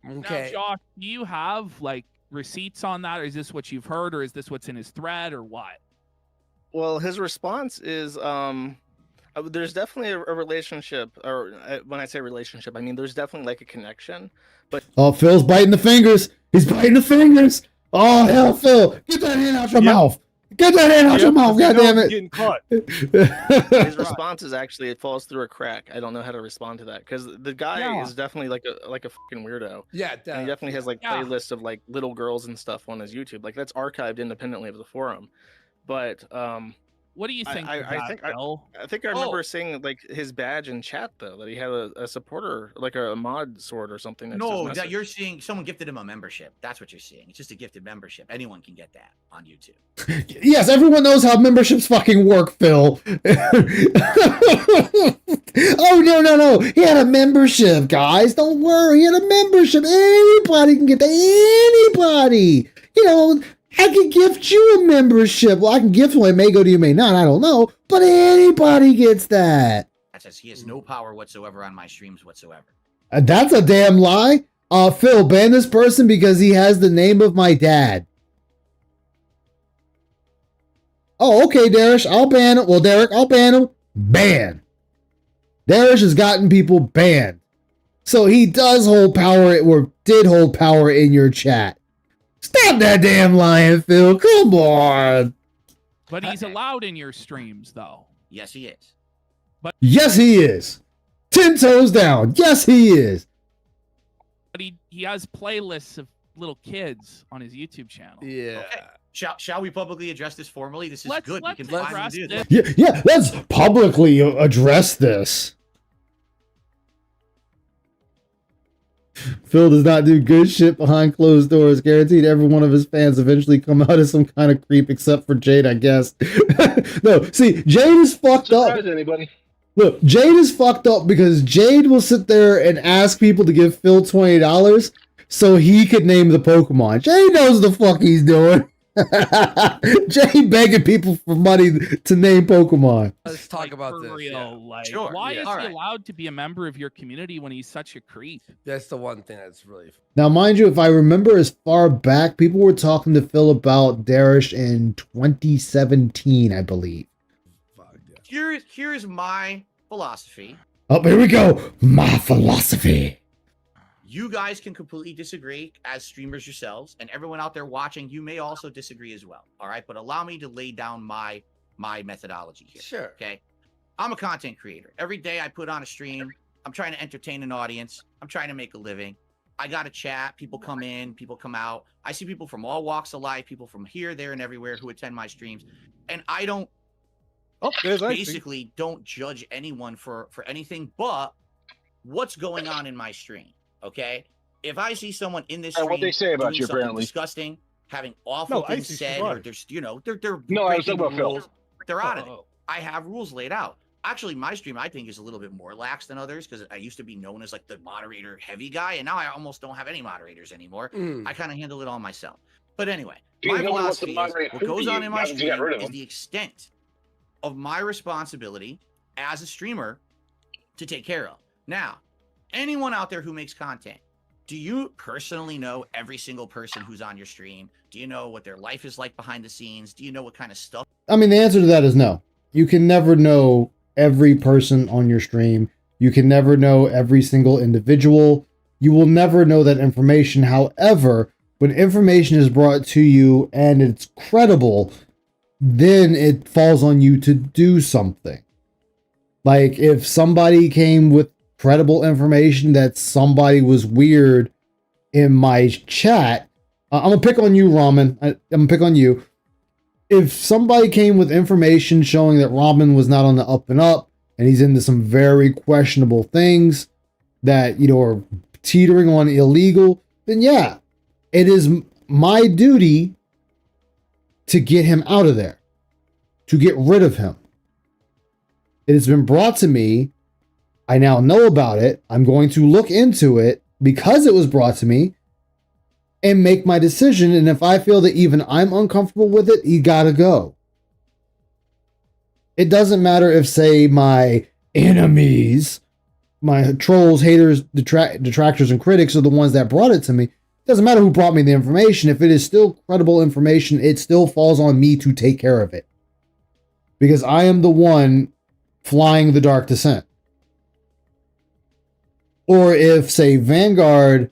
Okay. Now, Josh, do you have like receipts on that, or is this what you've heard, or is this what's in his thread, or what? Well, his response is there's definitely a relationship, or when I say relationship, I mean there's definitely like a connection. But Oh, Phil's biting the fingers. He's biting the fingers. Oh, hell, Phil. Get that hand out your mouth. Get that hand out your mouth. God damn it. Getting caught. his response is actually it falls through a crack. I don't know how to respond to that because the guy is definitely like a fucking weirdo. Yeah, and he definitely has like playlists of like little girls and stuff on his YouTube. Like that's archived independently of the forum. But what do you think? I think I remember seeing like his badge in chat though, that he had a supporter, like a mod sword or something. next to his No, message. that you're seeing someone gifted him a membership. That's what you're seeing. It's just a gifted membership. Anyone can get that on YouTube. Yes, everyone knows how memberships fucking work, Phil. Oh, no. He had a membership, guys. Don't worry. He had a membership. Anybody can get that. Anybody. You know, I can gift you a membership. Well, I can gift one. It may go to you, may not. I don't know. But anybody gets that. That says he has no power whatsoever on my streams whatsoever. That's a damn lie. Phil, ban this person because he has the name of my dad. Oh, okay, Darish. I'll ban him. Well, Derek, I'll ban him. Ban. Darish has gotten people banned. So he does hold power, or did hold power in your chat. Stop that damn lying, Phil. Come on. But he's allowed in your streams, though. Yes, he is. But yes, he is. 10 toes down. Yes, he is. But he has playlists of little kids on his YouTube channel. Yeah. Okay. Shall we publicly address this formally? This is good. We can let's finally address do this. this. Yeah, let's publicly address this. Phil does not do good shit behind closed doors. Guaranteed every one of his fans eventually come out as some kind of creep, except for Jade, I guess. No, see, Jade is fucked up. Anybody? Look, Jade is fucked up because Jade will sit there and ask people to give Phil $20 so he could name the Pokemon. Jade knows the fuck he's doing. Jade begging people for money to name Pokemon. Let's talk about for this. real. Yeah. Like, Sure, why yeah. is All he right. allowed to be a member of your community when he's such a creep? That's the one thing that's really. Now, mind you, if I remember as far back, people were talking to Phil about Darish in 2017, I believe. Here's my philosophy. Oh, here we go. My philosophy. You guys can completely disagree as streamers yourselves, and everyone out there watching, you may also disagree as well. All right, but allow me to lay down my methodology here. Sure. Okay. I'm a content creator. Every day I put on a stream. I'm trying to entertain an audience. I'm trying to make a living. I got a chat. People come in, people come out. I see people from all walks of life, people from here, there, and everywhere who attend my streams. And I don't basically don't judge anyone for anything but what's going on in my stream. Okay, if I see someone in this stream what they say about doing you, something apparently. disgusting, having awful things Icy's said, right. or there's they're No, I was breaking talking about Phil. rules, they're out of it. I have rules laid out. Actually, my stream I think is a little bit more lax than others because I used to be known as like the moderator heavy guy, and now I almost don't have any moderators anymore. I kind of handle it all myself. But anyway, You my know what's the philosophy is moderate what who goes you on in my got to get stream rid of is them. the extent of my responsibility as a streamer to take care of. Now, anyone out there who makes content, do you personally know every single person who's on your stream? Do you know what their life is like behind the scenes? Do you know what kind of stuff? I mean, the answer to that is no. You can never know every person on your stream. You can never know every single individual. You will never know that information. However, when information is brought to you and it's credible, then it falls on you to do something. Like if somebody came with credible information that somebody was weird in my chat, I'm gonna pick on you, Ramen. I'm gonna pick on you. If somebody came with information showing that Ramen was not on the up and up, and he's into some very questionable things that, you know, are teetering on illegal, then yeah, it is my duty to get him out of there, to get rid of him. It has been brought to me. I now know about it. I'm going to look into it because it was brought to me and make my decision. And if I feel that even I'm uncomfortable with it, you gotta go. It doesn't matter if, say, my enemies, my trolls, haters, detractors, and critics are the ones that brought it to me. It doesn't matter who brought me the information. If it is still credible information, it still falls on me to take care of it. Because I am the one flying the dark descent. Or if, say, Vanguard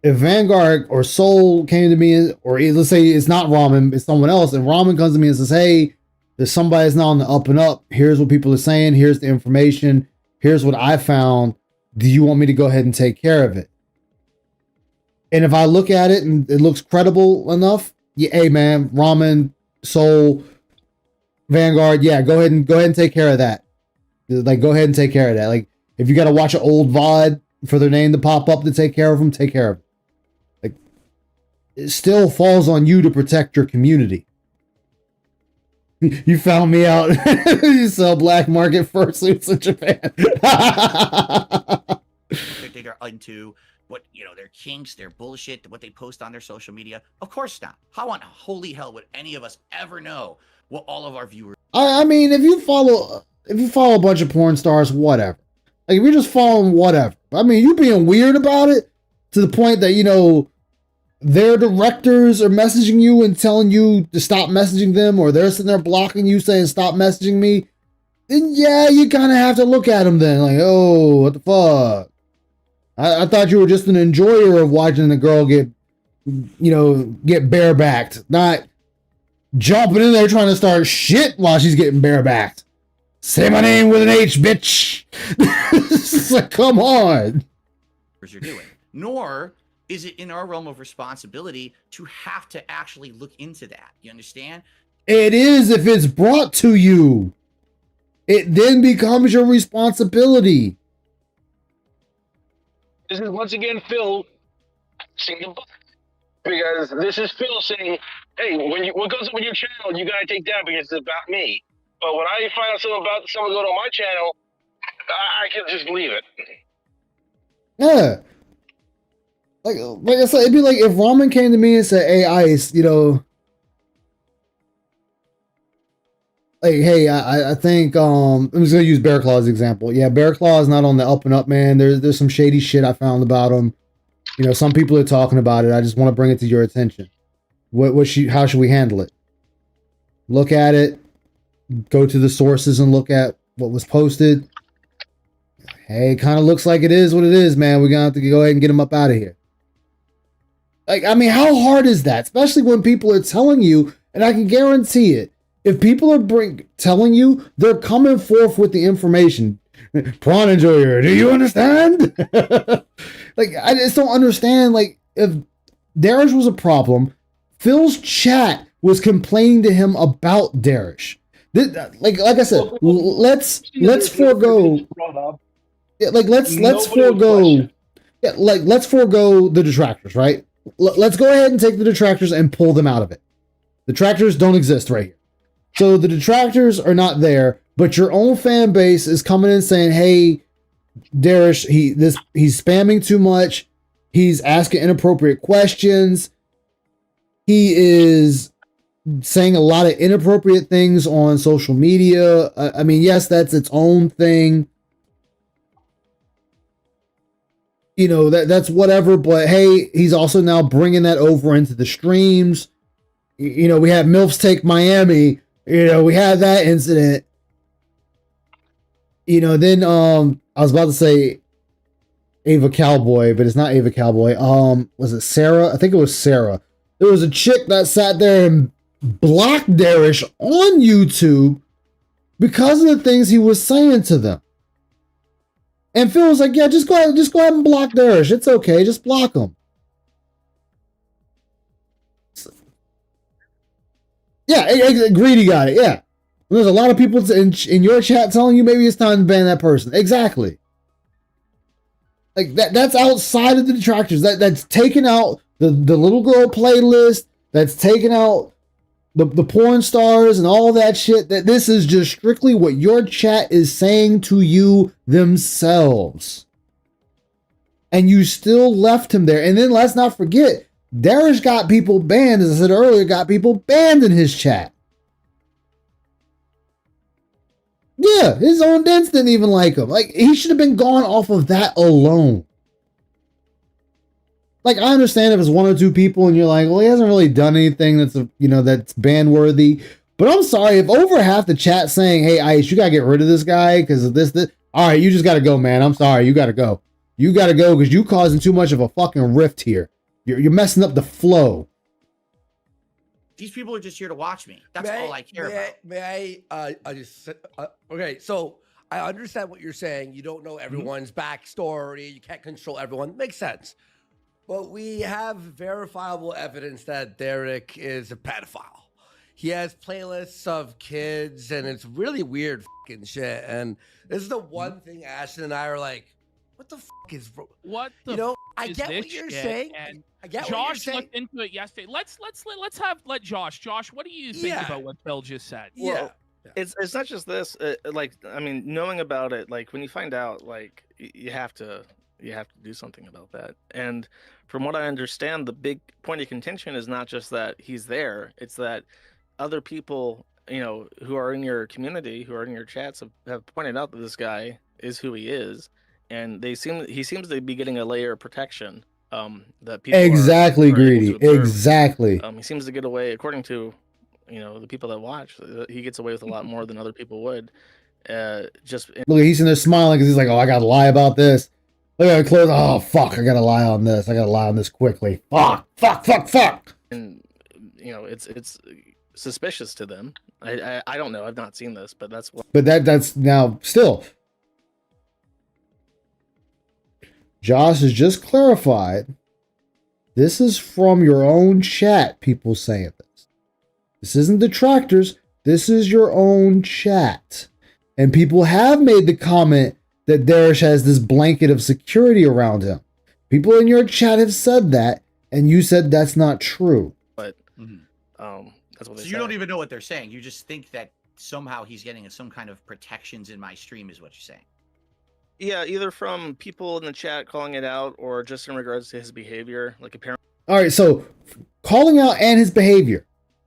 or Soul came to me, or let's say it's not Ramen, it's someone else, and Ramen comes to me and says, hey, there's somebody that's not on the up and up. Here's what people are saying. Here's the information. Here's what I found. Do you want me to go ahead and take care of it? And if I look at it and it looks credible enough, yeah, hey man, Ramen, Soul, Vanguard, yeah, go ahead and take care of that. Like, go ahead and take care of that. Like, if you got to watch an old VOD for their name to pop up to take care of them, take care of it. Like, it still falls on you to protect your community. You found me out. You sell black market fursuits in Japan. They're into what, you know, their kinks, their bullshit, what they post on their social media. Of course not. How in holy hell would any of us ever know what all of our viewers? I mean, if you follow a bunch of porn stars, whatever. Like, if you're just following whatever. I mean, you being weird about it to the point that, you know, their directors are messaging you and telling you to stop messaging them, or they're sitting there blocking you saying, stop messaging me, then yeah, you kind of have to look at them then. Like, oh, what the fuck? I thought you were just an enjoyer of watching the girl get barebacked, not jumping in there trying to start shit while she's getting barebacked. Say my name with an H, bitch. It's like, come on. You're doing. Nor is it in our realm of responsibility to have to actually look into that. You understand? It is if it's brought to you. It then becomes your responsibility. This is once again Phil saying the book, because this is Phil saying, "Hey, what goes up on your channel, you gotta take that because it's about me." But when I find out something about someone going on my channel, I can just believe it. Yeah. Like I said, it'd be like if Ramen came to me and said, hey, Ice, you know, like, hey, I think, I'm just gonna use Bear Claw as an example. Yeah, Bear Claw is not on the up and up, man. There's some shady shit I found about him. You know, some people are talking about it. I just want to bring it to your attention. How should we handle it? Look at it, go to the sources and look at what was posted. Hey, it kind of looks like it is what it is, man. We're gonna have to go ahead and get him up out of here. Like, I mean, how hard is that? Especially when people are telling you, and I can guarantee it, if people are telling you, they're coming forth with the information. Prawn enjoyer, do you understand? Like, I just don't understand. Like, if Darish was a problem, Phil's chat was complaining to him about Darish. Like I said, let's forego. Yeah, like let's forego. Yeah, like let's forego the detractors, right? Let's go ahead and take the detractors and pull them out of it. The detractors don't exist right here. So the detractors are not there, but your own fan base is coming in saying, hey, Darish, he's spamming too much. He's asking inappropriate questions. He is saying a lot of inappropriate things on social media. I mean, yes, that's its own thing. You know, that's whatever, but hey, he's also now bringing that over into the streams. You know, we had MILFs Take Miami. You know, we had that incident. You know, then I was about to say, Ava Cowboy, but it's not Ava Cowboy. Was it Sarah? I think it was Sarah. There was a chick that sat there and blocked Darish on YouTube because of the things he was saying to them. And Phil was like, yeah, just go ahead and block Darish. It's okay, just block him. Yeah, Greedy got it, yeah. There's a lot of people in your chat telling you maybe it's time to ban that person. Exactly. Like that's outside of the detractors. That's taking out the little girl playlist. That's taking out the porn stars and all that shit. That this is just strictly what your chat is saying to you themselves. And you still left him there. And then let's not forget, Darish got people banned, as I said earlier, got people banned in his chat. Yeah, his own dents didn't even like him. Like, he should have been gone off of that alone. Like, I understand if it's one or two people and you're like, well, he hasn't really done anything that's, that's ban-worthy. But I'm sorry, if over half the chat saying, hey, Ice, you gotta get rid of this guy because of this. All right, you just gotta go, man. I'm sorry, you gotta go. You gotta go because you causing too much of a fucking rift here. You're messing up the flow. These people are just here to watch me. That's all I care about. May I just okay? So I understand what you're saying. You don't know everyone's backstory. You can't control everyone. Makes sense. But we have verifiable evidence that Derek is a pedophile. He has playlists of kids, and it's really weird fucking shit. And this is the one thing Ashton and I are like, what the fuck is what the I get what you're saying. And I get Josh what you're saying. looked into it yesterday. Let Josh. Josh, what do you think about what Phil just said? Well, it's not just this. Knowing about it, like when you find out, like you have to do something about that. And from what I understand, the big point of contention is not just that he's there; it's that other people, who are in your community, who are in your chats, have pointed out that this guy is who he is. And he seems to be getting a layer of protection that people exactly are Greedy. Exactly. He seems to get away, according to the people that watch, he gets away with a lot more than other people would. Look, he's in there smiling because he's like, oh, I gotta lie about this. Look at close. Oh fuck, I gotta lie on this. I gotta lie on this quickly. Fuck. And it's suspicious to them. I don't know. I've not seen this, but that's what. But that's now still. Josh has just clarified. This is from your own chat, people saying this. This isn't detractors. This is your own chat. And people have made the comment that Darish has this blanket of security around him. People in your chat have said that, and you said that's not true. But that's what they say. You don't even know what they're saying. You just think that somehow he's getting some kind of protections in my stream is what you're saying. Yeah, either from people in the chat calling it out or just in regards to his behavior. Like apparently. All right, so calling out and his behavior.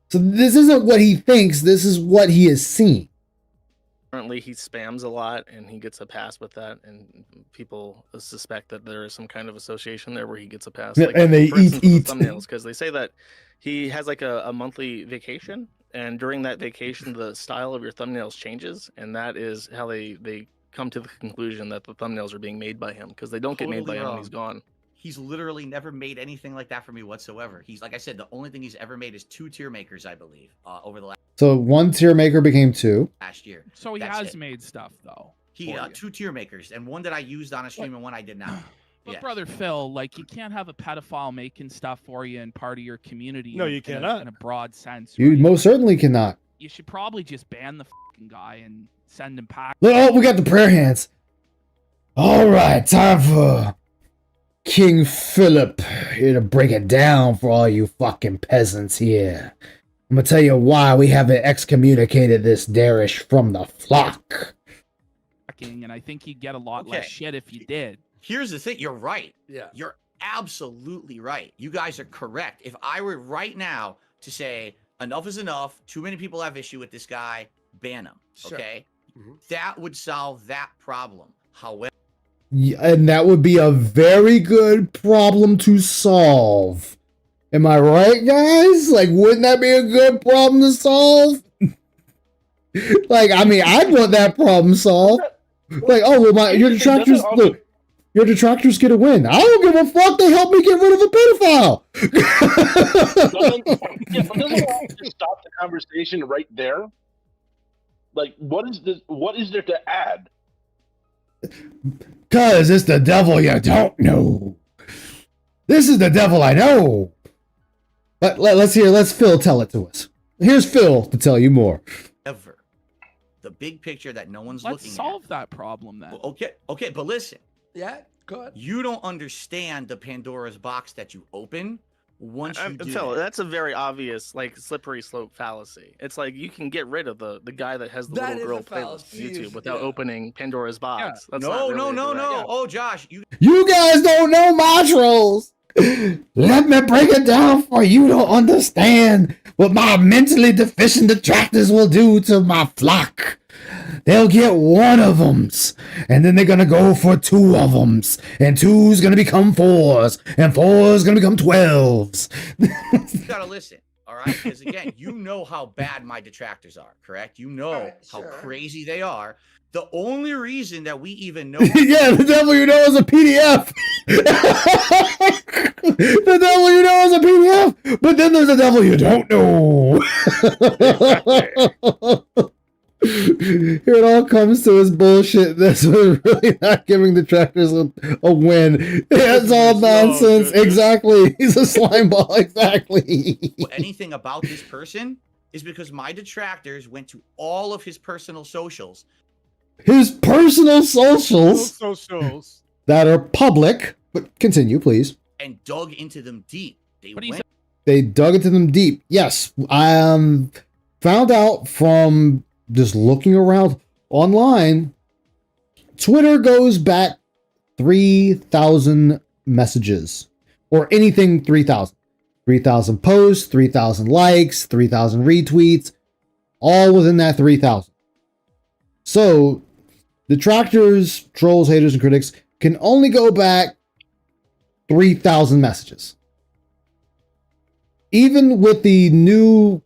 So this isn't what he thinks. This is what he has seen. Apparently he spams a lot and he gets a pass with that. And people suspect that there is some kind of association there where he gets a pass. Like, and they eat thumbnails because they say that he has like a monthly vacation. And during that vacation, the style of your thumbnails changes. And that is how they come to the conclusion that the thumbnails are being made by him because they don't get made by him when he's gone. He's literally never made anything like that for me whatsoever. He's like I said, the only thing he's ever made is 2 tier makers, I believe, over the last. So 1 tier maker became 2 last year. So he has made stuff though. He 2 tier makers and one that I used on a stream and one I did not. But brother Phil, like you can't have a pedophile making stuff for you and part of your community. No, you cannot. In a broad sense. You most certainly cannot. You should probably just ban the fucking guy and send him back. Oh, we got the prayer hands. All right, time for King Philip here to break it down for all you fucking peasants here. I'm gonna tell you why we haven't excommunicated this Darish from the flock. And I think you'd get a lot less shit if you did. Here's the thing. You're right. Yeah. You're absolutely right. You guys are correct. If I were right now to say enough is enough, too many people have issue with this guy, ban him. Sure. Okay? That would solve that problem. However, and that would be a very good problem to solve. Am I right, guys? Like, wouldn't that be a good problem to solve? Like, I mean, I'd want that problem solved. Like, oh, well, your detractors, look, Your detractors get a win. I don't give a fuck. They helped me get rid of a pedophile. But doesn't it just stop the conversation right there? Like, what is this? What is there to add? Cause it's the devil you don't know. This is the devil I know. But let's Phil tell it to us. Here's Phil to tell you more. Ever. The big picture that no one's Let's looking solve that problem then. Okay, but listen. Yeah, good. You don't understand the Pandora's box that you open once you do Phil, that. that's a very obvious, like, slippery slope fallacy. It's like you can get rid of the guy that has the That little is girl a playlist on fallacy, YouTube without yeah. opening Pandora's box. That's No. Oh, Josh, You guys don't know my trolls. Let me break it down for you to understand what my mentally deficient detractors will do to my flock. They'll get one of them's, and then they're gonna go for two of them's, and two's gonna become fours, and four's gonna become 12s. you gotta listen, all right? Because again, you know how bad my detractors are, correct? You know how crazy they are. The only reason that we even know Yeah, the devil you know is a PDF. The devil you know is a PDF, but then there's a devil you don't know. Here it all comes to his bullshit. That's really not giving detractors a win. It's all nonsense. Exactly. He's a slime ball. Exactly. anything about this person is because my detractors went to all of his personal socials. His personal socials Socials. that are public, but continue, please. And dug into them deep. They dug into them deep. Yes, I found out from just looking around online. Twitter goes back 3,000 messages or anything 3,000. 3,000 posts, 3,000 likes, 3,000 retweets, all within that 3,000. So, detractors, trolls, haters, and critics can only go back 3,000 messages. Even with the new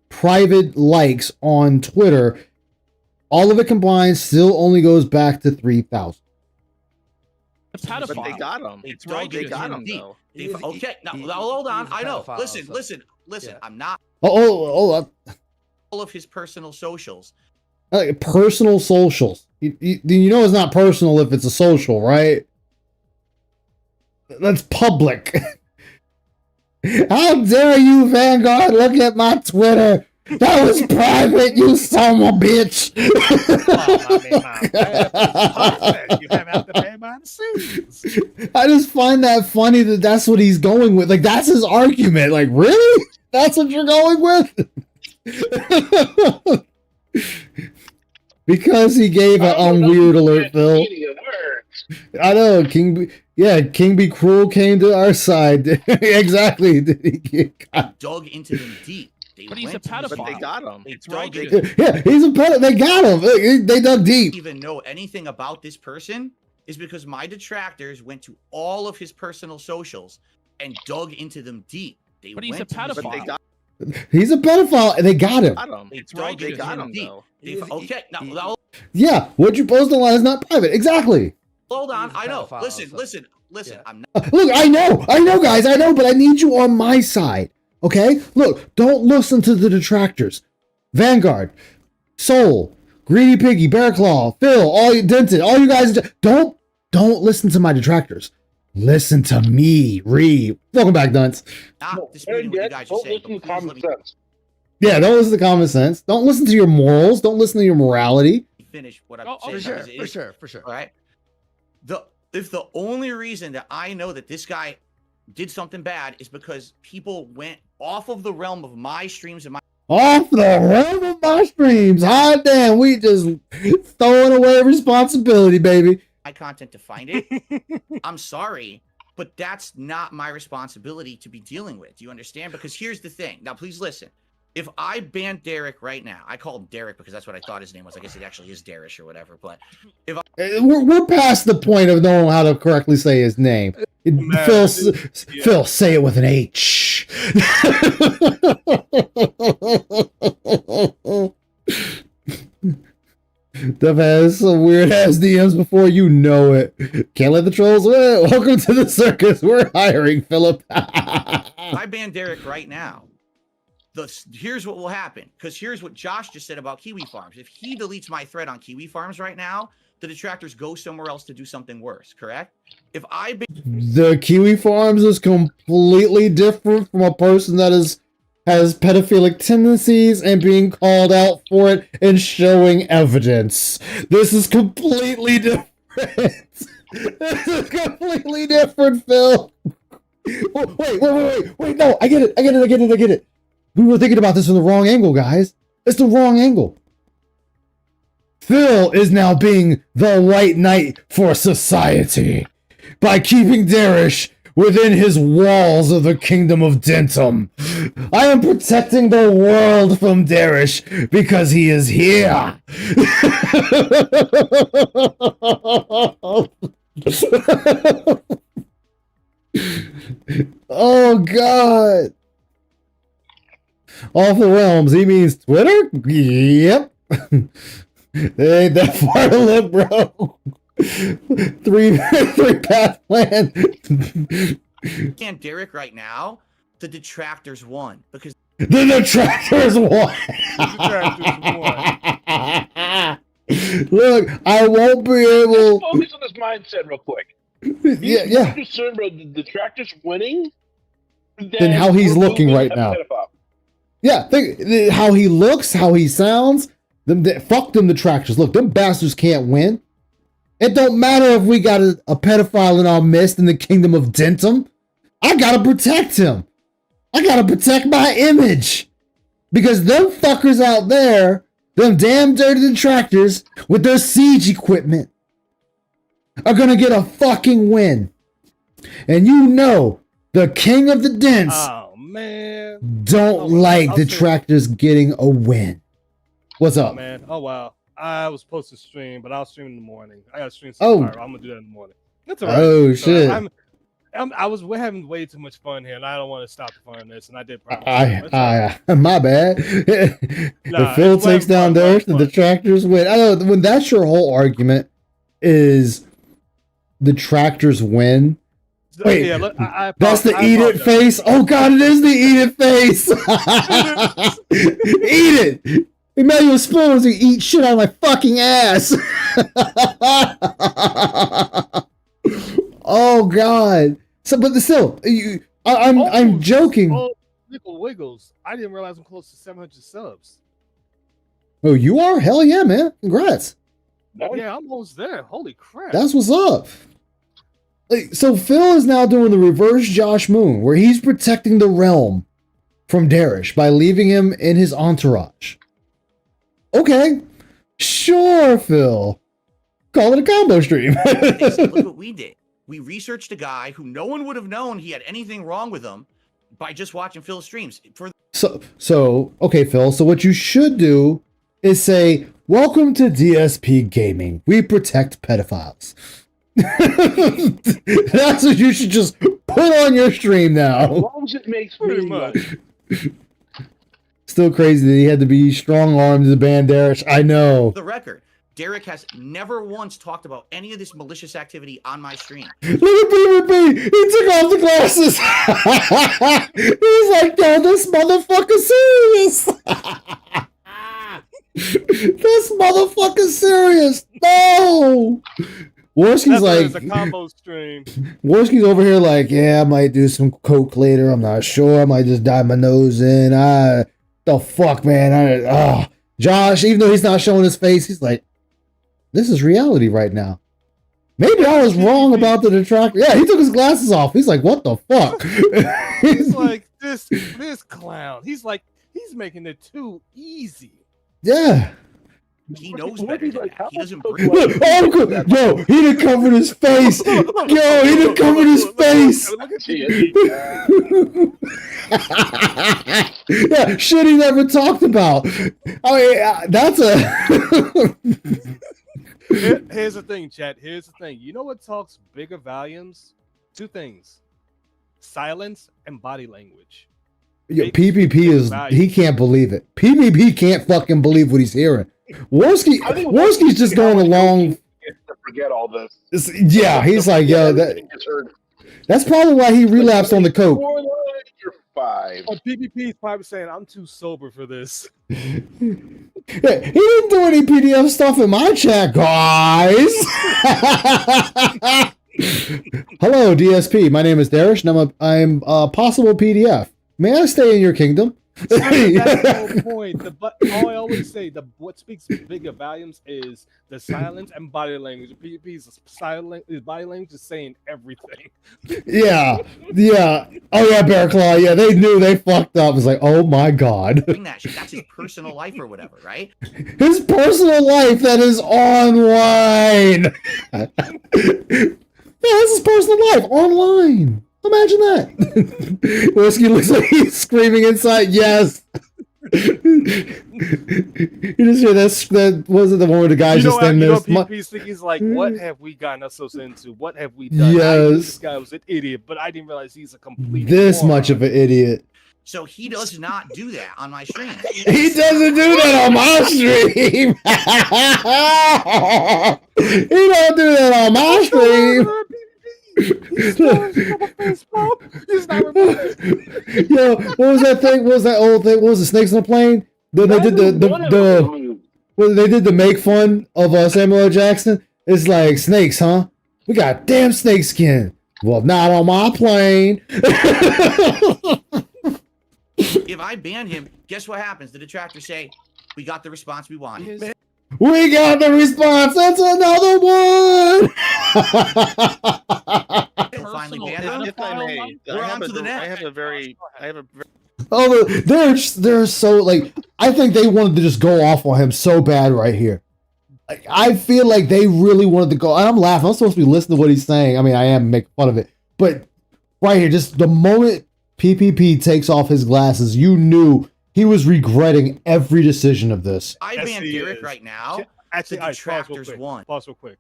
private likes on Twitter, all of it combined still only goes back to 3,000. But they got him. It's Right, they got him, though. Okay, now hold on. I know. Listen. Yeah. I'm not all of his personal socials. personal socials. You know it's not personal if it's a social, right? That's public. How dare you, Vanguard, look at my Twitter. That was private, you son of a bitch. You have to pay behind the scenes. I just find that funny that that's what he's going with. Like, that's his argument. Like, really? That's what you're going with? Because he gave an weird alert, Phil. I know, King Be Cruel came to our side. Exactly. Dug into them deep. But he's a pedophile. But they got him. It's right. Yeah, he's a pedophile. They got him. They dug deep. Even know anything about this person is because my detractors went to all of his personal socials and dug into them deep. But he's a pedophile. He's a pedophile, and they got him. It's right. They got him, though. Okay, now Yeah, what you post online is not private. Exactly. hold on. I know. Listen. I'm not. Look, I know, guys, I know, but I need you on my side. Okay? Look, don't listen to the detractors. Vanguard, Soul, Greedy Piggy, Bear Claw, Phil, all you Denton, all you guys, don't listen to my detractors. Listen to me, Welcome back, Dunce. Not disputing what you guys are saying. Listen to common sense. Yeah, don't listen to common sense. Don't listen to your morals. Don't listen to your morality. Finish what I'm For saying. sure. All right. If the only reason that I know that this guy did something bad is because people went off of the realm of my streams and my Off the realm of my streams. Hot damn, we just throwing away responsibility, baby. my content to find it, I'm sorry, but that's not my responsibility to be dealing with. Do you understand? Because here's the thing. Now, please listen. If I ban Derek right now, I call him Derek because that's what I thought his name was. I guess it actually is Darish or whatever. But if we're past the point of knowing how to correctly say his name. Phil, say it with an H. Dev has some weird ass DMs before you know it. Can't let the trolls win. Welcome to the circus. We're hiring Philip. I ban Derek right now. Here's what will happen, because here's what Josh just said about Kiwi Farms. If he deletes my thread on Kiwi Farms right now, the detractors go somewhere else to do something worse, correct? If I The Kiwi Farms is completely different from a person that has pedophilic tendencies and being called out for it and showing evidence. This is completely different. This is completely different, Phil. Wait, no, I get it. We were thinking about this from the wrong angle, guys. It's the wrong angle. Phil is now being the white knight for society by keeping Darish within his walls of the kingdom of Dentum. I am protecting the world from Darish because he is here. Oh, God. Off the realms, he means Twitter? Yep. Ain't that far to look, bro. Three path plan. ban Derek right now, the detractors won, because The detractors won. Look, I won't be able. Focus on this mindset real quick. Yeah. Concerned about the detractors winning Than how he's looking right now. Yeah, think how he looks, how he sounds. Fuck them detractors. Look, them bastards can't win. It don't matter if we got a pedophile in our midst in the kingdom of Dentum. I gotta protect him. I gotta protect my image. Because them fuckers out there, them damn dirty detractors with their siege equipment are gonna get a fucking win. And you know, the king of the dents don't like detractors getting a win. What's up? Man, oh wow. I was supposed to stream, but I'll stream in the morning. I gotta stream Oh. some I'm gonna do that in the morning. That's all right. Oh, So shit. we're having way too much fun here, and I don't want to stop the fun on this, and I did promise. My bad. Nah, If Phil it's takes down Darish, the detractors win. I know when that's your whole argument is detractors win. Wait, Yeah, look, that's the I eat it apologize. face. Oh God, it is the eat it face. Eat it. Emmanuel Spoons, you eat shit out of my fucking ass. Oh God. So, but still, I'm joking. Oh, Nickel Wiggles. I didn't realize I'm close to 700 subs. Oh, you are? Hell yeah, man. Congrats. Yeah, I'm almost there. Holy crap. That's what's up. Like, so Phil is now doing the reverse Josh Moon, where he's protecting the realm from Darish by leaving him in his entourage. Okay. Sure, Phil. Call it a combo stream. Look what we did. We researched a guy who no one would have known he had anything wrong with him by just watching Phil's streams. So okay, Phil. So what you should do is say, "Welcome to DSP Gaming. We protect pedophiles." That's what you should just put on your stream now. As long as it makes me much. Still crazy that he had to be strong-armed to ban Darish. I know. The record, Derek has never once talked about any of this malicious activity on my stream. Look at BBB. He took off the glasses. He's like, "Yo, this motherfucker's serious." This motherfucker's serious. No. Worski's like, it's a combo stream. Worski's over here like, "Yeah, I might do some coke later. I'm not sure. I might just dye my nose in. The fuck, man. Josh, even though he's not showing his face, he's like, this is reality right now. Maybe I was wrong about the detractor. Yeah, he took his glasses off. He's like, what the fuck? He's like, this clown. He's like, he's making it too easy. Yeah. He knows better than that. He doesn't Look, yo, he done covered his face. Yo, he done covered his face. Yeah, shit he never talked about. I mean, that's a... Here's the thing, chat. Here's the thing. You know what talks bigger volumes? Two things. Silence and body language. Yeah, PPP is he can't believe it. PPP can't fucking believe what he's hearing. Worski's just going along. To forget all this. Yeah, he's like, yo, that's probably why he relapsed on the coke. You're five. Oh, PPP is probably saying, I'm too sober for this. Yeah, he didn't do any PDF stuff in my chat, guys. Hello, DSP. My name is Darish, and I'm a possible PDF. May I stay in your kingdom? That's the whole point. All I always say, what speaks bigger volumes is the silence and body language. PPP's silent, his body language is saying everything. Yeah. Oh yeah, Bear Claw. Yeah, they knew they fucked up. It's like, oh my god. That shit. That's his personal life or whatever, right? His personal life that is online. Yeah, that's his personal life online. Imagine that. Whiskey looks like he's screaming inside. Yes. You just hear that wasn't the one where the guy just then missed. He's like, what have we gotten ourselves into? What have we done? Yes. I knew this guy was an idiot, but I didn't realize he's a complete this moron. much of an idiot. So he does not do that on my stream. He doesn't do that on my stream. He don't do that on my stream. Yo, what was that thing? What was that old thing? What was the snakes on the plane? Then they did they did the make fun of Samuel L. Jackson. It's like, snakes, huh? We got damn snake skin. Well, not on my plane. If I ban him, guess what happens? The detractors say, we got the response we wanted. We got the response. That's another one. Finally ban him. If I may, We're on to the next. I have a very Oh, they're so like. I think they wanted to just go off on him so bad right here. Like, I feel like they really wanted to go. And I'm laughing. I'm supposed to be listening to what he's saying. I mean, I am making fun of it, but right here, just the moment PPP takes off his glasses, you knew he was regretting every decision of this. I ban Derek right now. Actually, the detractors won. Pause real quick.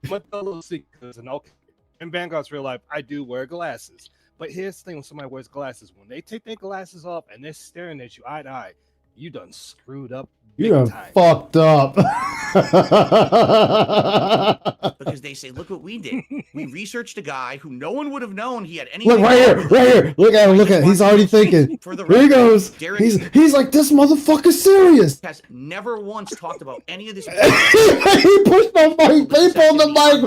My fellow seekers and okay, in Vanguard's real life, I do wear glasses. But here's the thing: when somebody wears glasses, when they take their glasses off and they're staring at you eye to eye, you done screwed up. You done fucked up. Because they say, look what we did. We researched a guy who no one would have known he had any. Look right here. Look at him. Look at him. He's already thinking. Here he goes. He's like, this motherfucker's serious. Has never once talked about any of this. He pushed the mic. They pulled the mic.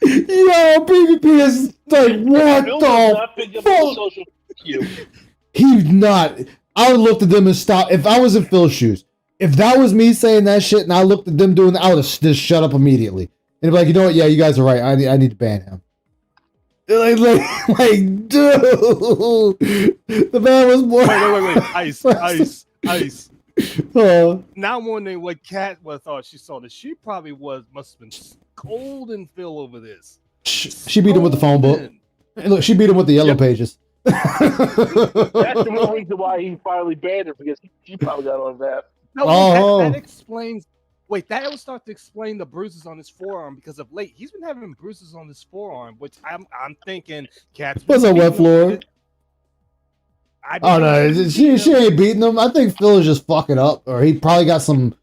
Yo, PvP is like, what the fuck? He's not. I would look at them and stop. If I was in Phil's shoes, if that was me saying that shit and I looked at them doing that, I would have just shut up immediately. And be like, you know what? Yeah, you guys are right. I need to ban him. Like, dude, the man was more. Wait. Ice. Now I'm wondering what Kat thought she saw this. She probably must have been scolding Phil over this. She beat him with the phone book. And look, she beat him with the yellow pages. That's the real reason why he finally banned her, because she probably got on that. No, that explains. Wait, that will start to explain the bruises on his forearm, because of late he's been having bruises on his forearm, which I'm thinking Kat's. What's a wet floor? Oh no, she ain't beating him. I think Phil is just fucking up, or he probably got some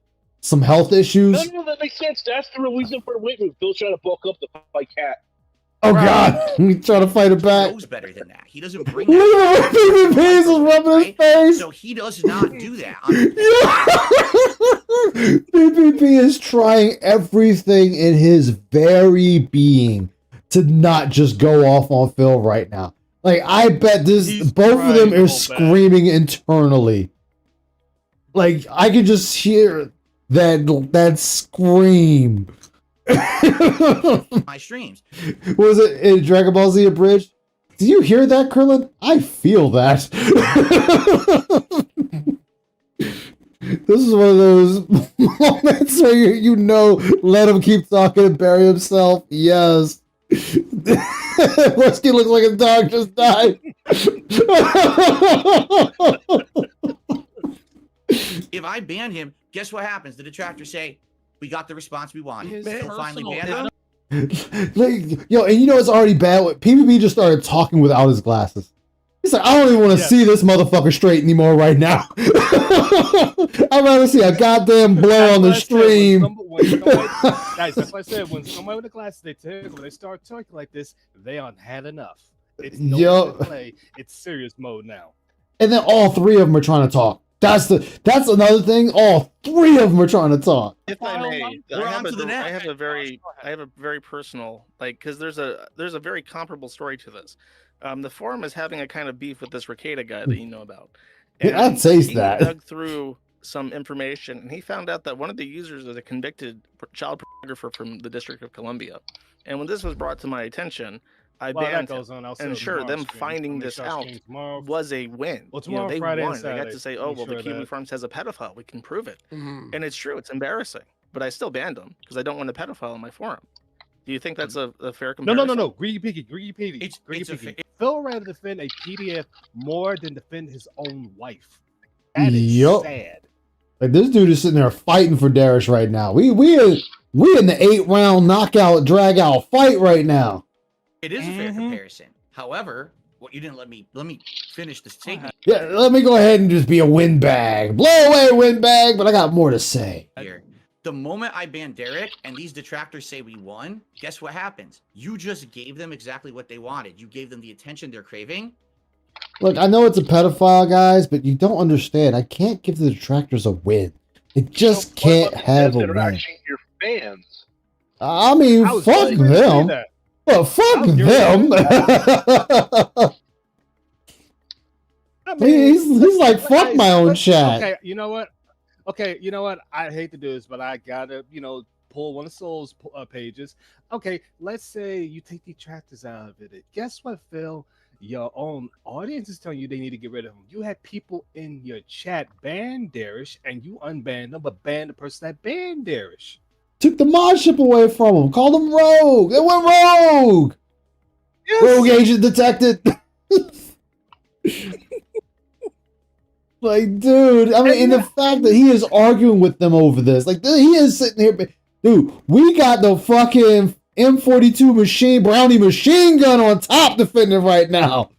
health issues. No, that makes sense. That's the real reason for waiting. Phil's trying to bulk up the fight Cat. Oh God, he trying to fight it back. He knows better than that. He doesn't bring that. Look at his rubbing his face. So he does not do that. PPP is trying everything in his very being to not just go off on Phil right now. Like, I bet both of them are screaming internally. Like, I could just hear that scream. My streams. Was it in Dragon Ball Z Abridged? Do you hear that, Krillin? I feel that. This is one of those moments where you know, let him keep talking and bury himself. Yes. Whiskey looks like a dog just died. If I ban him, guess what happens? The detractors say, we got the response we wanted. So finally ban him. Like, yo, and you know it's already bad. PvP just started talking without his glasses. He's like, I don't even want to see this motherfucker straight anymore right now. I'd rather see a goddamn blur on the stream. Guys, that's why I said when somebody with the glasses, when they start talking like this, they had enough. It's no longer play. It's serious mode now. And then all three of them are trying to talk. That's another thing. All three of them are trying to talk. If I may, I have a very personal, like, because there's a very comparable story to this. The forum is having a kind of beef with this Ricada guy that you know about. Yeah, I'd say that. He dug through some information and he found out that one of the users is a convicted child pornographer from the District of Columbia. And when this was brought to my attention, I banned him. And sure, them finding this out was a win. Well, tomorrow, they Friday, won. and Saturday, they got to say, oh, well, the Kiwi Farms has a pedophile. We can prove it. And it's true. It's embarrassing. But I still banned him because I don't want a pedophile on my forum. Do you think that's a fair comparison? No. Greedy piggy. Phil rather defend a PDF more than defend his own wife. That is sad. Like, this dude is sitting there fighting for Darius right now. We in the 8-round knockout drag out fight right now. It is a fair comparison. However, what you didn't let me finish the statement. Yeah, let me go ahead and just be a windbag. Blow away, windbag, but I got more to say. Here. The moment I ban Derek and these detractors say we won, guess what happens? You just gave them exactly what they wanted. You gave them the attention they're craving. Look, I know it's a pedophile, guys, but you don't understand. I can't give the detractors a win. They just can't have a win. Your fans. I mean, fuck them. Well, fuck them. I mean, he's like, fuck my own chat. Okay, you know what? I hate to do this, but I gotta, pull one of Soul's pages. Okay, let's say you take detractors out of it. Guess what, Phil? Your own audience is telling you they need to get rid of them. You had people in your chat ban Darish, and you unbanned them, but banned the person that banned Darish. Took the modship away from them. Called them rogue. They went rogue. Yes. Rogue agent detected. Like, dude, I mean, and the fact that he is arguing with them over this, like, he is sitting here, dude, we got the fucking M42 Brownie machine gun on top defending right now.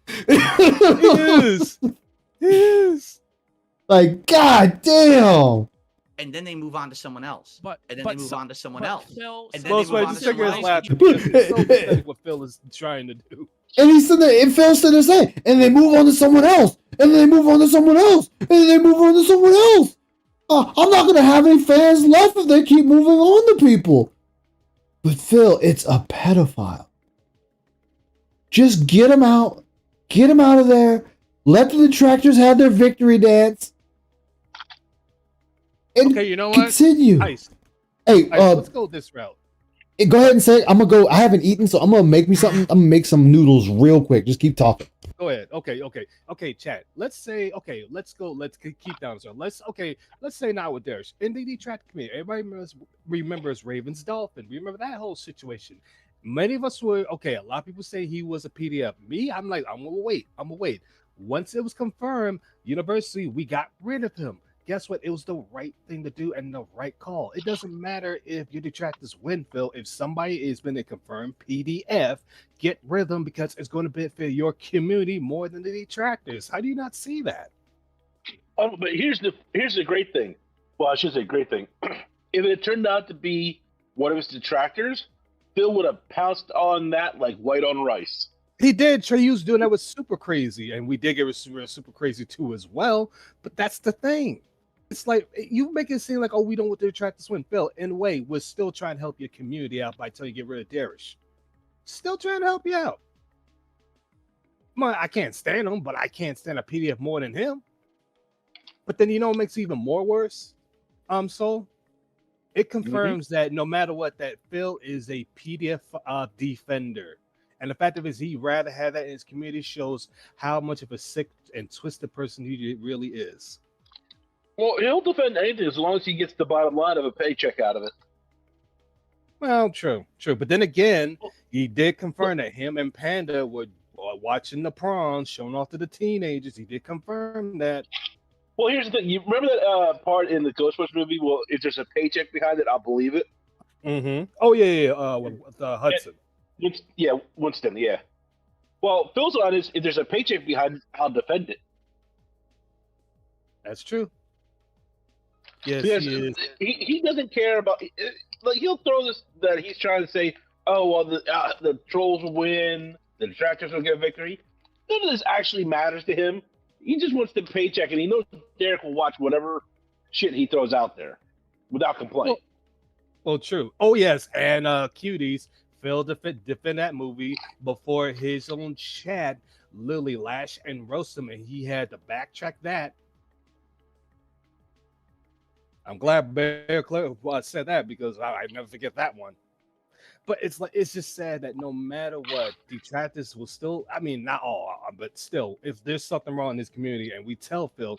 Yes. Like, god damn. And then they move on to someone else. And then they move on to someone else. And then they move on to someone else. It's so pathetic what Phil is trying to do. And he's sitting there, and Phil's sitting there saying, and they move on to someone else. And then they move on to someone else. And then they move on to someone else. I'm not going to have any fans left if they keep moving on to people. But Phil, it's a pedophile. Just get him out. Get him out of there. Let the detractors have their victory dance. And okay, you know what? Continue. Nice. Hey, let's go this route. Go ahead and say, I'm going to go. I haven't eaten, so I'm going to make me something. I'm going to make some noodles real quick. Just keep talking. Go ahead. Okay, chat. Let's say, let's go. Let's keep down. So let's say now with Darius in the detract community. Everybody remembers Raven's Dolphin. Remember that whole situation. Many of us were, a lot of people say he was a PDF. Me, I'm like, I'm going to wait. Once it was confirmed, University, we got rid of him. Guess what? It was the right thing to do and the right call. It doesn't matter if your detractors win, Phil. If somebody is been a confirmed PDF, get rid of them because it's going to benefit your community more than the detractors. How do you not see that? But here's the great thing. Well, I should say great thing. If it turned out to be one of his detractors, Phil would have pounced on that like white on rice. He did. Trey was doing that with Super Crazy, and we did get Super Crazy too as well. But that's the thing. It's like you make it seem like, we don't want the detractors to win. Phil, in a way, we're still trying to help your community out by telling you get rid of Darish. Still trying to help you out. I can't stand him, but I can't stand a PDF more than him. But then what makes it even more worse? Soul, it confirms that no matter what, that Phil is a PDF defender. And the fact of it is he'd rather have that in his community shows how much of a sick and twisted person he really is. Well, he'll defend anything as long as he gets the bottom line of a paycheck out of it. Well, true. But then again, he did confirm that him and Panda were watching the prawns, showing off to the teenagers. He did confirm that. Well, here's the thing. You remember that part in the Ghostbusters movie? Well, if there's a paycheck behind it, I'll believe it. Mm-hmm. Oh yeah. With Hudson. Winston. Yeah. Well, Phil's on is if there's a paycheck behind, I'll defend it. That's true. Yes, Because he is. he doesn't care about. Like he'll throw this that he's trying to say, oh well, the trolls will win, the detractors will get victory. None of this actually matters to him. He just wants the paycheck, and he knows Derek will watch whatever shit he throws out there without complaint. Well, true. Oh yes, and cuties. Phil defend that movie before his own chat literally lash and roast him, and he had to backtrack that. I'm glad Bear Claire said that because I never forget that one. But it's just sad that no matter what, detractors will still. I mean, not all, but still, if there's something wrong in this community, and we tell Phil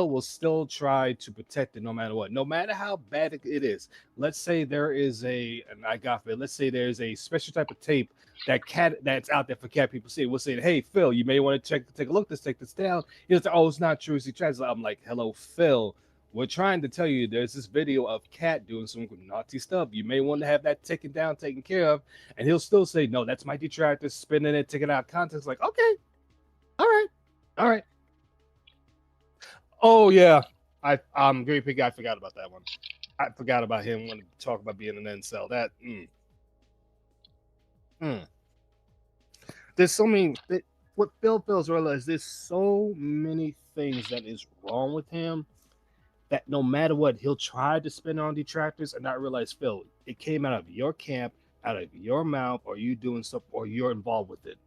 will still try to protect it no matter what, no matter how bad it is. Let's say there is let's say there's a special type of tape that's out there for cat people to see. We'll say, hey Phil, you may want to take a look. Take this down. He'll say, oh, it's not true. It's detractors. I'm like, hello, Phil. We're trying to tell you there's this video of Cat doing some naughty stuff. You may want to have that taken care of. And he'll still say, no, that's my detractor, spinning it, taking it out of context. Like, okay. All right. Oh, yeah. Great Pig, I forgot about that one. I forgot about him when to talk about being an incel. That, There's so many, what Phil feels realized, there's so many things that is wrong with him that no matter what, he'll try to spin on detractors and not realize, Phil, it came out of your camp, out of your mouth, or you doing something, or you're involved with it.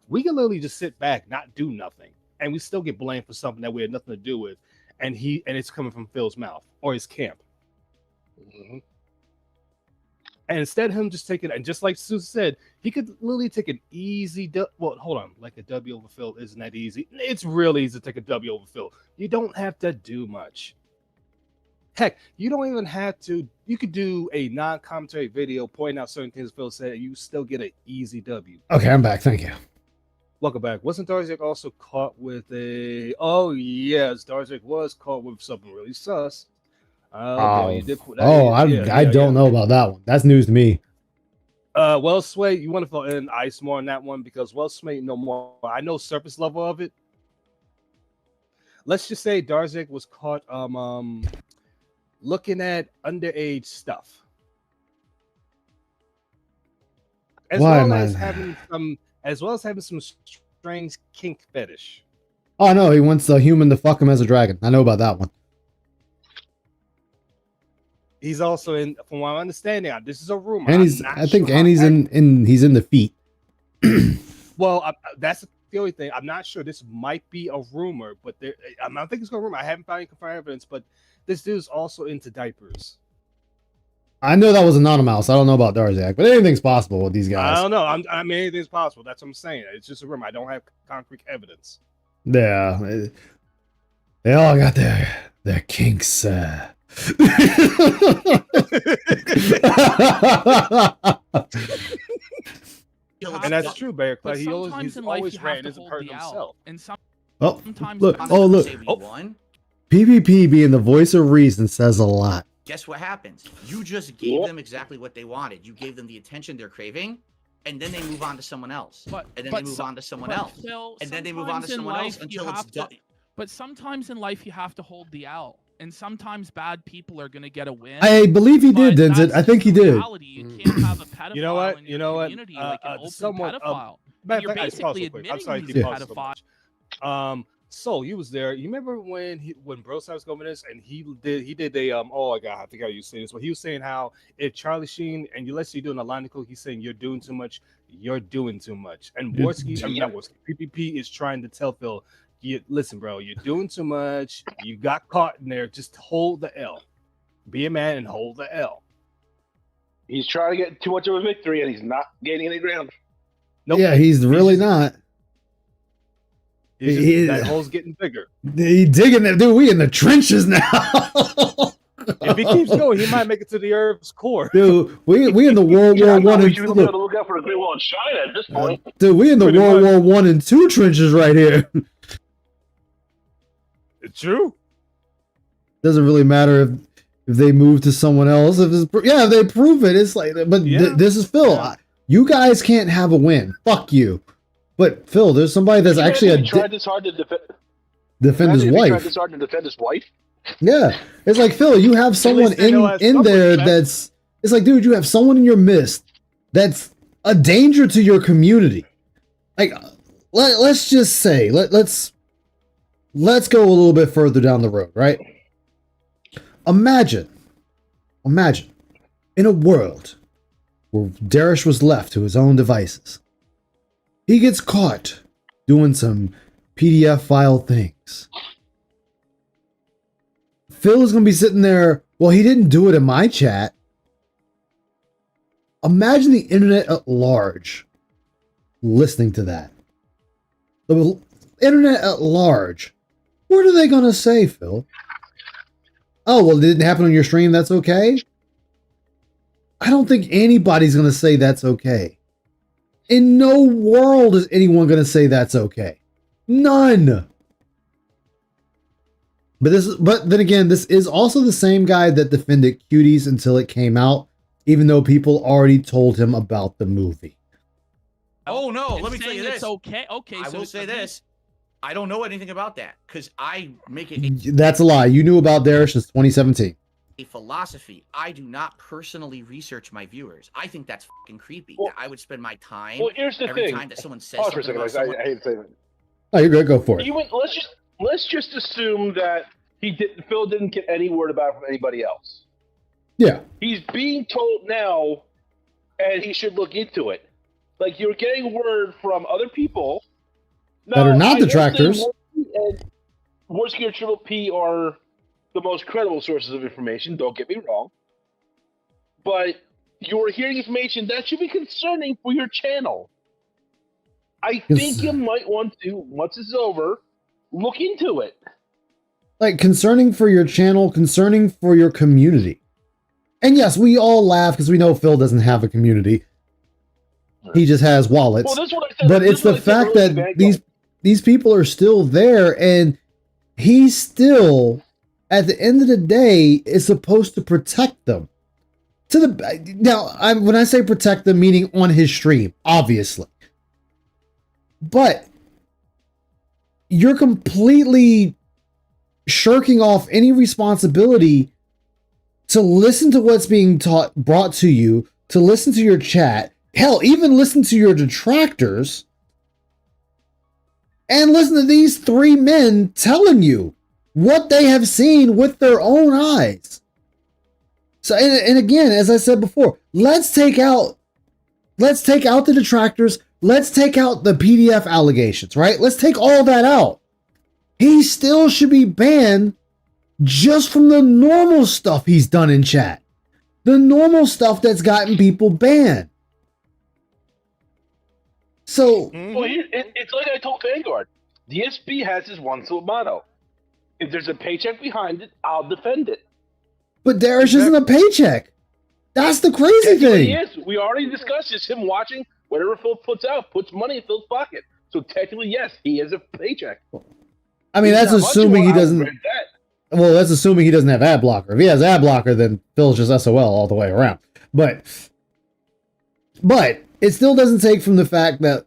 We can literally just sit back, not do nothing, and we still get blamed for something that we had nothing to do with, and it's coming from Phil's mouth or his camp. Mm-hmm. And instead of him just taking, and just like Susan said, he could literally take an easy, like a W over Phil isn't that easy. It's really easy to take a W over Phil. You don't have to do much. Heck, you don't even have to, you could do a non-commentary video pointing out certain things Phil said, and you still get an easy W. Okay, I'm back. Thank you. Welcome back. Wasn't Darzik also caught with oh yes, Darzik was caught with something really sus. I don't know about that one. That's news to me. Well, Sway, you want to fill in ice more on that one because Sway no more. I know surface level of it. Let's just say Darzik was caught looking at underage stuff. As well as having some strange kink fetish. Oh no, he wants the human to fuck him as a dragon. I know about that one. He's also in, from what I'm understanding, this is a rumor. And he's in the feet. Well, that's the only thing. I'm not sure. This might be a rumor, but I don't think it's a rumor. I haven't found any confirmed evidence, but this dude's also into diapers. I know that was anonymous. I don't know about Darzak, but anything's possible with these guys. I don't know. I mean, anything's possible. That's what I'm saying. It's just a rumor. I don't have concrete evidence. Yeah, they all got their kinks. And that's true, Bear Clay. He's always ran as a person himself. And sometimes look. PvP being the voice of reason says a lot. Guess what happens? You just gave them exactly what they wanted. You gave them the attention they're craving, and then they move on to someone else. And then they move on to someone else. And then they move on to someone else until it's done. But sometimes in life you have to hold the L. And sometimes bad people are going to get a win. I believe he did, Denzit. I think he did. You can't have a pedophile you know what? in You know what? like an open pedophile. You're basically admitting he's a pedophile. Soul, you was there. You remember when Bro was going with this, and he did a oh my god, I think how you say this, but he was saying how if Charlie Sheen and let's say you're doing a line of code, he's saying you're doing too much, and Worski, not Worski, PPP is trying to tell Phil, listen, bro, you're doing too much. You got caught in there. Just hold the L. Be a man and hold the L. He's trying to get too much of a victory, and he's not gaining any ground. Nope. Yeah, he's really not. That hole's getting bigger. He digging there, dude. We in the trenches now. If he keeps going, he might make it to the Earth's core. Dude, we in the World War One and Two. Look out for the Great Wall of China at this point. Dude, we in the World War One and Two trenches right here. It's true. Doesn't really matter if they move to someone else, if they prove it, it's like, but this is Phil. Yeah. You guys can't have a win. Fuck you. But Phil, there's somebody that's actually tried this hard to defend his Tried wife. this hard to defend his wife. Yeah, it's like, Phil, you have someone they know in something, there man. that's. It's like, dude, you have someone in your midst that's a danger to your community. Like, let's just say, let's go a little bit further down the road, right? Imagine in a world where Darish was left to his own devices. He gets caught doing some PDF file things. Phil is going to be sitting there, well, he didn't do it in my chat. Imagine the internet at large listening to that. The internet at large. What are they going to say, Phil? Oh, well, it didn't happen on your stream. That's okay. I don't think anybody's going to say that's okay. In no world is anyone going to say that's okay. None. But then again, this is also the same guy that defended Cuties until it came out, even though people already told him about the movie. Oh no, let me tell saying you this. It's okay. Okay, I so will say this. I don't know anything about that because I make it That's a lie. You knew about Darish since 2017. a philosophy. I do not personally research my viewers. I think that's fucking creepy. Well- I would spend my time Well, here's the every thing. time that someone says Pause for a something second. about someone. I hate to say that. Oh, you're good. Go for it. Let's just assume that Phil didn't get any word about it from anybody else. Yeah. He's being told now, and he should look into it. Like, you're getting word from other people That are not I won't say detractors. Worsky and Triple P are the most credible sources of information. Don't get me wrong, but you're hearing information that should be concerning for your channel. I think you might want to, once this is over, look into it. Like, concerning for your channel, concerning for your community. And yes, we all laugh because we know Phil doesn't have a community. He just has wallets. Well, this is what I said. But this it's is what the I said fact earlier, that Vanguard. these people are still there, and he still, at the end of the day, is supposed to protect them. When I say protect them, meaning on his stream, obviously. But you're completely shirking off any responsibility to listen to what's being brought to you, to listen to your chat, hell, even listen to your detractors, and listen to these three men telling you what they have seen with their own eyes. So, and again, as I said before, let's take out the detractors. Let's take out the PDF allegations, right? Let's take all that out. He still should be banned just from the normal stuff he's done in chat. The normal stuff that's gotten people banned. So, Well, it's like I told Vanguard. The SB has his one simple motto: if there's a paycheck behind it, I'll defend it. but Darish isn't a paycheck. That's the crazy Technically, he thing. is. We already discussed this. Him watching whatever Phil puts out, puts money in Phil's pocket. So technically, yes, he is a paycheck. I mean, that's Not much assuming more, he I'll doesn't. grant that. Well, that's assuming he doesn't have ad blocker. If he has ad blocker, then Phil's just SOL all the way around. But it still doesn't take from the fact that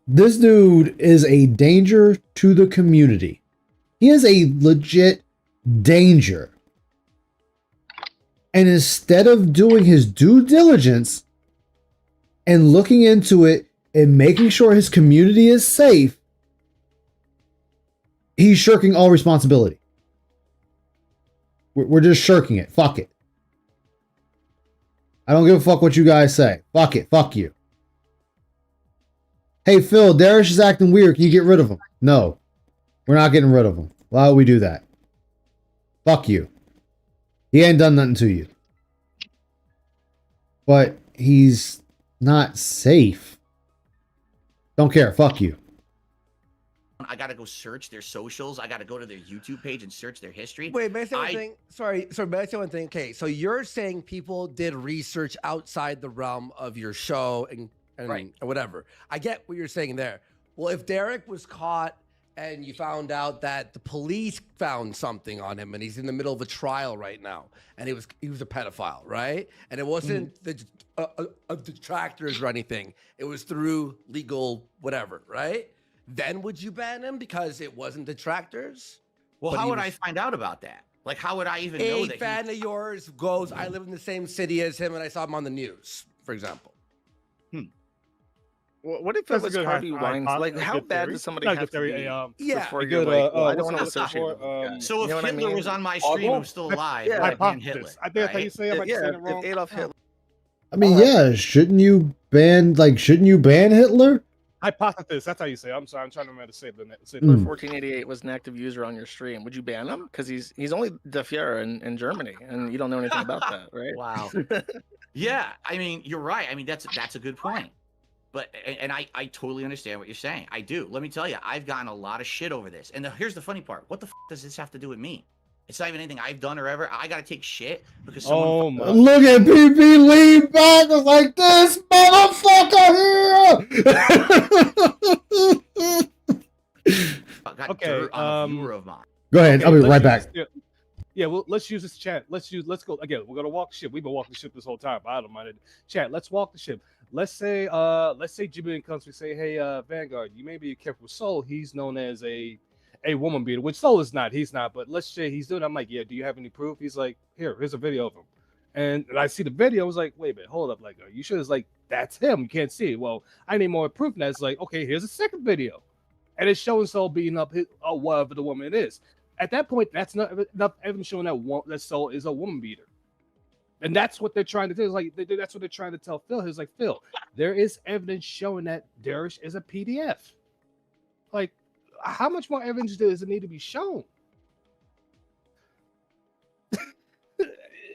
this dude is a danger to the community. He is a legit danger. And instead of doing his due diligence and looking into it and making sure his community is safe, he's shirking all responsibility. We're just shirking it. Fuck it. I don't give a fuck what you guys say. Fuck it. Fuck you. Hey, Phil, Darish is acting weird. Can you get rid of him? No. We're not getting rid of him. Why would we do that? Fuck you. He ain't done nothing to you. But he's not safe. Don't care. Fuck you. I gotta go search their socials. I gotta go to their YouTube page and search their history. Wait, may I say one thing? Sorry, may I say one thing? Okay, so you're saying people did research outside the realm of your show and Right. whatever. I get what you're saying there. Well, if Derek was caught and you found out that the police found something on him and he's in the middle of a trial right now, and he was a pedophile, right? And it wasn't the detractors or anything. It was through legal whatever, right? Then would you ban him because it wasn't detractors? Well, But how he would I was- find out about that? Like, how would I even know A that? fan of yours goes, I live in the same city as him and I saw him on the news, for example. What if it That's a was good Harvey hy- Weinstein? hy- Like, a how good bad theory. does somebody Not a have good to theory, be Yeah. before a you're good, like, well, I what's don't want to it associate for? with this guy. So You if know what I Hitler mean? was on my stream and was still alive, Yeah, would I ban Hitler? hypothesis. I think that's how you say. I might Yeah, say it if wrong. Adolf Hitler. I mean, yeah, shouldn't you ban Hitler? Hypothesis. That's how you say it. I'm sorry. I'm trying to remember to say the. Hitler 1488 was an active user on your stream. Would you ban him? Because he's only De Fier in Germany, and you don't know anything about that, right? Wow. Yeah, I mean, you're right. I mean, that's a good point. But and I totally understand what you're saying. I do. Let me tell you, I've gotten a lot of shit over this. And here's the funny part. What the does this have to do with me? It's not even anything I've done or ever. I got to take shit because someone. Oh my! Look at PP lean back. It's like this motherfucker here. got Okay, dirt on a viewer of mine. Go ahead. I'll be let's right use back. this- yeah, well, let's use this chat. Let's go again. We're gonna walk the ship. We've been walking the ship this whole time. But I don't mind it. Chat. Let's walk the ship. Let's say Jimmy comes. We say, hey, Vanguard, you may be careful with Soul. He's known as a woman beater, which Soul is not. He's not. But let's say he's doing. I'm like, yeah. Do you have any proof? He's like, here's a video of him. And I see the video. I was like, wait a minute, hold up. Like, are you sure? It's like that's him. You can't see it. Well, I need more proof. And that's like, okay, here's a second video, and it's showing Soul beating up whatever the woman is. At that point, that's not enough evidence showing that Soul is a woman beater. And that's what they're trying to do. It's like that's what they're trying to tell Phil. He's like, Phil, there is evidence showing that Darish is a PDF. Like, how much more evidence does it need to be shown?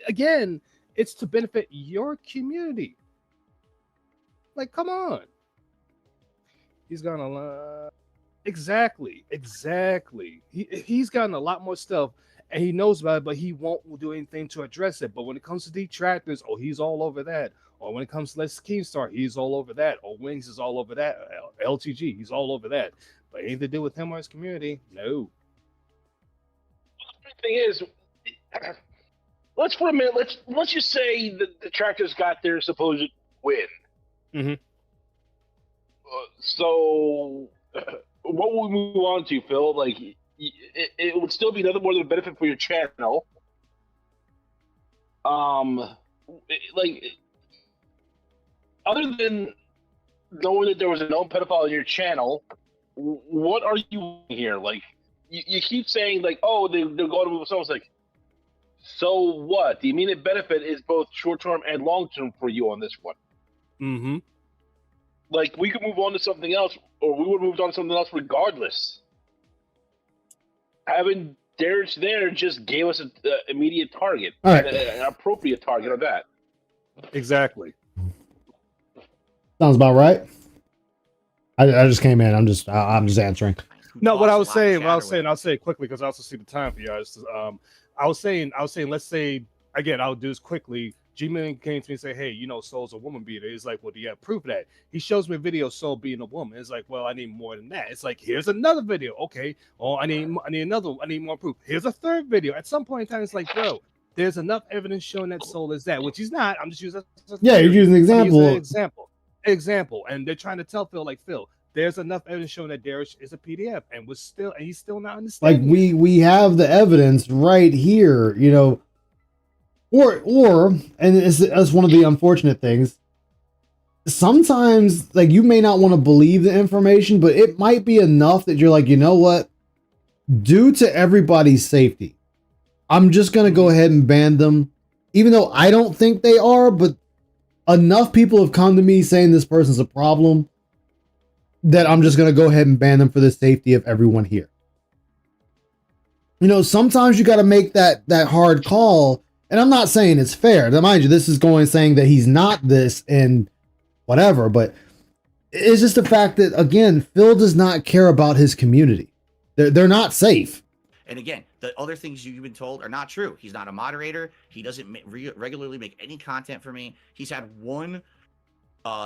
Again, it's to benefit your community. Like, come on. He's gonna exactly. He's gotten a lot more stuff. And he knows about it, but he won't do anything to address it. But when it comes to detractors, he's all over that. Or when it comes to Let's Keemstar, he's all over that. Or Wings is all over that. LTG, he's all over that. But anything to do with him or his community, no. The thing is, let's for a minute. Let's just say the detractors got their supposed win. Mm-hmm. So, what will we move on to, Phil? Like, it would still be nothing more than a benefit for your channel. Like, other than knowing that there was a known pedophile on your channel, what are you here? Like, you keep saying like, oh, they're going to move someone's like, so what? The immediate benefit is both short term and long term for you on this one. Mm-hmm. Like, we could move on to something else, or we would have moved on to something else regardless. Having Darius there just gave us an immediate target, All right. an appropriate target of that. Exactly. Sounds about right. I just came in. I'm just answering. No, what I was Lots of saying, chatter I'll say it quickly because I also see the time for you guys. I was saying, let's say again, I'll do this quickly. G-Man came to me and said, hey, you know, Soul's a woman beater. He's like, well, do you have proof of that? He shows me a video of Soul being a woman. It's like, well, I need more than that. It's like, here's another video. Okay. Oh, I need another. I need more proof. Here's a third video. At some point in time, it's like, bro, there's enough evidence showing that Soul is that, which he's not. I'm just using Yeah, you're using an example. And they're trying to tell Phil, like, Phil, there's enough evidence showing that Darius is a PDF, and he's still not understanding. Like we have the evidence right here, you know. Or and it's one of the unfortunate things. Sometimes, like, you may not want to believe the information, but it might be enough that you're like, you know what? Due to everybody's safety, I'm just gonna go ahead and ban them, even though I don't think they are. But enough people have come to me saying this person's a problem that I'm just gonna go ahead and ban them for the safety of everyone here. You know, sometimes you got to make that hard call. And I'm not saying it's fair. Now, mind you, this is saying that he's not this and whatever, but it's just the fact that, again, Phil does not care about his community. They're not safe. And again, the other things you've been told are not true. He's not a moderator. He doesn't regularly make any content for me. He's had one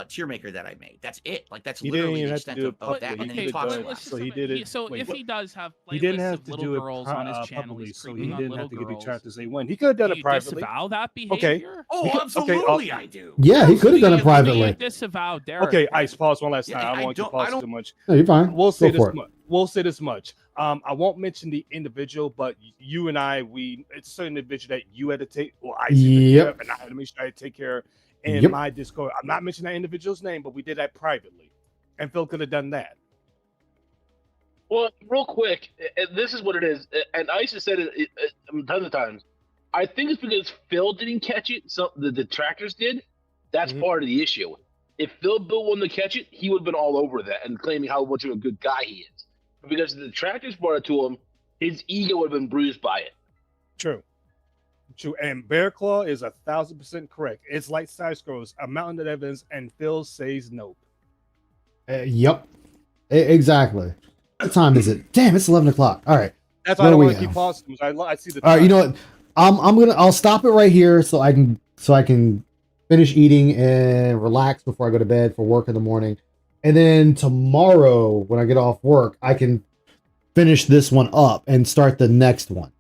tier maker that I made. That's it. Like that's He didn't literally even the have to extent do it of that. publicly. And then He he did talks that. about So he did it. So wait, if he does have he didn't playlists have of to little do it girls on his channel, publicly, he's so he creeping on didn't little have to give you girls. chance to say when. He could have done Do it you privately. disavow that Okay. behavior? Oh, Okay, absolutely, I do. Yeah, he could have done it Do you privately. disavow Derek? Okay, Ice, pause one last Yeah, time. I don't I want you to don't- pause I don't- too much. No, you're fine. We'll Go say this for it. much. We'll say this much. I won't mention the individual, but you and I, it's a certain individual that you had to take, or I had to take care of, and I had to make sure I had to take care of in my Discord. I'm not mentioning that individual's name, but we did that privately, and Phil could have done that. Well, real quick, this is what it is, and Ice has said it tons of times. I think it's because Phil didn't catch it, so the detractors did. That's part of the issue. If Phil Bill wanted to catch it, he would have been all over that and claiming how much of a good guy he is. But because the detractors brought it to him, his ego would have been bruised by it. True. And Bear Claw is 1,000% correct. It's like side scrolls, a mountain of evidence, and Phil says nope. Yep. Exactly. What time is it? Damn, it's 11 o'clock. All right. That's why I don't want to keep pausing. I see the time. All right, you know what? I'll stop it right here so I can finish eating and relax before I go to bed for work in the morning. And then tomorrow when I get off work, I can finish this one up and start the next one.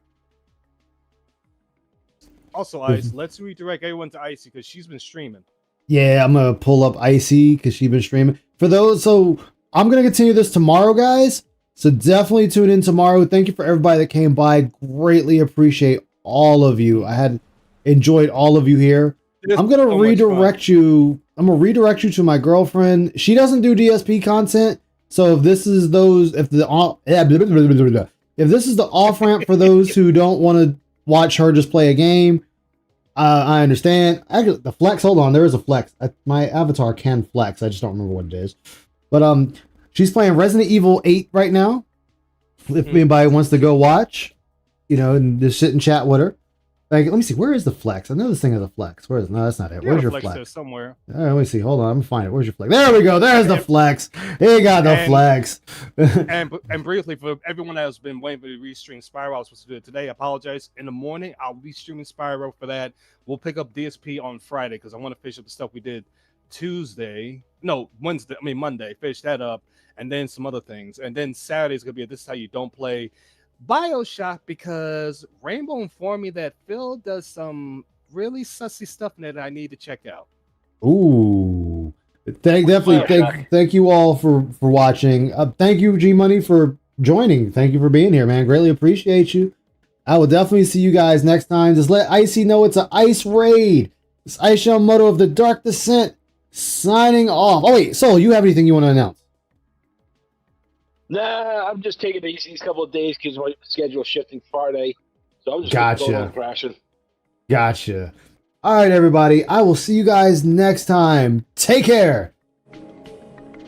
Also, Ice, let's redirect everyone to Icy because she's been streaming. Yeah, I'm gonna pull up Icy because she's been streaming. So I'm gonna continue this tomorrow, guys. So definitely tune in tomorrow. Thank you for everybody that came by. Greatly appreciate all of you. I had enjoyed all of you here. I'm gonna redirect you. I'm gonna redirect you to my girlfriend. She doesn't do DSP content, so if this is if this is the off ramp for those who don't want to watch her just play a game, I understand. Actually, the flex. Hold on, there is a flex. My avatar can flex. I just don't remember what it is. But she's playing Resident Evil 8 right now. If anybody wants to go watch, and just sit and chat with her. Like, let me see. Where is the flex? I know this thing has a flex. Where is it? No, that's not it. Where's your flex? There somewhere. Let me see. Hold on. I'm gonna find it. Where's your flex? There we go. There's the flex. He got the flex. and briefly, for everyone that has been waiting for the restream Spyro, I was supposed to do it today. I apologize. In the morning, I'll be streaming Spyro for that. We'll pick up DSP on Friday because I want to finish up the stuff we did Monday. Finish that up, and then some other things. And then Saturday's gonna be This Is How You Don't Play BioShock, because Rainbow informed me that Phil does some really sussy stuff that I need to check out. Ooh. Thank you all for watching. Thank you, G Money, for joining. Thank you for being here, man. Greatly appreciate you. I will definitely see you guys next time. Just let Icy know it's an ice raid. It's Ice Moto of the Dark Descent signing off. Oh wait, Soul, you have anything you want to announce? Nah, I'm just taking it easy these couple of days because my schedule's shifting Friday. So I'm just going on crashing. Gotcha. All right, everybody. I will see you guys next time. Take care.